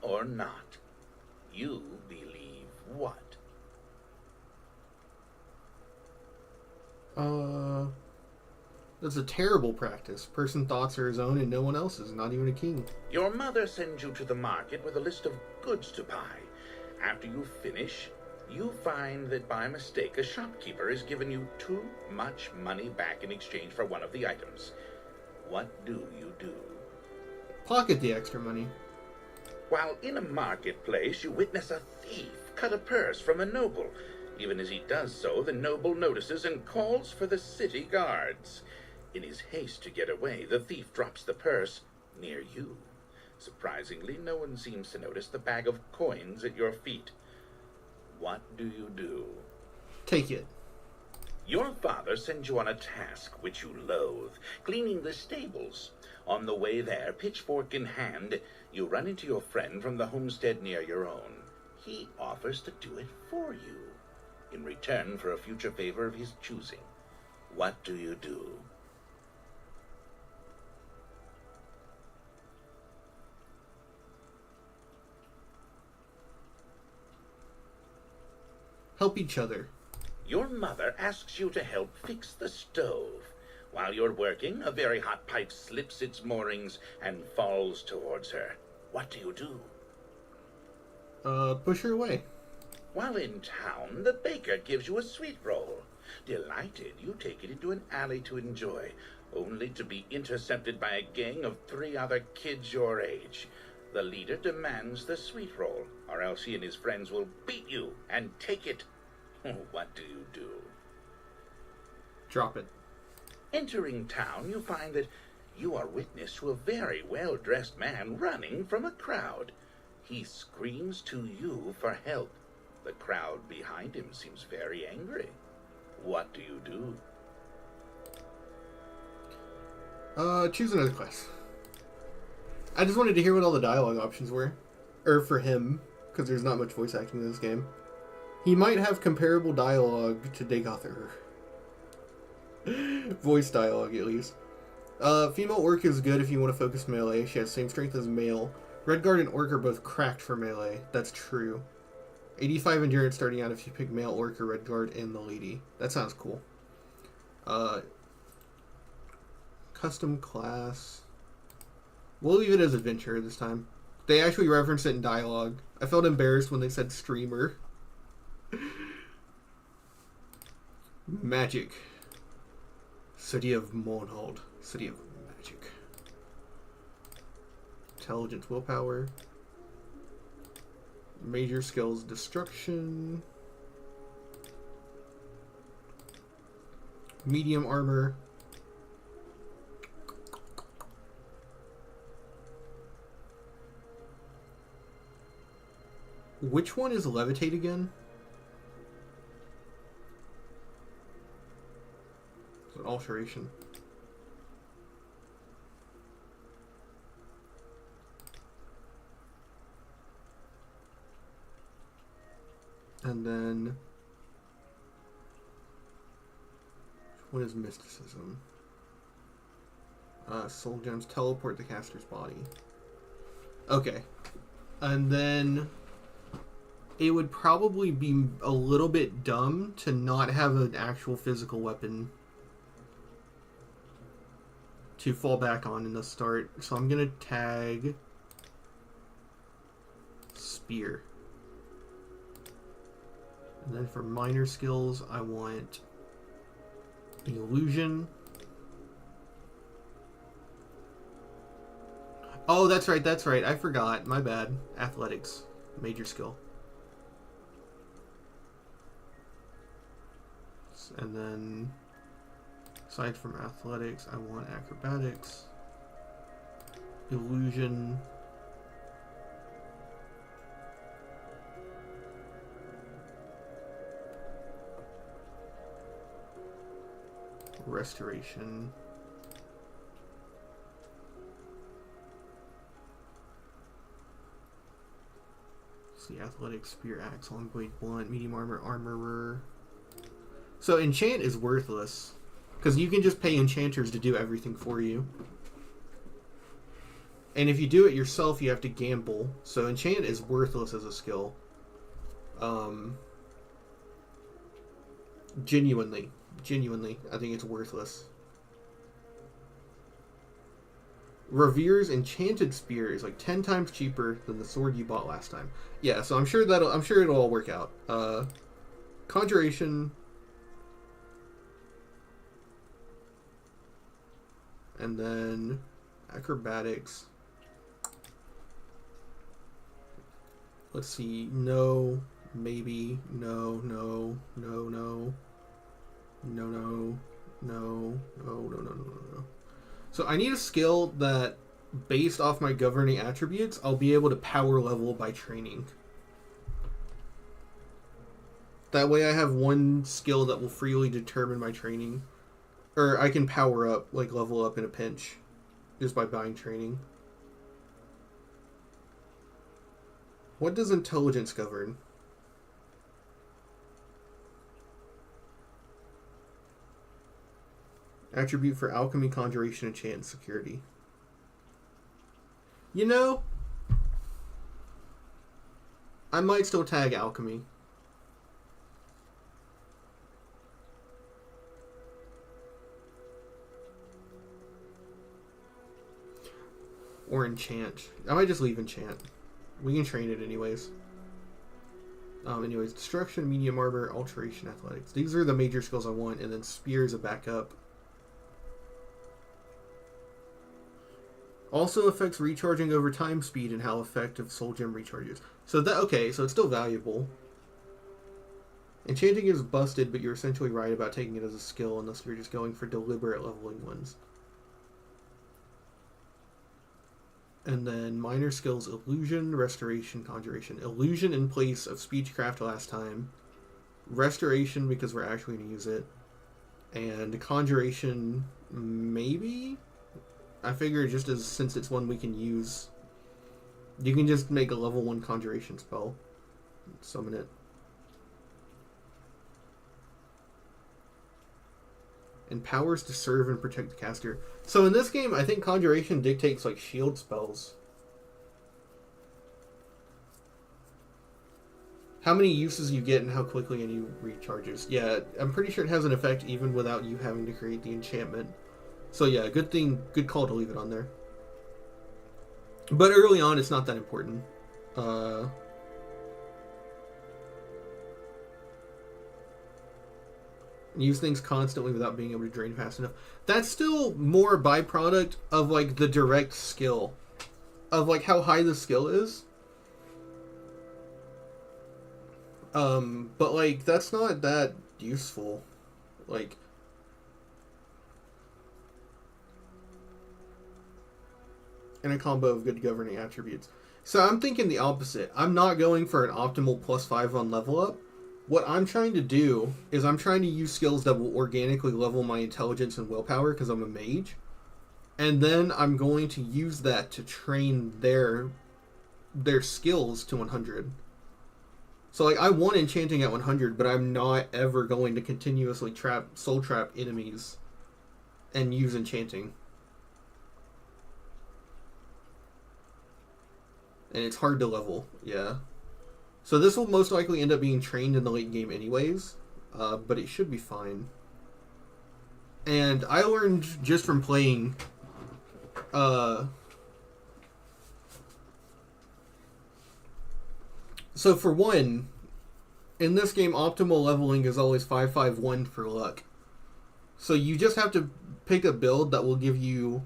or not. You believe what? That's a terrible practice. Person thoughts are his own and no one else's, not even a king. Your mother sends you to the market with a list of goods to buy. After you finish, you find that by mistake a shopkeeper has given you too much money back in exchange for one of the items. What do you do? Pocket the extra money. While in a marketplace, you witness a thief cut a purse from a noble. Even as he does so, the noble notices and calls for the city guards. In his haste to get away, the thief drops the purse near you. Surprisingly, no one seems to notice the bag of coins at your feet. What do you do? Take it. Your father sends you on a task which you loathe, cleaning the stables. On the way there, pitchfork in hand, you run into your friend from the homestead near your own. He offers to do it for you, in return for a future favor of his choosing. What do you do? Help each other. Your mother asks you to help fix the stove. While you're working, a very hot pipe slips its moorings and falls towards her. What do you do? Push her away. While in town, the baker gives you a sweet roll. Delighted, you take it into an alley to enjoy, only to be intercepted by a gang of 3 other kids your age. The leader demands the sweet roll, or else he and his friends will beat you and take it. What do you do? Drop it. Entering town, you find that you are witness to a very well-dressed man running from a crowd. He screams to you for help. The crowd behind him seems very angry. What do you do? Choose another class. I just wanted to hear what all the dialogue options were. Or for him, because there's not much voice acting in this game. He might have comparable dialogue to Dagoth. Voice dialogue, at least. Female Orc is good if you want to focus melee. She has the same strength as male. Redguard and Orc are both cracked for melee. That's true. 85 endurance starting out if you pick male Orc or Redguard and the lady. That sounds cool. Custom class. We'll leave it as adventure this time. They actually referenced it in dialogue. I felt embarrassed when they said streamer. Magic. City of Mournhold. City of Magic. Intelligence, willpower. Major skills, destruction. Medium armor. Which one is levitate again? It's an alteration. And then which one is mysticism? Soul gems teleport the caster's body. Okay. And then it would probably be a little bit dumb to not have an actual physical weapon to fall back on in the start. So I'm going to tag Spear. And then for minor skills, I want Illusion. Oh, that's right, that's right. I forgot. My bad. Athletics. Major skill. And then, aside from athletics, I want acrobatics, illusion, restoration, see, athletics, spear, axe, long blade, blunt, medium armor, armorer. So enchant is worthless, because you can just pay enchanters to do everything for you. And if you do it yourself, you have to gamble. So enchant is worthless as a skill. Genuinely, I think it's worthless. Revere's enchanted spear is like 10 times cheaper than the sword you bought last time. Yeah, so I'm sure it'll all work out. Conjuration, and then acrobatics. Let's see. No, maybe, no, no, no, no, no, no, no, no, no, no, no, no. So I need a skill that, based off my governing attributes, I'll be able to power level by training. That way I have one skill that will freely determine my training. Or I can power up, like level up in a pinch, just by buying training. What does intelligence govern? Attribute for alchemy, conjuration, enchant, and security. You know, I might still tag alchemy. Or enchant. I might just leave enchant. We can train it anyways. Anyways, destruction, medium armor, alteration, athletics. These are the major skills I want, and then spear is a backup. Also affects recharging over time speed and how effective soul gem recharges. So that, okay, so it's still valuable. Enchanting is busted, but you're essentially right about taking it as a skill unless you're just going for deliberate leveling ones. And then minor skills, illusion, restoration, conjuration. Illusion in place of speechcraft last time. Restoration because we're actually going to use it. And conjuration, maybe? I figure just as, since it's one we can use, you can just make a level 1 conjuration spell. Summon it. And powers to serve and protect the caster. So in this game, I think conjuration dictates like shield spells. How many uses you get and how quickly any recharges. Yeah, I'm pretty sure it has an effect even without you having to create the enchantment. So yeah, good thing, good call to leave it on there. But early on, it's not that important. Use things constantly without being able to drain fast enough. That's still more a byproduct of like the direct skill. Of like how high the skill is. But like that's not that useful. Like in a combo of good governing attributes. So I'm thinking the opposite. I'm not going for an optimal +5 on level up. What I'm trying to do is I'm trying to use skills that will organically level my intelligence and willpower because I'm a mage. And then I'm going to use that to train their skills to 100. So like I want enchanting at 100, but I'm not ever going to continuously soul trap enemies and use enchanting. And it's hard to level, yeah. So this will most likely end up being trained in the late game anyways, but it should be fine. And I learned just from playing, so for one, in this game optimal leveling is always 5-5-1 for luck. So you just have to pick a build that will give you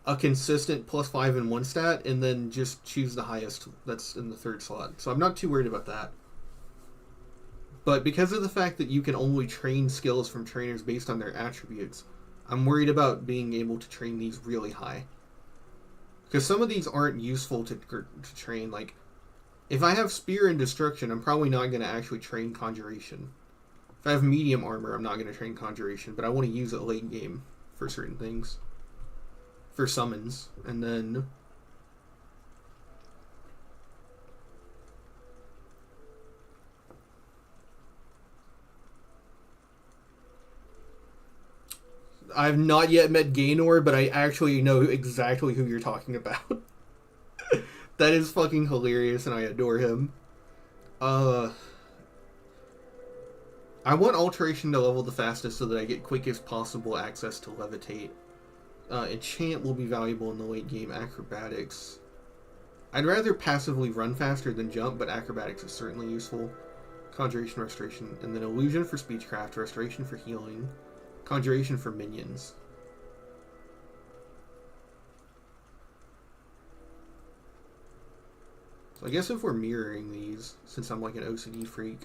a consistent +5 in one stat, and then just choose the highest that's in the third slot. So I'm not too worried about that. But because of the fact that you can only train skills from trainers based on their attributes, I'm worried about being able to train these really high. Because some of these aren't useful to train. Like, if I have Spear and Destruction, I'm probably not going to actually train Conjuration. If I have Medium Armor, I'm not going to train Conjuration, but I want to use it late game for certain things. For summons, and then I've not yet met Gaynor, but I actually know exactly who you're talking about. That is fucking hilarious, and I adore him. I want Alteration to level the fastest so that I get quickest possible access to Levitate. Enchant will be valuable in the late game. Acrobatics. I'd rather passively run faster than jump, but acrobatics is certainly useful. Conjuration, Restoration, and then Illusion for Speechcraft, Restoration for Healing, Conjuration for Minions. So I guess if we're mirroring these, since I'm like an OCD freak.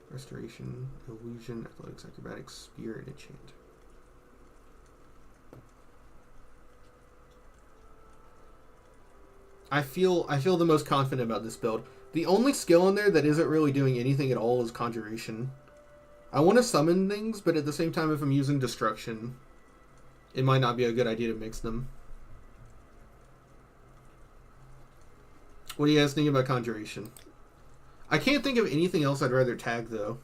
Restoration, Illusion, Athletics, Acrobatics, Spear, and Enchant. I feel the most confident about this build. The only skill in there that isn't really doing anything at all is Conjuration. I want to summon things, but at the same time, if I'm using Destruction, it might not be a good idea to mix them. What do you guys think about Conjuration? I can't think of anything else I'd rather tag, though.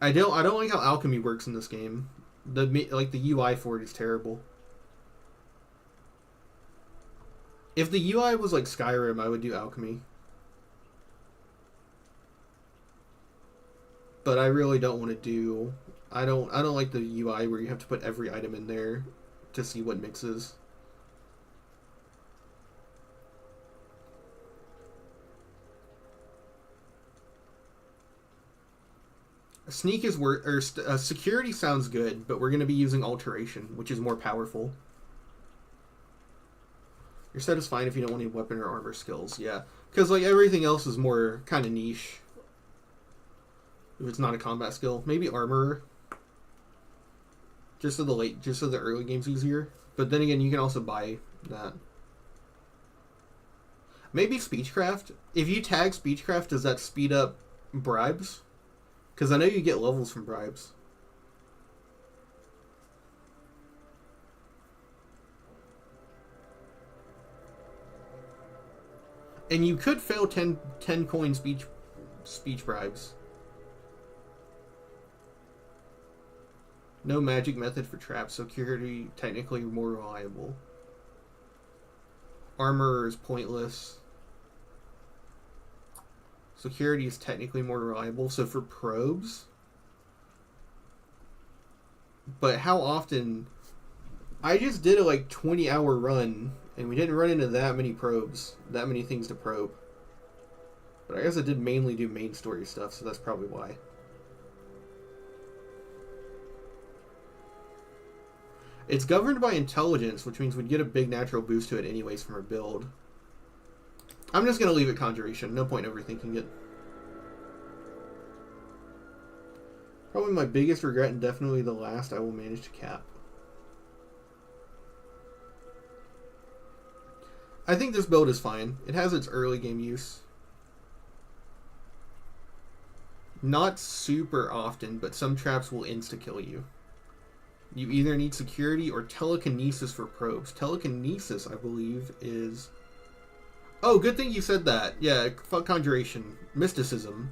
I don't like how Alchemy works in this game. The UI for it is terrible. If the UI was like Skyrim, I would do Alchemy. But I really don't want to do... I don't like the UI where you have to put every item in there to see what mixes. Sneak is security sounds good, but we're going to be using Alteration, which is more powerful. Your set is fine if you don't want any weapon or armor skills, yeah. Because like everything else is more kind of niche. If it's not a combat skill, maybe armor. Just so the early game's easier. But then again, you can also buy that. Maybe Speechcraft. If you tag Speechcraft, does that speed up bribes? Because I know you get levels from bribes. And you could fail 10 coin speech bribes. No magic method for traps, so security technically more reliable. Armor is pointless. Security is technically more reliable, so for probes. But how often... I just did a like 20-hour run, and we didn't run into that many probes, that many things to probe. But I guess I did mainly do main story stuff, so that's probably why. It's governed by intelligence, which means we'd get a big natural boost to it anyways from our build. I'm just going to leave it Conjuration. No point overthinking it. Probably my biggest regret, and definitely the last I will manage to cap. I think this build is fine. It has its early game use. Not super often, but some traps will insta-kill you. You either need security or telekinesis for probes. Telekinesis, I believe, is... Oh, good thing you said that. Yeah, fuck Conjuration. Mysticism.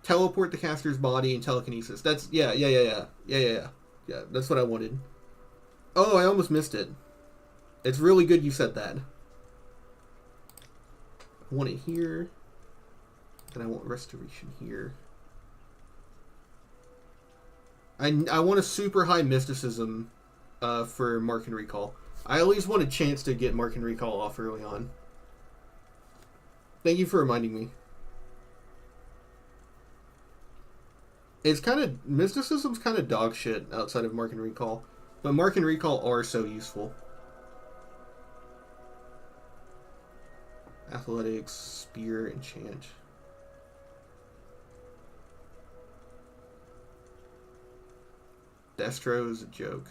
Teleport the caster's body and telekinesis. That's... Yeah, that's what I wanted. Oh, I almost missed it. It's really good you said that. I want it here. And I want restoration here. I want a super high mysticism for Mark and Recall. I at least want a chance to get Mark and Recall off early on. Thank you for reminding me. It's kind of... Mysticism's kind of dog shit outside of Mark and Recall. But Mark and Recall are so useful. Athletics, Spear, Enchant. Destro is a joke.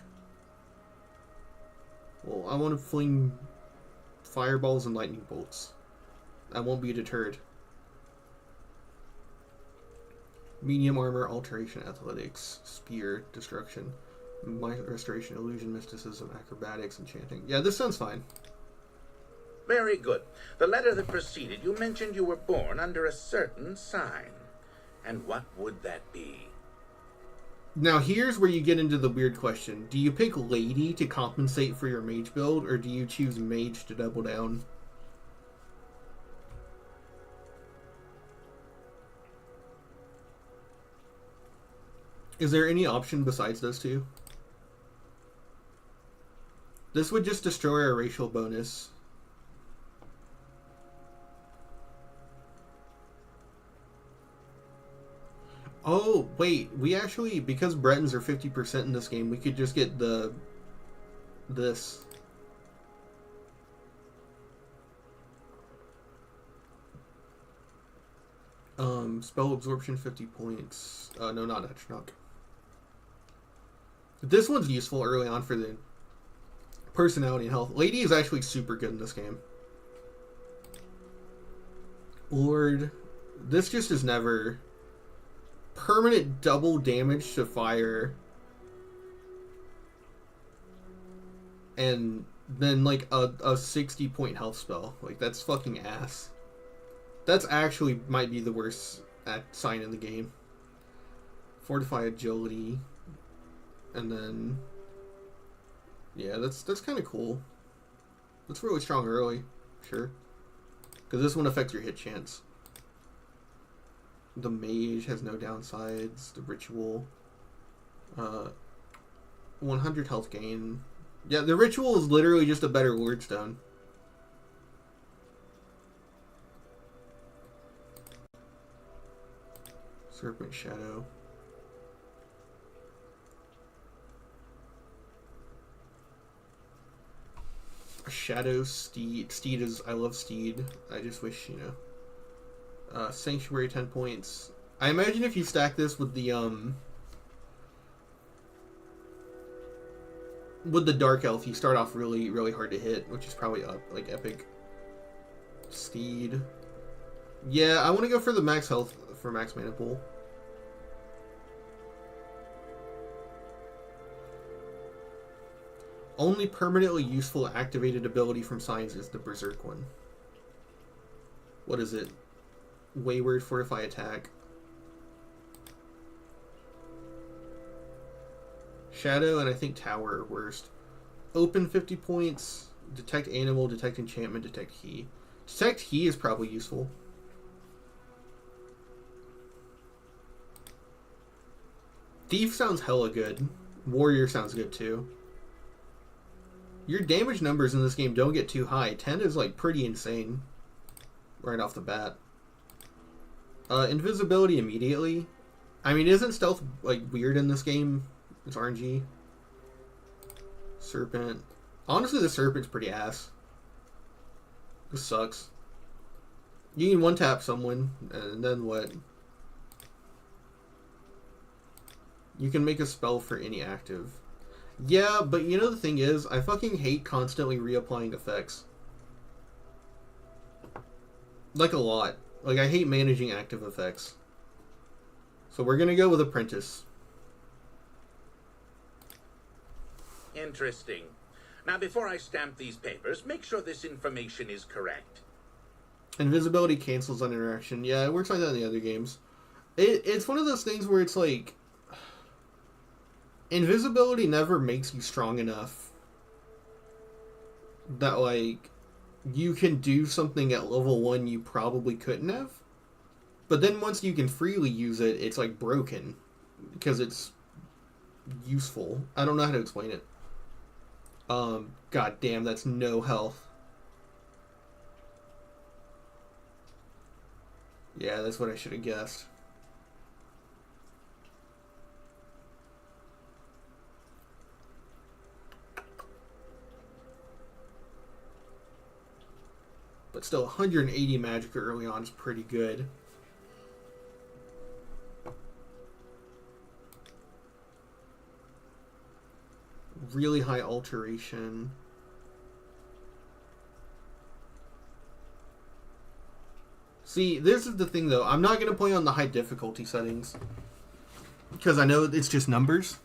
Well, I want to fling fireballs and lightning bolts. I won't be deterred. Medium armor, alteration, athletics, spear, destruction, restoration, illusion, mysticism, acrobatics, enchanting. Yeah, this sounds fine. Very good. The letter that preceded, you mentioned you were born under a certain sign. And what would that be? Now here's where you get into the weird question. Do you pick Lady to compensate for your mage build, or do you choose Mage to double down? Is there any option besides those two? This would just destroy our racial bonus. Oh, wait. We actually, because Bretons are 50% in this game, we could just get this. Spell absorption 50 points. No, not Etchnok. This one's useful early on for the personality and health. Lady is actually super good in this game. Lord, this just is never permanent double damage to fire. And then like a 60 point health spell. Like that's fucking ass. That's actually might be the worst sign in the game. Fortify agility. And then yeah, that's kind of cool. That's really strong early, sure. Because this one affects your hit chance. The mage has no downsides. The ritual, 100 health gain. Yeah, the ritual is literally just a better Lordstone. Serpent Shadow. Shadow Steed. Steed is, I love Steed. I just wish, you know. Sanctuary 10 points. I imagine if you stack this with the Dark Elf, you start off really, really hard to hit, which is probably up, like epic. Steed. Yeah, I want to go for the max health for max mana pool. Only permanently useful activated ability from Signs is the Berserk one. What is it? Wayward Fortify Attack. Shadow and I think Tower are worst. Open 50 points. Detect Animal, Detect Enchantment, Detect Key. Detect Key is probably useful. Thief sounds hella good. Warrior sounds good too. Your damage numbers in this game don't get too high. 10 is like pretty insane right off the bat. Invisibility immediately. I mean, isn't stealth like weird in this game? It's RNG. Serpent. Honestly, the Serpent's pretty ass. This sucks. You can one-tap someone, and then what? You can make a spell for any active. Yeah, but you know the thing is, I fucking hate constantly reapplying effects. Like a lot. Like, I hate managing active effects. So we're gonna go with Apprentice. Interesting. Now, before I stamp these papers, make sure this information is correct. Invisibility cancels on interaction. Yeah, it works like that in the other games. It's one of those things where it's like... Invisibility never makes you strong enough that, like, you can do something at level 1 you probably couldn't have. But then once you can freely use it, it's, like, broken. Because it's useful. I don't know how to explain it. God damn, that's no health. Yeah, that's what I should have guessed. But still, 180 magic early on is pretty good. Really high alteration. See, this is the thing though. I'm not going to play on the high difficulty settings. Because I know it's just numbers.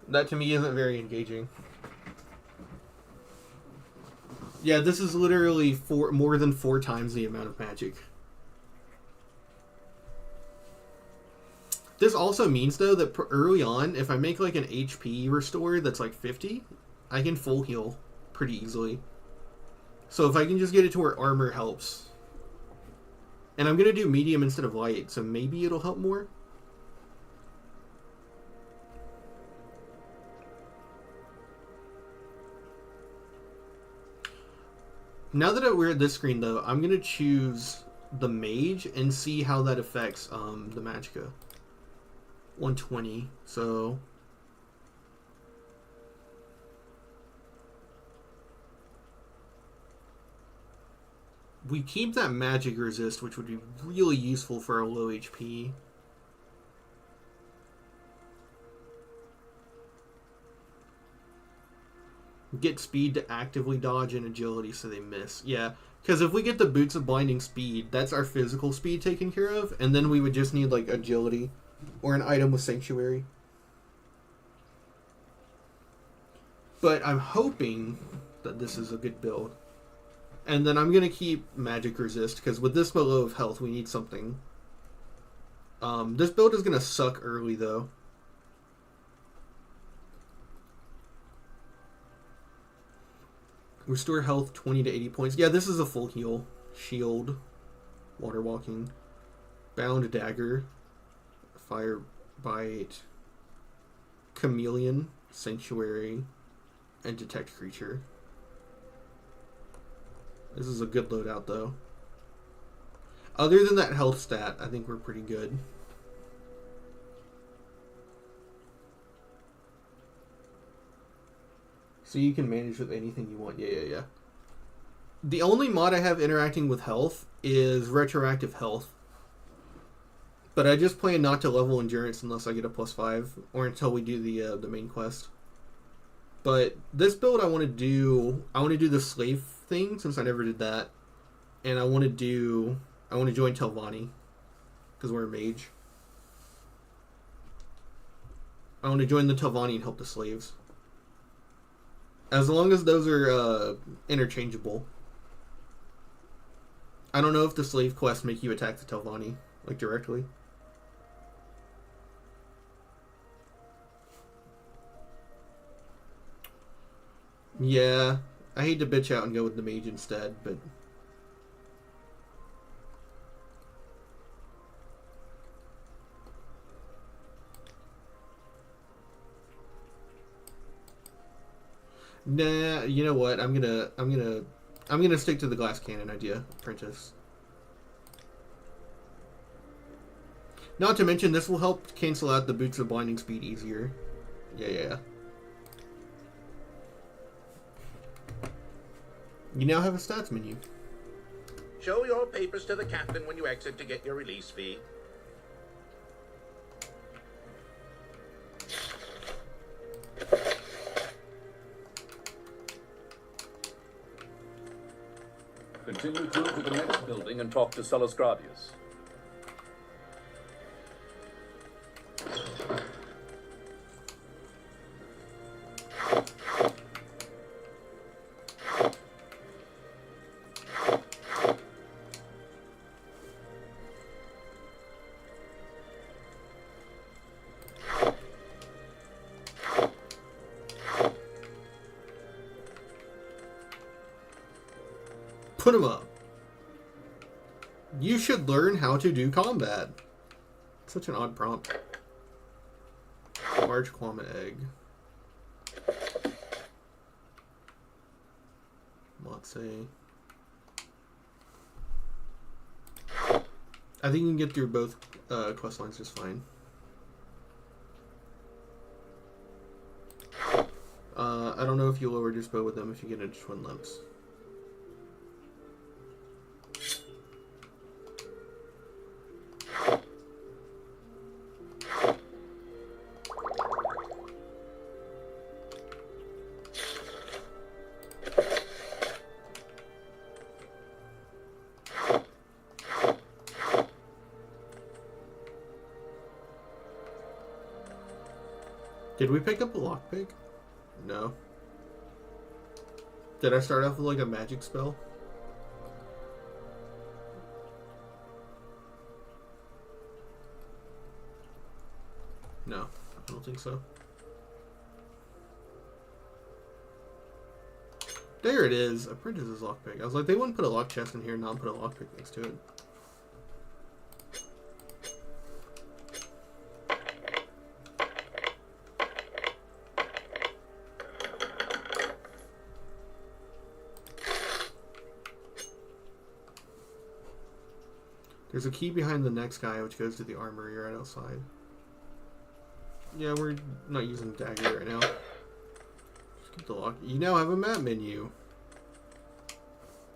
That to me isn't very engaging. Yeah, this is literally more than 4 times the amount of magic. This also means, though, that early on, if I make like an HP restore that's like 50, I can full heal pretty easily. So if I can just get it to where armor helps. And I'm going to do medium instead of light, so maybe it'll help more. Now that we're at this screen, though, I'm gonna choose the mage and see how that affects the magicka. 120. So we keep that magic resist, which would be really useful for our low HP. Get speed to actively dodge and agility so they miss. Yeah, because if we get the boots of blinding speed, that's our physical speed taken care of, and then we would just need like agility or an item with sanctuary. But I'm hoping that this is a good build. And then I'm going to keep magic resist, because with this low of health, we need something. This build is going to suck early, though. Restore health 20 to 80 points. Yeah, this is a full heal. Shield. Water walking. Bound dagger. Fire bite. Chameleon. Sanctuary. And detect creature. This is a good loadout, though. Other than that health stat, I think we're pretty good. So you can manage with anything you want. Yeah. The only mod I have interacting with health is retroactive health. But I just plan not to level endurance unless I get a +5 or until we do the main quest. But this build I want to do the slave thing since I never did that. And I want to join Telvanni because we're a mage. I want to join the Telvanni and help the slaves. As long as those are interchangeable. I don't know if the slave quests make you attack the Telvanni, like directly. Yeah, I hate to bitch out and go with the mage instead, but... Nah, you know what? I'm gonna stick to the glass cannon idea, apprentice. Not to mention, this will help cancel out the boots of blinding speed easier. Yeah. You now have a stats menu. Show your papers to the captain when you exit to get your release fee. Continue through to the next building and talk to Celisgravius. Put him up. You should learn how to do combat. Such an odd prompt. Large Quama egg. Motse. I think you can get through both quest lines just fine. I don't know if you'll overdose bow with them if you get into twin limps. Did we pick up a lockpick? No. Did I start off with like a magic spell? No, I don't think so. There it is. Apprentice's lockpick. I was like, they wouldn't put a lock chest in here and not put a lockpick next to it. There's a key behind the next guy, which goes to the armory right outside. Yeah, we're not using dagger right now. Just get the lock. You now have a map menu.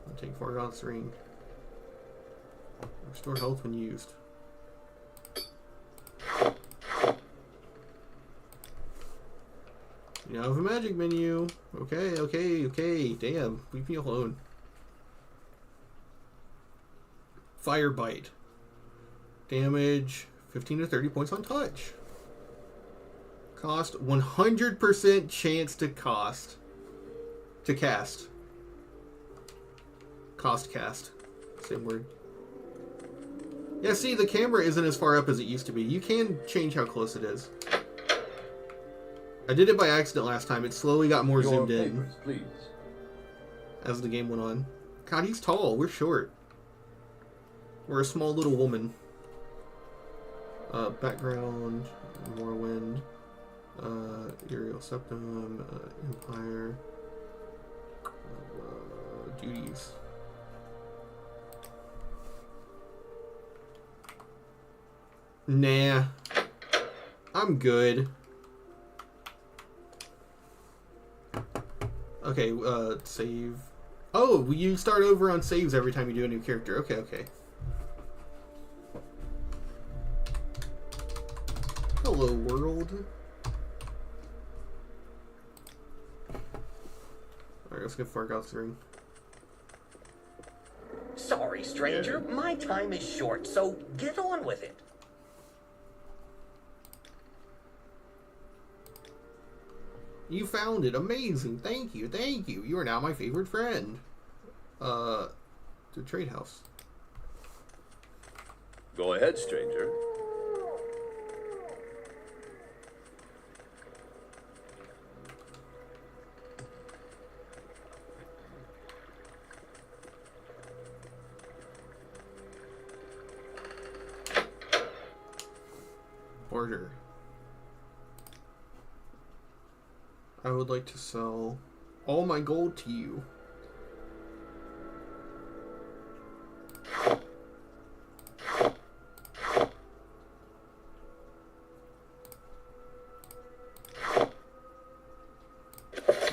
I'll take Forgott's ring. Restore health when used. You now have a magic menu. Okay. Damn, leave me alone. Fire bite. Damage 15 to 30 points on touch. Cost 100% chance to cast. Cost cast. Same word. Yeah, see, the camera isn't as far up as it used to be. You can change how close it is. I did it by accident last time. It slowly got more zoomed in. Please. As the game went on. God, he's tall. We're short. We're a small little woman. Background, Morrowind, Aerial Septum, Empire, duties. Nah. I'm good. Okay, save. Oh, you start over on saves every time you do a new character. Okay. Hello, world. Alright, let's get Forgott's ring. Sorry, stranger. My time is short, so get on with it. You found it. Amazing. Thank you. You are now my favorite friend. The trade house. Go ahead, stranger. Order. I would like to sell all my gold to you.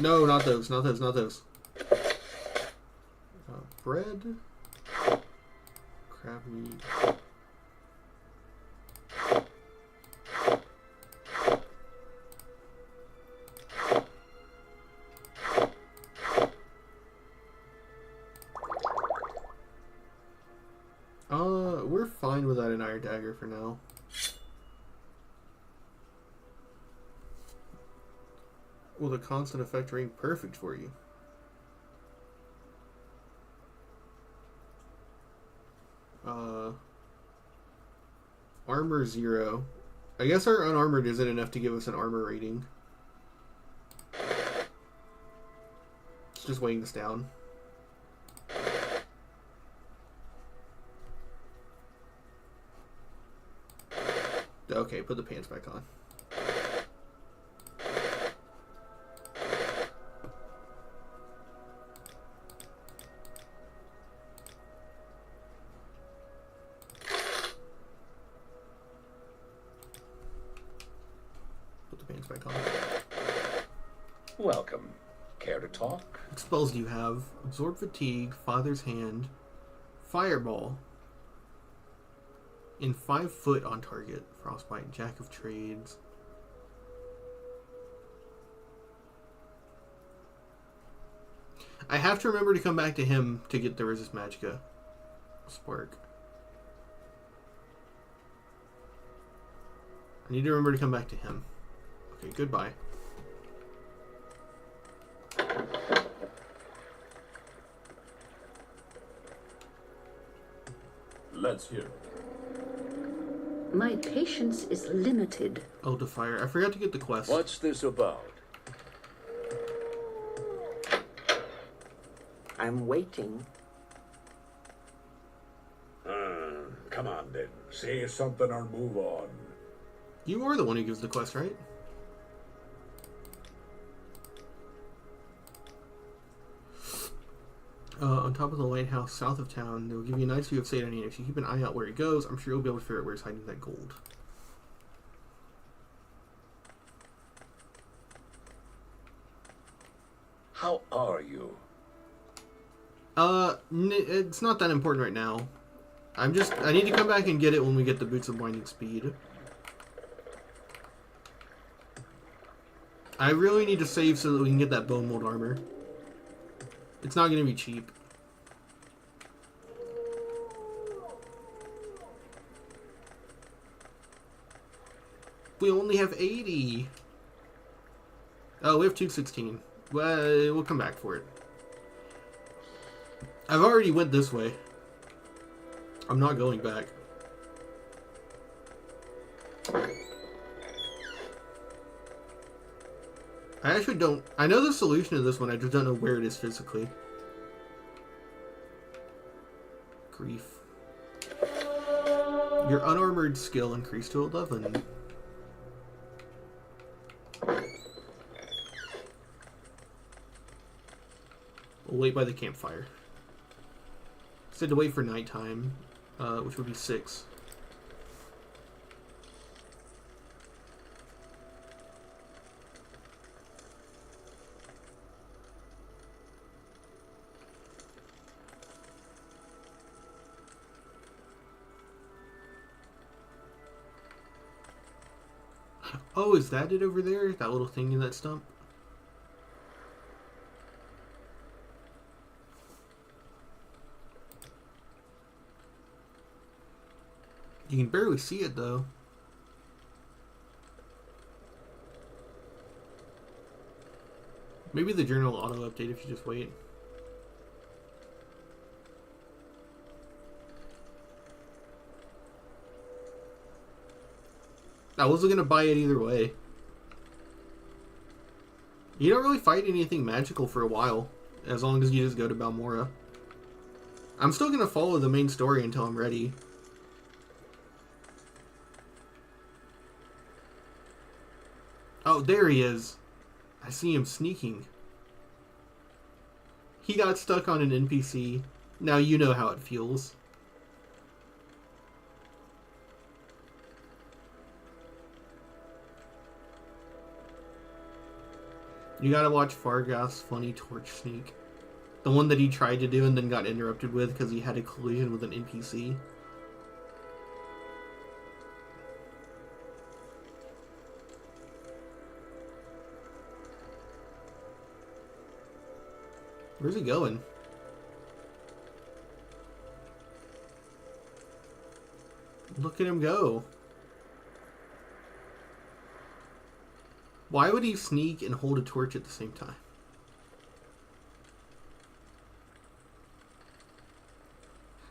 No, not those. Bread. Crab meat. We're fine without an iron dagger for now. Will the constant effect ring perfect for you? Armor 0. I guess our unarmored isn't enough to give us an armor rating. It's just weighing this down. Okay, put the pants back on. Put the pants back on. Welcome. Care to talk? What spells do you have? Absorb Fatigue, Father's Hand, Fireball. In 5 foot on target. Frostbite, Jack of Trades. I have to remember to come back to him to get the Resist Magicka Spark. I need to remember to come back to him. Okay, goodbye. Let's hear it. My patience is limited. Oh, Defier. I forgot to get the quest. What's this about? I'm waiting. Come on then. Say something or move on. You are the one who gives the quest, right? On top of the lighthouse south of town, they'll give you a nice view of Satan. If you keep an eye out where he goes, I'm sure you'll be able to figure out where he's hiding that gold. How are you? It's not that important right now. I need to come back and get it when we get the Boots of Blinding Speed. I really need to save so that we can get that bone mold armor. It's not going to be cheap. We only have 80. Oh, we have 216. Well, we'll come back for it. I've already went this way. I'm not going back. I actually don't... I know the solution to this one, I just don't know where it is physically. Grief. Your unarmored skill increased to 11. We'll wait by the campfire. Said to wait for nighttime, which would be 6. Oh, is that it over there? That little thing in that stump? You can barely see it, though. Maybe the journal will auto-update if you just wait. I wasn't going to buy it either way. You don't really fight anything magical for a while, as long as you just go to Balmora. I'm still going to follow the main story until I'm ready. Oh, there he is. I see him sneaking. He got stuck on an NPC. Now you know how it feels. You gotta watch Fargoth's funny torch sneak. The one that he tried to do and then got interrupted with because he had a collision with an NPC. Where's he going? Look at him go. Why would he sneak and hold a torch at the same time?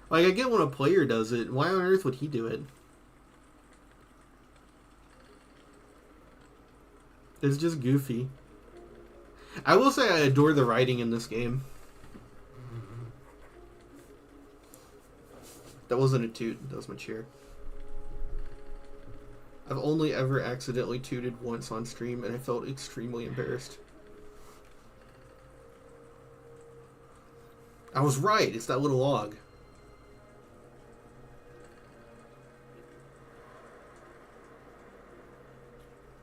Like, I get when a player does it. Why on earth would he do it? It's just goofy. I will say I adore the writing in this game. That wasn't a toot, that was my chair. I've only ever accidentally tooted once on stream and I felt extremely embarrassed. I was right, it's that little log.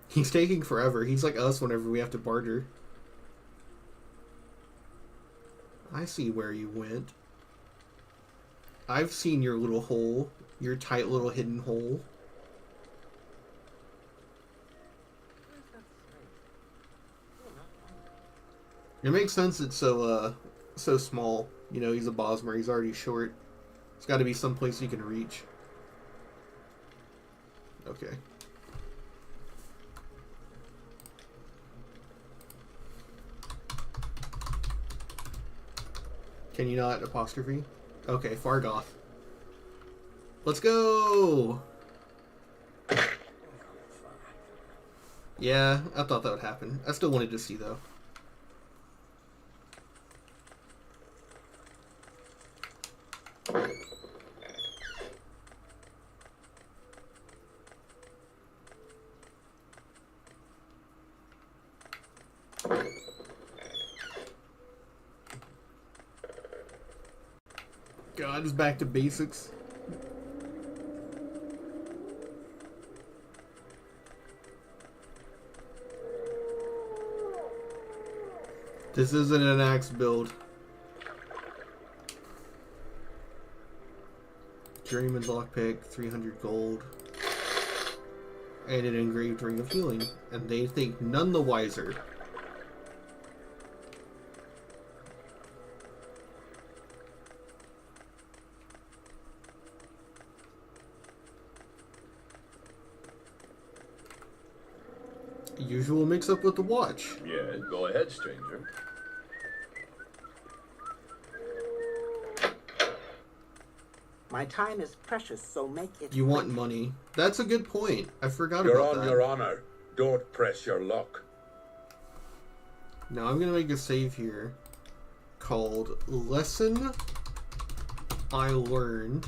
He's taking forever. He's like us whenever we have to barter. I see where you went. I've seen your little hole. Your tight little hidden hole. It makes sense it's so small. You know, he's a Bosmer. He's already short. It's got to be someplace you can reach. Okay. Can you not apostrophe? Okay, Fargoth. Let's go! Yeah, I thought that would happen. I still wanted to see, though. Just back to basics. This isn't an axe build. Journeyman's lockpick, 300 gold. And an engraved ring of healing. And they think none the wiser. Usual mix-up with the watch. Yeah, go ahead, stranger. My time is precious, so make it. You want money. That's a good point. I forgot You're about on that. your honor. Don't press your luck. Now I'm gonna make a save here called Lesson I Learned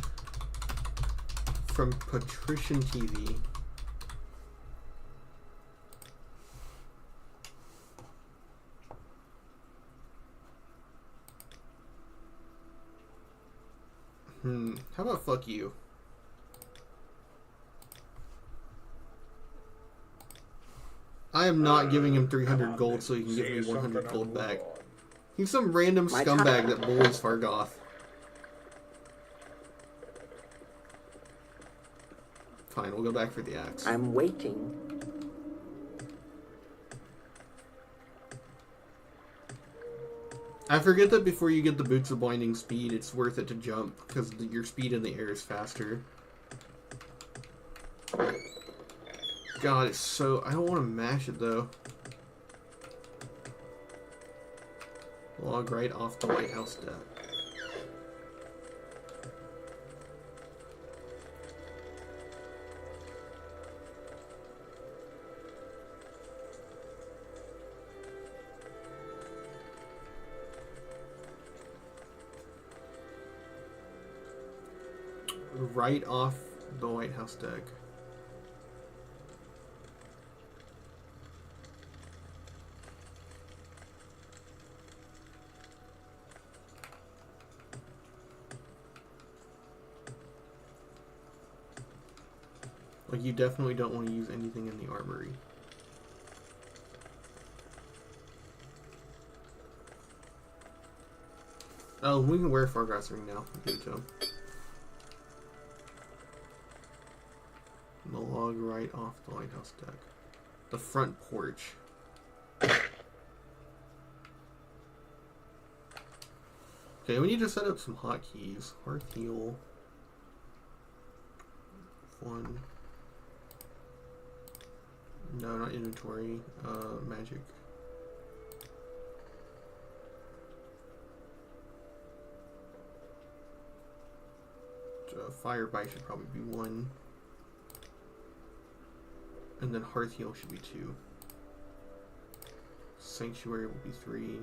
from Patrician TV. How about fuck you? I am not giving him 300 gold so he can give me 100 gold back. He's some random scumbag that bullies Fargoth. Fine, we'll go back for the axe. I'm waiting. I forget that before you get the Boots of Blinding Speed, it's worth it to jump, because your speed in the air is faster. God, it's so... I don't want to mash it, though. Log right off the White House deck. Right off the White House deck. Like, you definitely don't want to use anything in the armory. Oh, we can wear Fargoth's ring now. Give it to him. The log right off the lighthouse deck. The front porch. Okay, we need to set up some hotkeys. Hearth heal. 1. No, not inventory. Magic. Fire bite should probably be 1. And then Hearth Heal should be 2. Sanctuary will be 3.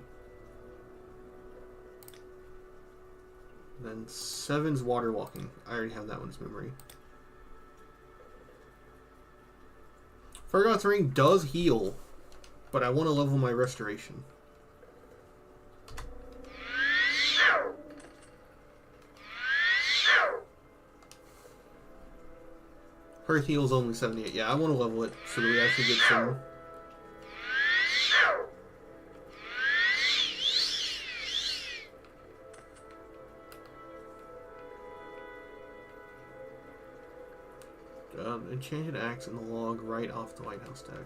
Then 7's Water Walking. I already have that one's memory. Fargoth's Ring does heal, but I want to level my Restoration. Hearth Heal is only 78. Yeah, I want to level it so that we actually get some... Enchanted Axe in the log right off the Lighthouse deck.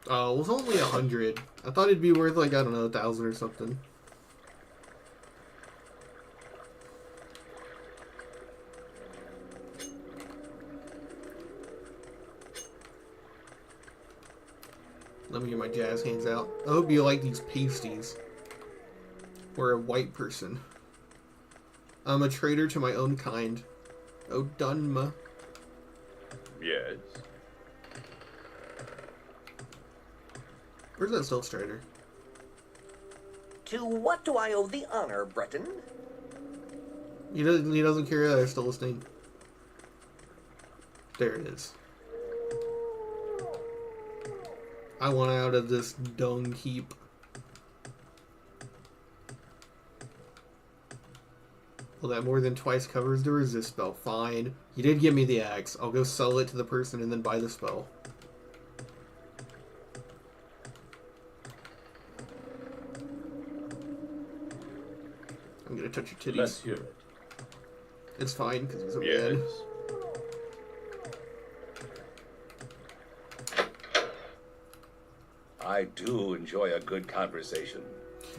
Oh, it was only 100. I thought it'd be worth, like, I don't know, 1,000 or something. Let me get my jazz hands out. I hope you like these pasties. We're a white person. I'm a traitor to my own kind. Oh, Dunma. Yes. Where's that Stealth Strider? To what do I owe the honor, Breton? He doesn't care that I stole his name. There it is. I want out of this dung heap. Well, that more than twice covers the resist spell. Fine. You did give me the axe. I'll go sell it to the person and then buy the spell. I'm gonna touch your titties. Let's hear it. It's fine, because it's a Yes. man. I do enjoy a good conversation.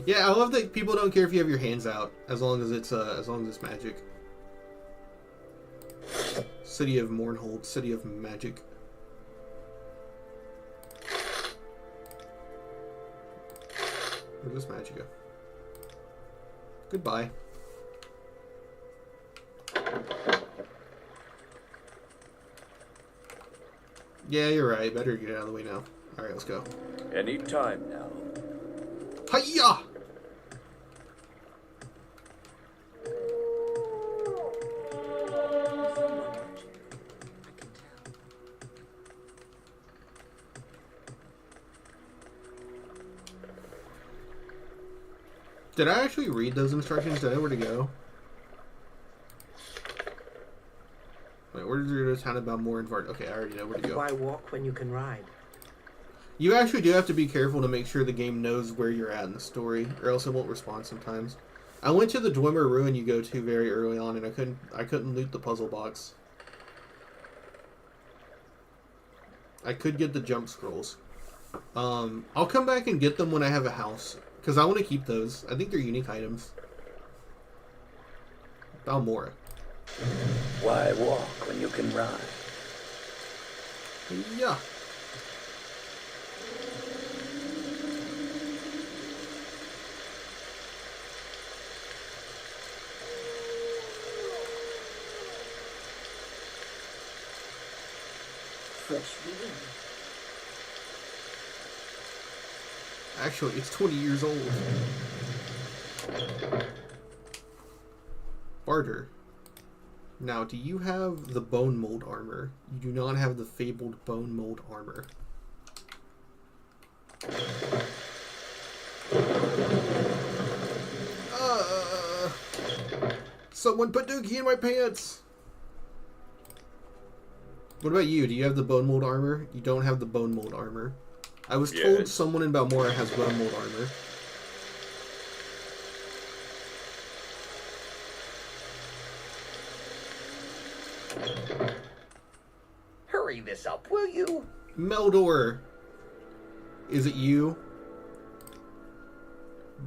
Yeah, I love that people don't care if you have your hands out, as long as it's magic. City of Mournhold, City of Magic. Where's this magic go? Goodbye. Yeah, you're right. Better get out of the way now. Alright, let's go. Any time now. Hiya! Did I actually read those instructions? Did I know where to go? Wait, where did you go to town about more Vard? Okay, I already know where to go. Why walk when you can ride? You actually do have to be careful to make sure the game knows where you're at in the story, or else it won't respond sometimes. I went to the Dwemer ruin you go to very early on, and I couldn't loot the puzzle box. I could get the jump scrolls. I'll come back and get them when I have a house, because I want to keep those. I think they're unique items. Balmora. Why walk when you can ride? Yeah. Fresh beginning. Actually, it's 20 years old. Barter. Now, do you have the bone mold armor? You do not have the fabled bone mold armor. Someone put Dookie in my pants! What about you? Do you have the bone mold armor? You don't have the bone mold armor. I was told Yes. someone in Balmora has bone mold armor. Hurry this up, will you? Meldor! Is it you?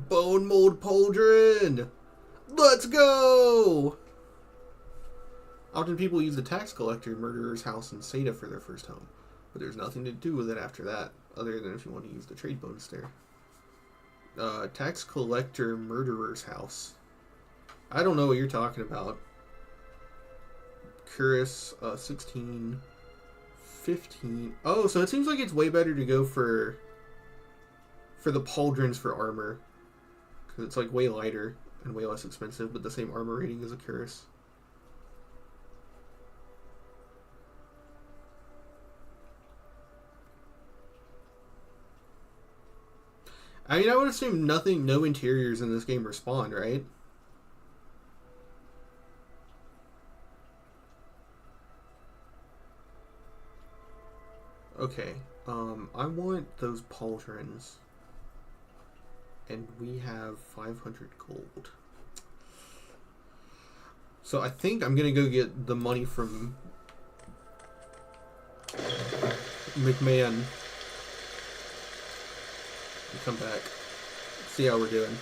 Bone mold pauldron! Let's go! Often people use the tax collector murderer's house in Seda for their first home, but there's nothing to do with it after that, other than if you want to use the trade bonus there. Tax collector murderer's house. I don't know what you're talking about. Curus, 16, 15. Oh, so it seems like it's way better to go for the pauldrons for armor, because it's like way lighter and way less expensive, but the same armor rating as a Curus. I mean, I would assume no interiors in this game respawn, right? Okay, I want those pauldrons. And we have 500 gold. So I think I'm gonna go get the money from McMahon and come back. See how we're doing.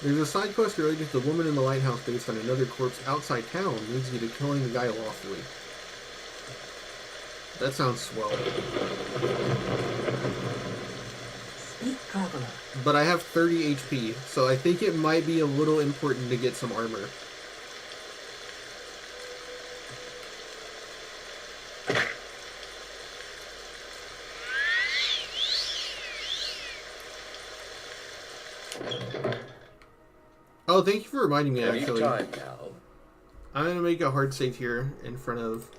There's a side quest related to the woman in the lighthouse based on another corpse outside town. Leads you to killing the guy lawfully. That sounds swell. Speak, traveler. But I have 30 HP, so I think it might be a little important to get some armor. thank you for reminding me, actually. Anytime now. I'm going to make a hard save here in front of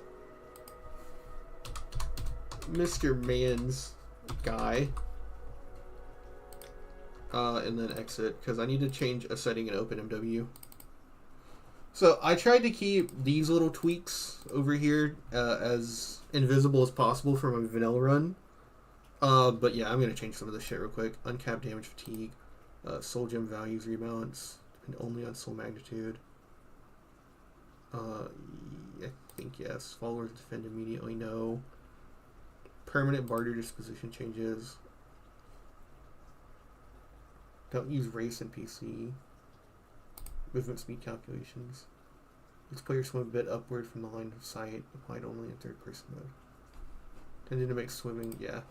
Mr. Man's guy. And then exit, because I need to change a setting in OpenMW. So I tried to keep these little tweaks over here as invisible as possible for my vanilla run. But yeah, I'm going to change some of this shit real quick. Uncapped damage fatigue. Soul gem values rebalance. Depend only on soul magnitude. I think yes. Followers defend immediately, no. Permanent barter disposition changes. Don't use race in PC. Movement speed calculations. Each player swim a bit upward from the line of sight, applied only in third person mode. Tending to make swimming, yeah.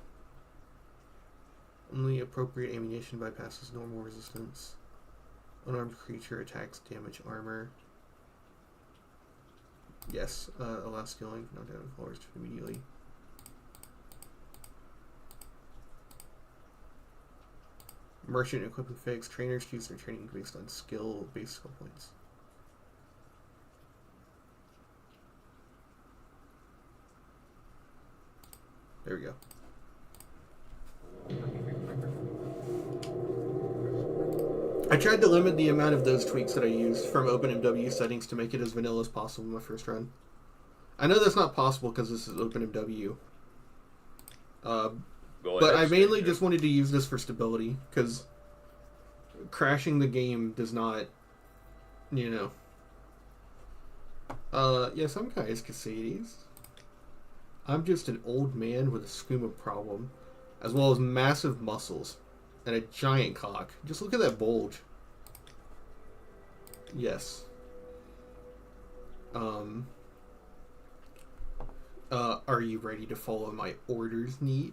Only appropriate ammunition bypasses normal resistance. Unarmed creature attacks damage armor. Yes, allow skilling, not having followers to immediately. Merchant equipment fix. Trainers choose their training based on skill-based skill points. There we go. I tried to limit the amount of those tweaks that I used from OpenMW settings to make it as vanilla as possible in my first run. I know that's not possible because this is OpenMW. But I mainly just wanted to use this for stability, because crashing the game does not, you know. Yeah, some guys could say these. I'm just an old man with a skooma problem, as well as massive muscles and a giant cock. Just look at that bulge. Yes. Are you ready to follow my orders, Neat?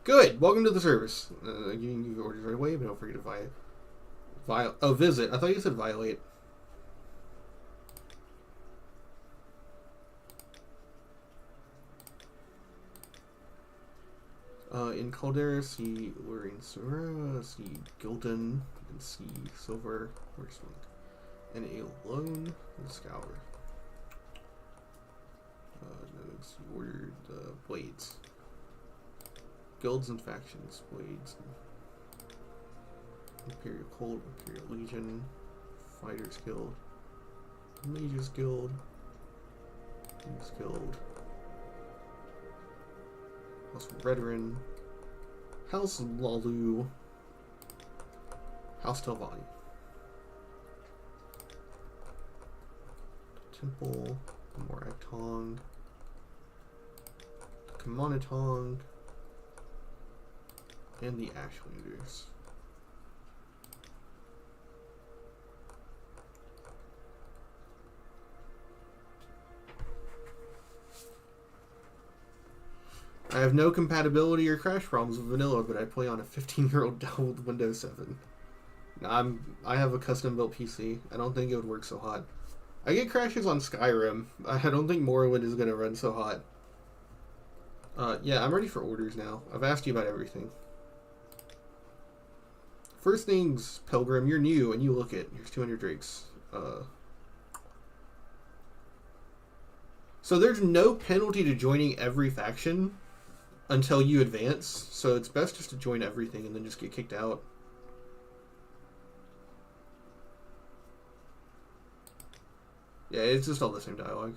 Good. Welcome to the service. Giving you orders right away, but don't forget to visit. I thought you said violate. In Caldera, see Luring Sura, see Gildan, and see Silver Horseman, and a Lone and Scour. Notes ordered blades. Guilds and factions, blades, Imperial Cult, Imperial Legion, Fighters Guild, Mages Guild, Kings Guild, House Veteran, House Lalu, House Telvanni, Temple, Moraktong, Kamanatong, and the Ashlanders. I have no compatibility or crash problems with vanilla, but I play on a 15-year-old Dell with Windows 7. I have a custom-built PC. I don't think it would work so hot. I get crashes on Skyrim. I don't think Morrowind is going to run so hot. Yeah, I'm ready for orders now. I've asked you about everything. First things, Pilgrim, you're new, and you look it. Here's 200 drakes. So there's no penalty to joining every faction until you advance, so it's best just to join everything and then just get kicked out. Yeah, it's just all the same dialogue.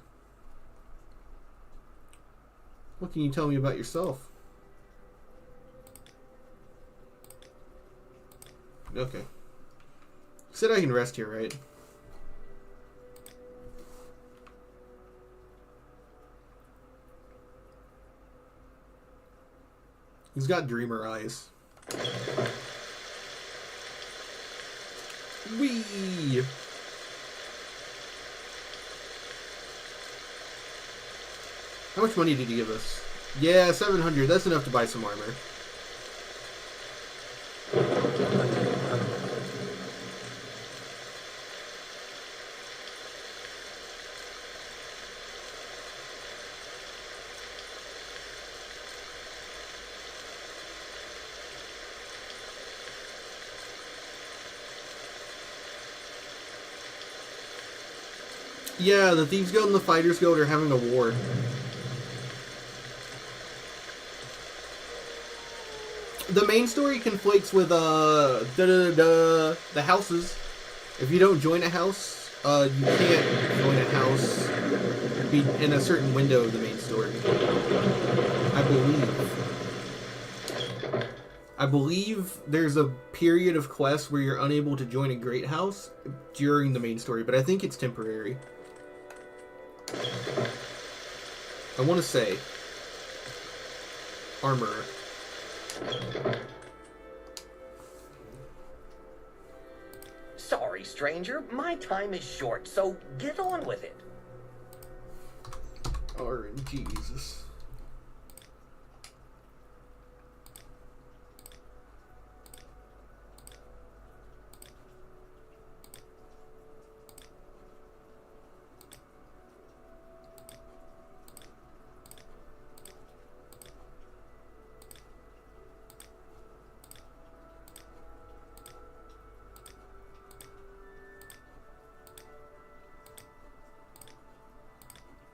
What can you tell me about yourself? Okay. You said I can rest here, right? He's got dreamer eyes. Whee! How much money did he give us? Yeah, 700. That's enough to buy some armor. Yeah, the Thieves Guild and the Fighters Guild are having a war. The main story conflicts with the houses. If you don't join a house, you can't join a house in a certain window of the main story. I believe there's a period of quests where you're unable to join a great house during the main story, but I think it's temporary. I want to say Armorer. Sorry, stranger. My time is short, so get on with it. RNGesus.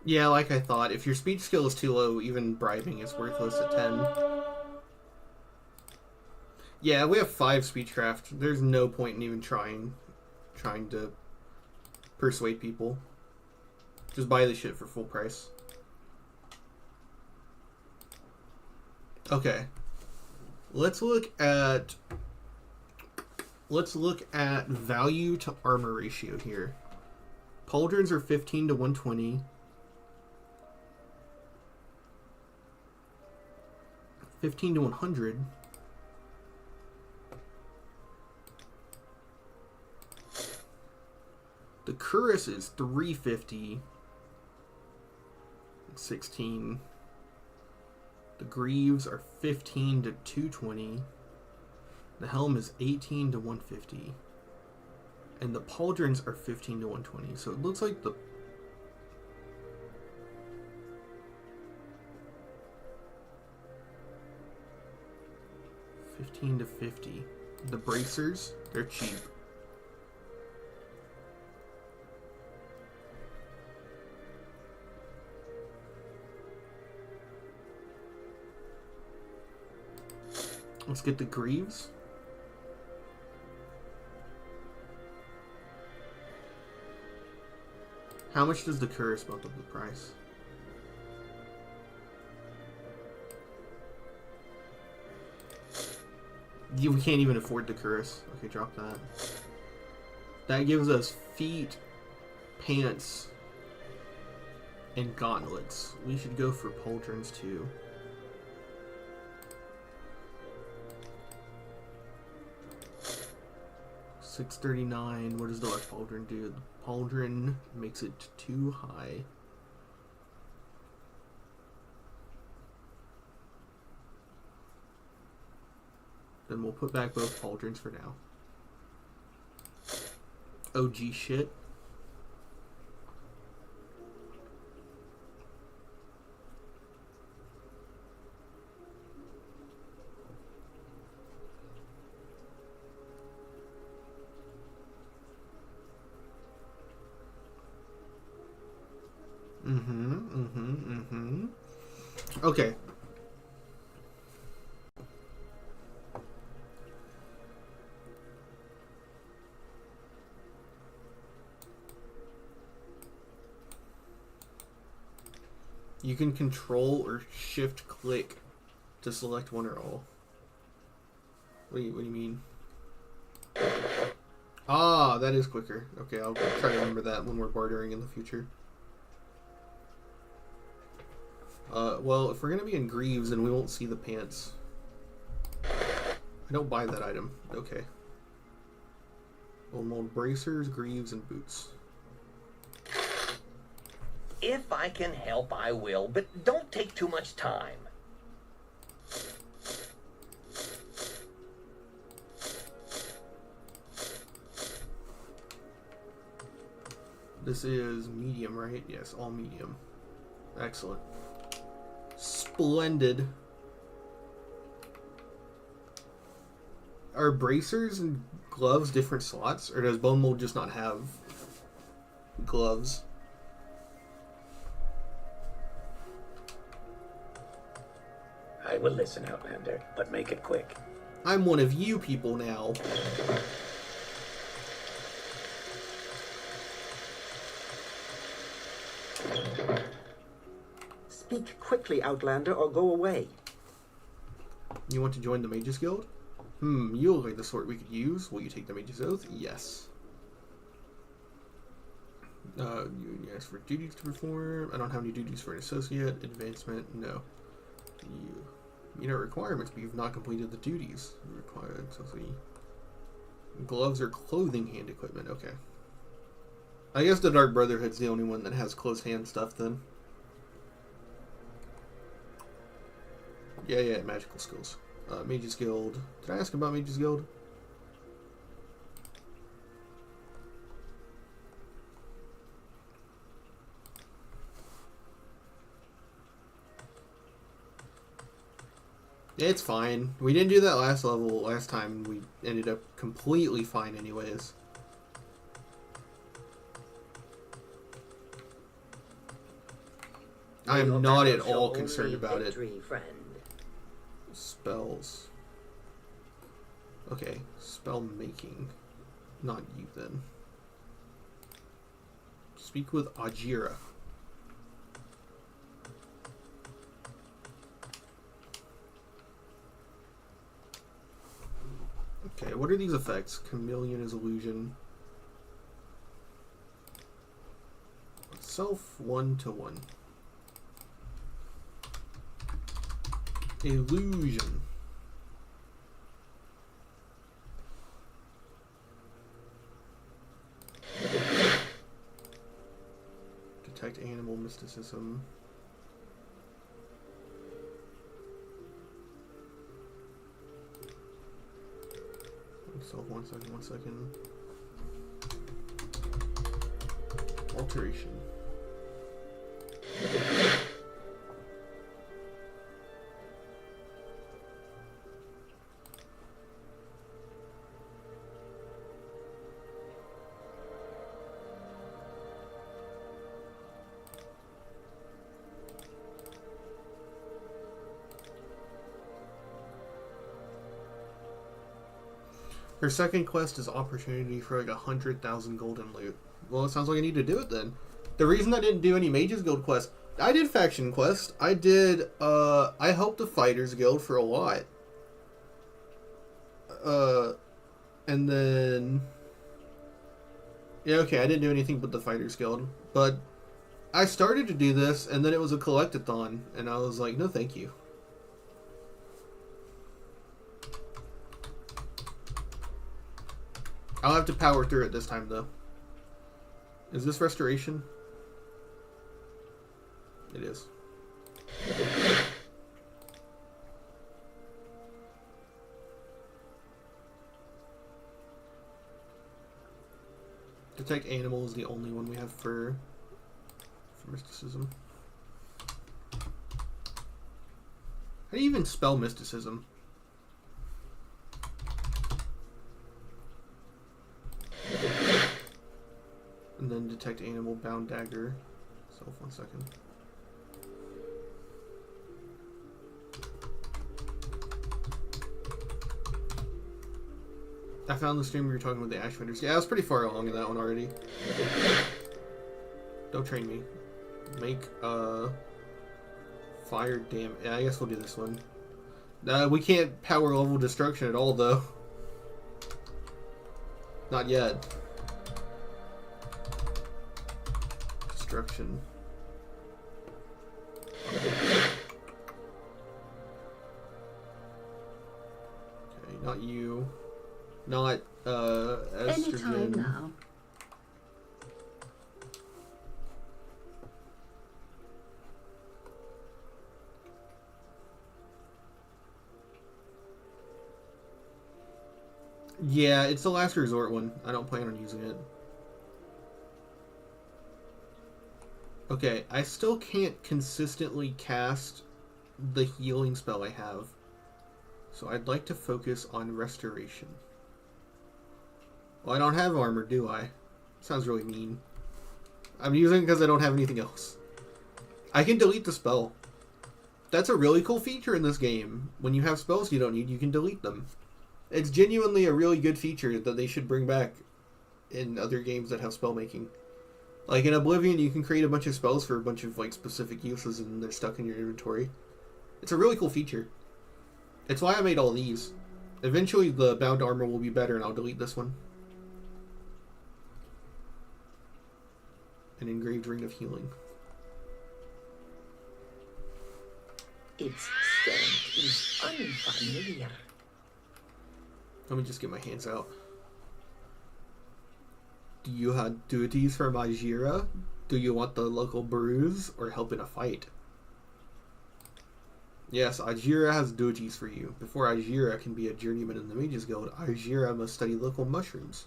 Yeah, like I thought, if your speech skill is too low, even bribing is worthless at 10. Yeah, we have 5 speechcraft. There's no point in even trying to persuade people. Just buy the shit for full price. Okay. Let's look at value to armor ratio here. Pauldrons are 15 to 120. 15 to 100. The Curus is 350. 16. The Greaves are 15 to 220. The Helm is 18 to 150. And the Pauldrons are 15 to 120. So it looks like the 15 to 50. The Bracers, they're cheap. Let's get the Greaves. How much does the Curse bump up the price? We can't even afford the Curse. Okay, drop that. That gives us feet, pants, and gauntlets. We should go for pauldrons too. $639. What does the left pauldron do? The pauldron makes it too high. Then we'll put back both pauldrons for now. OG shit. Okay. You can control or shift click to select one or all. What do you mean? Ah, that is quicker. Okay, I'll try to remember that when we're bartering in the future. Well, if we're gonna be in Greaves, then we won't see the pants. I don't buy that item. Okay. We'll mold bracers, Greaves, and boots. If I can help, I will, but don't take too much time. This is medium, right? Yes, all medium. Excellent. Splendid. Are bracers and gloves different slots, or does bone mold just not have gloves? I will listen, Outlander, but make it quick. I'm one of you people now. Speak quickly, Outlander, or go away. You want to join the Mages Guild? You look like the sort we could use. Will you take the Mage's Oath? Yes. You ask for duties to perform. I don't have any duties for an associate. Advancement? No. You meet our requirements, but you've not completed the duties. You require accessory. Gloves or clothing hand equipment. Okay. I guess the Dark Brotherhood's the only one that has close hand stuff then. Yeah, magical skills. Mages Guild. Did I ask about Mages Guild? It's fine. We didn't do that last time. We ended up completely fine anyways. I am not at all concerned about it. Friend. Spells. Okay, spell making. Not you then. Speak with Ajira. Okay, what are these effects? Chameleon is illusion. Self 1-to-1. Illusion. Detect animal mysticism. So 1 second. Alteration. Her second quest is opportunity for like 100,000 golden loot. Well, it sounds like I need to do it then. The reason I didn't do any Mages Guild quests, I did faction quest. I did, I helped the Fighters Guild for a lot. And then, yeah, okay, I didn't do anything but the Fighters Guild. But I started to do this, and then it was a collectathon, and I was like, no thank you. I'll have to power through it this time, though. Is this restoration? It is. Detect animal is the only one we have for mysticism. How do you even spell mysticism? And then detect animal, bound dagger. Self 1 second. I found the stream we were talking about the Ashwinders. Yeah, I was pretty far along in that one already. Don't train me. Make fire damage. Yeah, I guess we'll do this one. We can't power level destruction at all though. Not yet. Destruction. Okay, not you. Not estrogen. Anytime now. Yeah, it's the last resort one. I don't plan on using it. Okay, I still can't consistently cast the healing spell I have. So I'd like to focus on restoration. Well, I don't have armor, do I? Sounds really mean. I'm using it because I don't have anything else. I can delete the spell. That's a really cool feature in this game. When you have spells you don't need, you can delete them. It's genuinely a really good feature that they should bring back in other games that have spell making. Like in Oblivion, you can create a bunch of spells for a bunch of like specific uses and they're stuck in your inventory. It's a really cool feature. It's why I made all these. Eventually the bound armor will be better and I'll delete this one. An engraved ring of healing. Its scent is unfamiliar. Let me just get my hands out. Do you have duties from Ajira? Do you want the local brews or help in a fight? Yes, Ajira has duties for you. Before Ajira can be a journeyman in the Mages Guild, Ajira must study local mushrooms.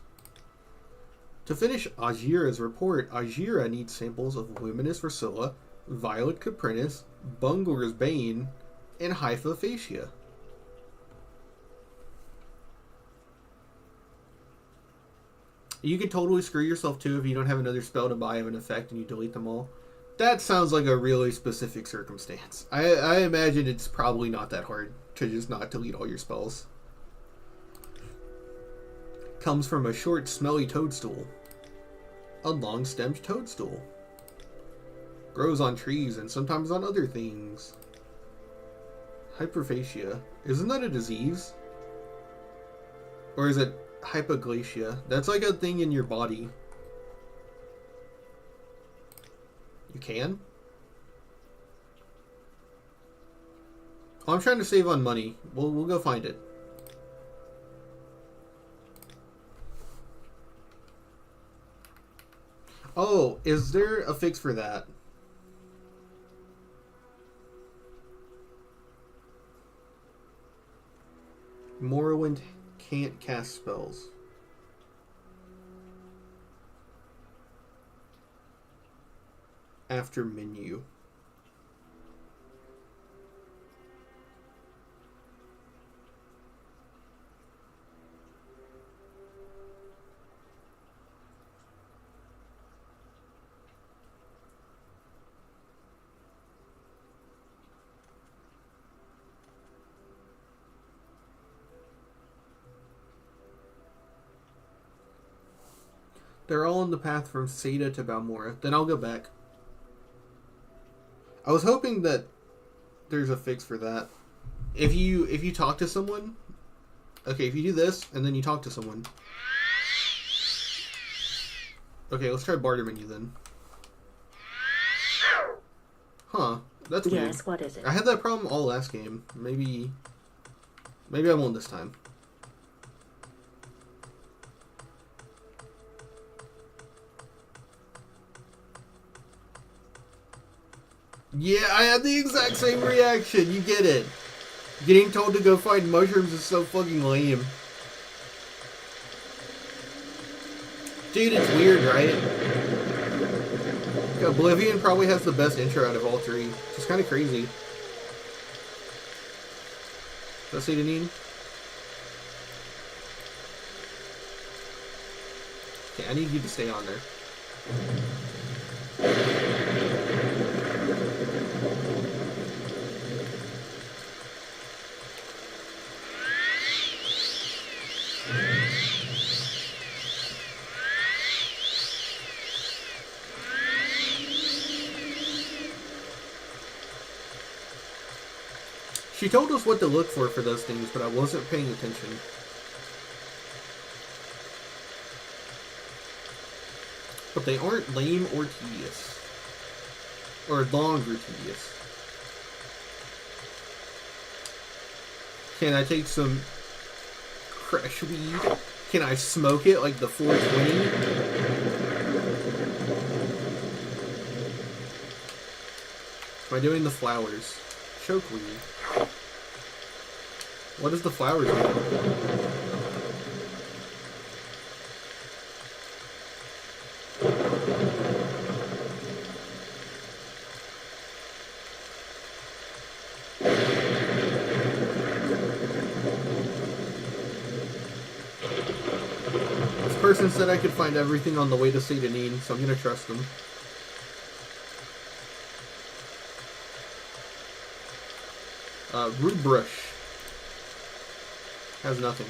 To finish Ajira's report, Ajira needs samples of Luminous Rusilla, Violet Caprinis, Bungler's Bane, and Hypha Fascia. You can totally screw yourself too if you don't have another spell to buy of an effect and you delete them all. That sounds like a really specific circumstance. I imagine it's probably not that hard to just not delete all your spells. Comes from a short, smelly toadstool. A long-stemmed toadstool. Grows on trees and sometimes on other things. Hyperphagia. Isn't that a disease? Or is it hypoglacia? That's like a thing in your body. You can? Oh, I'm trying to save on money. We'll go find it. Oh, is there a fix for that? Morrowind can't cast spells. After menu. They're all on the path from Seda to Balmora. Then I'll go back. I was hoping that there's a fix for that. If you talk to someone, okay, if you do this and then you talk to someone. Okay, let's try barter menu then. Huh, that's weird. Yes, what is it? I had that problem all last game. Maybe I won't this time. Yeah, I had the exact same reaction. You get it. Getting told to go find mushrooms is so fucking lame. Dude, it's weird, right? Oblivion probably has the best intro out of all three. It's kind of crazy. Let's see, Deneen. Okay, I need you to stay on there. She told us what to look for those things, but I wasn't paying attention. But they aren't lame or tedious. Or long or tedious. Can I take some fresh weed? Can I smoke it like the 420? Am I doing the flowers? Chokeweed. What does the flowers do? This person said I could find everything on the way to Satanine, so I'm gonna trust them. Root Brush. Has nothing.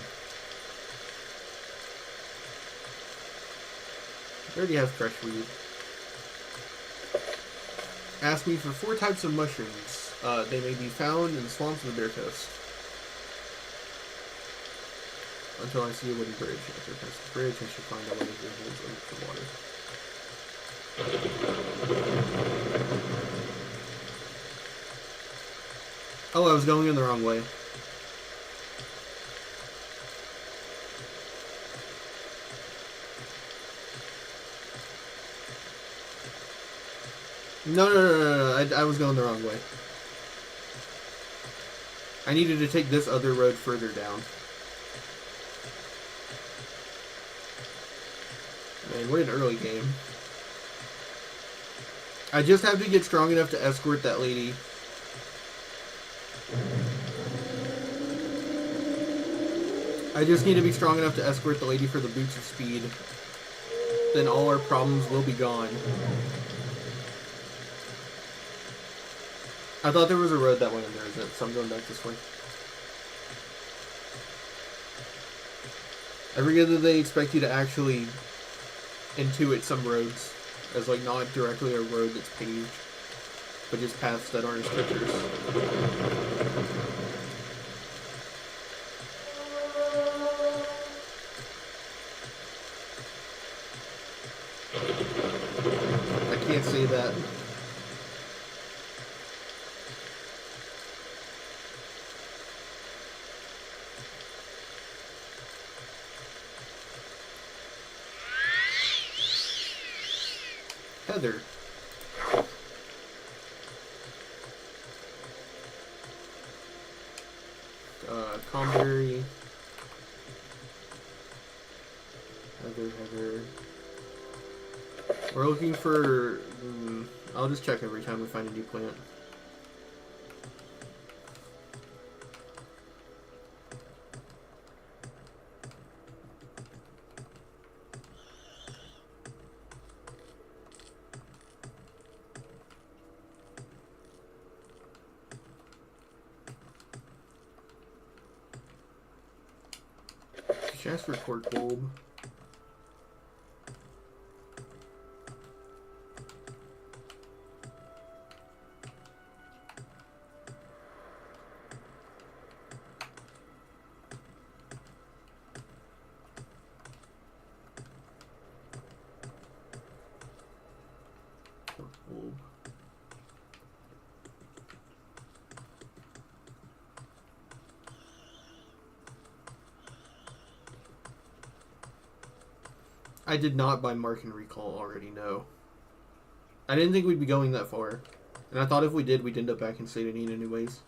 It already has fresh weed. Ask me for 4 types of mushrooms. They may be found in the swamps of the Bear Coast. Until I see a wooden bridge. After I pass the bridge, I should find out what it is under the water. Oh, I was going in the wrong way. No. I was going the wrong way. I needed to take this other road further down. Man, what an early game. I just have to get strong enough to escort that lady. I just need to be strong enough to escort the lady for the Boots of Speed. Then all our problems will be gone. I thought there was a road that went in there, isn't it? So I'm going back this way. I forget that they expect you to actually intuit some roads as like not directly a road that's paved, but just paths that aren't as treacherous. I can't say that. Heather. Comberry. Heather. We're looking for... I'll just check every time we find a new plant. Ask for cork bulb. I did not buy Mark and Recall already, no. I didn't think we'd be going that far. And I thought if we did, we'd end up back in St. Anita anyways.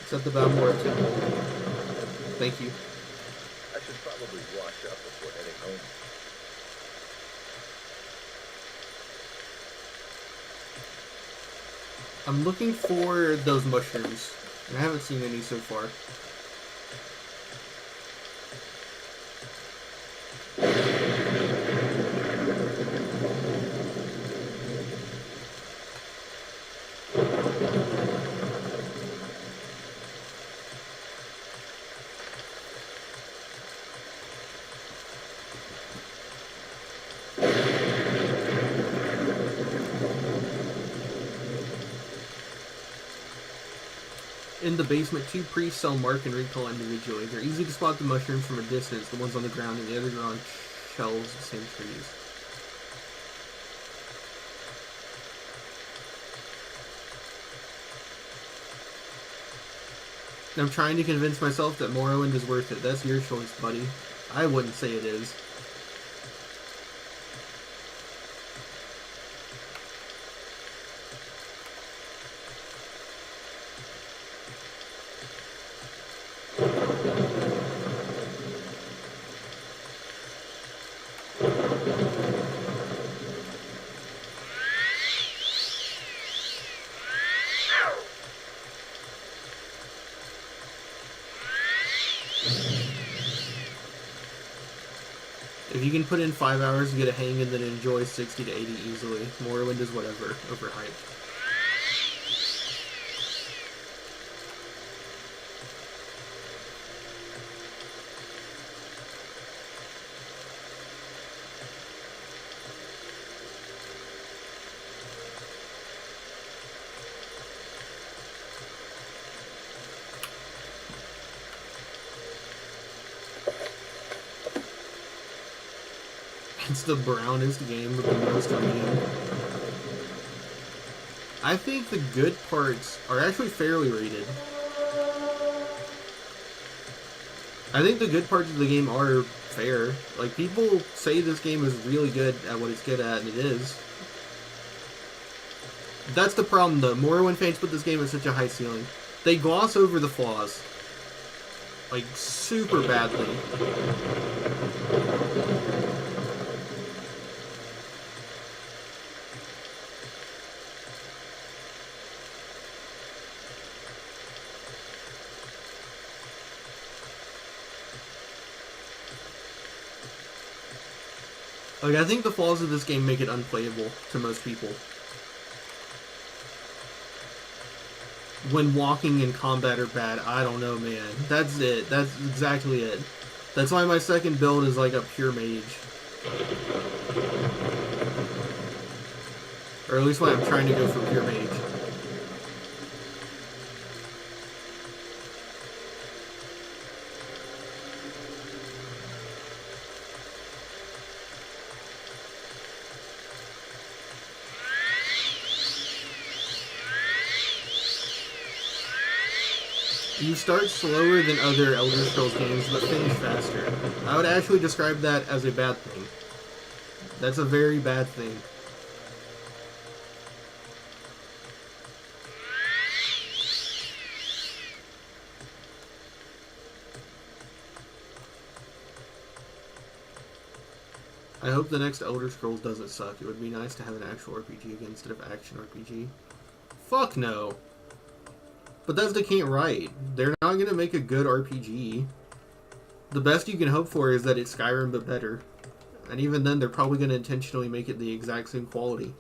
Except the Balmora too. Thank you. I should probably wash up before heading home. I'm looking for those mushrooms, and I haven't seen any so far. In the basement, 2 priests sell Mark and Recall individually. They're easy to spot the mushrooms from a distance, the ones on the ground and the others are on shelves of the same trees. I'm trying to convince myself that Morrowind is worth it. That's your choice, buddy. I wouldn't say it is. can put in 5 hours to get a hang and then enjoy 60 to 80 easily. Morrowind is whatever, overhyped. It's the brownest game with the most onion. I think the good parts are actually fairly rated. I think the good parts of the game are fair. Like, people say this game is really good at what it's good at, and it is. That's the problem, though. Morrowind fans put this game at such a high ceiling. They gloss over the flaws. Like, super badly. Like, I think the flaws of this game make it unplayable to most people. When walking and combat are bad, I don't know, man. That's it. That's exactly it. That's why my second build is like a pure mage. Or at least why I'm trying to go for pure mage. You start slower than other Elder Scrolls games, but finish faster. I would actually describe that as a bad thing. That's a very bad thing. I hope the next Elder Scrolls doesn't suck. It would be nice to have an actual RPG again instead of action RPG. Fuck no! Bethesda can't write. They're not going to make a good RPG. The best you can hope for is that it's Skyrim but better. And even then, they're probably going to intentionally make it the exact same quality.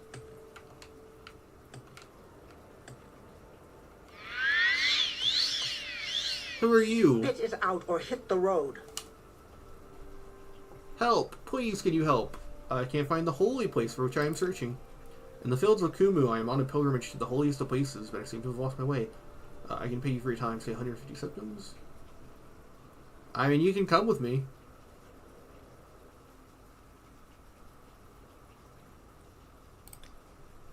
Who are you? Spit it out or hit the road. Help! Please, can you help? I can't find the holy place for which I am searching. In the fields of Kumu, I am on a pilgrimage to the holiest of places, but I seem to have lost my way. I can pay you for your time, say 150 septims. I mean, you can come with me.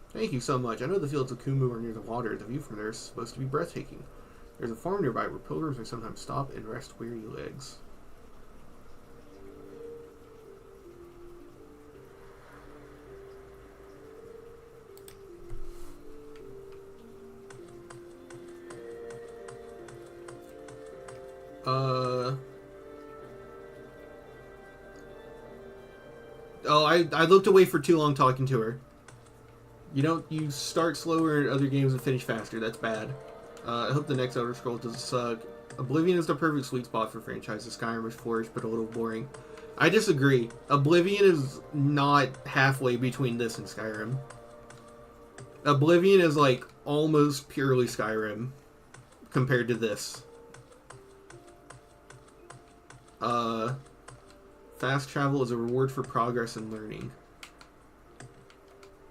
Thank you so much. I know the fields of Kumu are near the water. The view from there is supposed to be breathtaking. There's a farm nearby where pilgrims may sometimes stop and rest weary legs. Oh, I looked away for too long talking to her. You start slower in other games and finish faster. That's bad. I hope the next Elder Scrolls doesn't suck. Oblivion is the perfect sweet spot for franchises. Skyrim is flourished, but a little boring. I disagree. Oblivion is not halfway between this and Skyrim. Oblivion is like almost purely Skyrim compared to this. Fast travel is a reward for progress and learning.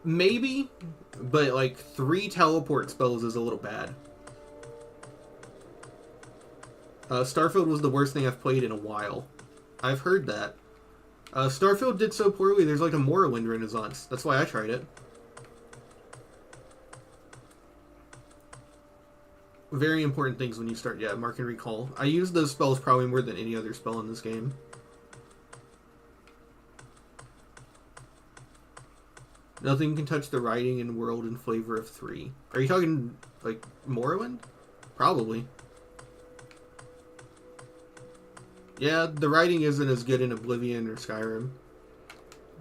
Maybe, but like 3 teleport spells is a little bad. Starfield was the worst thing I've played in a while. I've heard that. Starfield did so poorly, there's like a Morrowind renaissance. That's why I tried it. Very important things when you start, yeah, mark and recall. I use those spells probably more than any other spell in this game. Nothing can touch the writing and world and flavor of 3. Are you talking, like, Morrowind? Probably. Yeah, the writing isn't as good in Oblivion or Skyrim.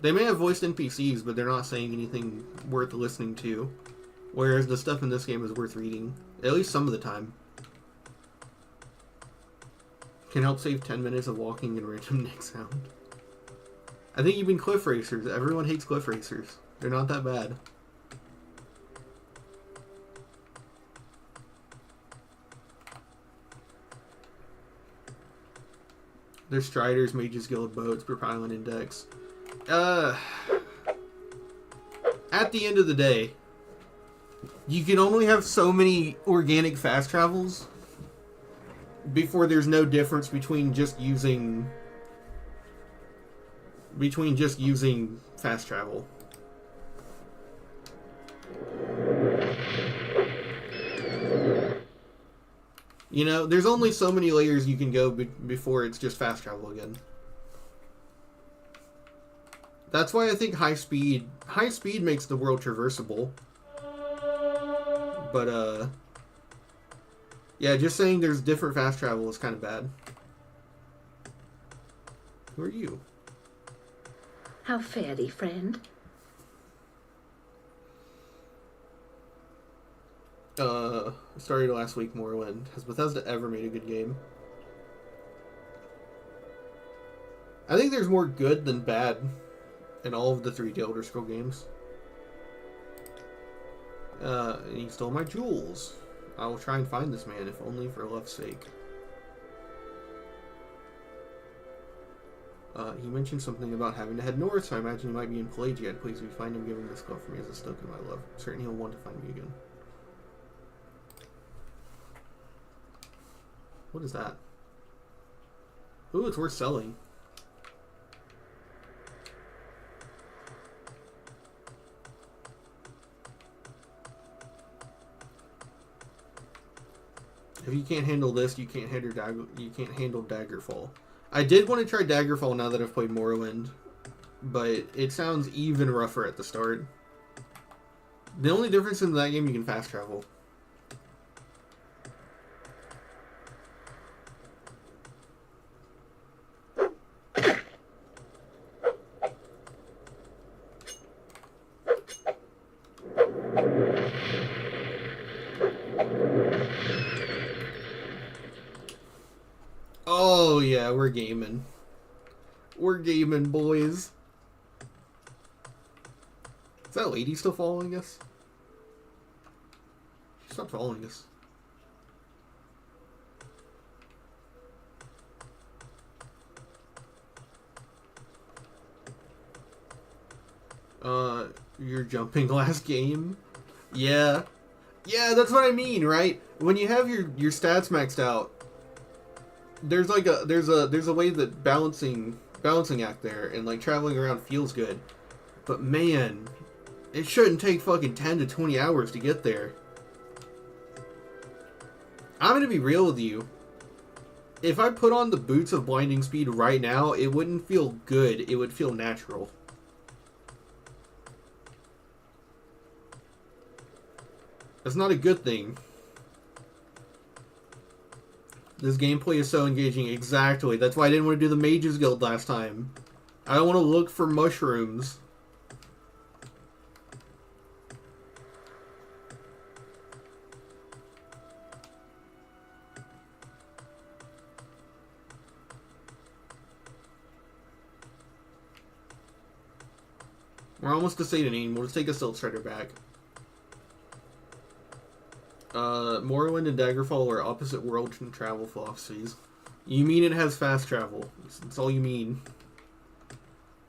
They may have voiced NPCs, but they're not saying anything worth listening to. Whereas the stuff in this game is worth reading. At least some of the time. Can help save 10 minutes of walking and random neck sound. I think even cliff racers. Everyone hates cliff racers. They're not that bad. They're Striders, Mages Guild boats, per Island Index. At the end of the day, you can only have so many organic fast travels before there's no difference between just using fast travel. You know, there's only so many layers you can go before it's just fast travel again. That's why I think high speed makes the world traversable. But yeah, just saying there's different fast travel is kind of bad. Who are you? How fare thee, friend? Started last week, Morrowind. Has Bethesda ever made a good game? I think there's more good than bad in all of the 3 Elder Scrolls games. He stole my jewels. I will try and find this man, if only for love's sake. He mentioned something about having to head north, so I imagine he might be in Pelagia. Please, if you find him, give him this glove for me as a token of my love. Certainly he'll want to find me again. What is that? Ooh, it's worth selling. If you can't handle this, you can't handle Daggerfall. I did want to try Daggerfall now that I've played Morrowind, but it sounds even rougher at the start. The only difference in that game, you can fast travel. Oh yeah, we're gaming. We're gaming, boys. Is that lady still following us? She stopped following us. Your jumping last game? Yeah. Yeah, that's what I mean, right? When you have your stats maxed out, there's like there's a way that balancing act there, and like traveling around feels good. But man, it shouldn't take fucking 10 to 20 hours to get there. I'm gonna be real with you. If I put on the boots of blinding speed right now, it wouldn't feel good. It would feel natural. That's not a good thing. This gameplay is so engaging. Exactly. That's why I didn't want to do the Mages Guild last time. I don't want to look for mushrooms. We're almost to Satan. We'll just take a Silk Strider back. Morrowind and Daggerfall are opposite world travel philosophies. You mean it has fast travel. That's all you mean.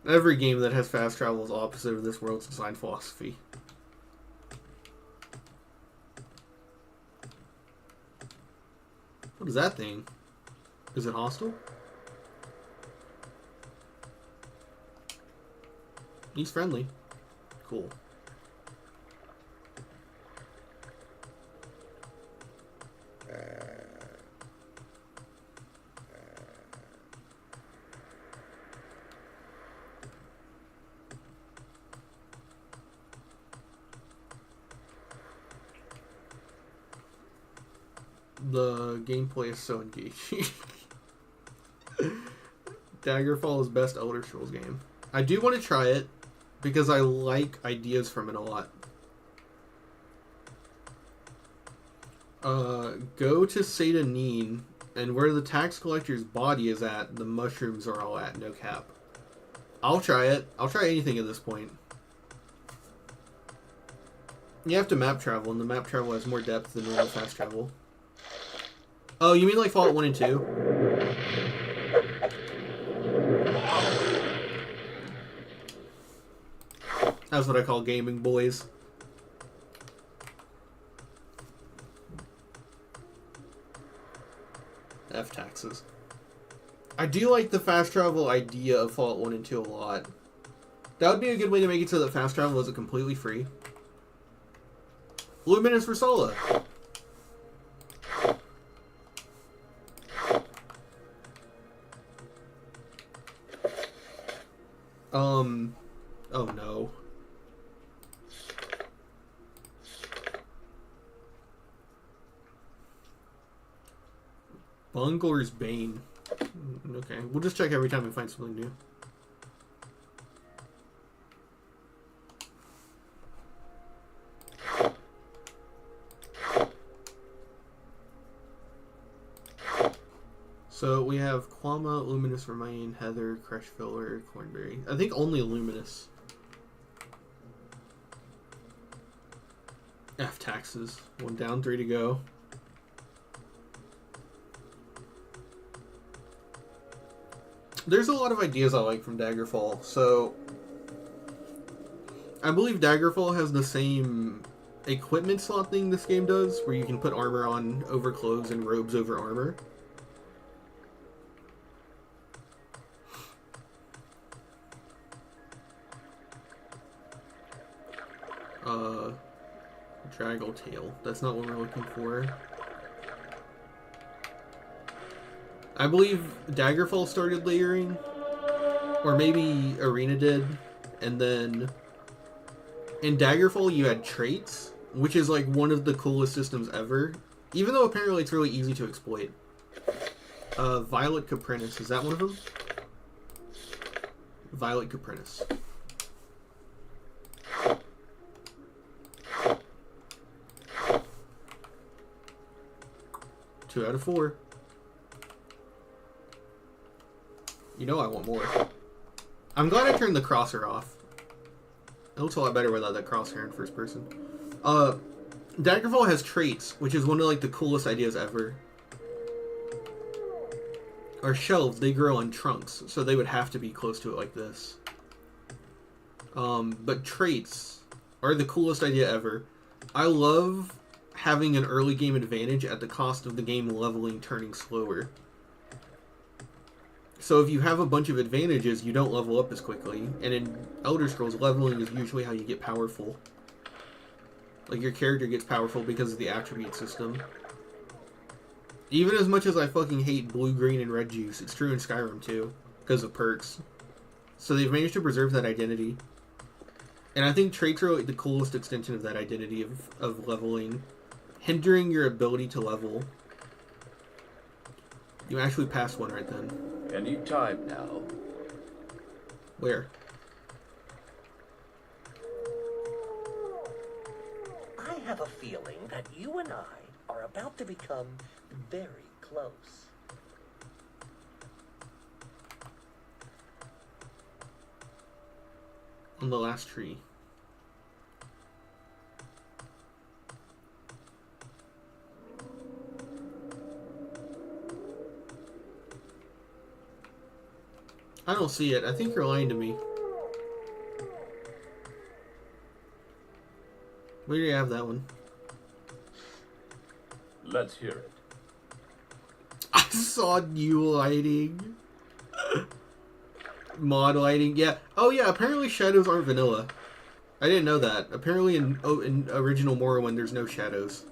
Every game that has fast travel is opposite of this world's design philosophy. What is that thing? Is it hostile? He's friendly. Cool. The gameplay is so engaging. Daggerfall is best Elder Scrolls game. I do want to try it because I like ideas from it a lot. Go to Satan, and where the tax collector's body is at, the mushrooms are all at, no cap. I'll try it. I'll try anything at this point. You have to map travel, and the map travel has more depth than normal fast travel. Oh, you mean like Fallout 1 and 2? That's what I call gaming, boys. F taxes. I do like the fast travel idea of Fallout 1 and 2 a lot. That would be a good way to make it so that fast travel isn't completely free. Luminous Versola. Oh no. Bungler's Bane. Okay, we'll just check every time we find something new. So we have Quama, Luminous Remain, Heather, Crush Filler, Cornberry. I think only Luminous. F taxes. 1 down, 3 to go. There's a lot of ideas I like from Daggerfall. So I believe Daggerfall has the same equipment slot thing this game does, where you can put armor on over clothes and robes over armor. Draggletail. That's not what we're looking for. I believe Daggerfall started layering, or maybe Arena did, and then in Daggerfall you had traits, which is like one of the coolest systems ever, even though apparently it's really easy to exploit. Violet Caprinis, is that one of them? Violet Caprinis. Two out of 4. You know I want more. I'm glad I turned the crosshair off. It looks a lot better without that crosshair in first person. Daggerfall has traits, which is one of like the coolest ideas ever. Our shelves, they grow on trunks, so they would have to be close to it like this. But traits are the coolest idea ever. I love having an early game advantage at the cost of the game leveling turning slower. So if you have a bunch of advantages, you don't level up as quickly. And in Elder Scrolls, leveling is usually how you get powerful. Like, your character gets powerful because of the attribute system. Even as much as I fucking hate blue, green, and red juice, it's true in Skyrim too, because of perks. So they've managed to preserve that identity. And I think traits are like the coolest extension of that identity of leveling. Hindering your ability to level. You actually passed one right then. Any time now. Where? I have a feeling that you and I are about to become very close. On the last tree. I don't see it. I think you're lying to me. Where do you have that one? Let's hear it. I saw new lighting. Mod lighting. Yeah. Oh yeah, apparently shadows aren't vanilla. I didn't know that. Apparently in original Morrowind there's no shadows.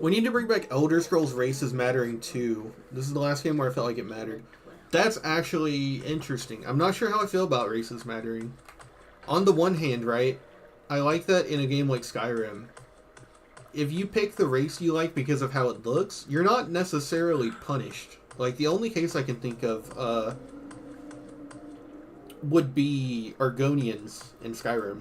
We need to bring back Elder Scrolls Races Mattering 2. This is the last game where I felt like it mattered. That's actually interesting. I'm not sure how I feel about Races Mattering. On the one hand, right, I like that in a game like Skyrim. If you pick the race you like because of how it looks, you're not necessarily punished. Like, the only case I can think of would be Argonians in Skyrim.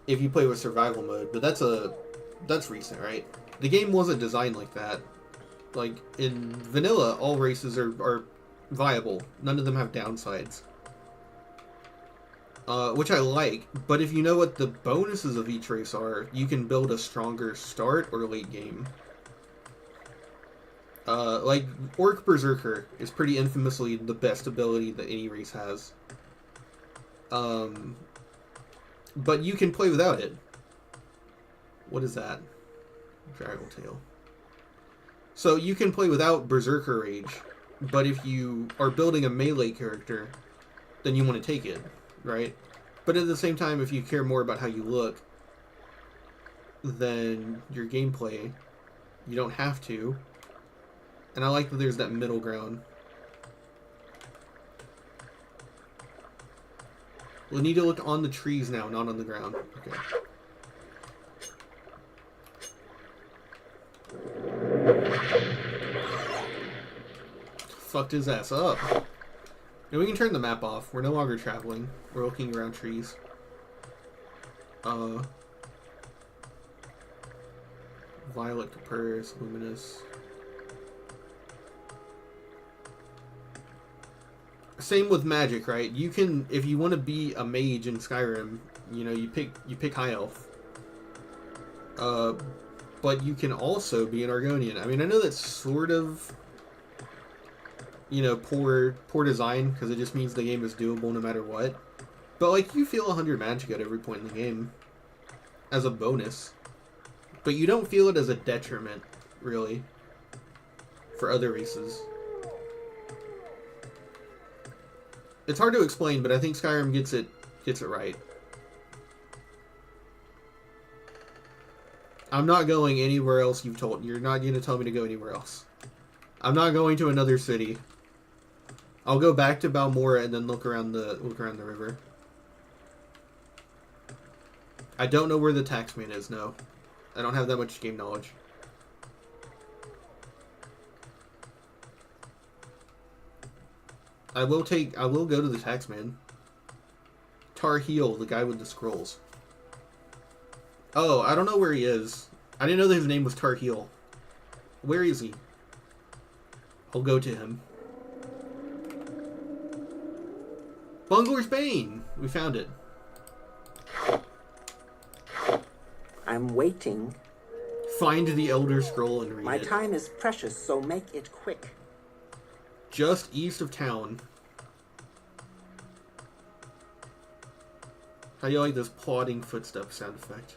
If you play with survival mode. But that's recent, right? The game wasn't designed like that. Like, in vanilla, all races are viable. None of them have downsides. Which I like, but if you know what the bonuses of each race are, you can build a stronger start or late game. Like, Orc Berserker is pretty infamously the best ability that any race has. But you can play without it. What is that? Dragon Tail. So you can play without Berserker Rage, but if you are building a melee character, then you want to take it, right? But at the same time, if you care more about how you look than your gameplay, you don't have to. And I like that there's that middle ground. We'll need to look on the trees now, not on the ground. Okay. Fucked his ass up. And we can turn the map off. We're no longer traveling. We're looking around trees. Violet, Caprice, Luminous. Same with magic, right? You can, if you want to be a mage in Skyrim, you know, you pick high elf. But you can also be an Argonian. I mean, I know that's sort of, you know, poor design, because it just means the game is doable no matter what. But, like, you feel 100 magic at every point in the game as a bonus. But you don't feel it as a detriment, really, for other races. It's hard to explain, but I think Skyrim gets it right. I'm not going anywhere else you've told. You're not going to tell me to go anywhere else. I'm not going to another city. I'll go back to Balmora and then look around the river. I don't know where the taxman is, no. I don't have that much game knowledge. I will go to the taxman. Tarheel, the guy with the scrolls. Oh, I don't know where he is. I didn't know that his name was Tarheel. Where is he? I'll go to him. Bungler's Bane! We found it. I'm waiting. Find the Elder Scroll and read it. My time is precious, so make it quick. Just east of town. How do you like this plodding footsteps sound effect?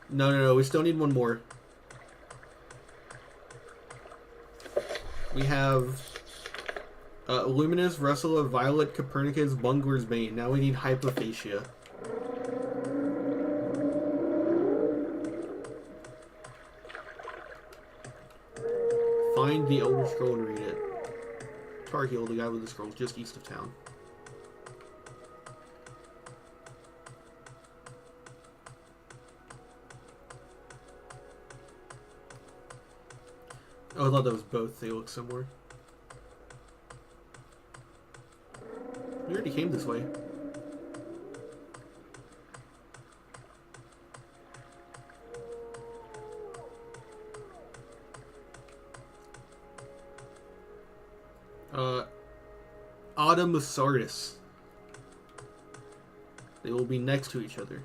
No, we still need one more. We have Luminous, Russella, Violet, Copernicus, Bungler's Bane. Now we need Hypophasia. Find the Elder Scroll and read it. Tarheel, the guy with the scrolls, just east of town. Oh, I thought that was both. They look similar. We already came this way. Autumn of Sardis. They will be next to each other.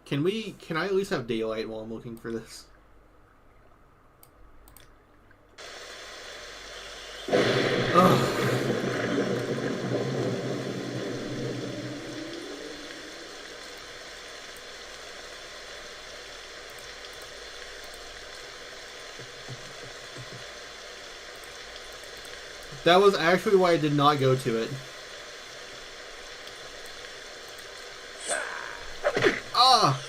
Can I at least have daylight while I'm looking for this? Ugh. That was actually why I did not go to it. Ah!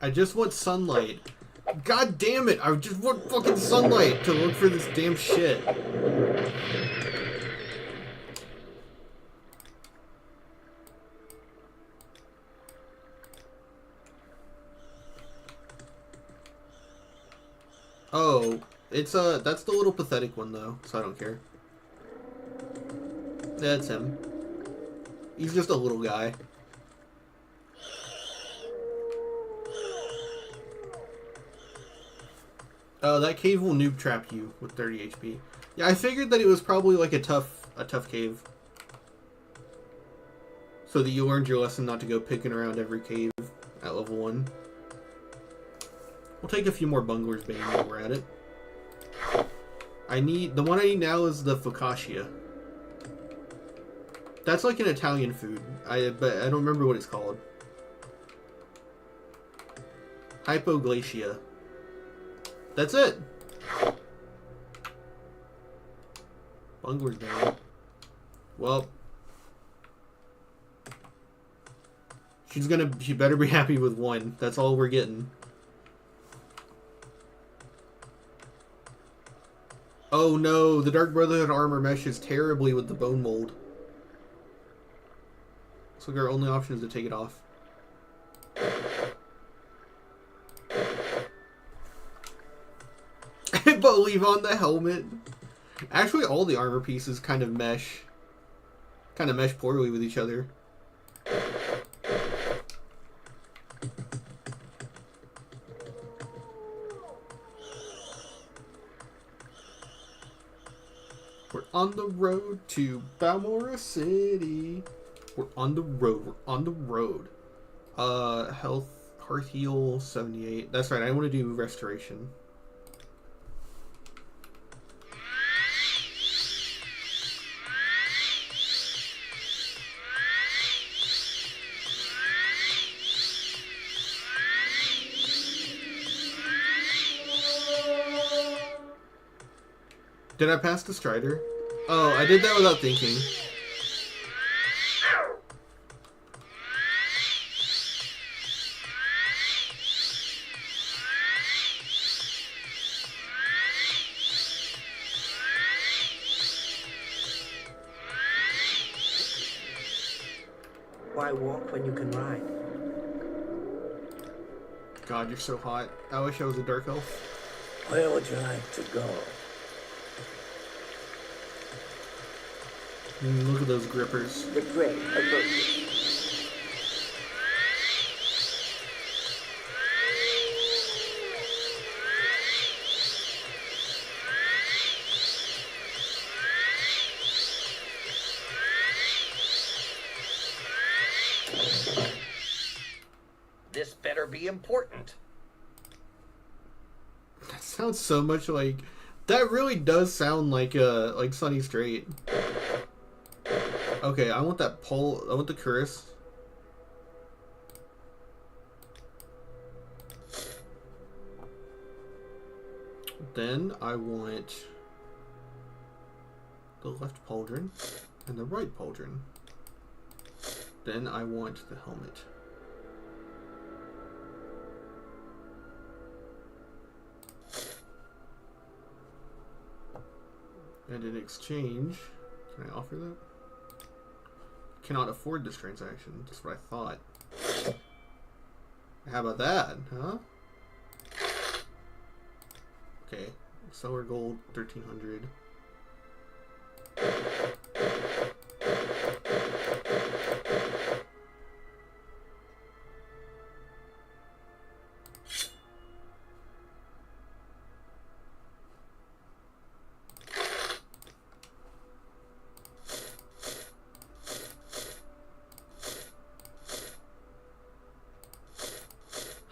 I just want sunlight. God damn it! I just want fucking sunlight to look for this damn shit. Oh, it's that's the little pathetic one though, so I don't care. That's him. He's just a little guy. That cave will noob trap you with 30 HP. Yeah, I figured that it was probably like a tough cave. So that you learned your lesson not to go picking around every cave at level 1. We'll take a few more bunglers bane while we're at it. The one I need now is the focaccia. That's like an Italian food. But I don't remember what it's called. Hypoglacia. That's it. Bungler's bane. Well, she better be happy with 1. That's all we're getting. Oh no, the Dark Brotherhood armor meshes terribly with the bone mold. Looks like our only option is to take it off. But leave on the helmet. Actually, all the armor pieces kind of mesh poorly with each other. We're on the road to Balmora City. We're on the road. We're on the road. Health heal 78. That's right. I want to do restoration. Did I pass the Strider? Oh, I did that without thinking. Why walk when you can ride? God, you're so hot. I wish I was a dark elf. Where would you like to go? Look at those grippers. The great approach. This better be important. That sounds so much like... That really does sound like Sunny Strait. Okay, I want that pole. I want the Curse. Then I want the left pauldron and the right pauldron. Then I want the helmet. And in exchange, can I offer that? Cannot afford this transaction. That's what I thought. How about that, huh? Okay, silver gold 1300.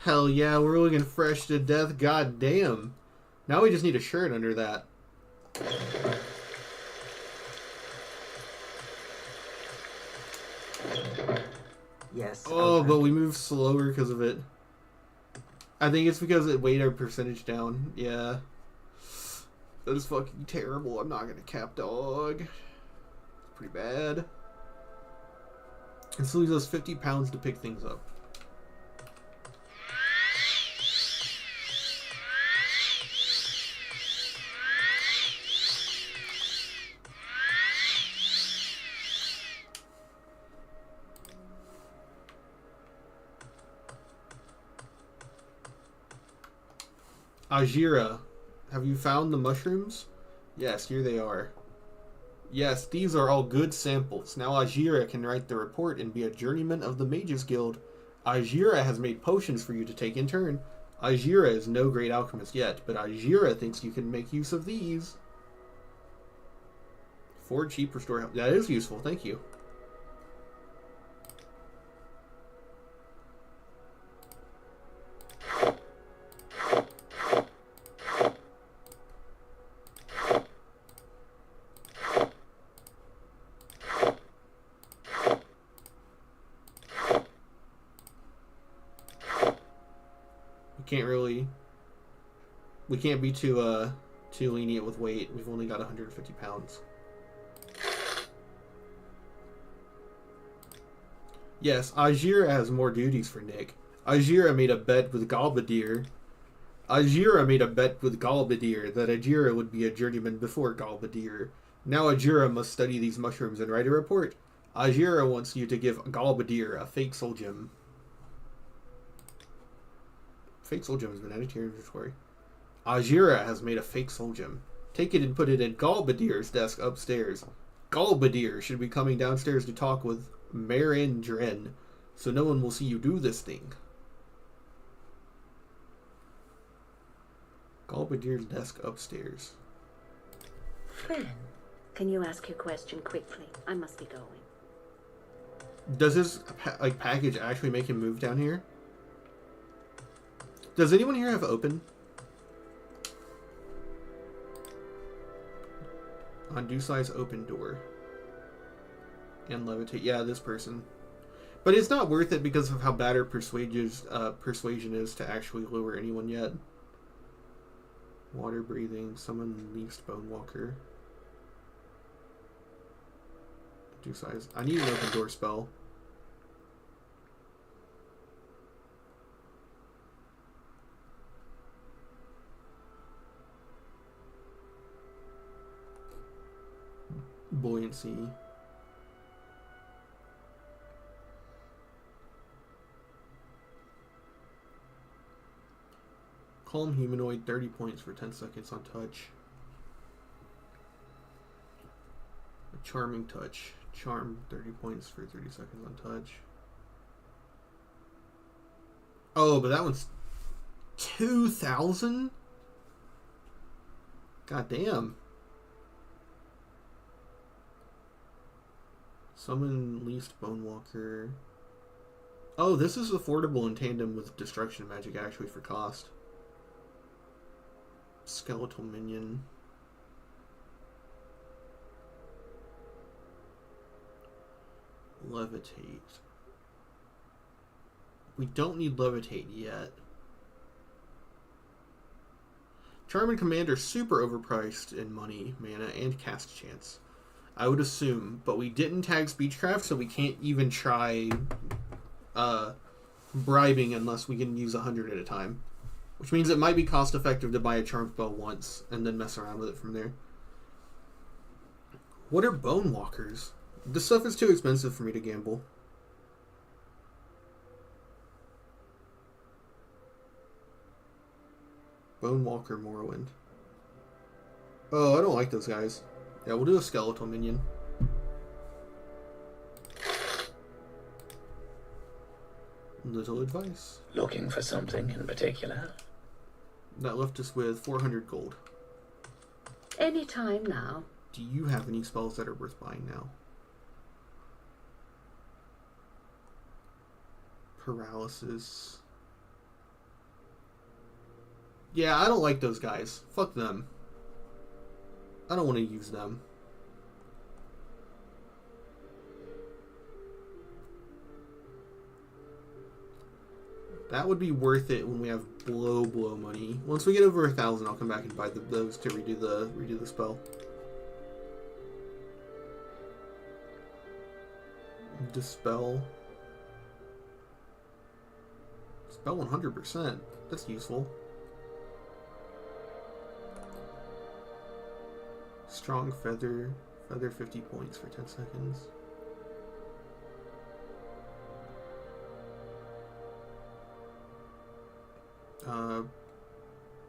Hell yeah, we're looking fresh to death. God damn. Now we just need a shirt under that. Yes. Oh, but we move slower because of it. I think it's because it weighed our percentage down. Yeah. That is fucking terrible. I'm not gonna cap dog. It's pretty bad. It still leaves us 50 pounds to pick things up. Ajira, have you found the mushrooms? Yes, here they are. Yes, these are all good samples. Now Ajira can write the report and be a journeyman of the Mages Guild. Ajira has made potions for you to take in turn. Ajira is no great alchemist yet, but Ajira thinks you can make use of these. 4 cheap restore health. That is useful, thank you. We can't be too lenient with weight. We've only got 150 pounds. Yes, Ajira has more duties for Nick. Ajira made a bet with Galbadir. Ajira made a bet with Galbadir that Ajira would be a journeyman before Galbadir. Now Ajira must study these mushrooms and write a report. Ajira wants you to give Galbadir a fake soul gem. Fake soul gem has been added to your inventory. Ajira has made a fake soul gem. Take it and put it in Galbadir's desk upstairs. Galbadir should be coming downstairs to talk with Marin Dren, so no one will see you do this thing. Galbadir's desk upstairs. Friend, can you ask your question quickly? I must be going. Does this package actually make him move down here? Does anyone here have open? Undo size open door. And levitate. Yeah, this person. But it's not worth it because of how bad her persuasion is to actually lower anyone yet. Water breathing. Summon least bone walker. Do size. I need an open door spell. Buoyancy. Calm humanoid, 30 points for 10 seconds on touch. A charming touch. Charm, 30 points for 30 seconds on touch. Oh, but that one's 2,000? God damn. Summon least bone walker. Oh, this is affordable in tandem with destruction magic actually for cost. Skeletal minion. Levitate. We don't need levitate yet. Charm and command are super overpriced in money, mana, and cast chance. I would assume, but we didn't tag Speechcraft, so we can't even try bribing unless we can use 100 at a time. Which means it might be cost effective to buy a charm spell once and then mess around with it from there. What are bone walkers? This stuff is too expensive for me to gamble. Bone walker Morrowind. Oh, I don't like those guys. Yeah, we'll do a skeletal minion. Little advice. Looking for something in particular? That left us with 400 gold. Any time now. Do you have any spells that are worth buying now? Paralysis. Yeah, I don't like those guys. Fuck them. I don't want to use them. That would be worth it when we have blow money. Once we get over 1,000, I'll come back and buy those to redo the spell. Dispel. Spell 100%. That's useful. Strong feather. Feather 50 points for 10 seconds.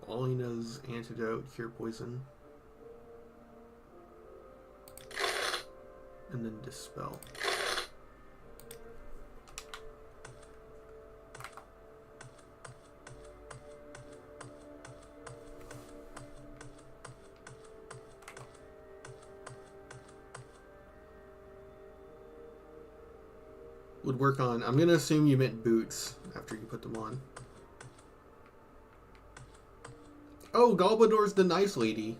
All he knows antidote, cure poison. And then dispel. Would work on. I'm gonna assume you meant boots after you put them on. Oh, Galbador's the nice lady.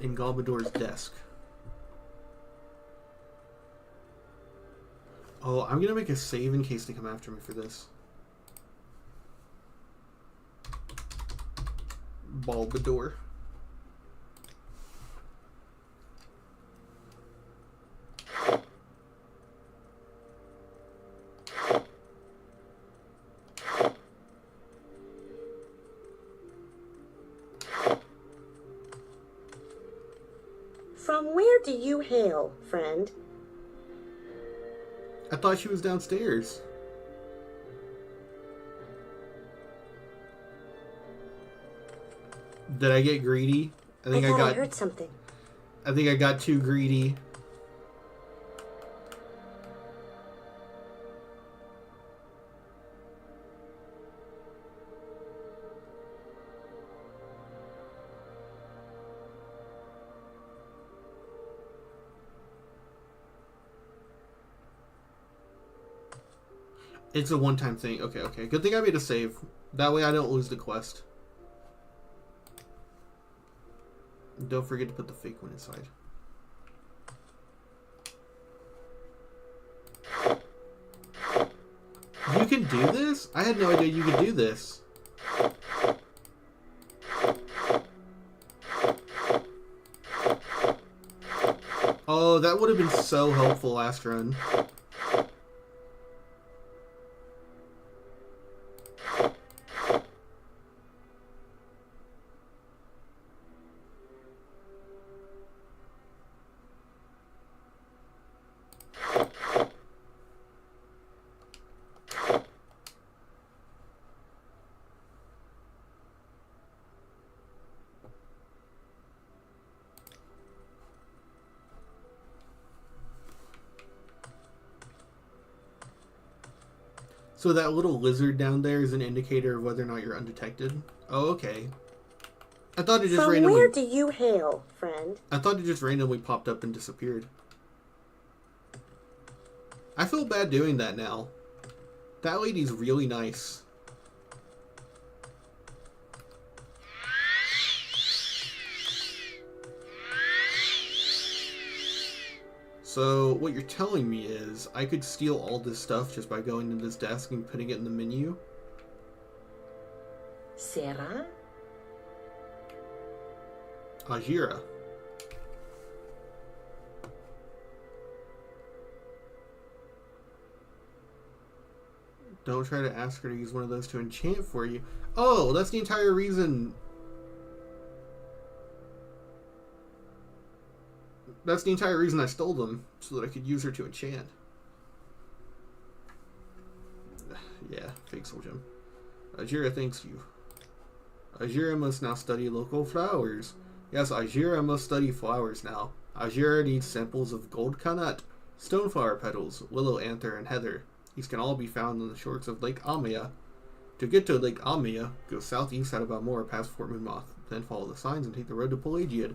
In Galbador's desk. Oh, I'm gonna make a save in case they come after me for this. Balbador. From where do you hail, friend? I thought she was downstairs. Did I get greedy? I thought I heard something. I think I got too greedy. It's a one-time thing. Okay, okay. Good thing I made a save. That way I don't lose the quest. Don't forget to put the fake one inside. You can do this? I had no idea you could do this. Oh, that would have been so helpful last run. So that little lizard down there is an indicator of whether or not you're undetected? Oh, okay. I thought it just From randomly... where do you hail, friend? I thought it just randomly popped up and disappeared. I feel bad doing that now. That lady's really nice. So, what you're telling me is, I could steal all this stuff just by going to this desk and putting it in the menu? Sarah? Ajira. Don't try to ask her to use one of those to enchant for you. Oh, that's the entire reason... That's the entire reason I stole them, so that I could use her to enchant. Yeah, fake soul gem. Ajira thanks you. Ajira must now study local flowers. Yes, Ajira must study flowers now. Ajira needs samples of gold kanat, stoneflower petals, willow anther, and heather. These can all be found on the shores of Lake Amia. To get to Lake Amia, go southeast out of Balmora past Fort Moonmoth, then follow the signs and take the road to Pelagiad.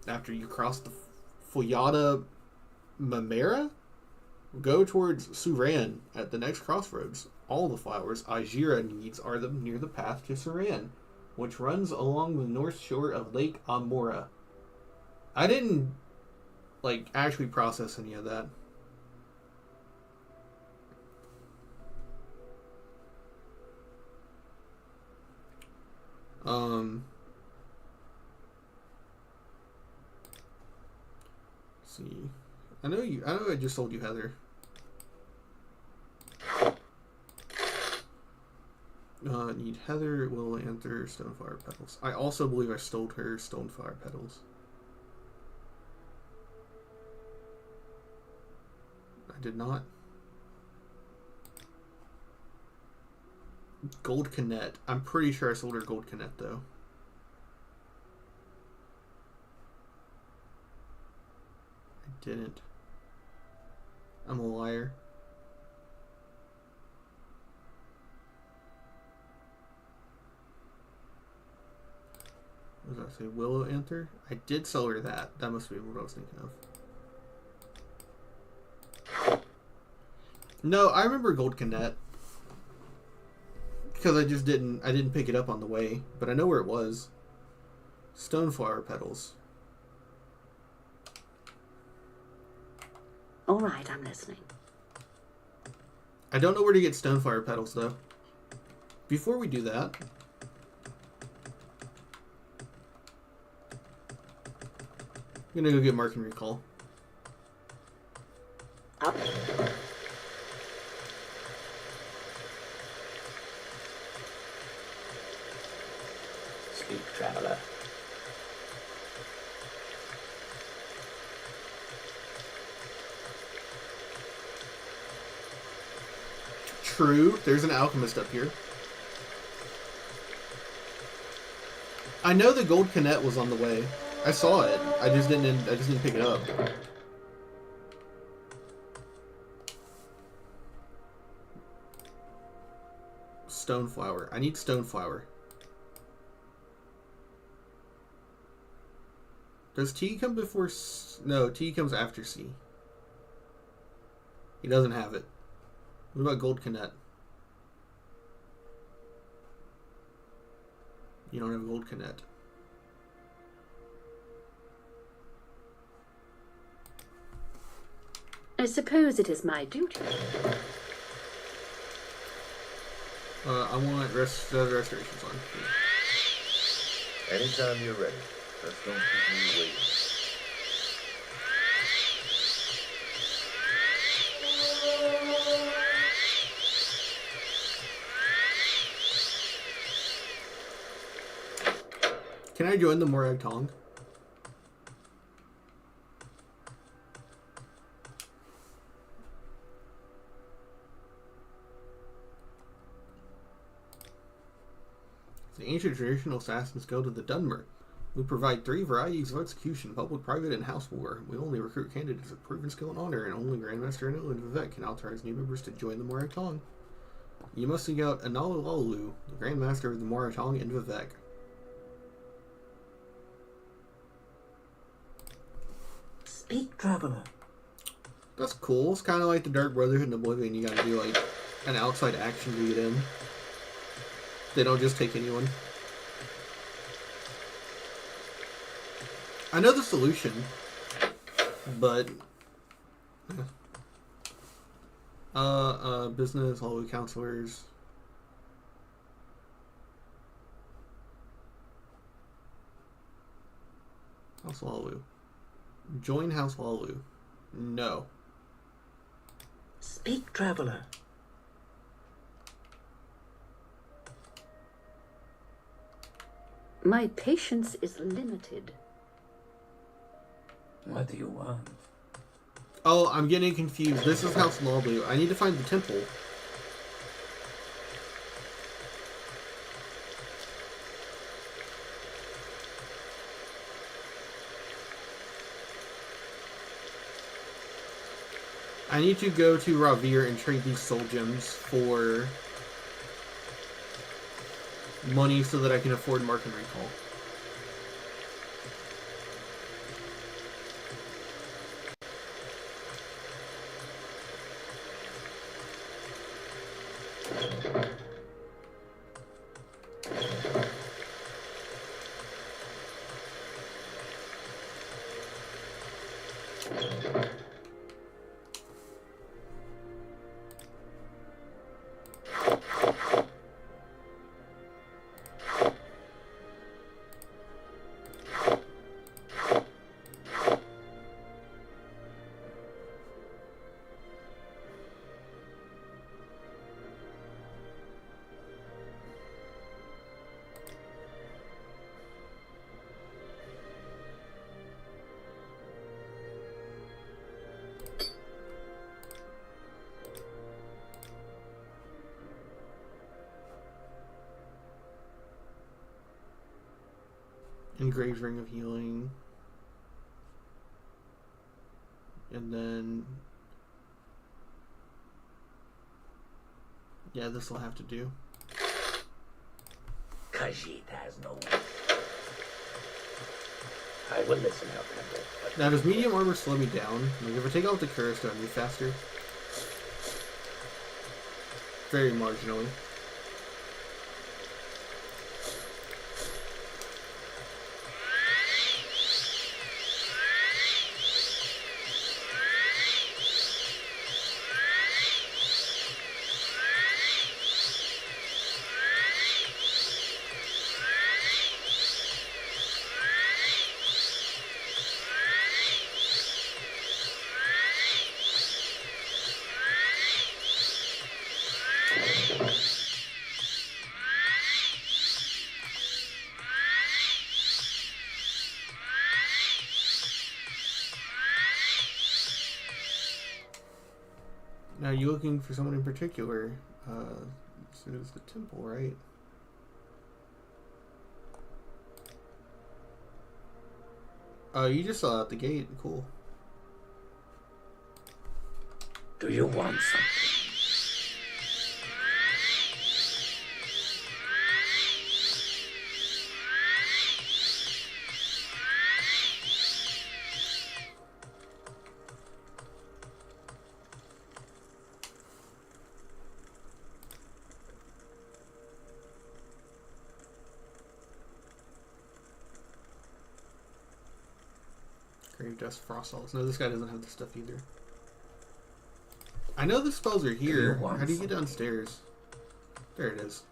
After you cross the Fuyada Mamera, go towards Suran at the next crossroads. All the flowers Ajira needs are near the path to Suran, which runs along the north shore of Lake Amora. I didn't, actually process any of that. See. I know I just told you Heather. Need Heather, willow anther, stoneflower petals. I also believe I stole her stoneflower petals. I I did not. Gold Canet. I'm pretty sure I sold her Gold Canet, though. I didn't. I'm a liar. What does that say? Willow Anther? I did sell her that. That must be what I was thinking of. No, I remember Gold Canet. Because I didn't pick it up on the way. But I know where it was. Stoneflower petals. All right, I'm listening. I don't know where to get stoneflower petals, though. Before we do that... I'm gonna go get Mark and Recall. Up. Speak, traveler. True, there's an alchemist up here. I know the Gold Canet was on the way. I saw it. I just didn't pick it up. Stoneflower. I need Stoneflower. Does T come before C? No, T comes after C. He doesn't have it. What about Gold Canet? You don't have Gold Canet. I suppose it is my duty. I want restorations on. Anytime you're ready. Just don't keep me waiting. Can I join the Morag Tong? The ancient traditional assassins go to the Dunmer. We provide 3 varieties of execution, public, private, and house war. We only recruit candidates with proven skill and honor, and only Grandmaster Anu and Vivek can authorize new members to join the Morag Tong. You must seek out Analulalu, the Grandmaster of the Morag Tong, and Vivek. Speak, traveler. That's cool. It's kind of like the Dark Brotherhood in Oblivion. You gotta do, like, an outside action to get in. They don't just take anyone. I know the solution, but... business, all the counselors... House Lalu. Join House Lalu. No. Speak, traveler. My patience is limited. What do you want? Oh, I'm getting confused. This is House Lalu. I need to find the temple. I need to go to Ravir and trade these soul gems for money so that I can afford Mark and Recall. Engraved Ring of Healing. And then... yeah, this will have to do. Khajiit has no... I will listen out, Temple. Now, does medium armor slow me down? Like, if I take out the curse, do I move faster? Very marginally. Now, you looking for someone in particular? So it was the temple, right? You just saw out the gate. Cool. Do you want something? Grave Dust Frost Salts. No, this guy doesn't have the stuff either. I know the spells are here. How do you get downstairs? There it is.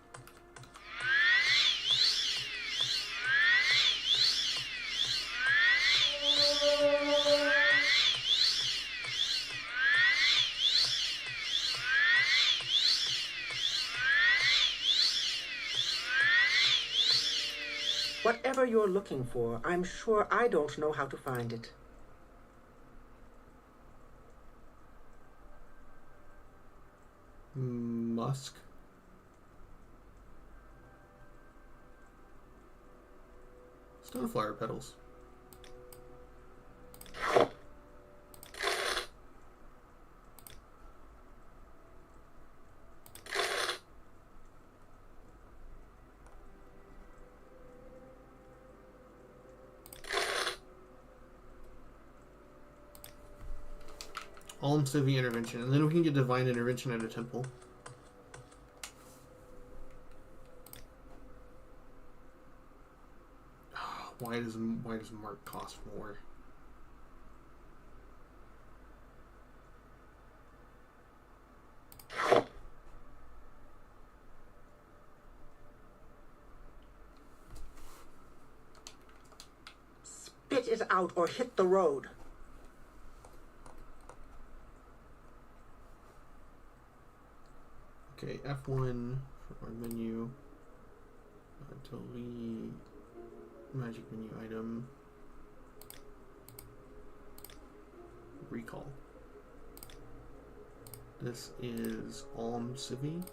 Whatever you're looking for, I'm sure I don't know how to find it. Musk. Stoneflower petals. Alm Civi Intervention, and then we can get Divine Intervention at a temple. Why does Mark cost more? Spit it out or hit the road. Okay, F1 for our menu. Delete magic menu item. Recall. This is Alm Civi.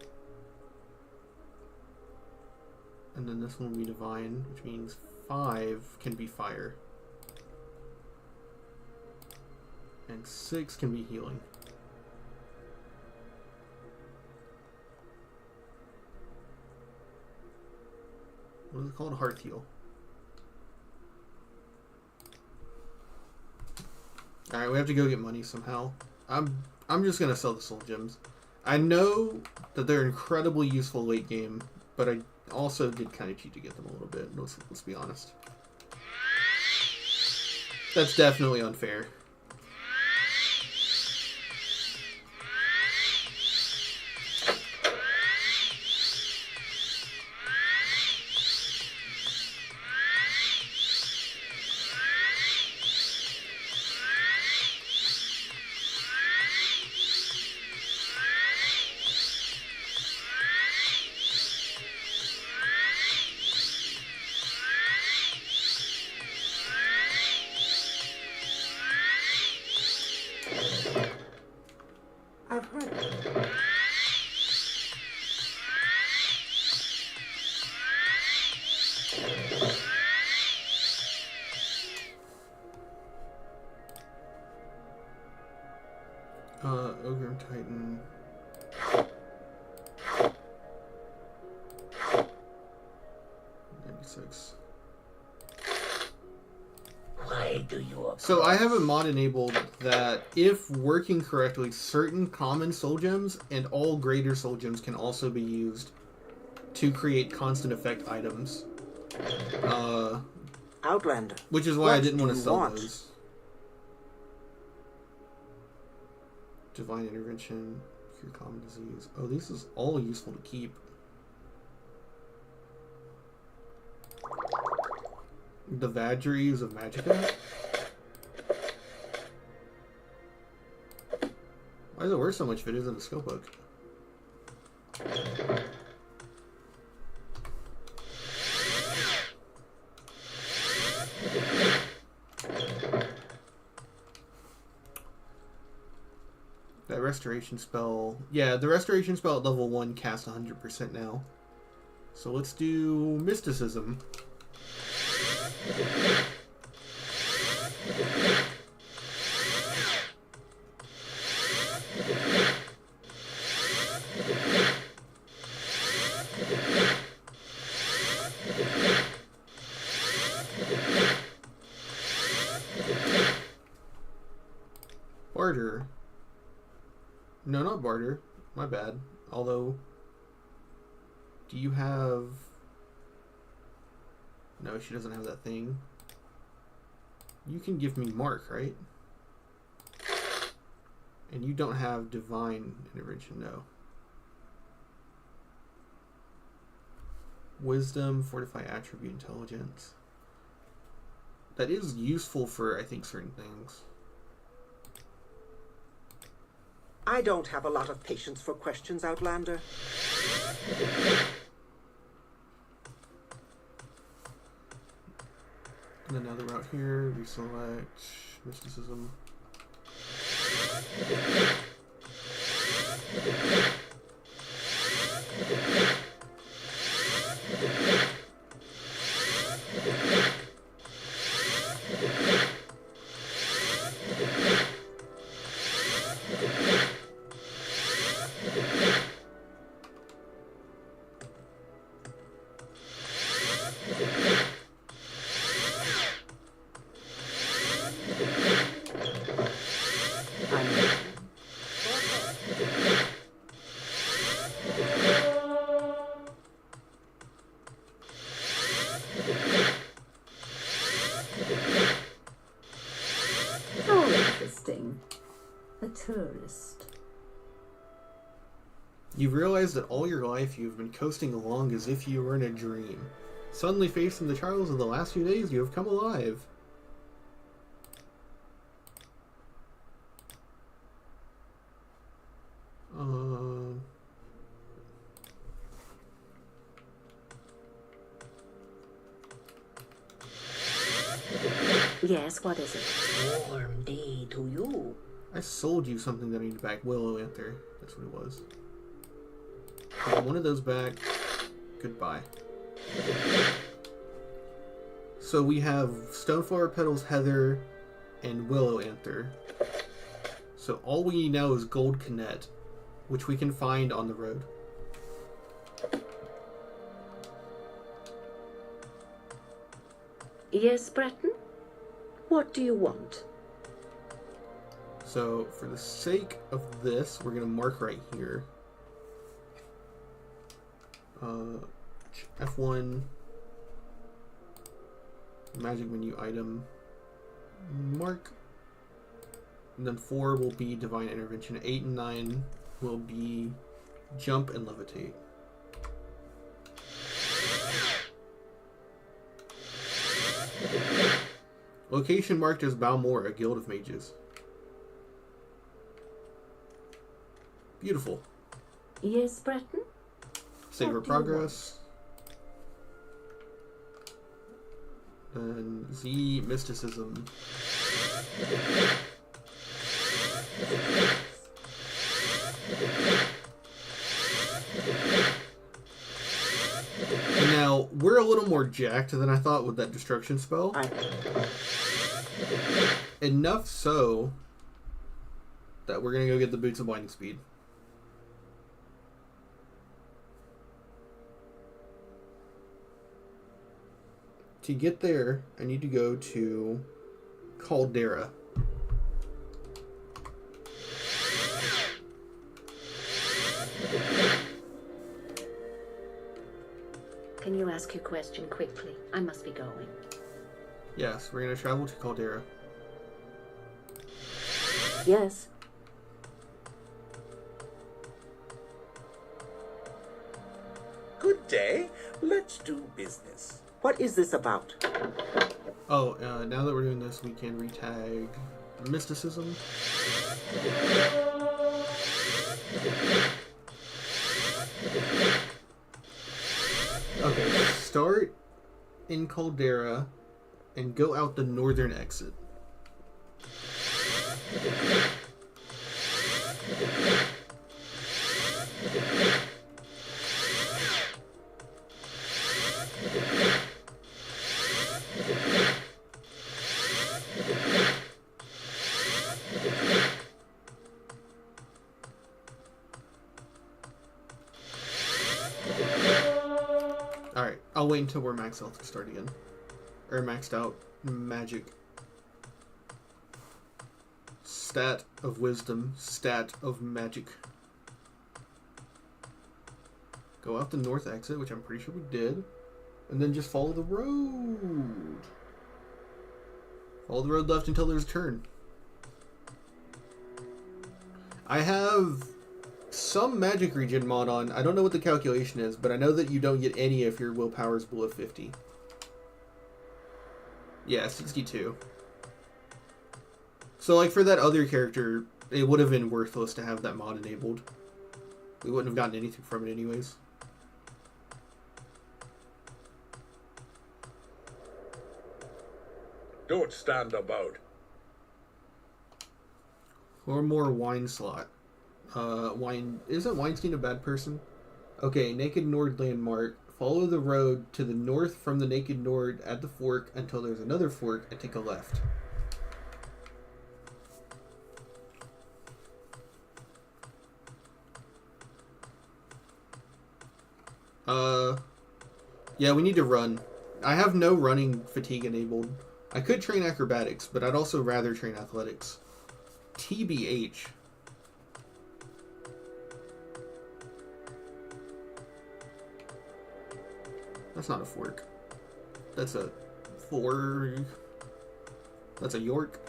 And then this one will be Divine, which means 5 can be Fire. And 6 can be Healing. What is it called? Heart Heal. Alright, we have to go get money somehow. I'm just gonna sell the soul gems. I know that they're incredibly useful late game, but I also did kind of cheat to get them a little bit. Let's be honest. That's definitely unfair. I've heard it. Ogre and Titan. 96. Why do you oppose? So I have a mod enabled that, if working correctly, certain common soul gems and all greater soul gems can also be used to create constant effect items. Outlander. Which is why I didn't want to sell want? those. Divine Intervention, Cure Common Disease. Oh, this is all useful to keep. The Vagaries of Magicka? Why is it worth so much if it isn't a skill book? That restoration spell... Yeah, the restoration spell at level 1 casts 100% now. So let's do Mysticism. Barter. No, not barter. My bad. Although, do you have... No, she doesn't have that thing. You can give me Mark, right? And you don't have Divine Intervention, no. Wisdom, Fortify Attribute, Intelligence. That is useful for, I think, certain things. I don't have a lot of patience for questions, Outlander. And another route here, we select Mysticism. How interesting. A tourist. You've realized that all your life you've been coasting along as if you were in a dream. Suddenly facing the trials of the last few days, you have come alive. Yes, what is it? Warm day to you. I sold you something that I need back. Willow Anther. That's what it was. Put one of those back. Goodbye. So we have Stoneflower Petals, Heather, and Willow Anther. So all we need now is Gold Canet, which we can find on the road. Yes, Breton? What do you want? So for the sake of this, we're going to mark right here. F1, magic menu item, mark, and then 4 will be Divine Intervention, 8 and 9 will be Jump and Levitate. Location marked as Balmora, Guild of Mages. Beautiful. Yes, Breton? Save our progress. And Z Mysticism. Now, we're a little more jacked than I thought with that destruction spell. Enough so that we're gonna go get the Boots of Blinding Speed. To get there, I need to go to Caldera. Can you ask your question quickly? I must be going. Yes, we're gonna travel to Caldera. Yes. Good day. Let's do business. What is this about? Oh, now that we're doing this, we can retag mysticism. Okay, start in Caldera and go out the northern exit. Alright, I'll wait until we're max health to start again. Or maxed out magic. Stat of wisdom, stat of magic. Go out the north exit, which I'm pretty sure we did. And then just follow the road. Follow the road left until there's a turn. I have some magic regen mod on. I don't know what the calculation is, but I know that you don't get any if your willpower is below 50. Yeah, 62. So, like, for that other character, it would have been worthless to have that mod enabled. We wouldn't have gotten anything from it anyways. Don't stand about. Or more wine slot. Isn't Weinstein a bad person? Okay, Naked Nord landmark. Follow the road to the north from the Naked Nord at the fork until there's another fork and take a left. Yeah, we need to run. I have no running fatigue enabled. I could train acrobatics, but I'd also rather train athletics. TBH. That's not a fork. That's a fork. That's a York.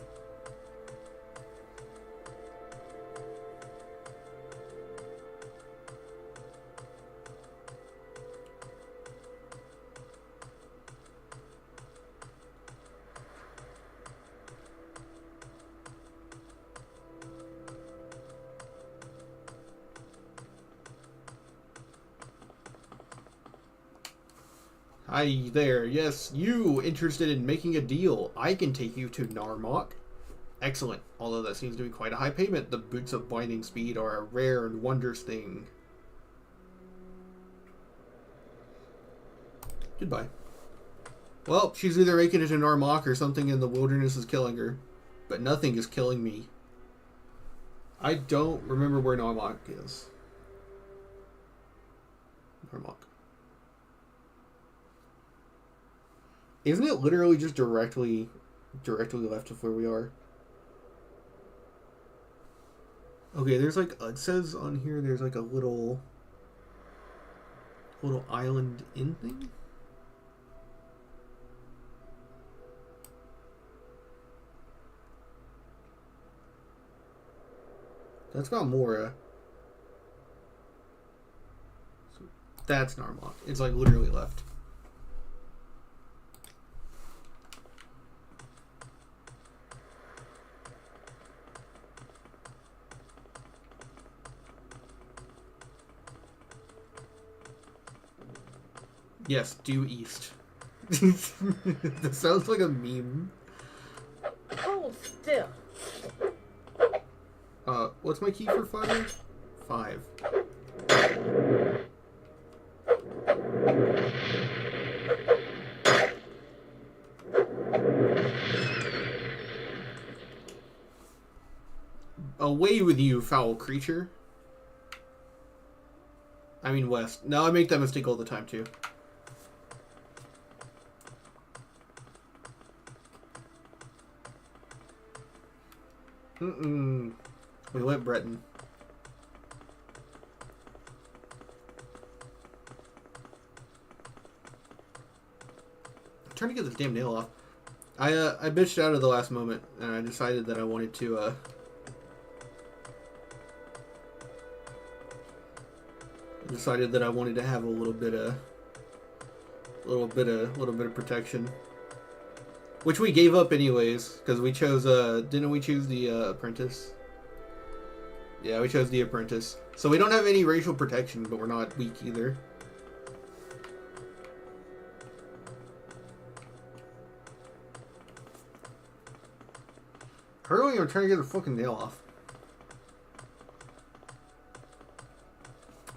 Hi there, yes, you interested in making a deal? I can take you to Narmok. Excellent, although that seems to be quite a high payment. The Boots of Blinding Speed are a rare and wondrous thing. Goodbye. Well, she's either making it to Narmok or something in the wilderness is killing her. But nothing is killing me. I don't remember where Narmok is. Narmok. Isn't it literally just directly left of where we are? Okay, there's like, it says on here there's like a little island inn thing? That's Valmora. So that's Narmok. It's like literally left. Yes, due east. That sounds like a meme. Hold still. What's my key for fire? 5. Away with you, foul creature. I mean west. No, I make that mistake all the time too. We went Breton. I'm trying to get this damn nail off. I bitched out at the last moment, and I decided that I wanted to have a little bit of protection, which we gave up anyways because we chose didn't we choose the apprentice? Yeah, we chose the apprentice. So we don't have any racial protection, but we're not weak either. Hurry, I'm trying to get the fucking nail off.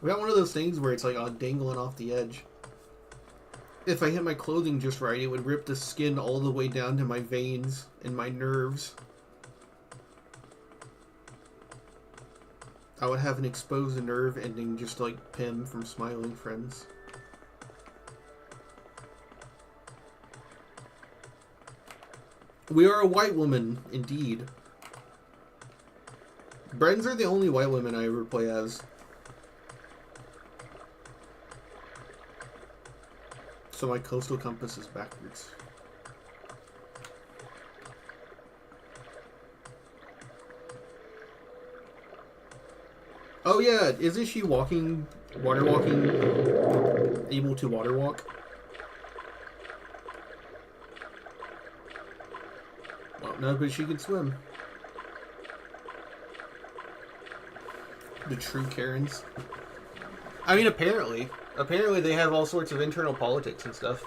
We got one of those things where it's like dangling off the edge. If I hit my clothing just right, it would rip the skin all the way down to my veins and my nerves. I would have an exposed nerve ending just like Pym from Smiling Friends. We are a white woman, indeed. Bretons are the only white women I ever play as. So my coastal compass is backwards. Oh yeah, isn't she water walking, able to water walk? Well, no, but she can swim. The true Karens. I mean, apparently they have all sorts of internal politics and stuff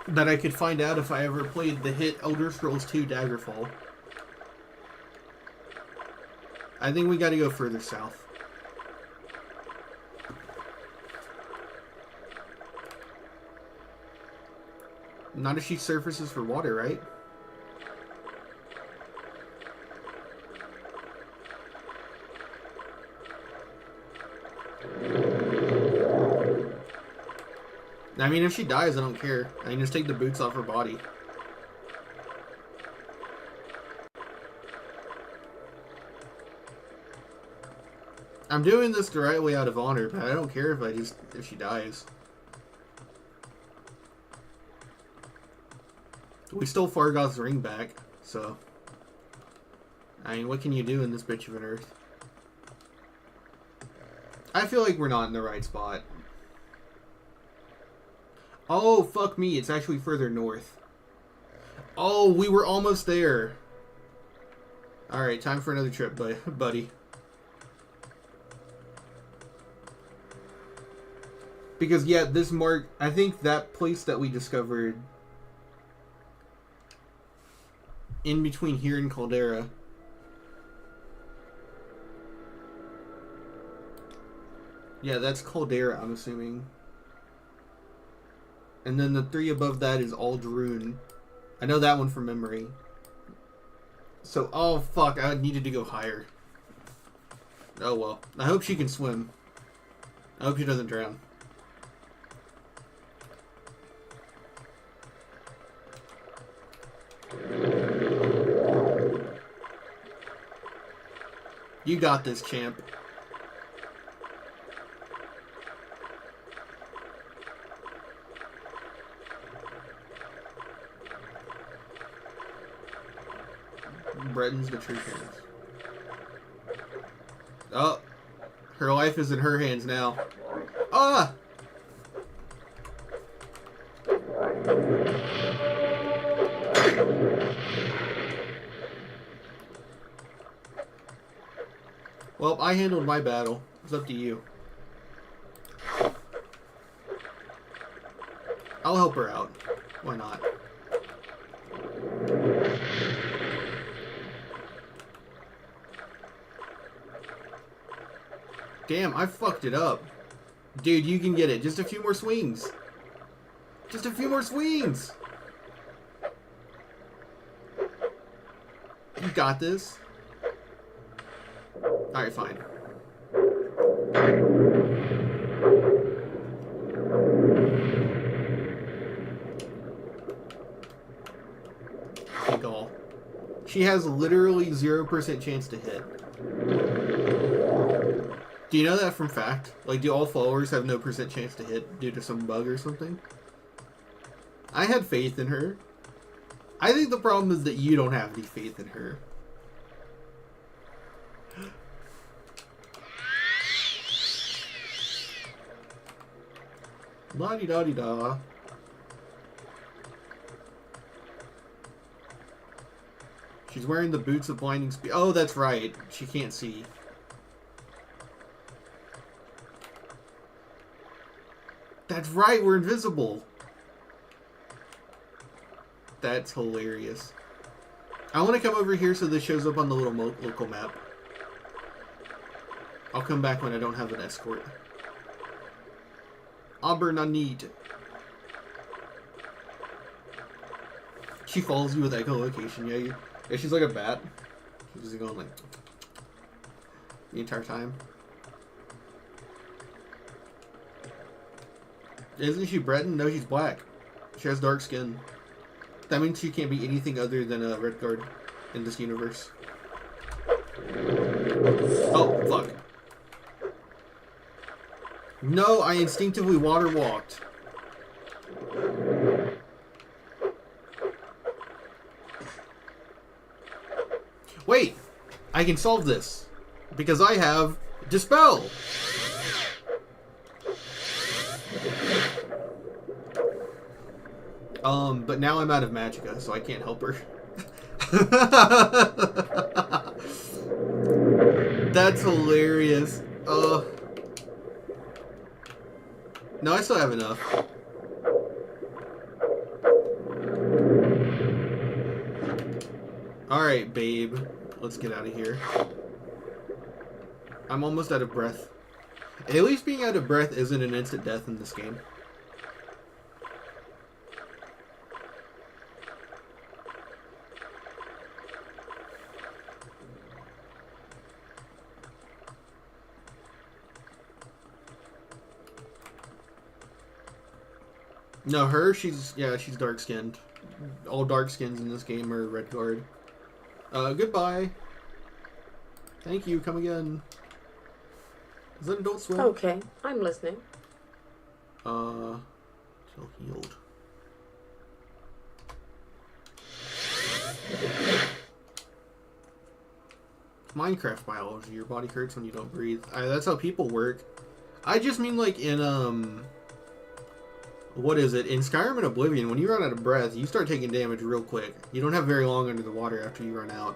that I could find out if I ever played the hit Elder Scrolls 2 Daggerfall. I think we gotta go further south. Not if she surfaces for water, right? I mean, if she dies, I don't care. I can just take the boots off her body. I'm doing this the right way out of honor, but I don't care if she dies. We stole Fargoth's ring back, so... I mean, what can you do in this bitch of an earth? I feel like we're not in the right spot. Oh, fuck me, it's actually further north. Oh, we were almost there. Alright, time for another trip, buddy. Because, yeah, this mark... I think that place that we discovered... in between here and Caldera. Yeah, that's Caldera, I'm assuming. And then the 3 above that is Aldrune. I know that one from memory. So, oh fuck, I needed to go higher. Oh well. I hope she can swim. I hope she doesn't drown. You got this, champ. Breton's the true hands. Oh, her life is in her hands now. Ah! Well, I handled my battle. It's up to you. I'll help her out. Why not? Damn, I fucked it up. Dude, you can get it. Just a few more swings. Just a few more swings. You got got this. Alright, fine. Take all. She has literally 0% chance to hit. Do you know that from fact? Like, do all followers have no % chance to hit due to some bug or something? I had faith in her. I think the problem is that you don't have any faith in her. La-di-da-di-da. She's wearing the boots of blinding speed. Oh, that's right. She can't see. That's right, we're invisible. That's hilarious. I want to come over here so this shows up on the little local map. I'll come back when I don't have an escort. Auburn, I need. She follows you with echolocation. Yeah, she's like a bat. She's just going like the entire time. Isn't she Breton? No, she's black. She has dark skin. That means she can't be anything other than a red guard in this universe. Oh, fuck. No, I instinctively water walked. Wait, I can solve this because I have Dispel. But now I'm out of magicka, so I can't help her. That's hilarious. No, I still have enough. Alright, babe. Let's get out of here. I'm almost out of breath. At least being out of breath isn't an instant death in this game. No, her, she's dark skinned. All dark skins in this game are red guard. Goodbye. Thank you, come again. Is that Adult Swim? Okay, I'm listening. Still healed. Minecraft biology. Your body hurts when you don't breathe. That's how people work. I just mean like in, what is it? In Skyrim and Oblivion, when you run out of breath, you start taking damage real quick. You don't have very long under the water after you run out.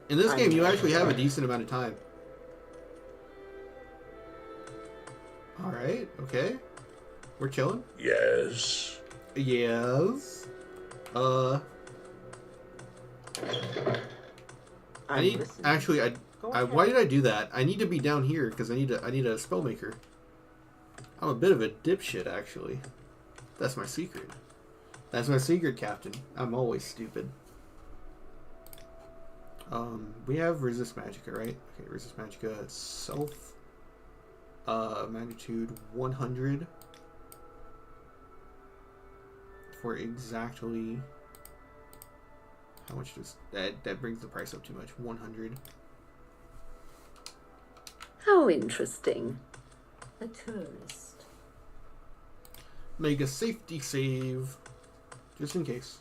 In this game, you actually have a decent amount of time. Alright, okay. We're chilling? Yes. Yes. I need, actually, why did I do that? I need to be down here, because I need a spellmaker. I'm a bit of a dipshit, actually. That's my secret. That's my secret, Captain. I'm always stupid. We have resist magicka, right? Okay, resist magicka self. Magnitude 100. For exactly... How much does... That brings the price up too much. 100. How interesting. A tourist. Make a safety save. Just in case.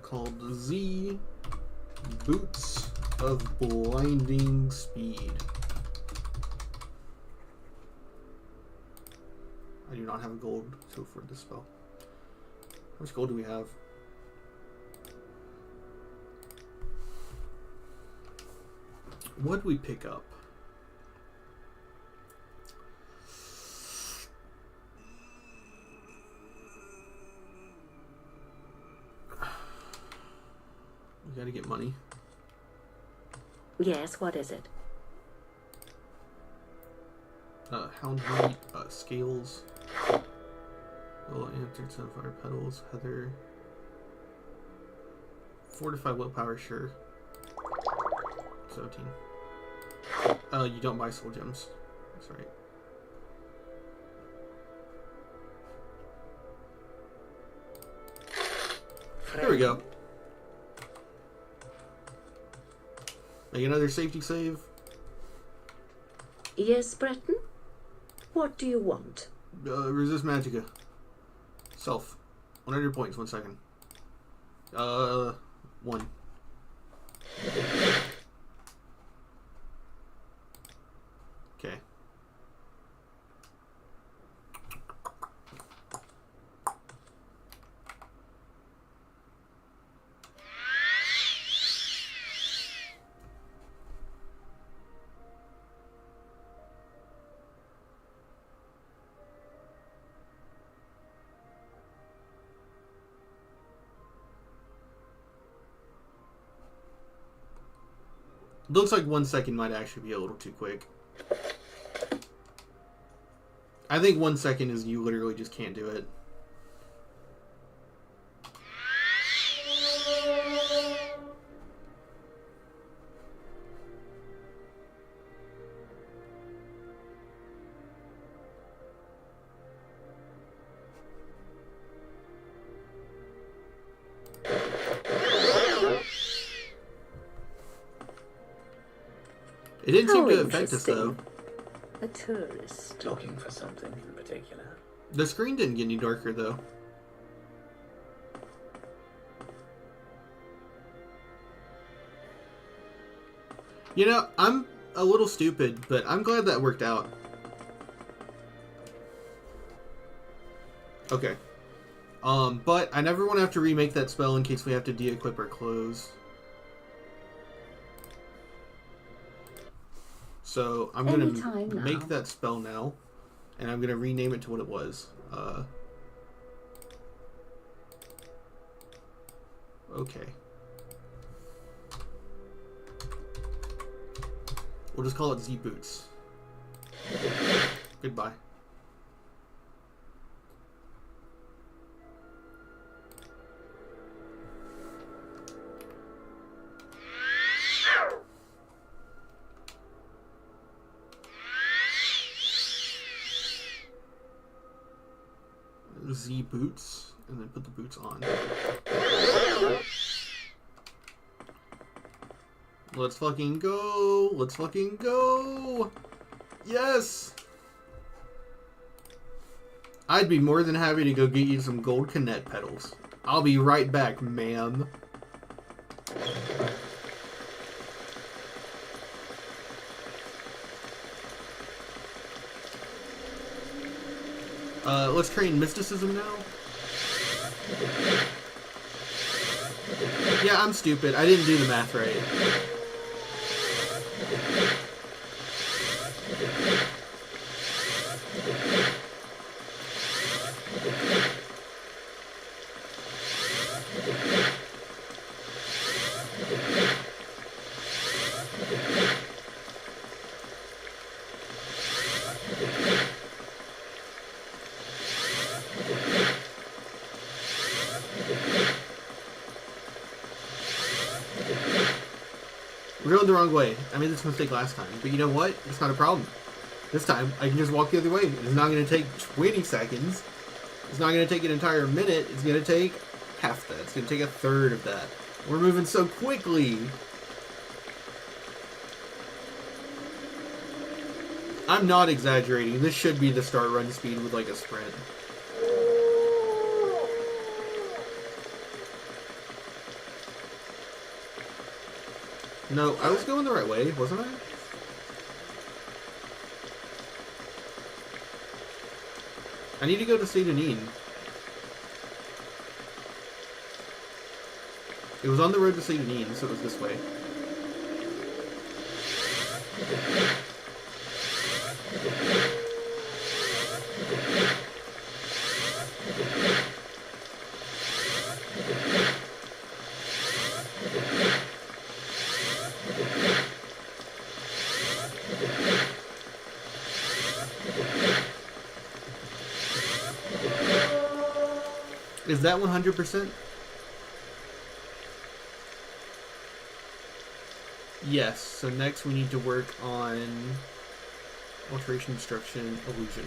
Called Z Boots of Blinding Speed. I do not have gold so for this spell. How much gold do we have? What'd we pick up? We gotta get money. Yes, what is it? Hound meat, scales. Little antics, fire petals, heather. Fortified willpower, sure. 17. You don't buy soul gems. That's right. There we go. Make another safety save. Yes, Breton? What do you want? Resist magicka. Self. 100 points, 1 second. 1. Okay. Looks like 1 second might actually be a little too quick. I think 1 second is you literally just can't do it. It didn't seem to affect us, though. A tourist. Looking for something in particular? The screen didn't get any darker, though. You know, I'm a little stupid, but I'm glad that worked out. Okay. But I never want to have to remake that spell in case we have to de-equip our clothes. So I'm going to make that spell now, and I'm going to rename it to what it was. Okay. We'll just call it Z Boots. Goodbye. Z boots, and then put the boots on. Let's fucking go! Let's fucking go! Yes! I'd be more than happy to go get you some gold Connect petals. I'll be right back, ma'am. Let's train mysticism now. Yeah, I'm stupid. I didn't do the math right. We're going the wrong way. I made this mistake last time, but you know what? It's not a problem. This time, I can just walk the other way. It's not going to take 20 seconds. It's not going to take an entire minute. It's going to take half that. It's going to take a third of that. We're moving so quickly. I'm not exaggerating. This should be the start run speed with like a sprint. No, I was going the right way, wasn't I? I need to go to Sedanine. It was on the road to Sedanine, so it was this way. Is that 100%? Yes, so next we need to work on alteration, destruction, illusion.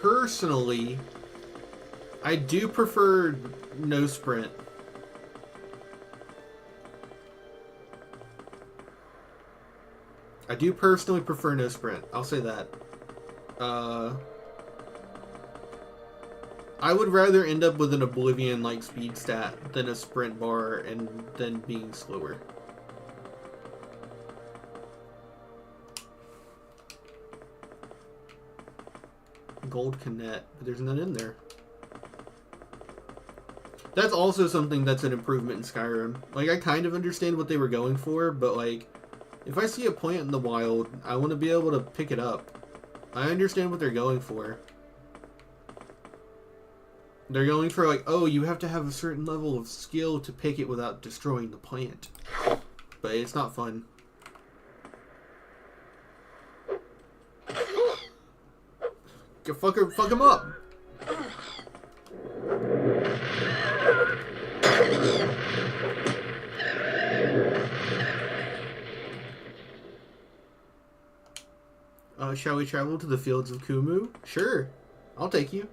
Personally, I do prefer no sprint. I do personally prefer no sprint. I'll say that. I would rather end up with an Oblivion-like speed stat than a sprint bar and then being slower. Gold Canet, but there's none in there. That's also something that's an improvement in Skyrim. Like, I kind of understand what they were going for, but like, if I see a plant in the wild, I want to be able to pick it up. I understand what they're going for. They're going for like, oh, you have to have a certain level of skill to pick it without destroying the plant. But it's not fun. Fuck him up! Shall we travel to the fields of Kumu? Sure. I'll take you.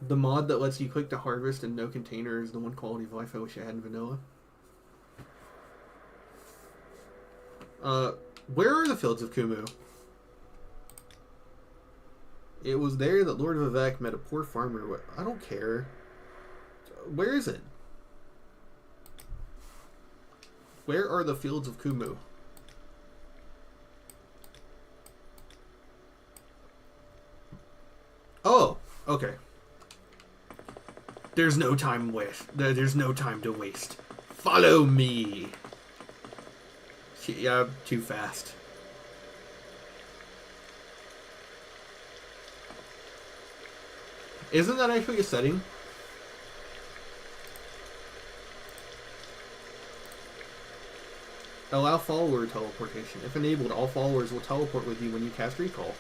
The mod that lets you click to harvest and no container is the one quality of life I wish I had in vanilla. Where are the fields of Kumu? It was there that Lord of Vivek met a poor farmer. I don't care. Where is it? Where are the fields of Kumu? Oh, okay. There's no time There's no time to waste. Follow me. Yeah, too fast. Isn't that actually a setting? Allow follower teleportation. If enabled, all followers will teleport with you when you cast recall.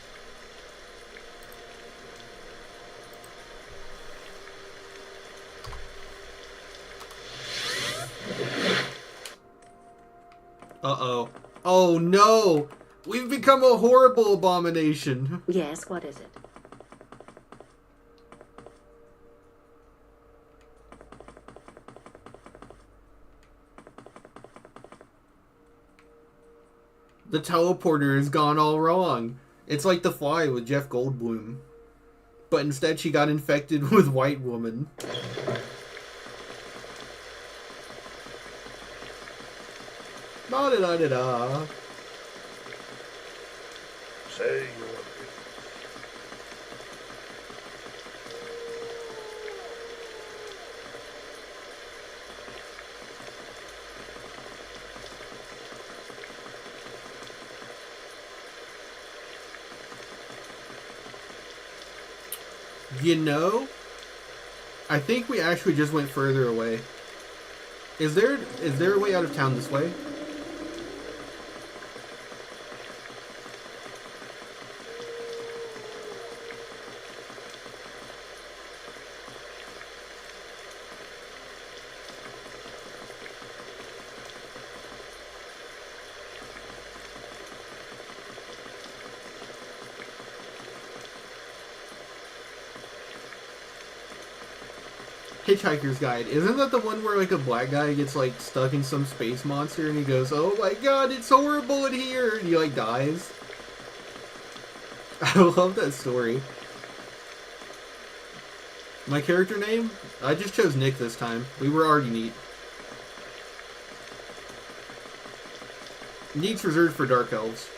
Uh-oh. Oh no! We've become a horrible abomination. Yes, what is it? The teleporter has gone all wrong. It's like The Fly with Jeff Goldblum. But instead she got infected with White Woman. Da-da-da-da-da. Say your You know, I think we actually just went further away. Is there a way out of town this way? Hitchhiker's Guide. Isn't that the one where like a black guy gets like stuck in some space monster and he goes, "Oh my god, it's horrible in here," and he like dies? I love that story. My character name? I just chose Nick this time. We were already neat. Neat's reserved for Dark Elves.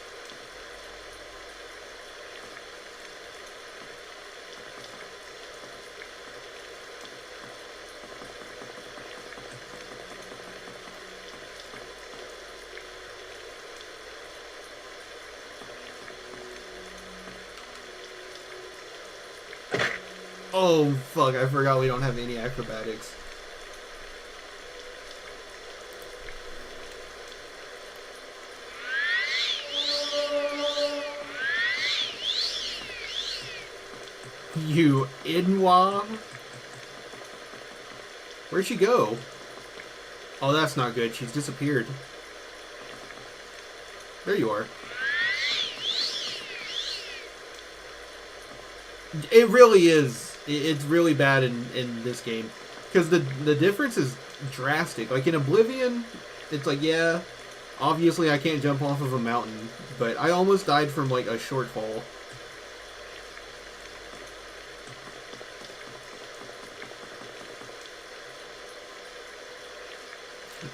Oh, fuck, I forgot we don't have any acrobatics. You Inwa? Where'd she go? Oh, that's not good. She's disappeared. There you are. It really is. It's really bad in this game. Because the difference is drastic. Like in Oblivion, it's like, yeah, obviously I can't jump off of a mountain. But I almost died from like a short fall.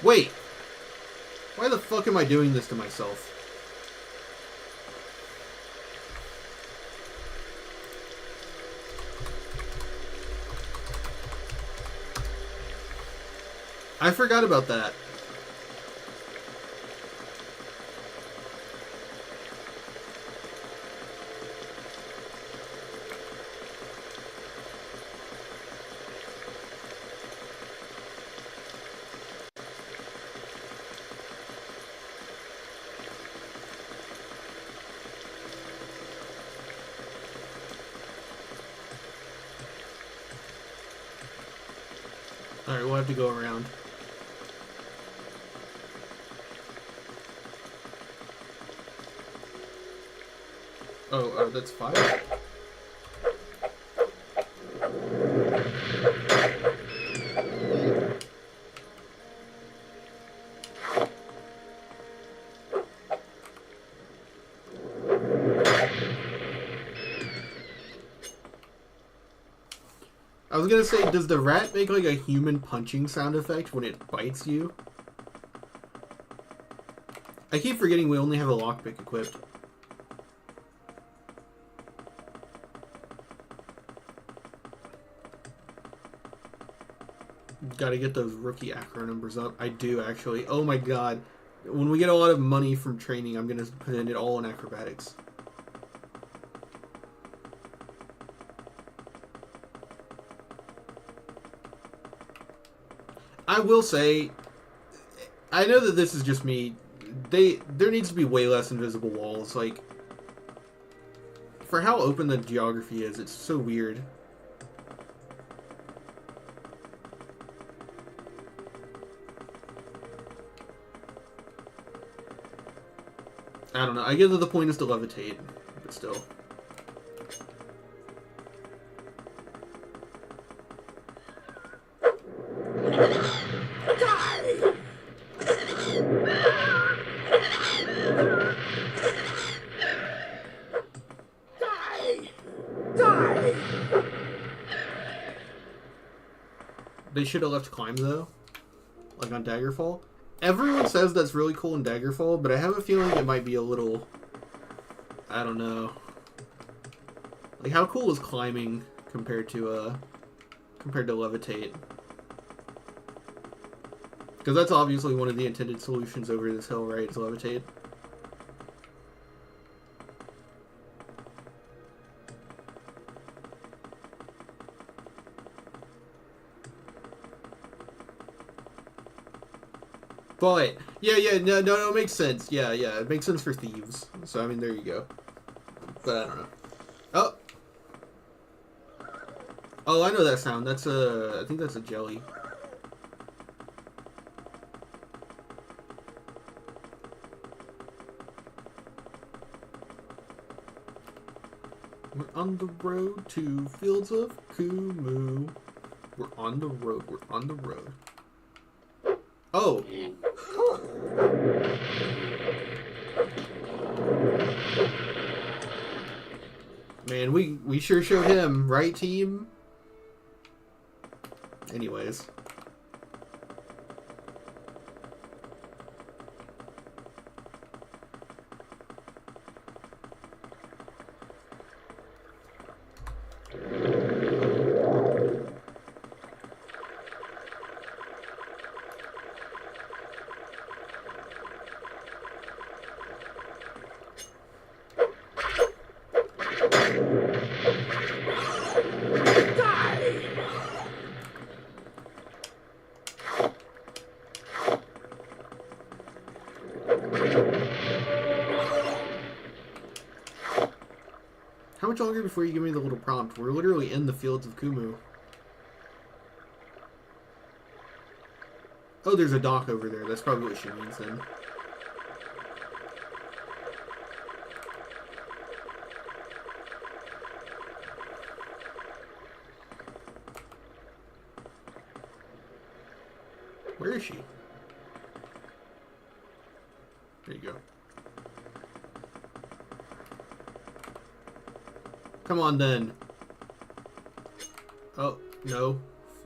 Wait! Why the fuck am I doing this to myself? I forgot about that. Alright, we'll have to go around. Oh, that's 5? I was gonna say, does the rat make like a human punching sound effect when it bites you? I keep forgetting we only have a lockpick equipped. Gotta get those rookie acro numbers up. I do, actually. Oh my god. When we get a lot of money from training, I'm gonna put it all in acrobatics. I will say, I know that this is just me. There needs to be way less invisible walls. Like, for how open the geography is, it's so weird. I don't know. I get that the point is to levitate, but still. They should have left climb though, like on Daggerfall. Everyone says that's really cool in Daggerfall, but I have a feeling it might be a little, I don't know. Like, how cool is climbing compared to levitate? Because that's obviously one of the intended solutions over this hill, right? Is levitate. But yeah, no, it makes sense. Yeah, it makes sense for thieves. So I mean, there you go. But I don't know. Oh, I know that sound. That's I think that's a jelly. We're on the road to Fields of Kumu. We're on the road. We're on the road. Oh. Man, we sure showed him, right, team? Anyways. much longer before you give me the little prompt? We're literally in the fields of Kumu. Oh, there's a dock over there. That's probably what she means then. Where is she? There you go. Come on then. Oh, no.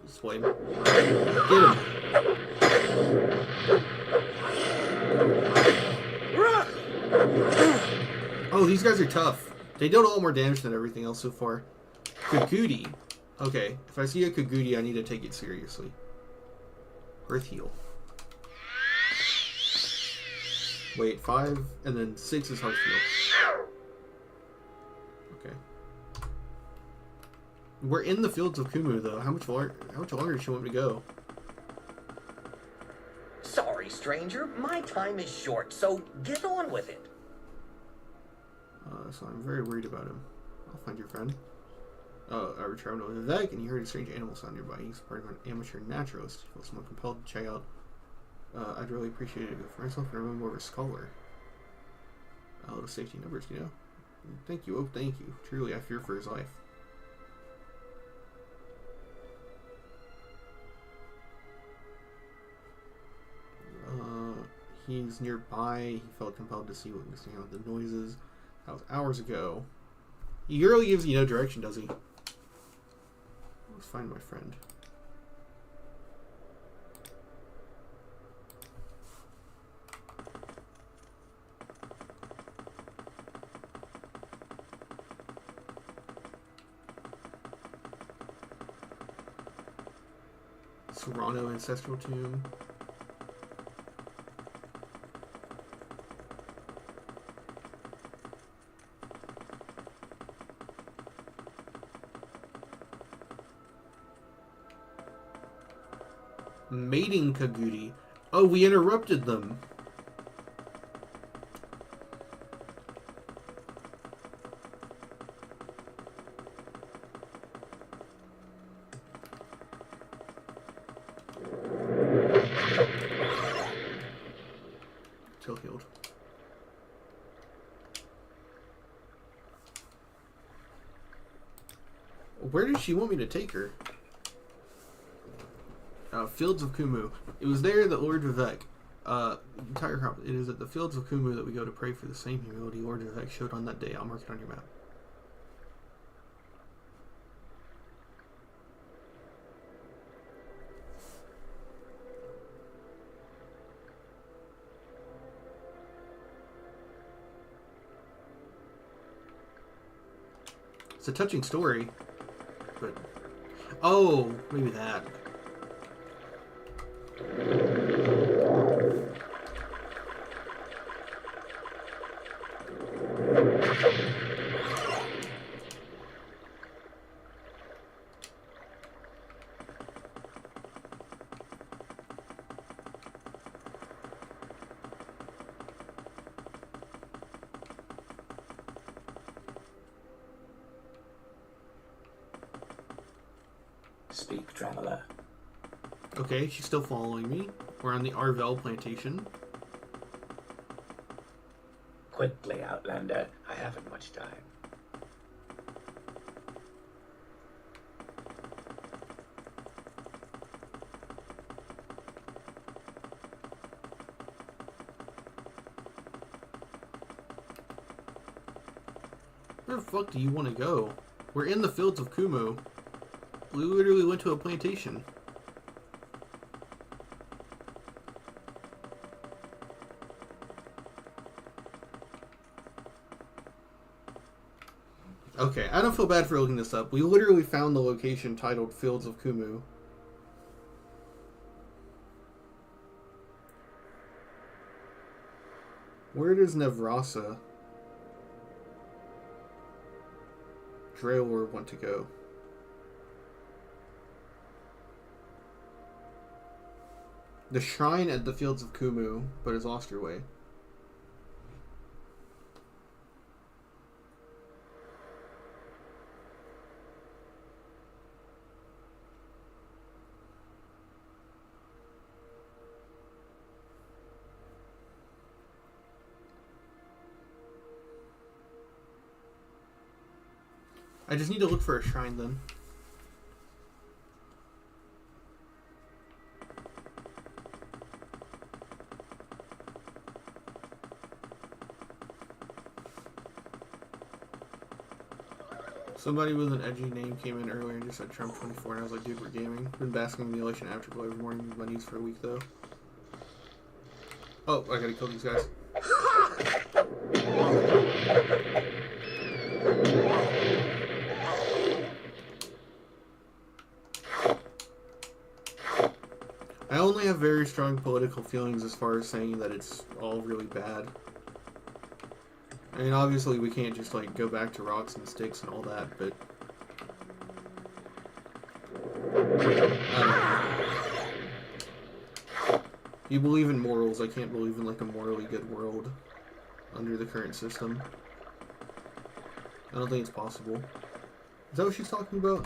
Flame. Get him. Oh, these guys are tough. They dealt a lot more damage than everything else so far. Kagudi. Okay, if I see a Kagudi, I need to take it seriously. Earth heal. Wait, 5 and then 6 is heart heal. Okay. We're in the fields of Kumu though. How much longer does she want me to go? Sorry, stranger. My time is short, so get on with it. So I'm very worried about him. I'll find your friend. I returned to Vivek, and he heard a strange animal sound nearby. He's part of an amateur naturalist. He felt someone compelled to check out. I'd really appreciate it for myself and remember more of a scholar. The safety numbers, you know? Thank you, oh thank you. Truly, I fear for his life. He's nearby. He felt compelled to see what was going on with the noises. That was hours ago. He really gives you no direction, does he? Let's find my friend. Serrano Ancestral Tomb. Mating Kagudi. Oh, we interrupted them. Still healed. Where does she want me to take her? Fields of Kumu. It was there that Lord Vivek, entire crop. It is at the Fields of Kumu that we go to pray for the same humility Lord Vivek showed on that day. I'll mark it on your map. It's a touching story, but oh, maybe that. Speak, traveler. Okay, she's still following me. We're on the Arvel plantation. Quickly, Outlander. I haven't much time. Where the fuck do you want to go? We're in the Fields of Kumu. We literally went to a plantation. Okay, I don't feel bad for looking this up. We literally found the location titled Fields of Kumu. Where does Nevrasa Draylord want to go? The shrine at the Fields of Kumu, but has lost your way. I just need to look for a shrine then. Somebody with an edgy name came in earlier and just said Trump 24, and I was like, dude, we're gaming. Been basking in the election afterglow every morning with my knees for a week, though. Oh, I gotta kill these guys. I only have very strong political feelings as far as saying that it's all really bad. I mean, obviously we can't just, like, go back to rocks and sticks and all that, but... You believe in morals, I can't believe in, like, a morally good world under the current system. I don't think it's possible. Is that what she's talking about?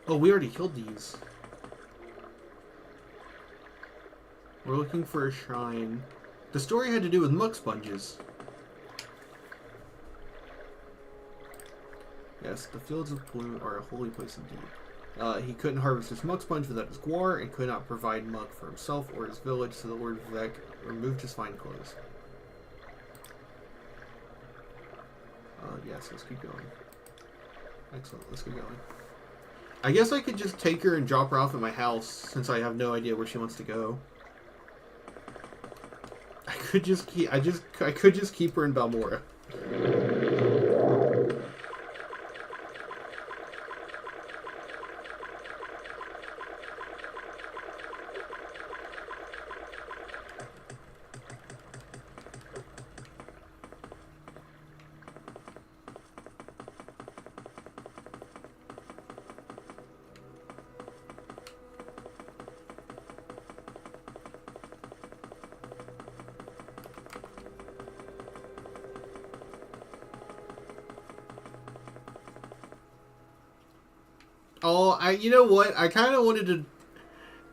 Oh, we already killed these. We're looking for a shrine. The story had to do with muck sponges. Yes, the fields of Plume are a holy place indeed. He couldn't harvest his muck sponge without his guar, and could not provide muck for himself or his village, so the Lord Vivek removed his fine clothes. Yes, let's keep going. Excellent, let's keep going. I guess I could just take her and drop her off at my house, since I have no idea where she wants to go. I could just keep her in Balmora. Oh, you know what? I kind of wanted to...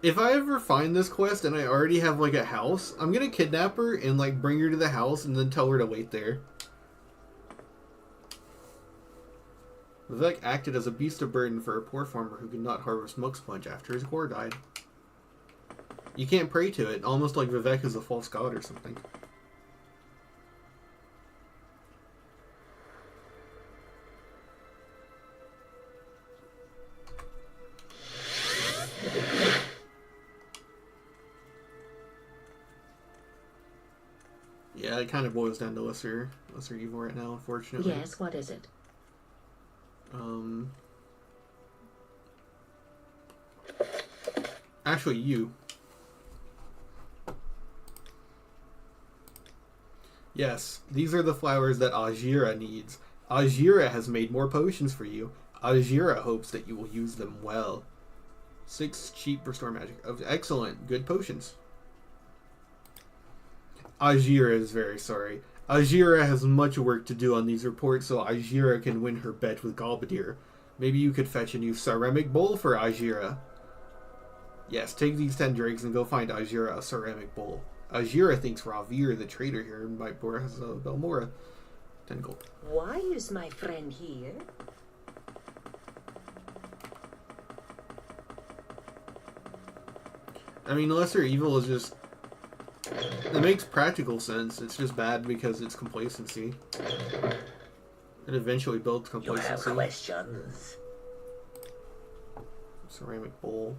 If I ever find this quest and I already have, like, a house, I'm gonna kidnap her and, like, bring her to the house and then tell her to wait there. Vivek acted as a beast of burden for a poor farmer who could not harvest muck sponge after his core died. You can't pray to it, almost like Vivek is a false god or something. Yeah, it kind of boils down to lesser evil right now, unfortunately. Yes, what is it? Actually, you. Yes, these are the flowers that Ajira needs. Ajira has made more potions for you. Ajira hopes that you will use them well. 6 cheap restore magic. Excellent, good potions. Ajira is very sorry. Ajira has much work to do on these reports so Ajira can win her bet with Galbadir. Maybe you could fetch a new ceramic bowl for Ajira. Yes, take these 10 drakes and go find Ajira a ceramic bowl. Ajira thinks Ravir, the trader here, might bore us Balmora. 10 gold. Why is my friend here? I mean, lesser evil is just... It makes practical sense. It's just bad because it's complacency. It eventually builds complacency. You have questions? Ceramic bowl.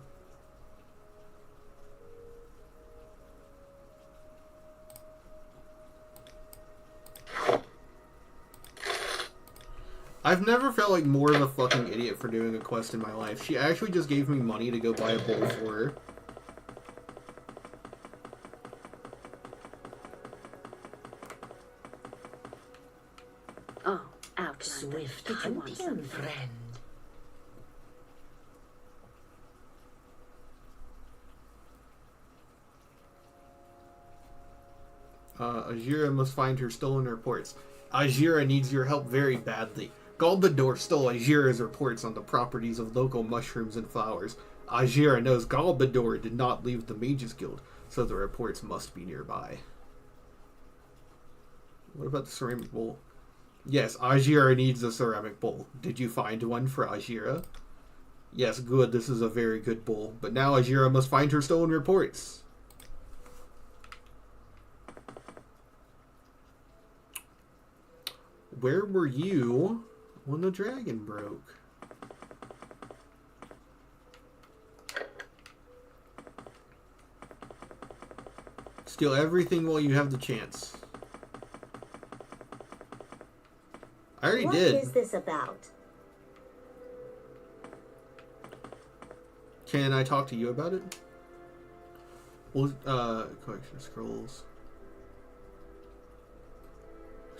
I've never felt like more of a fucking idiot for doing a quest in my life. She actually just gave me money to go buy a bowl for her. Oh, Outlander. Swift Did you want hunting, something? friend. Ajira must find her stolen reports. Ajira needs your help very badly. Galbador stole Ajira's reports on the properties of local mushrooms and flowers. Ajira knows Galbador did not leave the Mages Guild, so the reports must be nearby. What about the ceramic bowl? Yes, Ajira needs a ceramic bowl. Did you find one for Ajira? Yes, good. This is a very good bowl. But now Ajira must find her stolen reports. Where were you when the dragon broke? Steal everything while you have the chance. I already did. What is this about? Can I talk to you about it? Well, collection scrolls.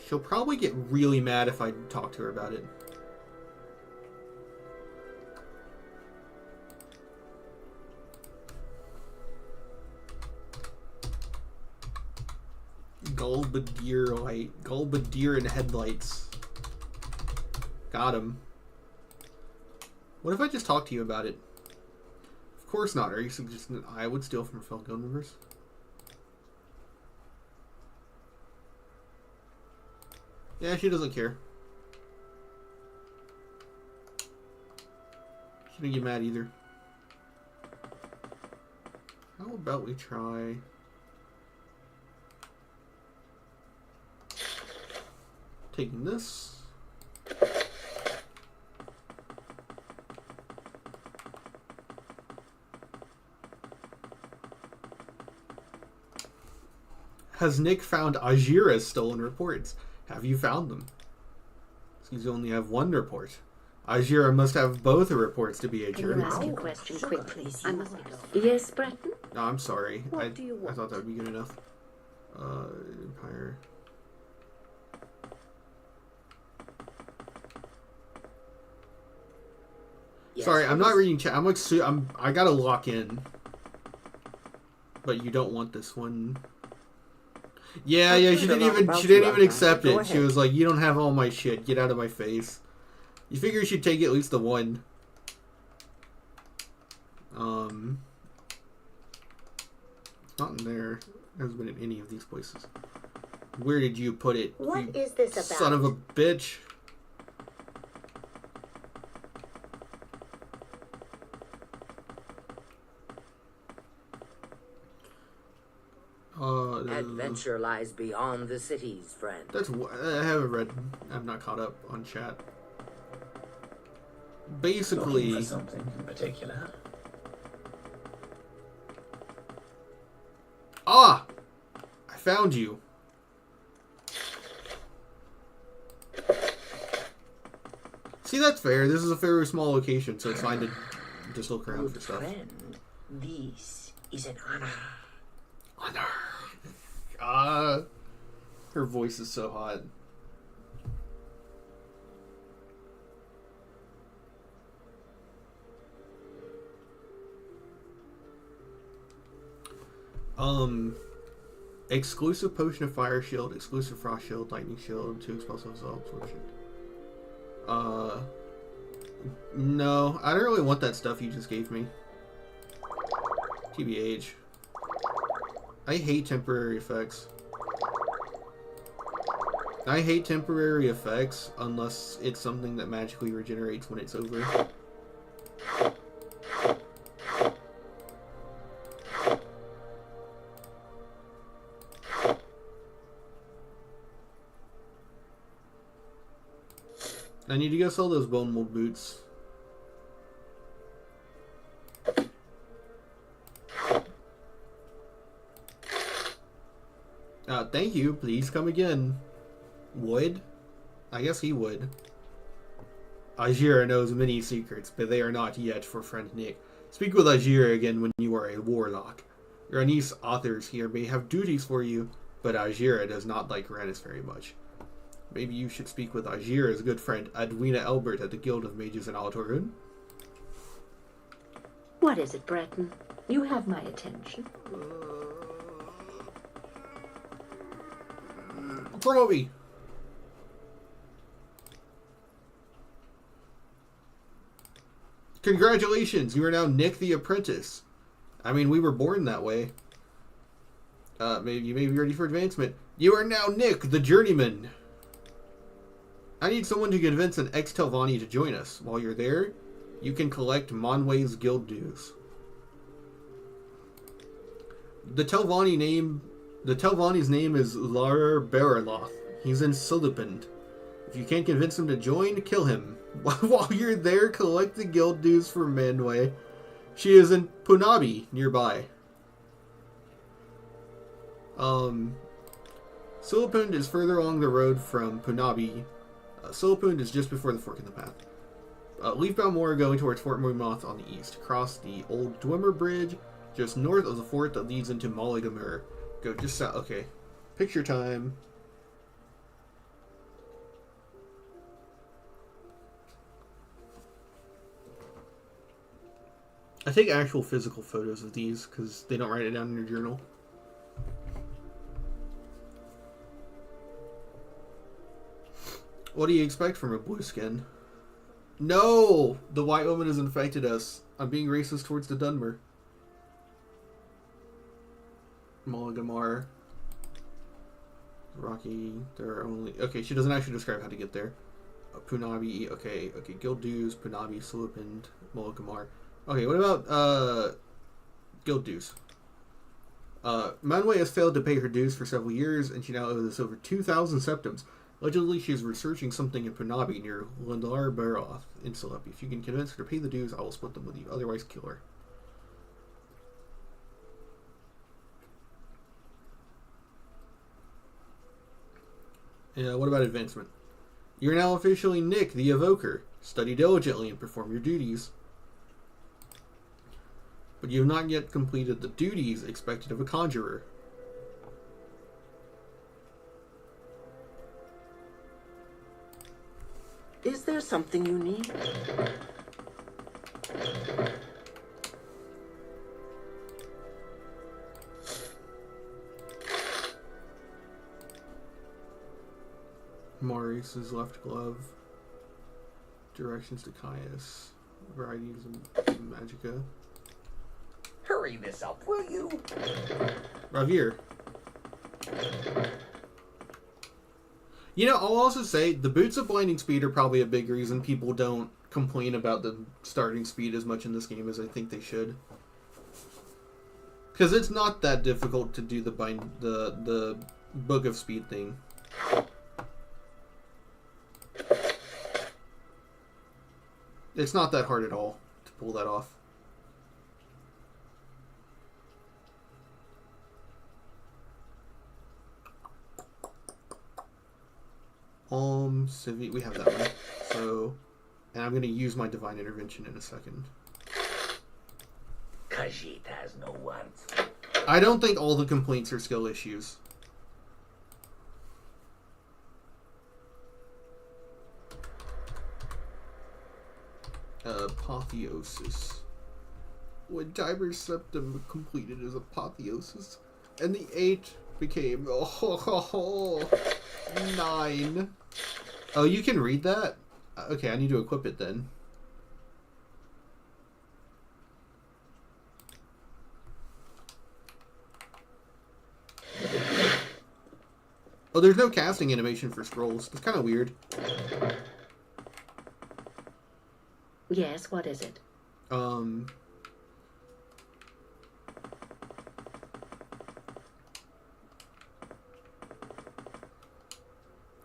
She'll probably get really mad if I talk to her about it. Galbadir light. Galbadir and headlights. Got him. What if I just talk to you about it? Of course not. Are you suggesting that I would steal from Falcon Universe? Yeah, she doesn't care. She didn't get mad either. How about we try... taking this. Has Nick found Ajira's stolen reports? Have you found them? Seems you only have one report. Ajira must have both the reports to be a Can you journalist. ask your question quickly? I must be going. Yes, Breton? No, I'm sorry. What do you want? I thought that would be good enough. Empire. Yes, Sorry, I'm not please. reading chat. I'm like, I gotta lock in. But you don't want this one. Yeah, I'm yeah. good She didn't enough even. about She didn't you, even Outlander. accept Go it. She ahead. was like, "You don't have all my shit. Get out of my face." You figure you should take at least the one. Not in there. It hasn't been in any of these places. Where did you put it? What you is this about? son of a bitch. Adventure lies beyond the cities, friend. That's I haven't read. I'm not caught up on chat. Basically, Looking for something in particular. I found you. See, that's fair. This is a very small location, so it's fine to just look around for stuff. Friend, this is an honor. Her voice is so hot. Exclusive potion of fire shield, exclusive frost shield, lightning shield, 2 explosive absorption. No, I don't really want that stuff you just gave me. TBH. I hate temporary effects. I hate temporary effects unless it's something that magically regenerates when it's over. I need to go sell those bone mold boots. Thank you. Please come again. Would? I guess he would. Ajira knows many secrets, but they are not yet for friend Nick. Speak with Ajira again when you are a warlock. Your niece authors here may have duties for you, but Ajira does not like Ranis very much. Maybe you should speak with Ajira's good friend Adwina Elbert at the Guild of Mages in Altorun. What is it, Breton? You have my attention. Promote. Congratulations, you are now Nick the Apprentice. I mean, we were born that way. Maybe you may be ready for advancement. You are now Nick the Journeyman. I need someone to convince an ex-Telvanni to join us. While you're there, you can collect Monway's guild dues. The Telvanni's name is Lar Bariloth. He's in Silipund. If you can't convince him to join, kill him. While you're there, collect the guild dues for Manway. She is in Punabi, nearby. Silipund is further along the road from Punabi. Silipund is just before the fork in the path. Leave Balmora going towards Fort Mumoth on the east. Cross the old Dwemer Bridge just north of the fort that leads into Mollygamur. Go just south. Okay. Picture time. I take actual physical photos of these because they don't write it down in your journal. What do you expect from a blue skin? No! The white woman has infected us. I'm being racist towards the Dunmer. Mollygamar. Rocky. There are only... Okay, she doesn't actually describe how to get there. Punabi. Okay, guild dues. Punabi, Silipund, Mollygamar. Okay, what about guild dues? Manway has failed to pay her dues for several years, and she now owes us over 2,000 septims. Allegedly, she is researching something in Punabi near Lindar Baroth in Silepi. If you can convince her to pay the dues, I will split them with you. Otherwise, kill her. Yeah, what about advancement? You're now officially Nick the Evoker. Study diligently and perform your duties. But you have not yet completed the duties expected of a conjurer. Is there something you need? Maurice's left glove. Directions to Caius. Varieties of Magica. Hurry this up, will you? Ravier. You know, I'll also say the boots of blinding speed are probably a big reason people don't complain about the starting speed as much in this game as I think they should. Because it's not that difficult to do the book of speed thing. It's not that hard at all to pull that off. Civi, we have that one. So, and I'm going to use my Divine Intervention in a second. Khajiit has no words. I don't think all the complaints are skill issues. Apotheosis. When Tiber's septum completed his apotheosis, and the 8 became 9. Oh, you can read that? Okay, I need to equip it then. Oh, there's no casting animation for scrolls. It's kind of weird. Yes, what is it?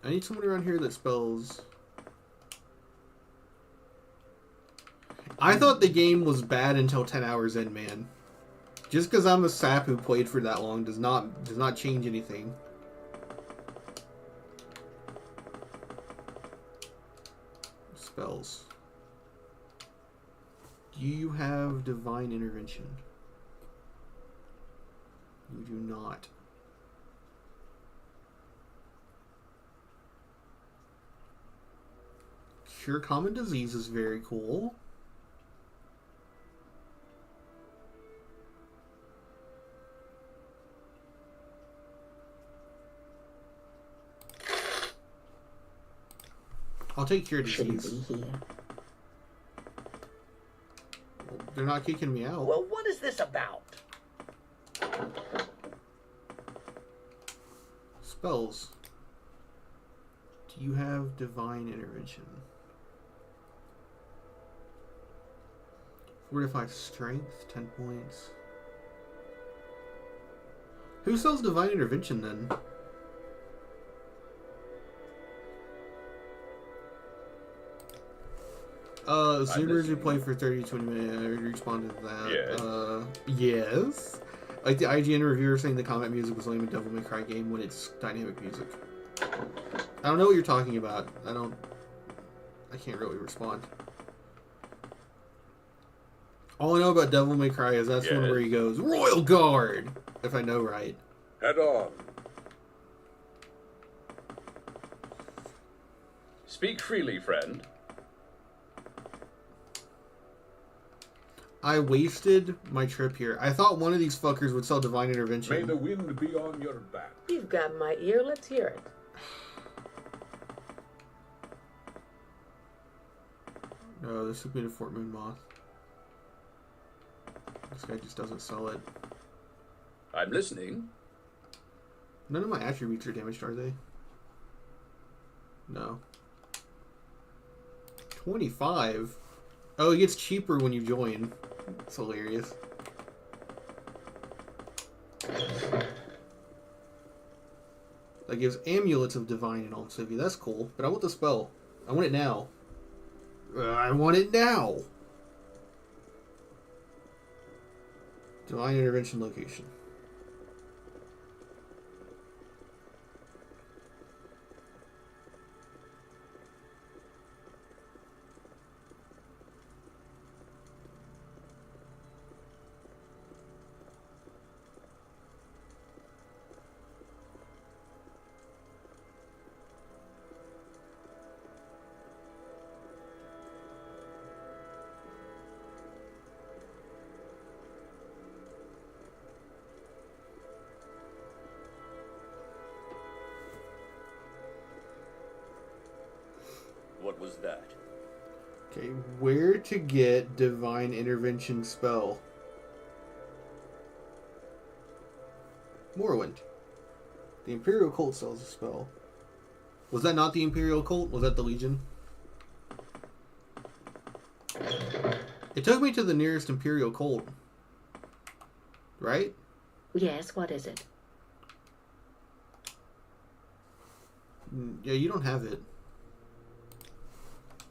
I need someone around here that spells... I thought the game was bad until 10 hours in, man. Just because I'm a sap who played for that long does not change anything. Spells. Do you have Divine Intervention? You do not. Cure Common Disease is very cool. I'll take cure Shouldn't disease. be here. They're not kicking me out. Well, what is this about? Spells. Do you have divine intervention? Fortify strength, 10 points. Who sells divine intervention then? Zoomers who play for 30 to 20 minutes, I responded to that. Yes. Like the IGN reviewer saying the combat music was lame in Devil May Cry game when it's dynamic music. I don't know what you're talking about. I can't really respond. All I know about Devil May Cry is that's one where he goes, Royal Guard! If I know right. Head on. Speak freely, friend. I wasted my trip here. I thought one of these fuckers would sell divine intervention. May the wind be on your back. You've got my ear. Let's hear it. No, this would be the Fort Moon Moth. This guy just doesn't sell it. I'm listening. None of my attributes are damaged, are they? No. 25? Oh, it gets cheaper when you join. It's hilarious. That gives amulets of divine in Alm City. That's cool, but I want the spell. I want it now. I want it now! Divine intervention location. What was that? Okay, where to get divine intervention spell? Morrowind. The Imperial Cult sells a spell. Was that not the Imperial Cult? Was that the Legion? It took me to the nearest Imperial Cult. Right? Yes, what is it? Yeah, you don't have it.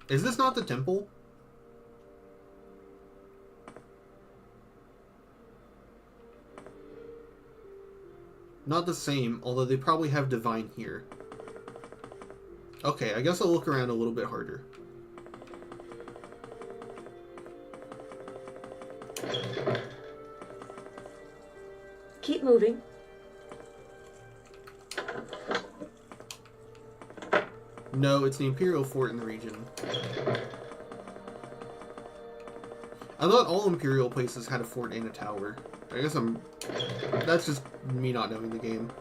Is this not the temple? Not the same, although they probably have divine here. Okay, I guess I'll look around a little bit harder. Keep moving. No, it's the Imperial Fort in the region. I thought all Imperial places had a fort and a tower. I guess that's just me not knowing the game.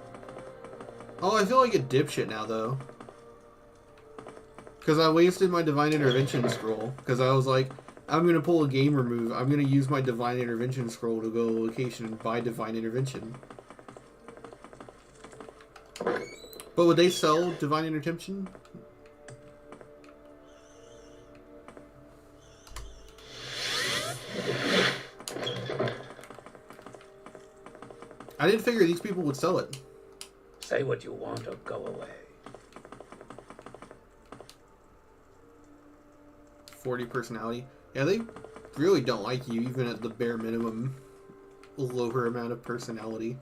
Oh, I feel like a dipshit now, though. Because I wasted my Divine Intervention scroll. Because I was like, I'm going to pull a gamer move. I'm going to use my Divine Intervention scroll to go to a location and buy Divine Intervention. But would they sell Divine Intervention? I didn't figure these people would sell it. Say what you want or go away. 40 personality. Yeah, they really don't like you, even at the bare minimum lower amount of personality.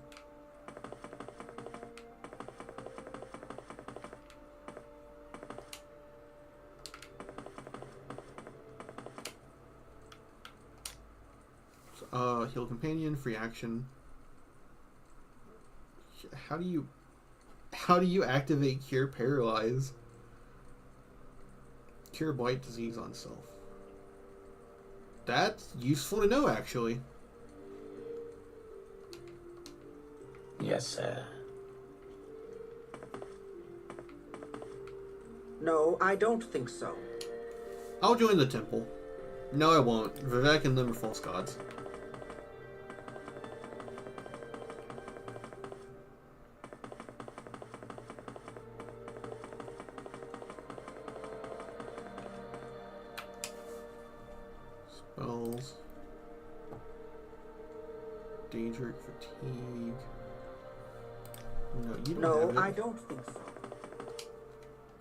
Heal companion, free action. How do you activate Cure Paralyze? Cure Blight Disease on self. That's useful to know, actually. Yes, sir. No, I don't think so. I'll join the temple. No, I won't. Vivek and them are false gods. Spells. Danger, fatigue. No, you don't have it. No, I don't think so.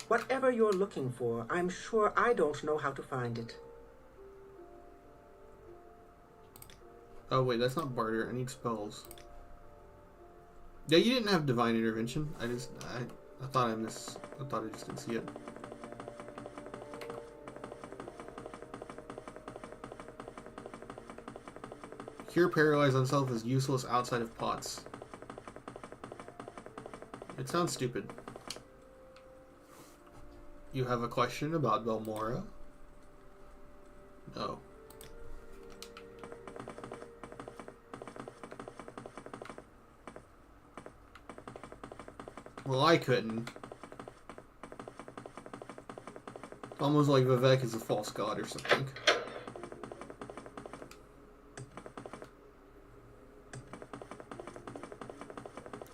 Whatever you're looking for, I'm sure I don't know how to find it. Oh wait, that's not barter. I need spells. Yeah, you didn't have divine intervention. I thought I just didn't see it. Cure paralyze on self is useless outside of pots. It sounds stupid. You have a question about Belmora? No. Well, I couldn't. Almost like Vivek is a false god or something.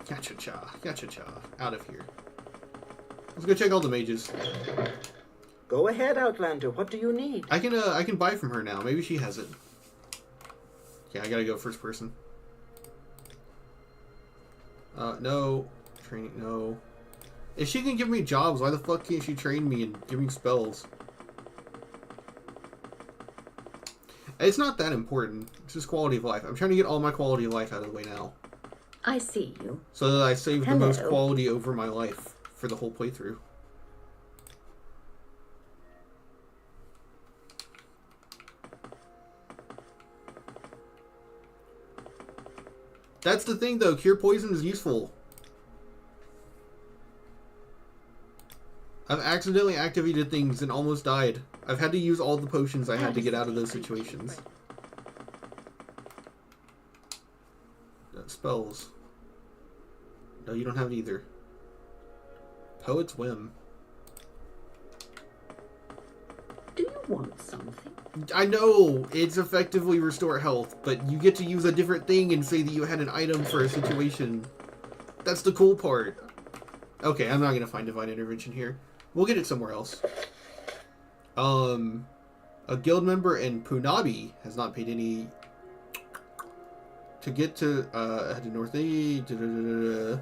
Cha-cha-cha. Out of here. Let's go check all the mages. Go ahead, Outlander. What do you need? I can buy from her now. Maybe she has it. Okay, I gotta go first person. No. Training, no. If she can give me jobs, why the fuck can't she train me and give me spells? It's not that important. It's just quality of life. I'm trying to get all my quality of life out of the way now. I see you. So that I save the most quality over my life for the whole playthrough. That's the thing though, cure poison is useful. I've accidentally activated things and almost died. I've had to use all the potions I had to get out of those situations. Spells. No, you don't have it either. Poet's Whim. Do you want something? I know, it's effectively restore health, but you get to use a different thing and say that you had an item for a situation. That's the cool part. Okay, I'm not gonna find Divine Intervention here. We'll get it somewhere else. A guild member in Punabi has not paid any... To get to, head to North A...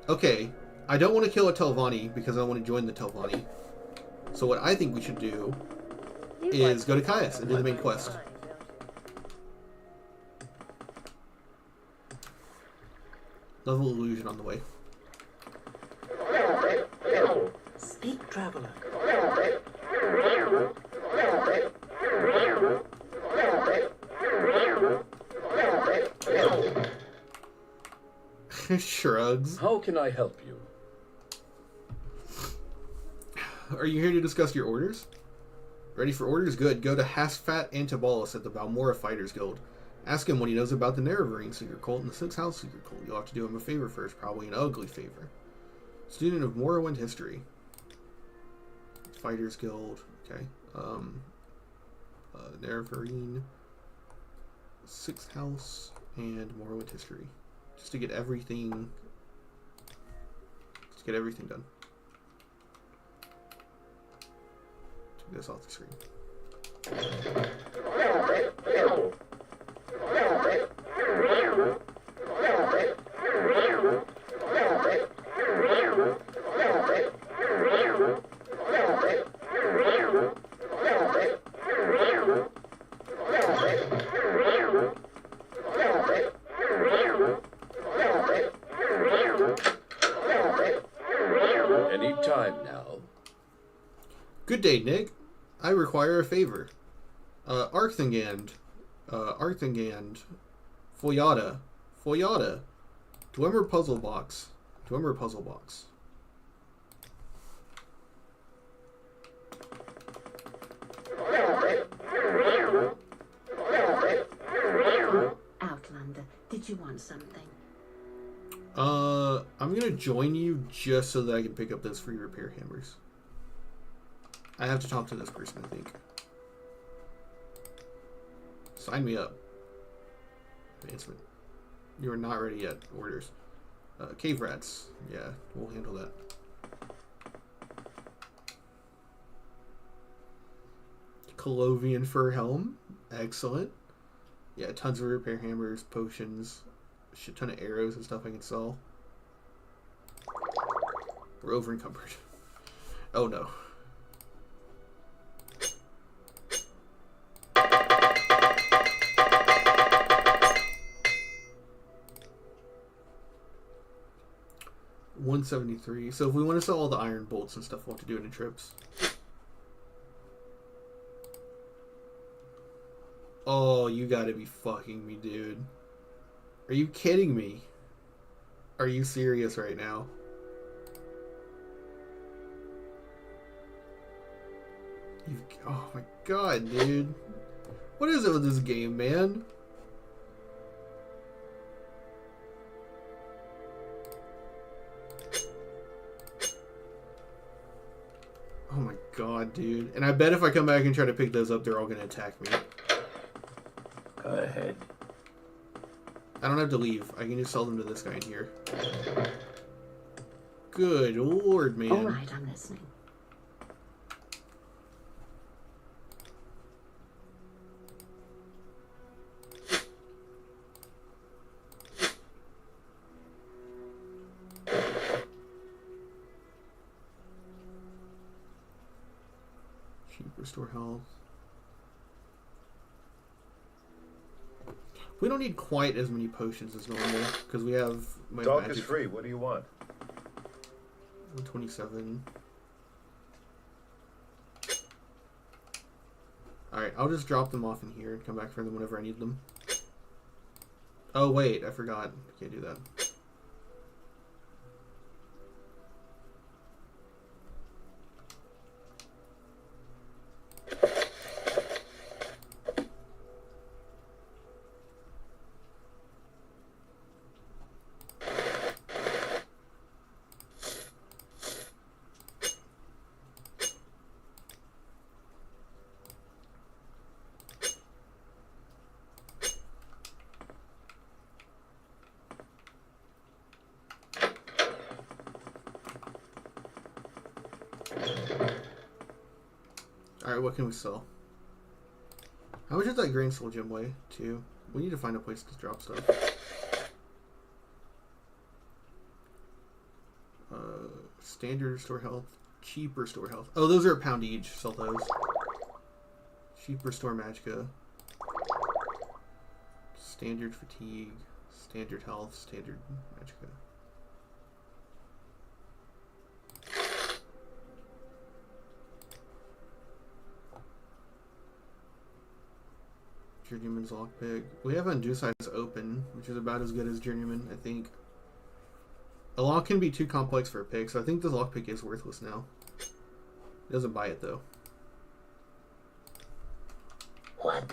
Okay, I don't want to kill a Telvanni because I want to join the Telvanni. So what I think we should do is go to Caius and do the main quest. Level illusion on the way. Speak, traveler. Shrugs. How can I help you? Are you here to discuss your orders? Ready for orders? Good. Go to Hasfat Antibolus at the Balmora Fighters Guild. Ask him what he knows about the Nerevarine Secret Cult and the Sixth House Secret Cult. You'll have to do him a favor first, probably an ugly favor. Student of Morrowind history. Fighters Guild. Okay. Nerevarine, Sixth House, and Morrowind history. Just to get everything. Just get everything done. Take this off the screen. Any time now. Good day, Nick. I require a favor. Arthingand, Foyada, Dwemer Puzzle Box. Outlander, did you want something? I'm gonna join you just so that I can pick up those free repair hammers. I have to talk to this person, I think. Sign me up. Advancement. You are not ready yet. Orders. Cave rats. Yeah, we'll handle that. Colovian fur helm. Excellent. Yeah, tons of repair hammers, potions, a shit ton of arrows and stuff I can sell. We're over encumbered. Oh no. $173. So if we want to sell all the iron bolts and stuff, we'll have to do it in trips. Oh, you gotta be fucking me, dude. Are you kidding me? Are you serious right now? Oh my god, dude. What is it with this game, man? Oh my god, dude. And I bet if I come back and try to pick those up, they're all gonna attack me. Go ahead. I don't have to leave. I can just sell them to this guy in here. Good lord, man. All right, I'm listening. Restore health. We don't need quite as many potions as normal because we have my Talk magic. is free. What do you want? 127. Alright, I'll just drop them off in here and come back for them whenever I need them. Oh wait, I forgot. I can't do that. Alright, what can we sell? How much is that grain soul gem weigh, too? We need to find a place to drop stuff. Standard restore health. Cheap restore health. Oh, those are a pound each. Sell those. Cheap restore magicka. Standard fatigue. Standard health. Standard magicka. Journeyman's lockpick. We have Undusize open, which is about as good as Journeyman, I think. A lock can be too complex for a pick, so I think this lockpick is worthless now. It doesn't buy it though. What?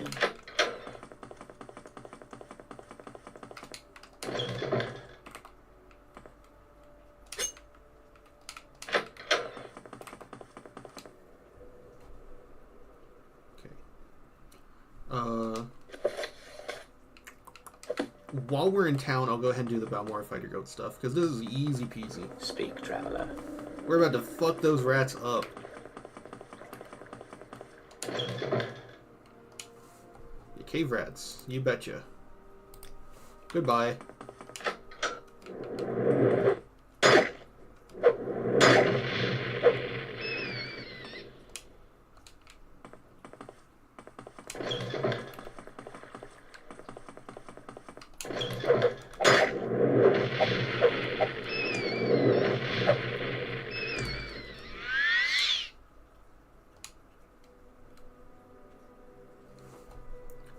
While we're in town, I'll go ahead and do the Balmora Fighter Goat stuff, because this is easy peasy. Speak, traveler. We're about to fuck those rats up. The cave rats, you betcha. Goodbye.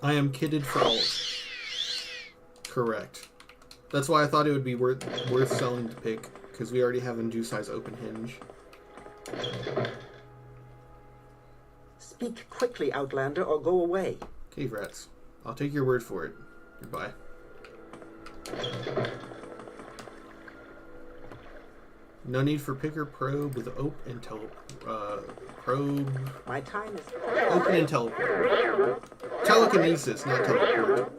I am kitted for ult. Correct. That's why I thought it would be worth selling to pick, because we already have Undusize open hinge. Speak quickly, Outlander, or go away. Cave rats. I'll take your word for it. Goodbye. No need for picker probe with ope and probe. My time is... Open and teleport. Telekinesis, not teleport.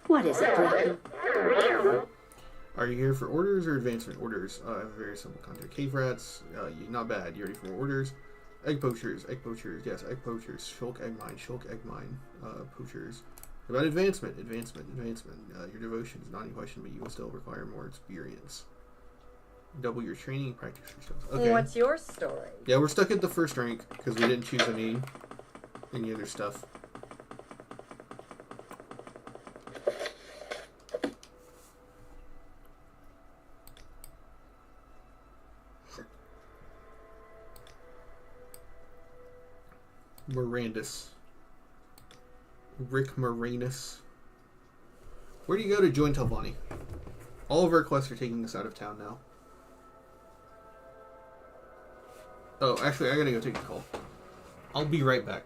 What is it, Draken? Are you here for orders or advancement? Orders. I have a very simple contact. Cave rats. Not bad. You ready for orders? Egg poachers. Egg poachers. Yes, egg poachers. Shulk egg mine. Shulk egg mine. Poachers. About advancement. Advancement. Your devotion is not in question, but you will still require more experience. Double your training. Practice your skills. Okay. What's your story? Yeah, we're stuck at the first rank because we didn't choose any other stuff. Mirandus. Rick Moranis. Where do you go to join Telvanni? All of our quests are taking us out of town now. Oh, actually, I gotta go take a call. I'll be right back.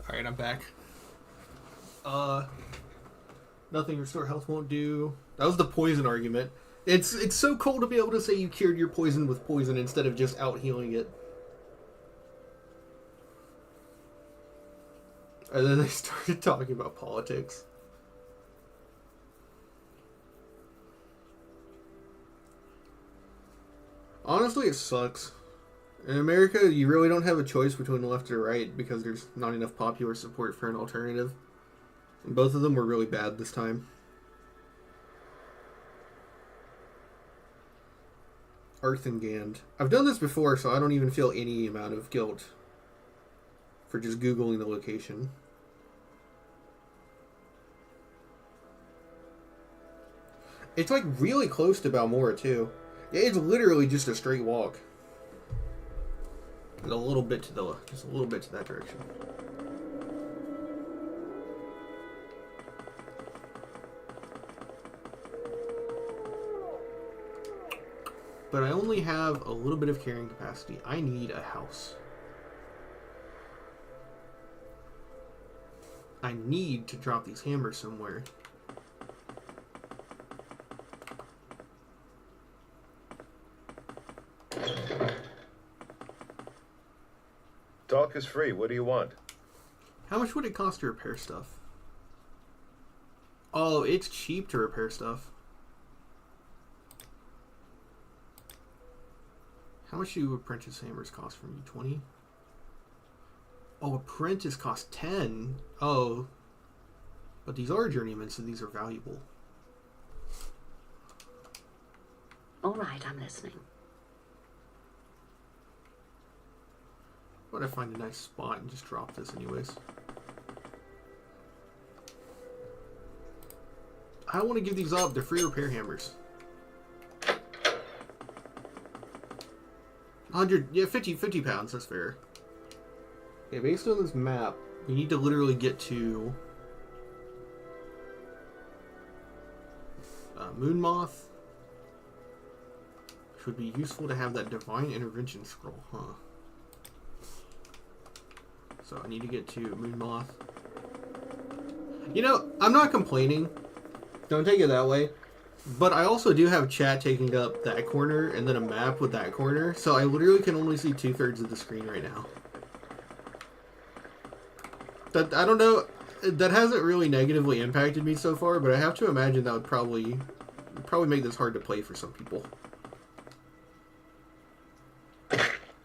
Alright, I'm back. Nothing restore health won't do. That was the poison argument. It's so cool to be able to say you cured your poison with poison instead of just out healing it. And then they started talking about politics. Honestly, it sucks. In America, you really don't have a choice between left or right because there's not enough popular support for an alternative. And both of them were really bad this time. Arthengand. I've done this before, so I don't even feel any amount of guilt for just Googling the location. It's like really close to Balmora too. It's literally just a straight walk. And a little bit to the, just a little bit to that direction. But I only have a little bit of carrying capacity. I need a house. I need to drop these hammers somewhere. Talk is free. What do you want? How much would it cost to repair stuff? Oh, it's cheap to repair stuff. How much do apprentice hammers cost from you? 20? Oh, apprentice cost 10. Oh. But these are journeymen, so these are valuable. All right, I'm listening. Why don't I find a nice spot and just drop this anyways? I don't want to give these up. They're free repair hammers. 100, yeah, 50 pounds, that's fair. Okay, based on this map, we need to literally get to Moonmoth, which would be useful to have that Divine Intervention scroll, huh? So I need to get to Moonmoth. You know, I'm not complaining. Don't take it that way. But I also do have chat taking up that corner and then a map with that corner. So I literally can only see 2/3 of the screen right now. That, I don't know, that hasn't really negatively impacted me so far, but I have to imagine that would probably make this hard to play for some people.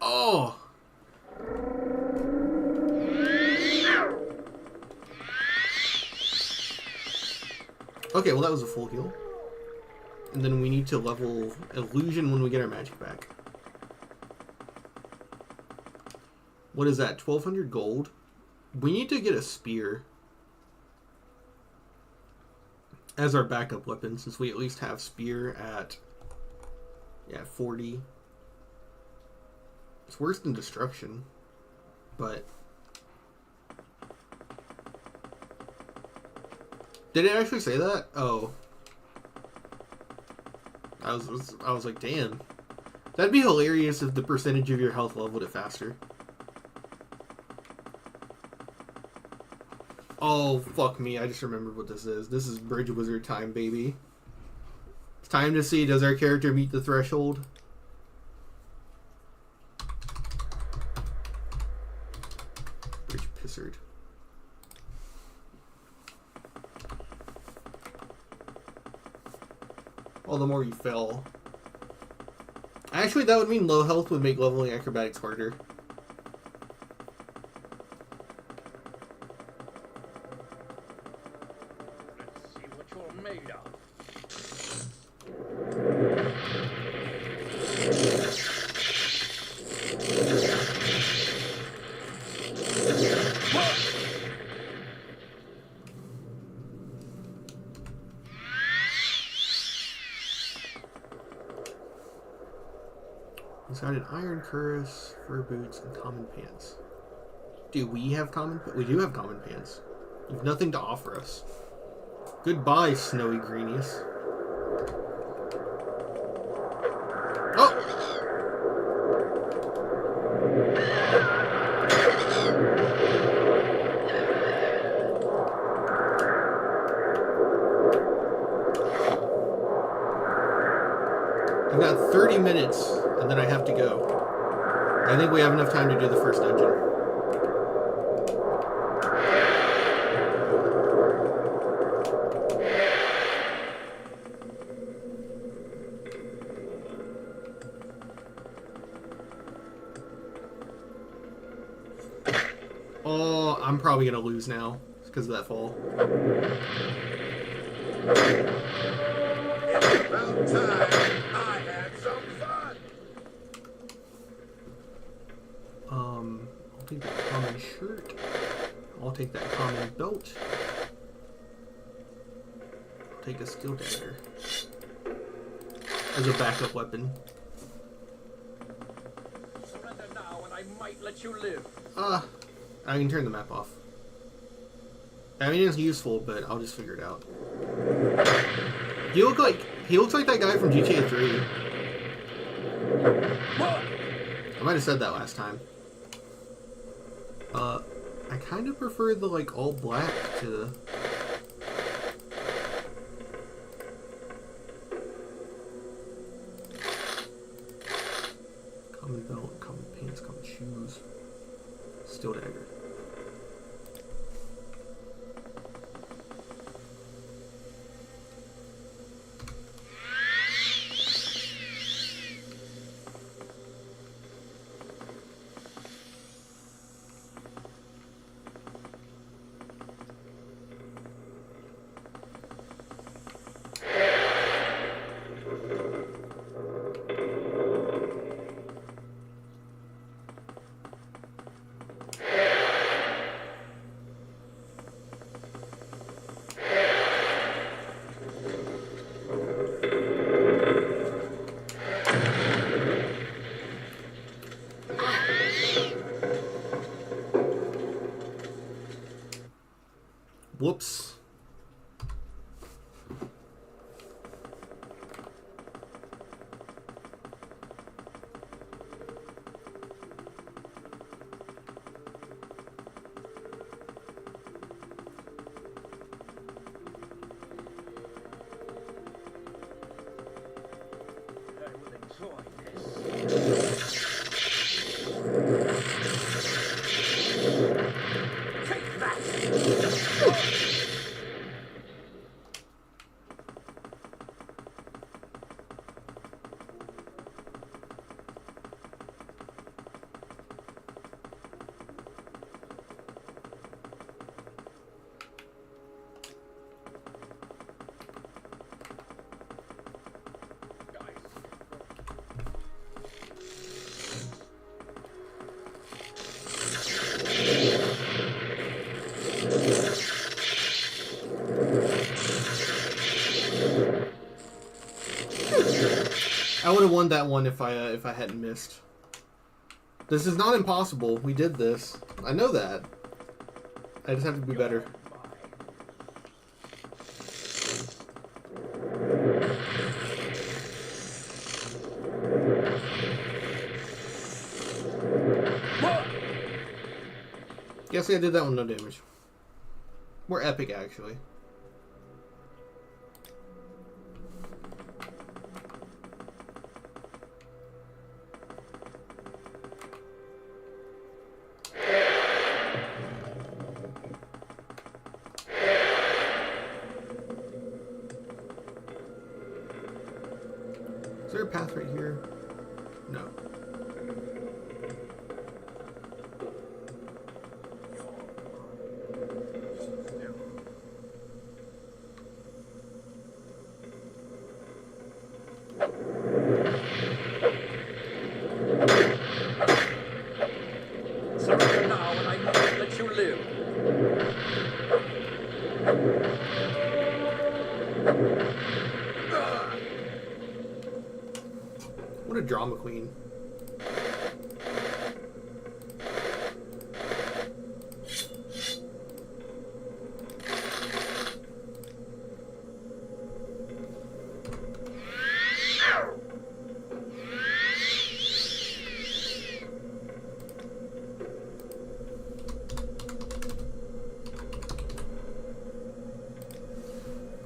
Oh! Okay, well that was a full heal. And then we need to level Illusion when we get our magic back. What is that, 1,200 gold? We need to get a spear as our backup weapon, since we at least have spear at, yeah, 40. It's worse than destruction, but... Did it actually say that? Oh. I was like, damn. That'd be hilarious if the percentage of your health leveled it faster. Oh, fuck me. I just remembered what this is. This is Bridge Wizard time, baby. It's time to see, does our character meet the threshold? Bridge Pissard. Well, the more you fell. Actually, that would mean low health would make leveling acrobatics harder. Let's see what you're made of. He's got an iron cuirass, fur boots, and common pants. Do we have common pants? We do have common pants. You have nothing to offer us. Goodbye, Snowy Greenius. Oh! I've got 30 minutes, and then I have to go. I think we have enough time to do the first dungeon. Oh, I'm probably going to lose now because of that fall. About time I had some fun. I'll take that common shirt. I'll take that common belt. I'll take a steel dagger. as a backup weapon. Surrender now, and I might let you live. I can turn the map off. I mean, it's useful, but I'll just figure it out. He looks like that guy from GTA 3. I might have said that last time. I kind of prefer the like all black to the. Common belt, common pants, common shoes. Steel dagger. Whoops. I will enjoy this. Take that! I would have won that one if I hadn't missed. This is not impossible. We did this. I know that. I just have to be better. Yeah, see, I did that one no damage. More epic, actually. Is there a path right here? No. Surrender now, and I might let you live. What a drama queen.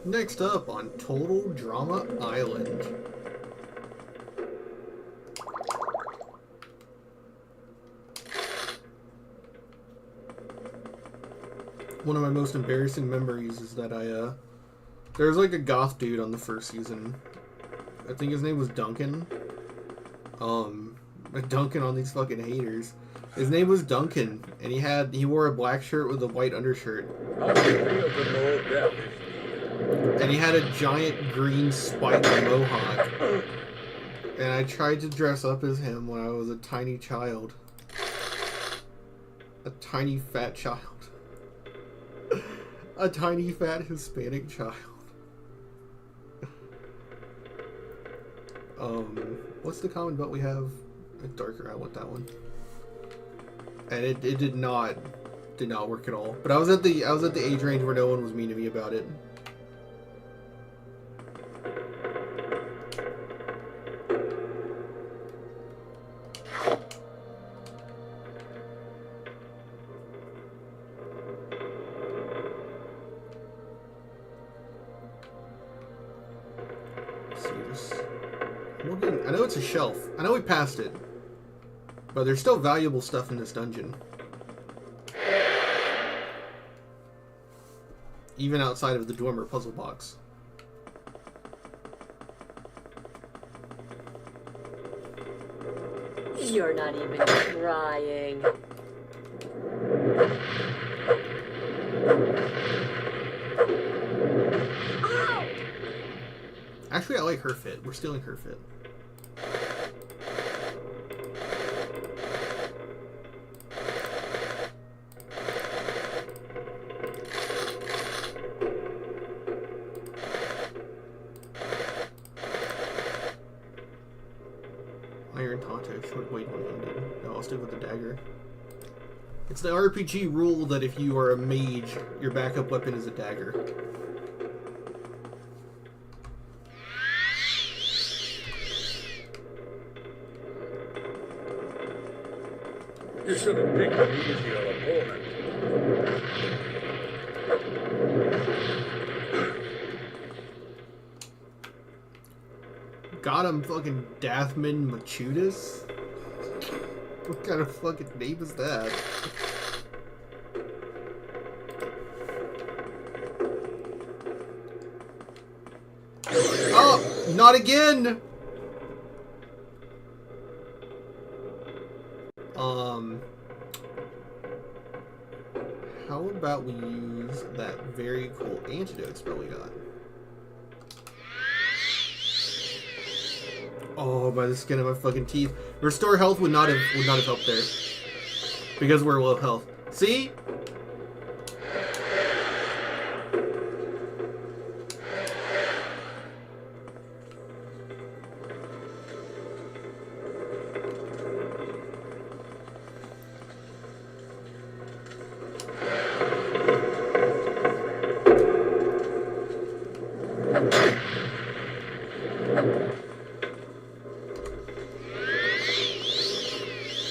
Next up on Total Drama Island. One of my most embarrassing memories is that there was like a goth dude on the first season. I think his name was Duncan. Duncan on these fucking haters. His name was Duncan, and he wore a black shirt with a white undershirt. And he had a giant green spiked mohawk. And I tried to dress up as him when I was a tiny child. A tiny fat child. A tiny fat Hispanic child. What's the common belt we have? Darker. I want that one. And it did not work at all. But I was at the age range where no one was mean to me about it. I know it's a shelf. I know we passed it. But there's still valuable stuff in this dungeon. Even outside of the Dwemer puzzle box. You're not even trying. Ow! Actually, I like her fit. We're stealing her fit. Iron Taunt, short blade one-handed. No, I'll stick with the dagger. It's the RPG rule that if you are a mage, your backup weapon is a dagger. You should have picked an easier opponent. Got him, fucking Dathman Machudas? What kind of fucking name is that? Oh, not again! How about we use that very cool antidote spell we got? Oh, by the skin of my fucking teeth. Restore health would not have helped there. Because we're low health. See?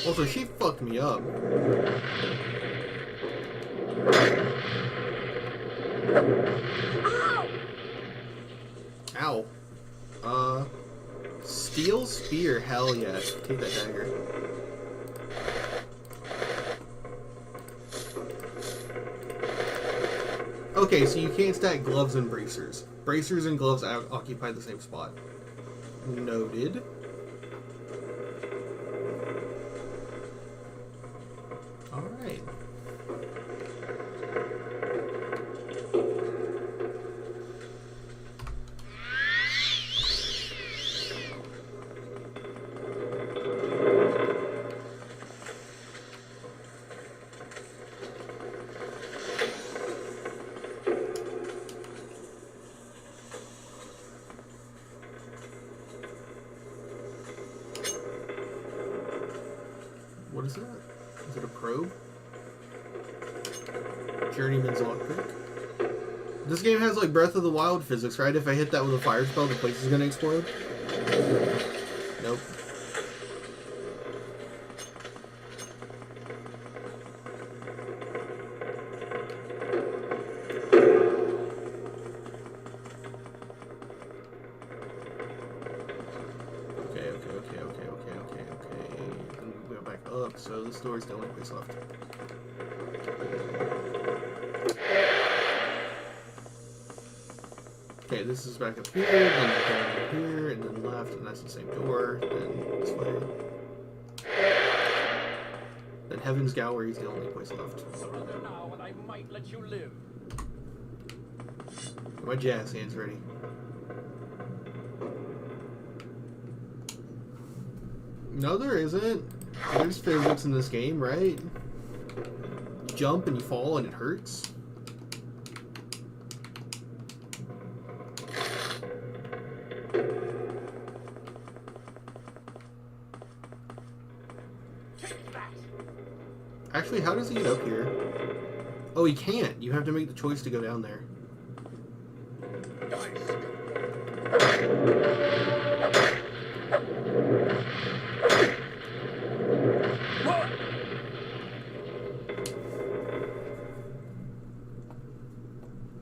Also, she fucked me up. Ow. Steel spear, hell yeah. Take that dagger. Okay, so you can't stack gloves and bracers. Bracers and gloves occupy the same spot. Noted. Alright. What is that? Is it a probe? Journeyman's lockpick. This game has like Breath of the Wild physics, right? If I hit that with a fire spell, the place is gonna explode? Nope. Okay. Then we go back up, so this door's the only place left. Okay, this is back up here, then down here, and then left, and that's the same door, then this way. Then Heaven's Gallery is the only place left. Surrender now, and I might let you live. Get my jazz hands ready. No, there isn't. There's physics in this game, right? You jump and you fall and it hurts. Actually, how does he get up here? Oh, he can't. You have to make the choice to go down there.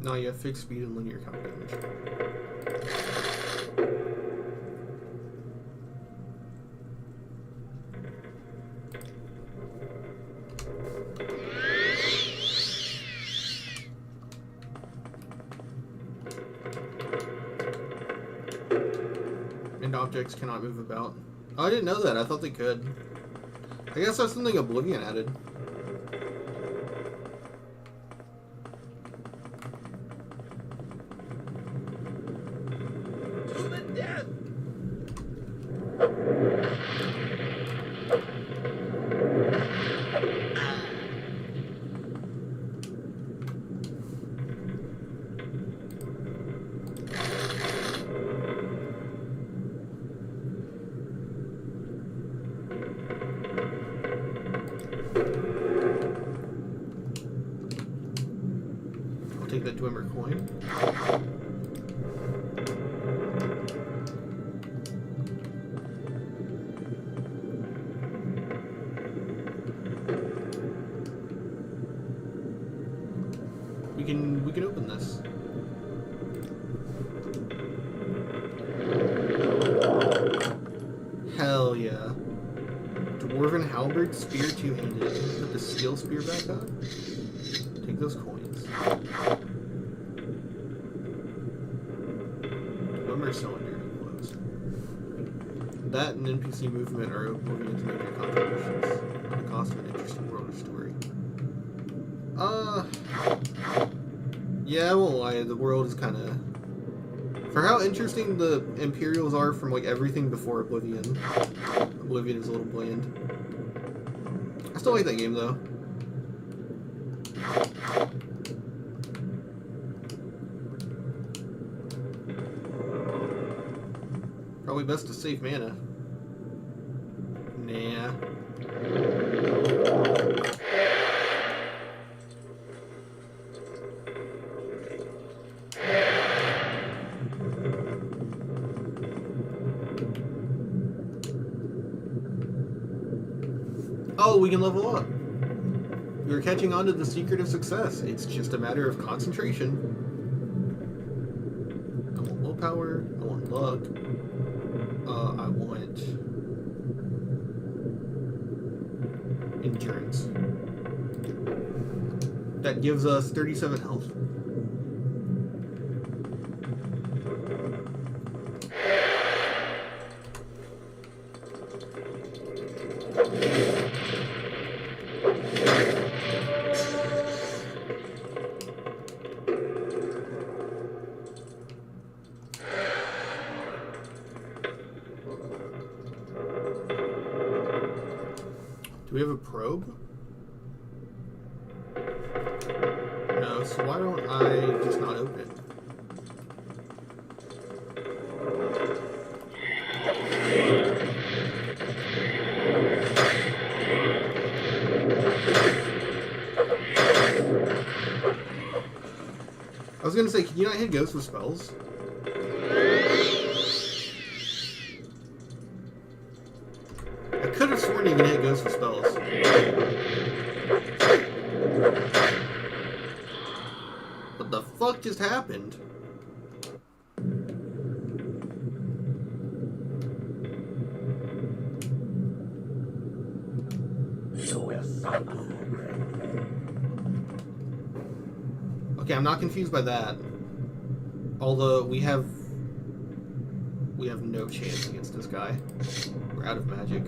No, you have fixed speed and linear count damage. And objects cannot move about. Oh, I didn't know that. I thought they could. I guess that's something Oblivion added. I'll take that Dwemer coin. We can open this. Hell yeah. Dwarven halberd, spear two-handed. Put the steel spear back on. Take those coins. Dwemer cylinder closed. That and NPC movement are Oblivion's major contributions at the cost of an interesting world or story. Yeah, I won't lie, the world is kind of... For how interesting the Imperials are from, like, everything before Oblivion. Oblivion is a little bland. I still like that game, though. Probably best to save mana. Nah. Oh, we can level up. You're catching on to the secret of success. It's just a matter of concentration. I want willpower. I want luck. I want endurance. That gives us 37 health. Do we have a probe? No, so why don't I just not open it? I was gonna say, can you not hit ghosts with spells? I could have sworn you can hit ghosts with spells. What the fuck just happened? Okay, I'm not confused by that. Although we have no chance against this guy. We're out of magic.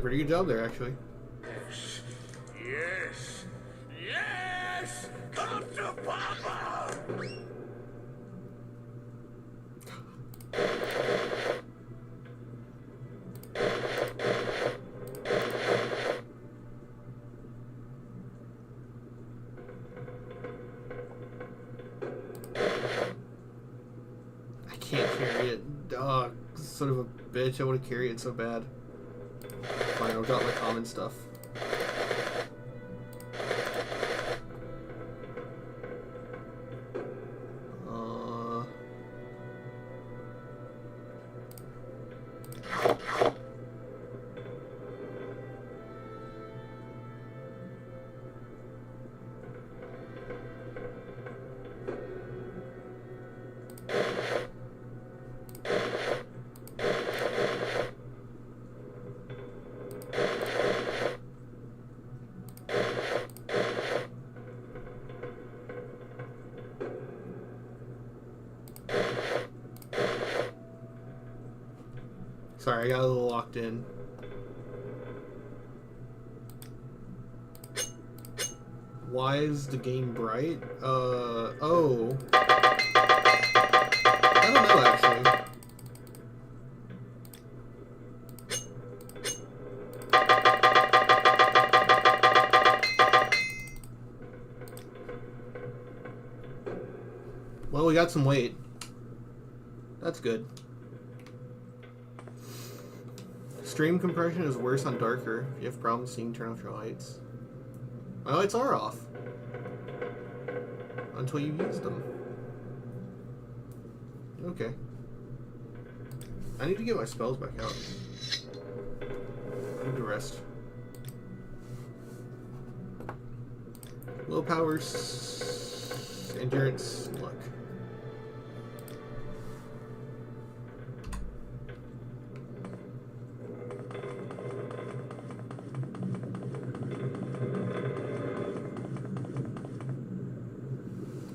pretty good job there, actually. Yes! Yes! Come to Papa! I can't carry it. Son of a bitch. I want to carry it so bad. Fine, I'll drop my common stuff. Sorry, I got a little locked in. Why is the game bright? Oh. I don't know, actually. Well, we got some weight. That's good. Stream compression is worse on darker. If you have problems seeing, turn off your lights. My lights are off. Until you use them. Okay. I need to get my spells back out. I need to rest. Willpower, endurance, luck.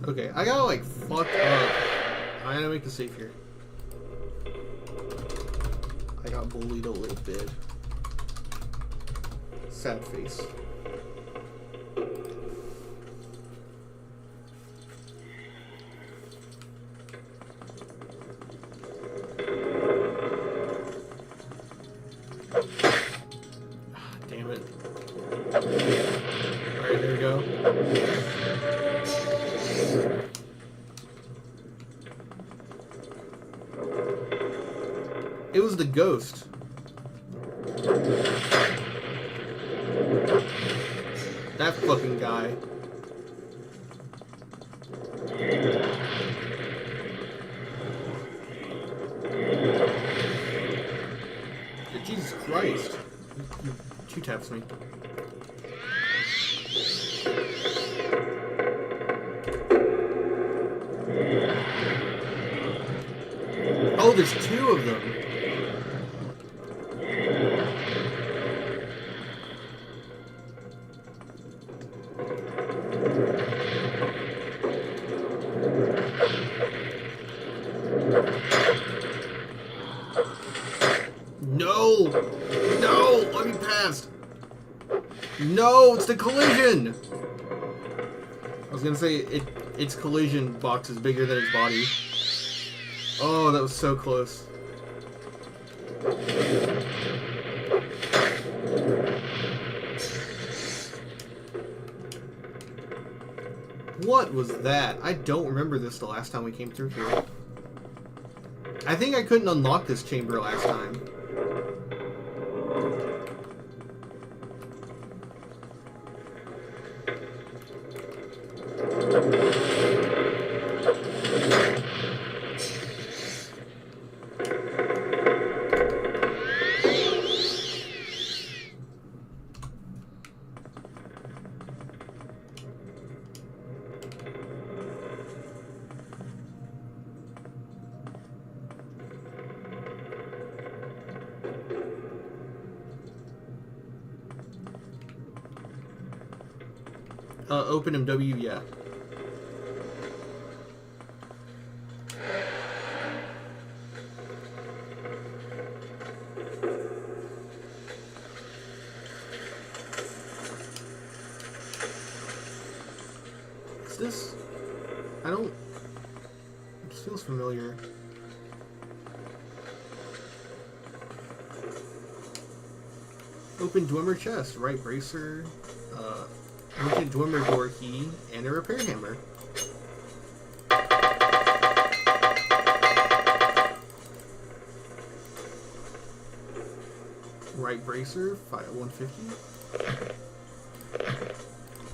Okay, I gotta like fuck up. I gotta make a save here. I got bullied a little bit. Sad face. Damn it. Alright, there we go. It was the ghost. That fucking guy. Jesus Christ. Two taps me. Oh, there's two of them. No! No! Let me pass! No! It's the collision! I was gonna say, its collision box is bigger than its body. Oh, that was so close. What was that? I don't remember this the last time we came through here. I think I couldn't unlock this chamber last time. Open him, W, yeah. This feels familiar. Open Dwemer chest, right bracer, ancient Dwemer door key, and a repair hammer. Right bracer, 150.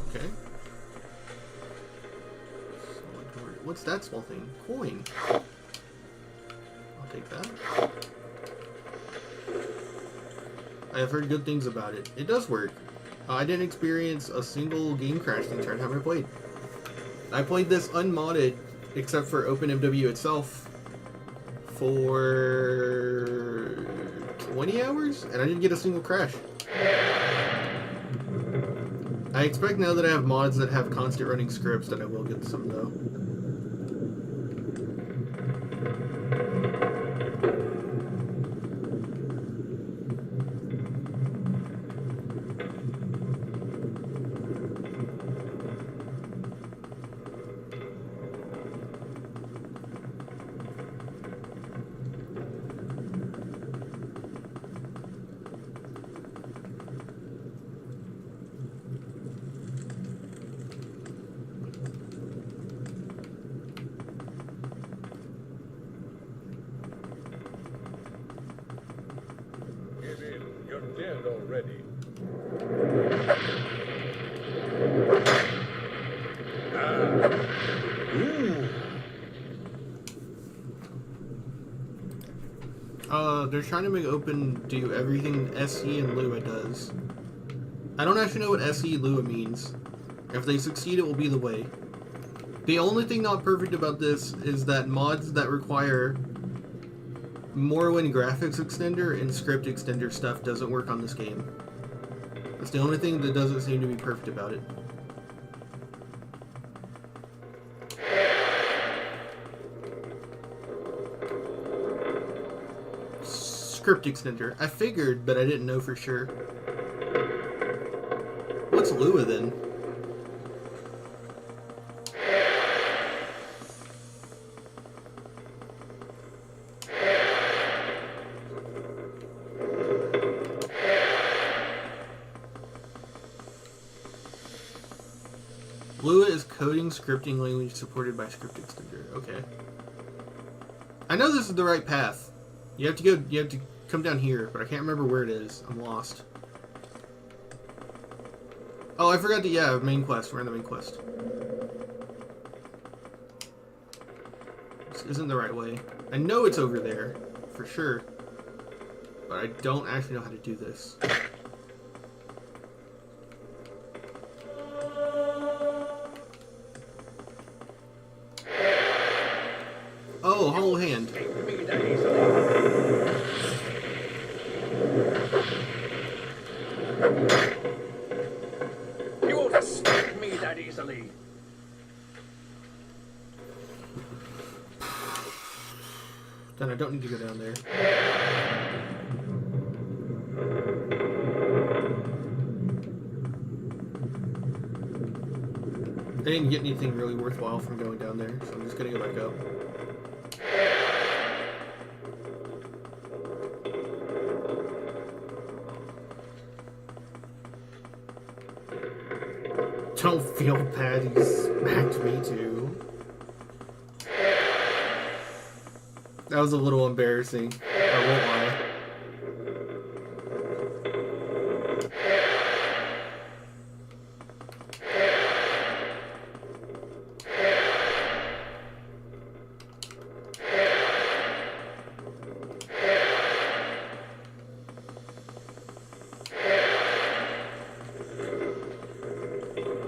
Okay. What's that small thing? Coin. I'll take that. I have heard good things about it. It does work. I didn't experience a single game crash the entire time I played. I played this unmodded, except for OpenMW itself, for 20 hours, and I didn't get a single crash. I expect now that I have mods that have constant running scripts that I will get some, though. Get in. You're dead already. They're trying to make Open do everything SE and Lua does. I don't actually know what SE Lua means. If they succeed, it will be the way. The only thing not perfect about this is that mods that require Morrowind graphics extender and script extender stuff doesn't work on this game. That's the only thing that doesn't seem to be perfect about it. Script extender. I figured, but I didn't know for sure. What's Lua then? Lua is coding scripting language supported by script extender. Okay. I know this is the right path. You have to come down here, but I can't remember where it is. I'm lost. Oh, I forgot to, yeah, main quest. We're in the main quest. This isn't the right way. I know it's over there, for sure. But I don't actually know how to do this. Oh, hollow hand. You won't escape me that easily. Then I don't need to go down there. I didn't get anything really worthwhile from going down there, so I'm just gonna go back up. Don't feel bad, he smacked me too. That was a little embarrassing. I won't lie.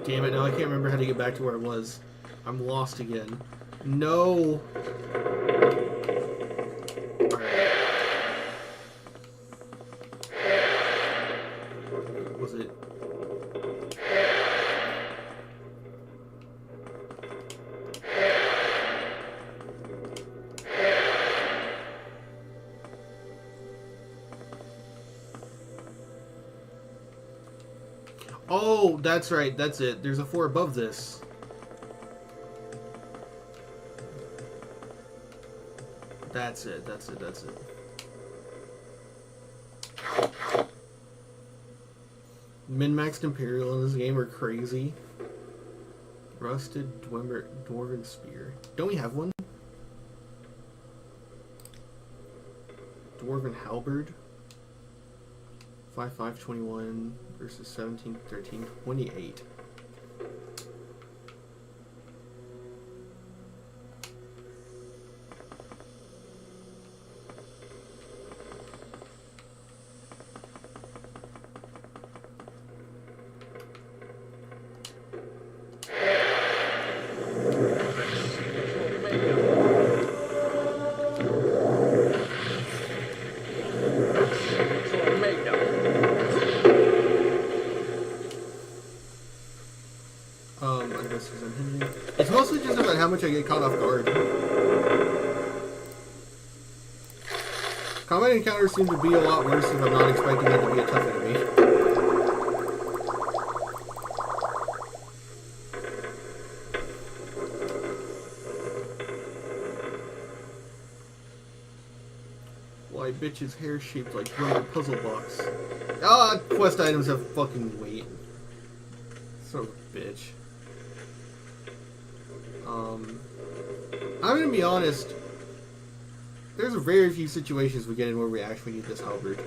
Damn it, now I can't remember how to get back to where I was. I'm lost again. No! Alright. Was it? Oh, that's right, that's it. There's a 4 above this. That's it, that's it, that's it. Min-maxed Imperial in this game are crazy. Rusted Dwarven Spear. Don't we have one? Dwarven Halberd. 5/5/21 versus 17/13/28. It's mostly just about how much I get caught off guard. Combat encounters seem to be a lot worse if I'm not expecting it to be a tough enemy. Why bitch's hair shaped like rubber puzzle box. Ah, quest items have fucking weight. Son of a bitch. I'm gonna be honest. There's very few situations we get in where we actually need this halberd.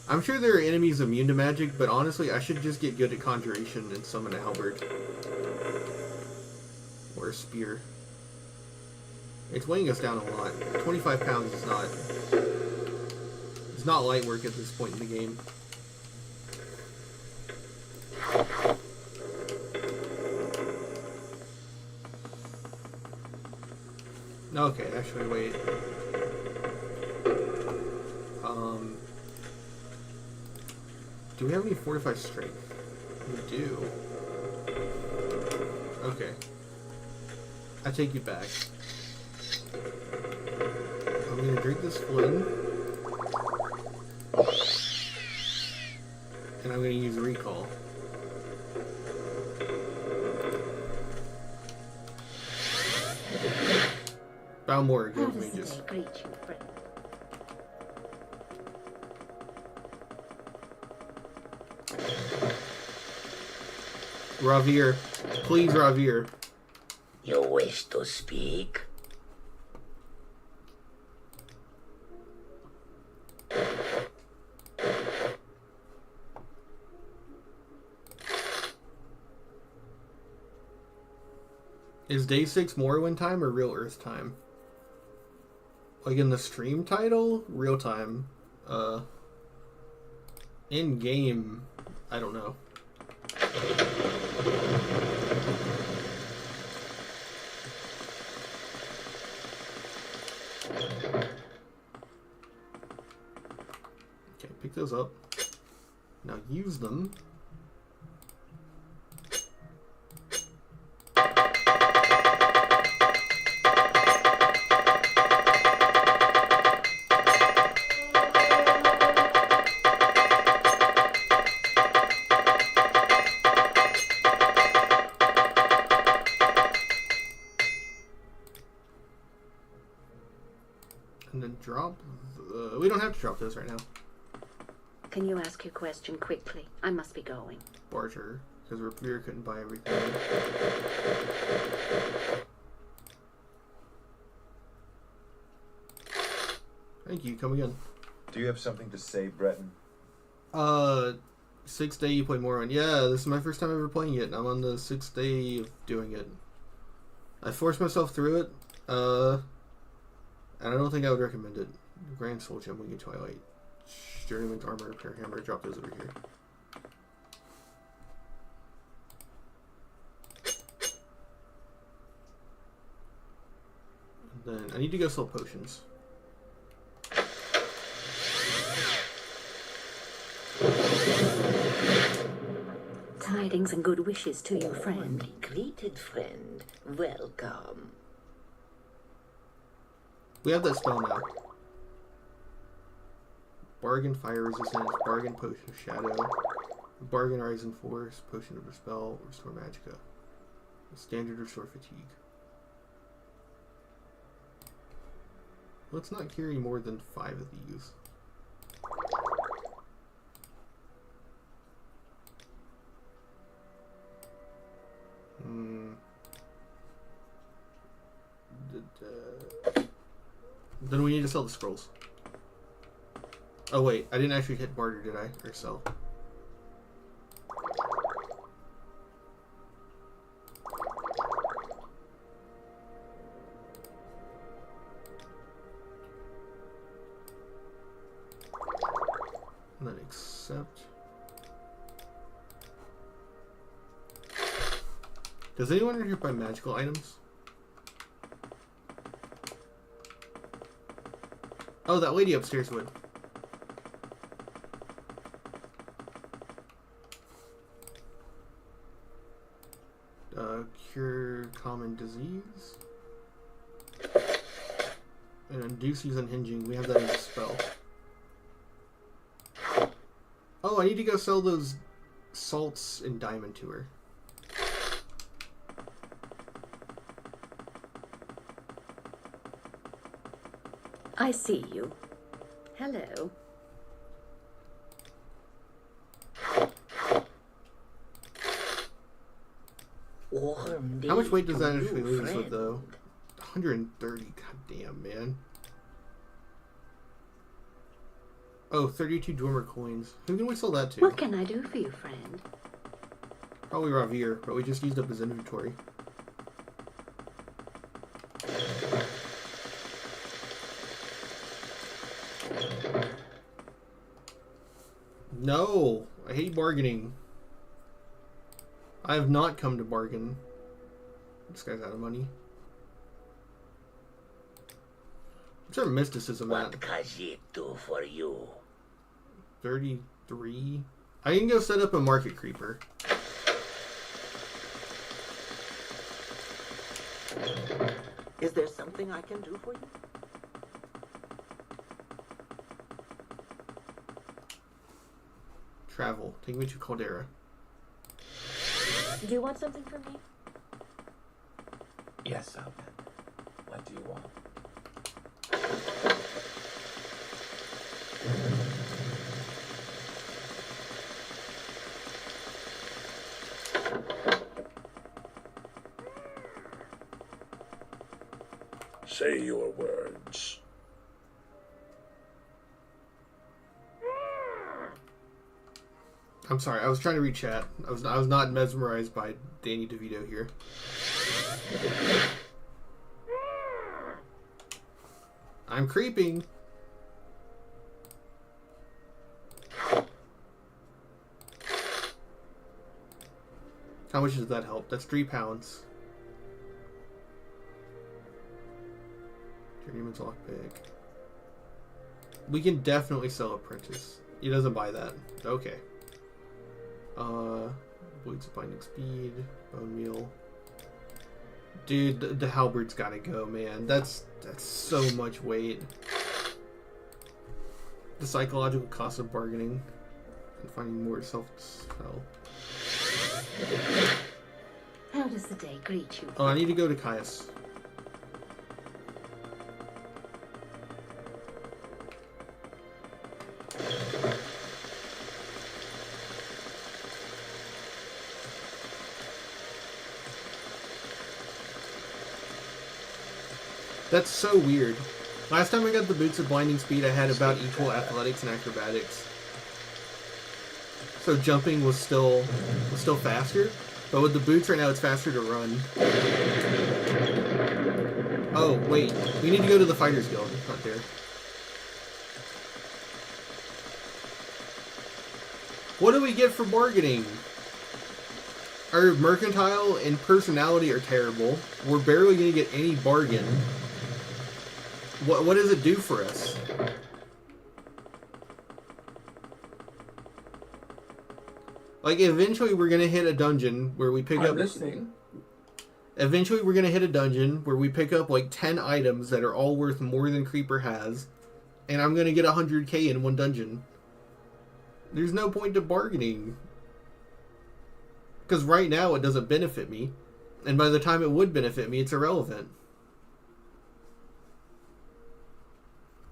I'm sure there are enemies immune to magic, but honestly, I should just get good at conjuration and summon a halberd. Or a spear. It's weighing us down a lot. 25 pounds is not... It's not light work at this point in the game. Okay, actually, wait. Do we have any fortified strength? We do. Okay. I take you back. I'm gonna drink this fling. And I'm gonna use recall. Balmore gives me just... Ravir. Please, Ravir. You wish to speak? Is day 6 Morrowind time or real Earth time? Like in the stream title, real time. In game, I don't know. Okay, pick those up. Now use them. And then drop we don't have to drop those right now. Can you ask your question quickly? I must be going. Barter, because Rapier couldn't buy everything. Thank you, come again. Do you have something to say, Breton? 6th day you play Morrowind. Yeah, this is my first time ever playing it. I'm on the 6th day of doing it. I forced myself through it, and I don't think I would recommend it. Grand Soul Gem, Winged Twilight, Journeyman's Armor, Repair Hammer, drop those over here. And then I need to go sell potions. Tidings and good wishes to you, friend. Warmly greeted, friend. Welcome. We have that spell now. Bargain Fire Resistance, Bargain Potion of Shadow, Bargain Rise and Force, Potion of Dispel, Restore Magicka. Standard restore fatigue. Let's not carry more than 5 of these. Then we need to sell the scrolls. Oh wait, I didn't actually hit barter, did I? Or sell? And then accept. Does anyone here buy magical items? Oh, that lady upstairs would. Cure common disease. And induce use unhinging. We have that as a spell. Oh, I need to go sell those salts and diamond to her. I see you. Hello. How much weight does that actually leave us with, though? 130. Goddamn, man. Oh, 32 Dwemer coins. Who can we sell that to? What can I do for you, friend? Probably Ravir, but we just used up his inventory. No! I hate bargaining. I have not come to bargain. This guy's out of money. What's our mysticism at? What can she do for you? 33? I can go set up a market creeper. Is there something I can do for you? Travel. Take me to Caldera. Do you want something from me? Yes, Alvin. What do you want? Say your words. I'm sorry, I was trying to read chat. I was not mesmerized by Danny DeVito here. I'm creeping. How much does that help? That's 3 pounds. Journeyman's lockpick. We can definitely sell Apprentice. He doesn't buy that. Okay. Blades of binding speed, bone meal. Dude, the halberd's gotta go, man. That's so much weight. The psychological cost of bargaining and finding more self-spell. How does the day greet you? Oh, I need to go to Caius. That's so weird. Last time I got the boots of blinding speed, I had about equal athletics and acrobatics. So jumping was still faster, but with the boots right now, it's faster to run. Oh wait, we need to go to the Fighters Guild. It's not there. What do we get for bargaining? Our mercantile and personality are terrible. We're barely gonna get any bargain. What does it do for us? Like, eventually we're gonna hit a dungeon where we pick up... Eventually we're gonna hit a dungeon where we pick up like 10 items that are all worth more than Creeper has, and I'm gonna get 100k in one dungeon. There's no point to bargaining. Because right now it doesn't benefit me. And by the time it would benefit me, it's irrelevant.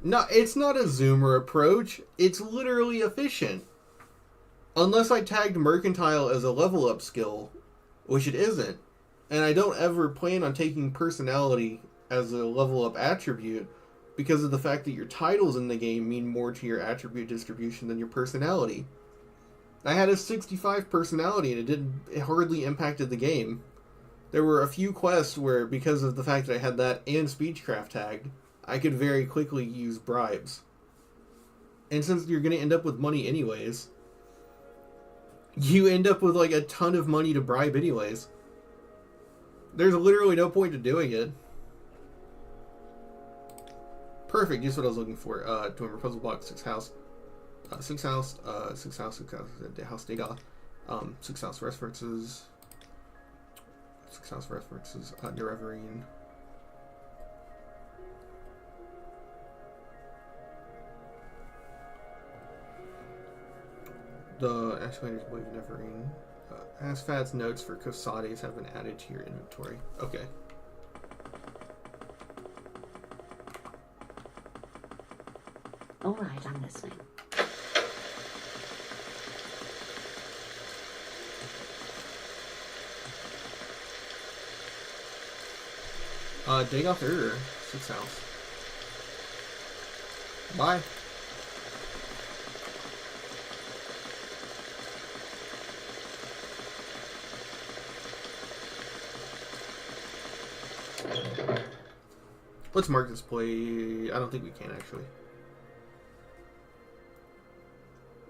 No, it's not a zoomer approach. It's literally efficient. Unless I tagged Mercantile as a level up skill, which it isn't. And I don't ever plan on taking personality as a level up attribute because of the fact that your titles in the game mean more to your attribute distribution than your personality. I had a 65 personality and it hardly impacted the game. There were a few quests where, because of the fact that I had that and Speechcraft tagged, I could very quickly use bribes. And since you're going to end up with money anyways, you end up with like a ton of money to bribe anyways. There's literally no point to doing it. Perfect, just what I was looking for. Doing puzzle block, 6 house. 6 house, 6 house, 6 house, house data. 6 house references. 6 house references, Nerevarine. The Escalators believe Neverine. Asfat's notes for Kosades have been added to your inventory. Okay. All right, I'm listening. Dagoth Error, 6 house. Bye. Let's mark this play. I don't think we can actually.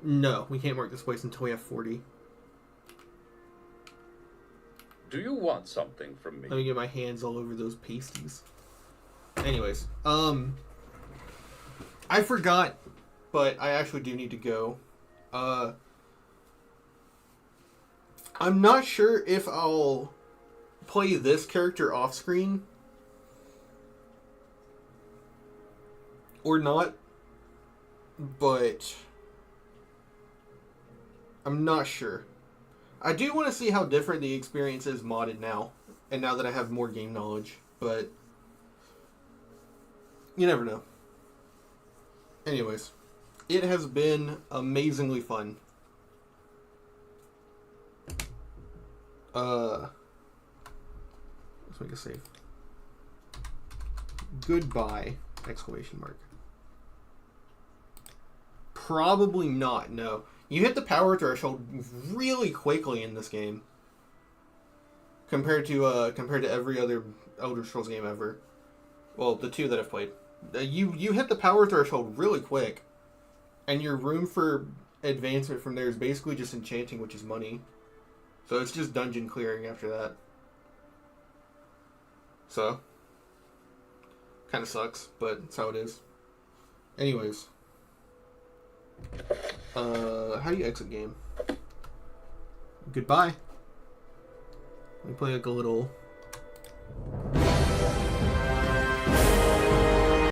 No, we can't mark this place until we have 40. Do you want something from me? Let me get my hands all over those pasties. Anyways, I forgot, but I actually do need to go. I'm not sure if I'll play this character off screen or not, but I'm not sure. I do want to see how different the experience is modded now, and now that I have more game knowledge, but you never know. Anyways, it has been amazingly fun. Let's make a save. Goodbye! Exclamation mark. Probably not, no. You hit the power threshold really quickly in this game. Compared to every other Elder Scrolls game ever. Well, the 2 that I've played. You hit the power threshold really quick. And your room for advancement from there is basically just enchanting, which is money. So it's just dungeon clearing after that. So, kind of sucks, but it's how it is. Anyways. How do you exit game? Goodbye. Let me play like a little